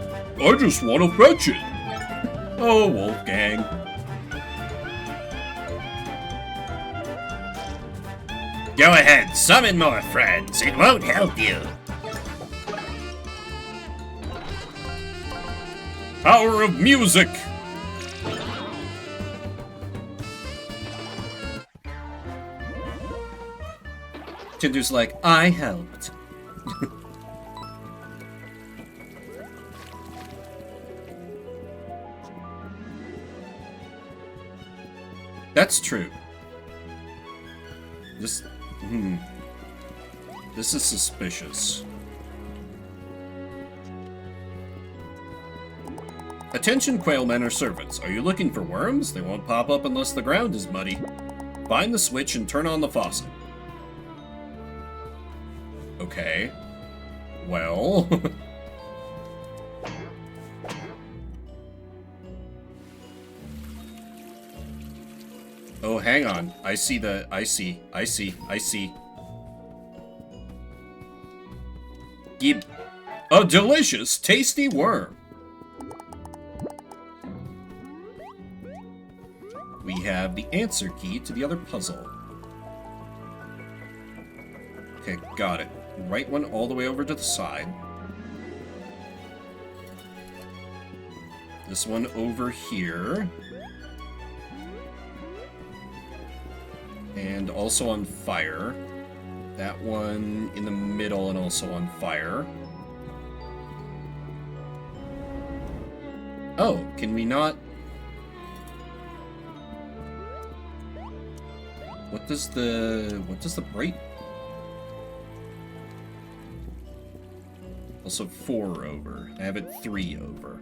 I just want to fetch it. Oh, Wolfgang. Go ahead, summon more friends. It won't help you. Power of music! Tinder's like, I helped. That's true. Just, This is suspicious. Attention Quailmen or servants. Are you looking for worms? They won't pop up unless the ground is muddy. Find the switch and turn on the faucet. Okay. Well... Oh, hang on. I see. Give a delicious, tasty worm. We have the answer key to the other puzzle. Okay, got it. right one all the way over to the side. This one over here. And also on fire. That one in the middle and also on fire. Oh, can we not... What does the bright... Also 4 over. I have it 3 over.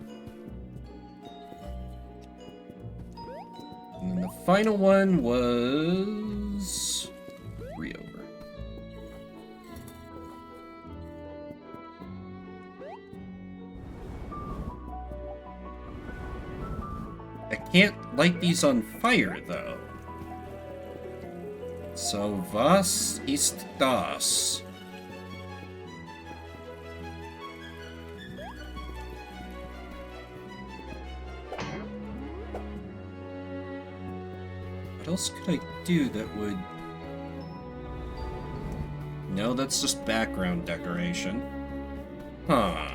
And then the final one was 3 over. I can't light these on fire, though. So, was ist das? What else could I do that would... No, that's just background decoration. Huh.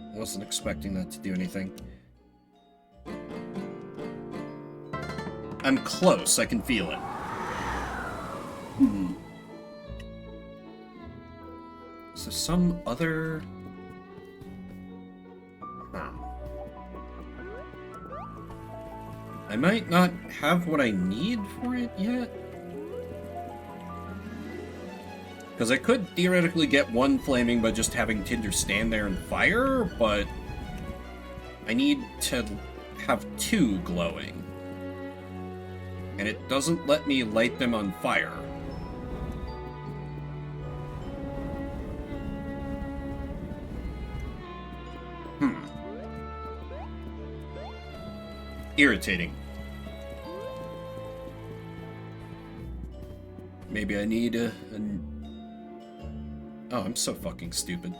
I wasn't expecting that to do anything. I'm close, I can feel it. So some other... I might not have what I need for it yet. Because I could theoretically get one flaming by just having Tinder stand there and fire, but I need to have 2 glowing. And it doesn't let me light them on fire. Irritating. Maybe I need a... Oh, I'm so fucking stupid.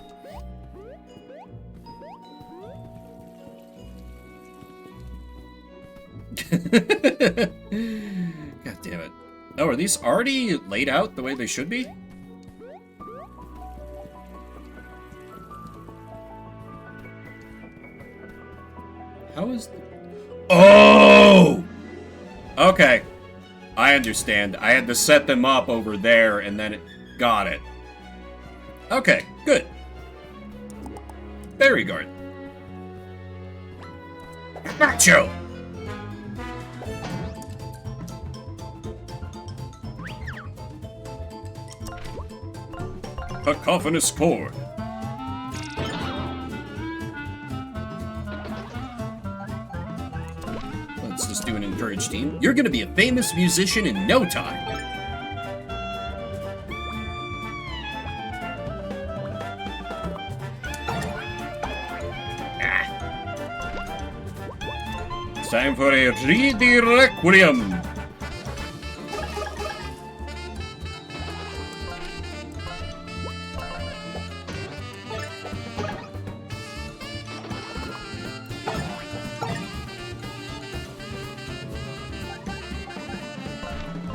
God damn it. Oh, are these already laid out the way they should be? How is... Oh! Okay. I understand. I had to set them up over there, and then it... Got it. Okay, good. Berry Guard. Macho! Cacophonous chord. Let's just do an encourage team. You're gonna be a famous musician in no time. It's time for a Reedy Requiem.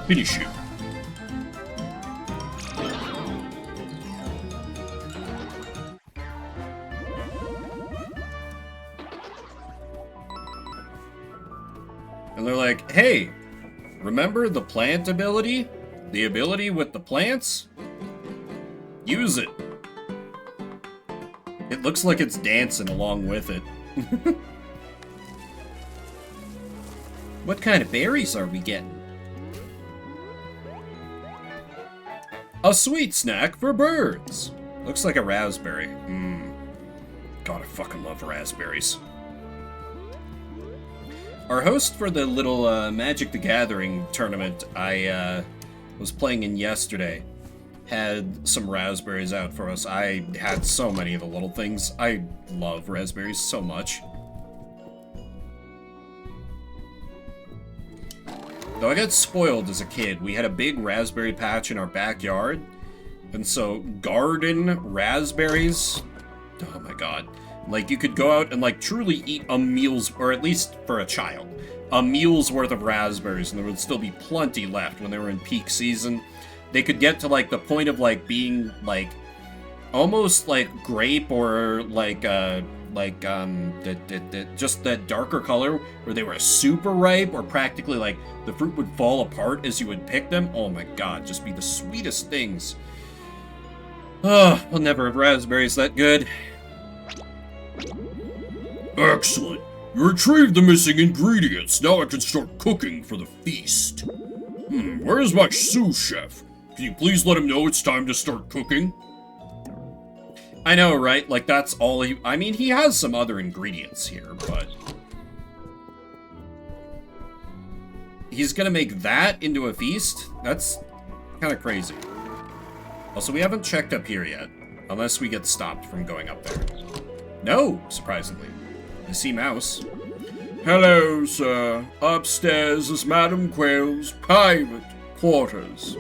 Finish you. And they're like, hey, remember the plant ability? The ability with the plants? Use it. It looks like it's dancing along with it. What kind of berries are we getting? A sweet snack for birds. Looks like a raspberry. God, I fucking love raspberries. Our host for the little Magic the Gathering tournament I was playing in yesterday had some raspberries out for us. I had so many of the little things. I love raspberries so much. Though I got spoiled as a kid, we had a big raspberry patch in our backyard, and so garden raspberries, oh my god, Like, you could go out and, like, truly eat a meal's, or at least for a child, a meal's worth of raspberries, and there would still be plenty left when they were in peak season. They could get to, like, the point of, like, being, like, almost like grape or, like, just that darker color where they were super ripe, or practically, like, the fruit would fall apart as you would pick them. Oh my god, just be the sweetest things. Oh, I'll never have raspberries that good. Excellent. You retrieved the missing ingredients. Now I can start cooking for the feast. Where is my sous chef? Can you please let him know it's time to start cooking? I know, right? Like, that's all he... I mean, he has some other ingredients here, but... he's gonna make that into a feast? That's kind of crazy. Also, we haven't checked up here yet, unless we get stopped from going up there. No, surprisingly. I see Mouse. Hello, sir. Upstairs is Madame Quail's private quarters.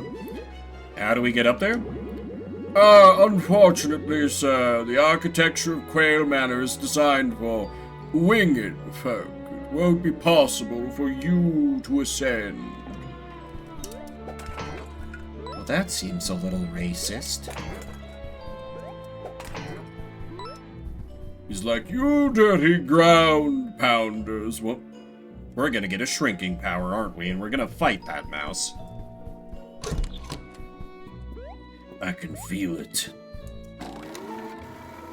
How do we get up there? Unfortunately, sir, the architecture of Quail Manor is designed for winged folk. It won't be possible for you to ascend. Well, that seems a little racist. He's like, you dirty ground pounders. Well, we're gonna get a shrinking power, aren't we? And we're gonna fight that mouse. I can feel it.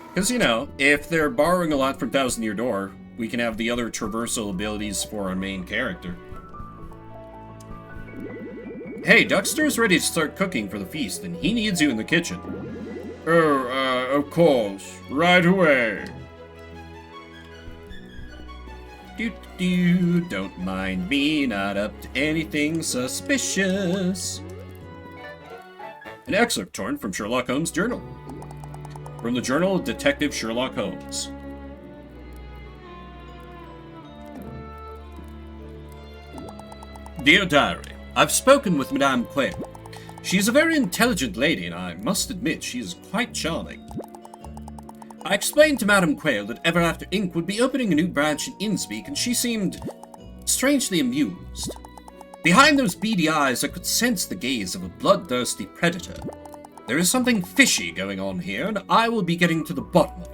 Because, you know, if they're borrowing a lot from Thousand Year Door, we can have the other traversal abilities for our main character. Hey, Duckster's ready to start cooking for the feast, and he needs you in the kitchen. Oh, of course. Right away. Don't mind me, not up to anything suspicious. An excerpt torn from Sherlock Holmes' journal. From the Journal of Detective Sherlock Holmes. Dear Diary, I've spoken with Madame Quail. She's a very intelligent lady, and I must admit she is quite charming. I explained to Madame Quail that Ever After Inc. would be opening a new branch in Innspeak, and she seemed strangely amused. Behind those beady eyes, I could sense the gaze of a bloodthirsty predator. There is something fishy going on here, and I will be getting to the bottom of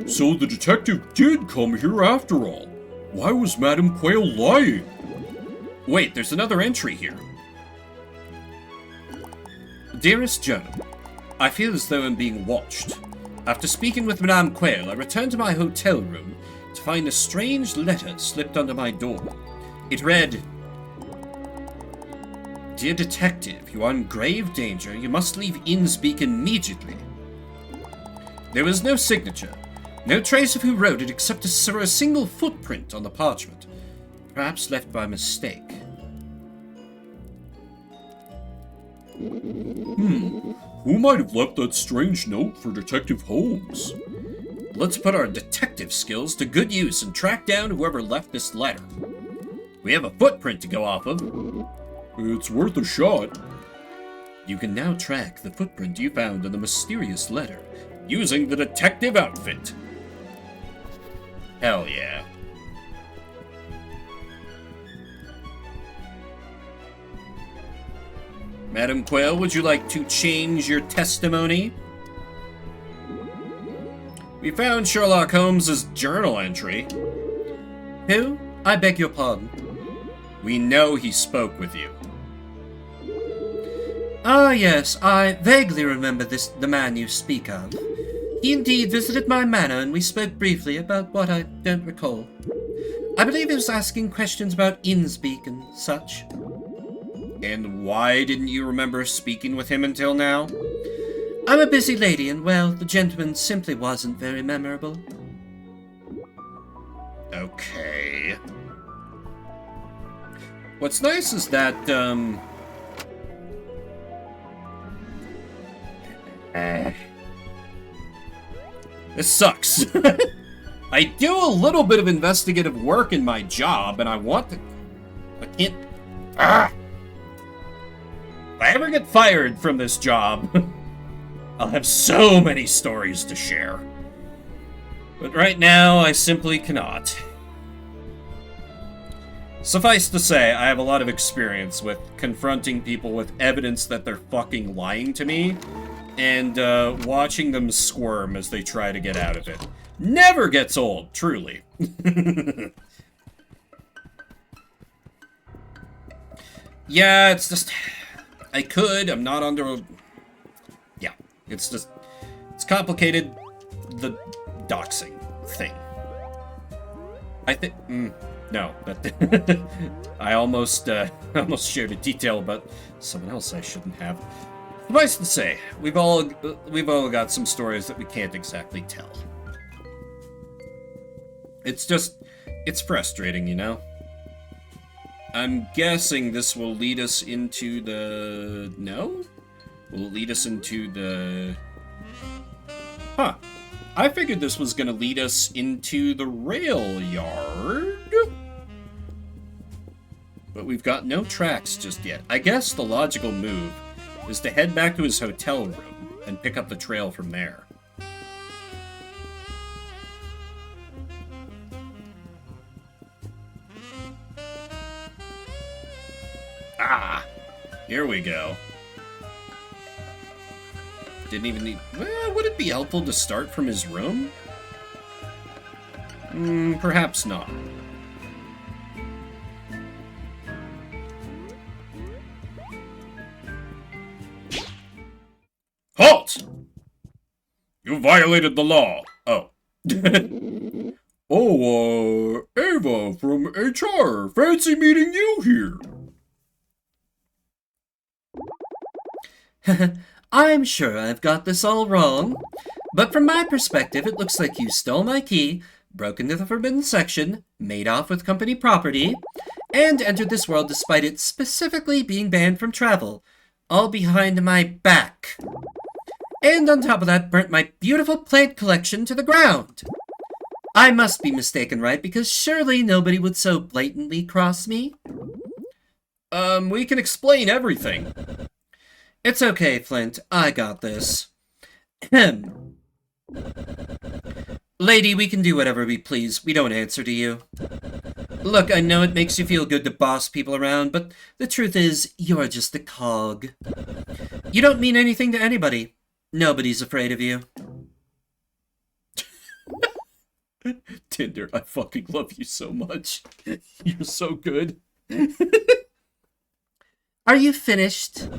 it. So the detective did come here after all. Why was Madame Quail lying? Wait, there's another entry here. Dearest Journal, I feel as though I'm being watched. After speaking with Madame Quail, I returned to my hotel room to find a strange letter slipped under my door. It read, Dear Detective, you are in grave danger. You must leave Innspeak immediately. There was no signature, no trace of who wrote it except a single footprint on the parchment, perhaps left by mistake. Who might have left that strange note for Detective Holmes? Let's put our detective skills to good use and track down whoever left this letter. We have a footprint to go off of. It's worth a shot. You can now track the footprint you found in the mysterious letter using the detective outfit. Hell yeah. Madam Quail, would you like to change your testimony? We found Sherlock Holmes' journal entry. Who? I beg your pardon. We know he spoke with you. Ah, yes, I vaguely remember the man you speak of. He indeed visited my manor, and we spoke briefly about what I don't recall. I believe he was asking questions about Innspeak and such. And why didn't you remember speaking with him until now? I'm a busy lady, and well, the gentleman simply wasn't very memorable. Okay. What's nice is that, this sucks. I do a little bit of investigative work in my job, and I want to... I can't... If I ever get fired from this job, I'll have so many stories to share. But right now, I simply cannot. Suffice to say, I have a lot of experience with confronting people with evidence that they're fucking lying to me, and watching them squirm as they try to get out of it. Never gets old, truly. Yeah, it's just... I could, I'm not under a... Yeah, it's just... It's complicated, the doxing thing. I think... no, but... I almost shared a detail about someone else I shouldn't have. Suffice to say, we've all got some stories that we can't exactly tell. It's just... It's frustrating, you know? I'm guessing this will lead us into the... No? Will it lead us into the... Huh. I figured this was gonna lead us into the rail yard. But we've got no tracks just yet. I guess the logical move is to head back to his hotel room and pick up the trail from there. Ah! Here we go. Didn't even need... Well, would it be helpful to start from his room? Perhaps not. Halt! You violated the law. Oh. Oh, Ava from HR. Fancy meeting you here. I'm sure I've got this all wrong, but from my perspective, it looks like you stole my key, broke into the forbidden section, made off with company property, and entered this world despite it specifically being banned from travel, all behind my back. And on top of that, burnt my beautiful plant collection to the ground. I must be mistaken, right? Because surely nobody would so blatantly cross me. We can explain everything. It's okay, Flint. I got this. Ahem. Lady, we can do whatever we please. We don't answer to you. Look, I know it makes you feel good to boss people around, but the truth is, you're just a cog. You don't mean anything to anybody. Nobody's afraid of you. Tinder, I fucking love you so much. You're so good. Are you finished?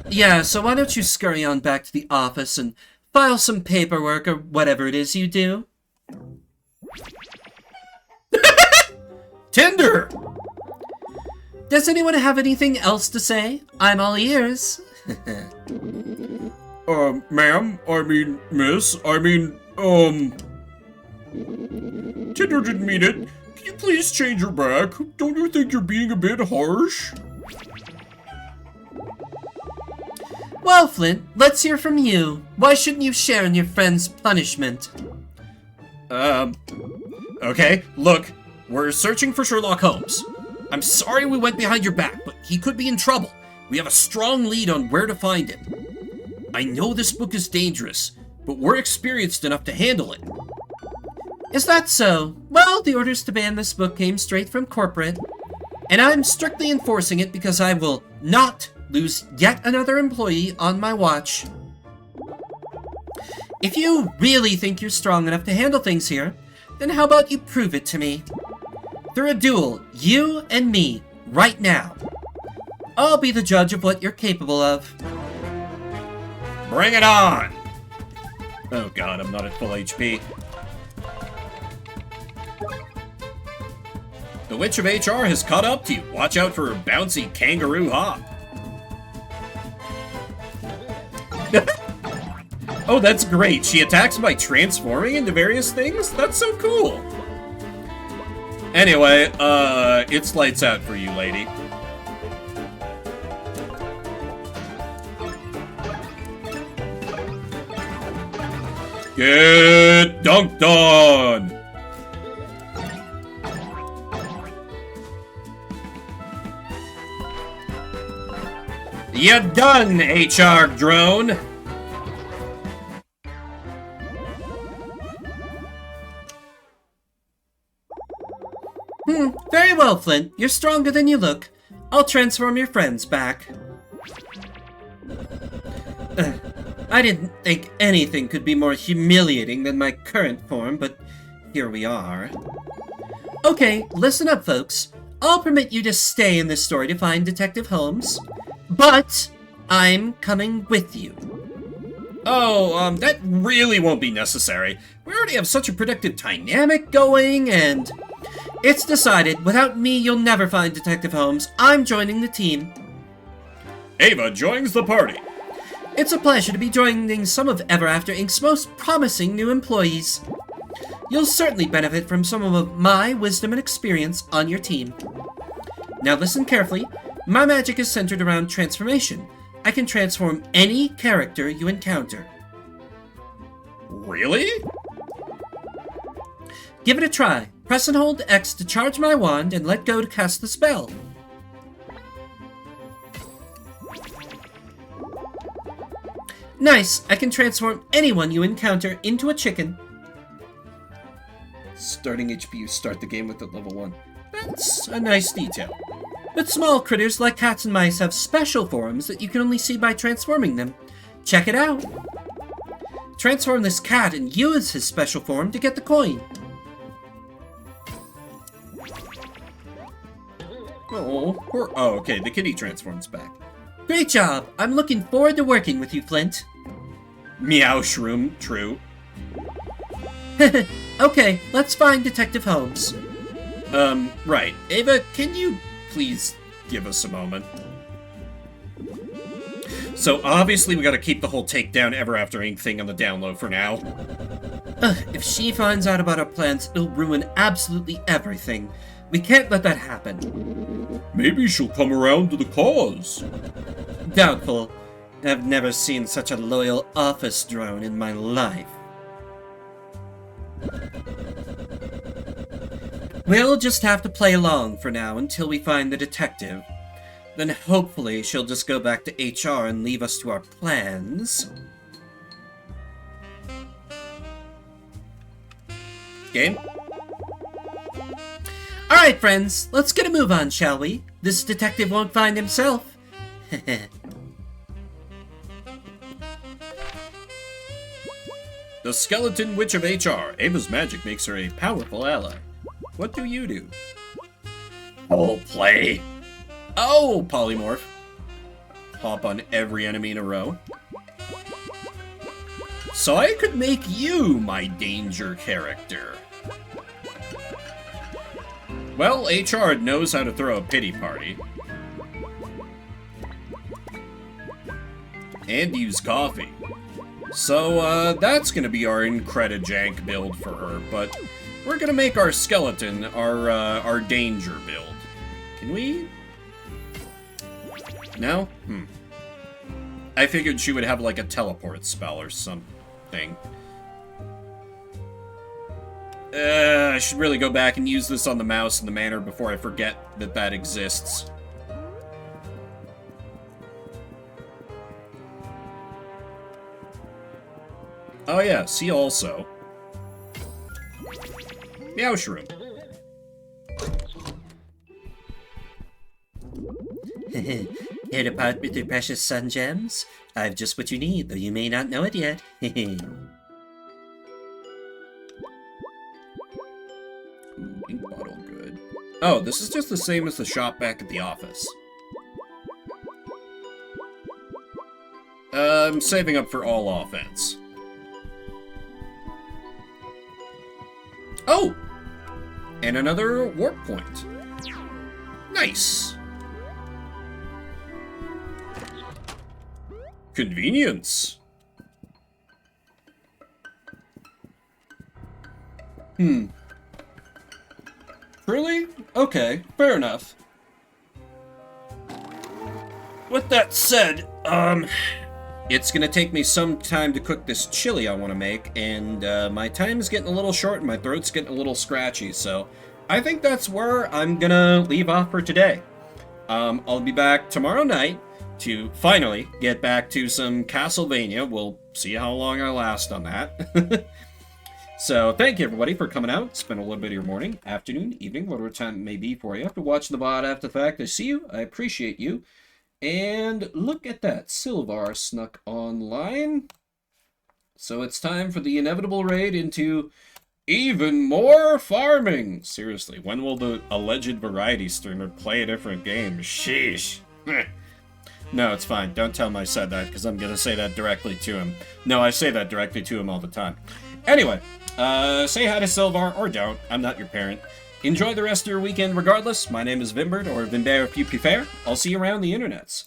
Yeah, so why don't you scurry on back to the office and file some paperwork or whatever it is you do? Tinder! Does anyone have anything else to say? I'm all ears. Ma'am, I mean, miss, Tinder didn't mean it. Can you please change your back? Don't you think you're being a bit harsh? Well, Flint, let's hear from you. Why shouldn't you share in your friend's punishment? Okay, look, we're searching for Sherlock Holmes. I'm sorry we went behind your back, but he could be in trouble. We have a strong lead on where to find him. I know this book is dangerous, but we're experienced enough to handle it. Is that so? Well, the orders to ban this book came straight from corporate, and I'm strictly enforcing it because I will not lose yet another employee on my watch. If you really think you're strong enough to handle things here, then how about you prove it to me? Through a duel, you and me, right now. I'll be the judge of what you're capable of. Bring it on! Oh god, I'm not at full HP. The Witch of HR has caught up to you. Watch out for her bouncy kangaroo hop. Oh, that's great. She attacks by transforming into various things? That's so cool. Anyway, it's lights out for you, lady. Get dunked on! You're done, HR drone! Very well, Flint. You're stronger than you look. I'll transform your friends back. I didn't think anything could be more humiliating than my current form, but here we are. Okay, listen up, folks. I'll permit you to stay in this story to find Detective Holmes, but I'm coming with you. Oh, that really won't be necessary. We already have such a productive dynamic going, and... It's decided. Without me, you'll never find Detective Holmes. I'm joining the team. Ava joins the party. It's a pleasure to be joining some of Ever After Inc.'s most promising new employees. You'll certainly benefit from some of my wisdom and experience on your team. Now listen carefully. My magic is centered around transformation. I can transform any character you encounter. Really? Give it a try. Press and hold X to charge my wand and let go to cast the spell. Nice! I can transform anyone you encounter into a chicken. Starting HP, start the game with at level 1. That's a nice detail. But small critters like cats and mice have special forms that you can only see by transforming them. Check it out! Transform this cat and use his special form to get the coin. Oh, okay, the kitty transforms back. Great job! I'm looking forward to working with you, Flint. Meow shroom, true. Okay, let's find Detective Holmes. Right. Ava, can you please give us a moment? So obviously we gotta keep the whole takedown Ever After Inc. thing on the down low for now. If she finds out about our plans, it'll ruin absolutely everything. We can't let that happen. Maybe she'll come around to the cause. Doubtful. I've never seen such a loyal office drone in my life. We'll just have to play along for now until we find the detective. Then hopefully she'll just go back to HR and leave us to our plans. Game? Alright, friends, let's get a move on, shall we? This detective won't find himself. The Skeleton Witch of HR. Ava's magic makes her a powerful ally. What do you do? Role play. Oh, polymorph. Hop on every enemy in a row. So I could make you my danger character. Well, HR knows how to throw a pity party. And use coffee. So, that's gonna be our Incredijank build for her, but we're gonna make our skeleton our danger build. Can we? No? I figured she would have like a teleport spell or something. I should really go back and use this on the mouse and the manor before I forget that that exists. Oh yeah, see also. Meow shroom. Here to part with your precious sun gems? I've just what you need, though you may not know it yet. Ooh, ink bottle, good. Oh, this is just the same as the shop back at the office. I'm saving up for all offense. Oh! And another warp point. Nice! Convenience. Really? Okay, fair enough. With that said, it's gonna take me some time to cook this chili I want to make, and my time's getting a little short and my throat's getting a little scratchy, so I think that's where I'm gonna leave off for today. I'll be back tomorrow night to finally get back to some Castlevania. We'll see how long I last on that. So thank you everybody for coming out. Spend a little bit of your morning, afternoon, evening, whatever time it may be for you. After watching the VOD after the fact, I see you. I appreciate you. And look at that. Silvar snuck online. So it's time for the inevitable raid into even more farming. Seriously, when will the alleged variety streamer play a different game? Sheesh. No, it's fine. Don't tell him I said that, because I'm going to say that directly to him. No, I say that directly to him all the time. Anyway, say hi to Silvar, or don't. I'm not your parent. Enjoy the rest of your weekend regardless. My name is Vimbert, or Vimber if you prefer. I'll see you around the internets.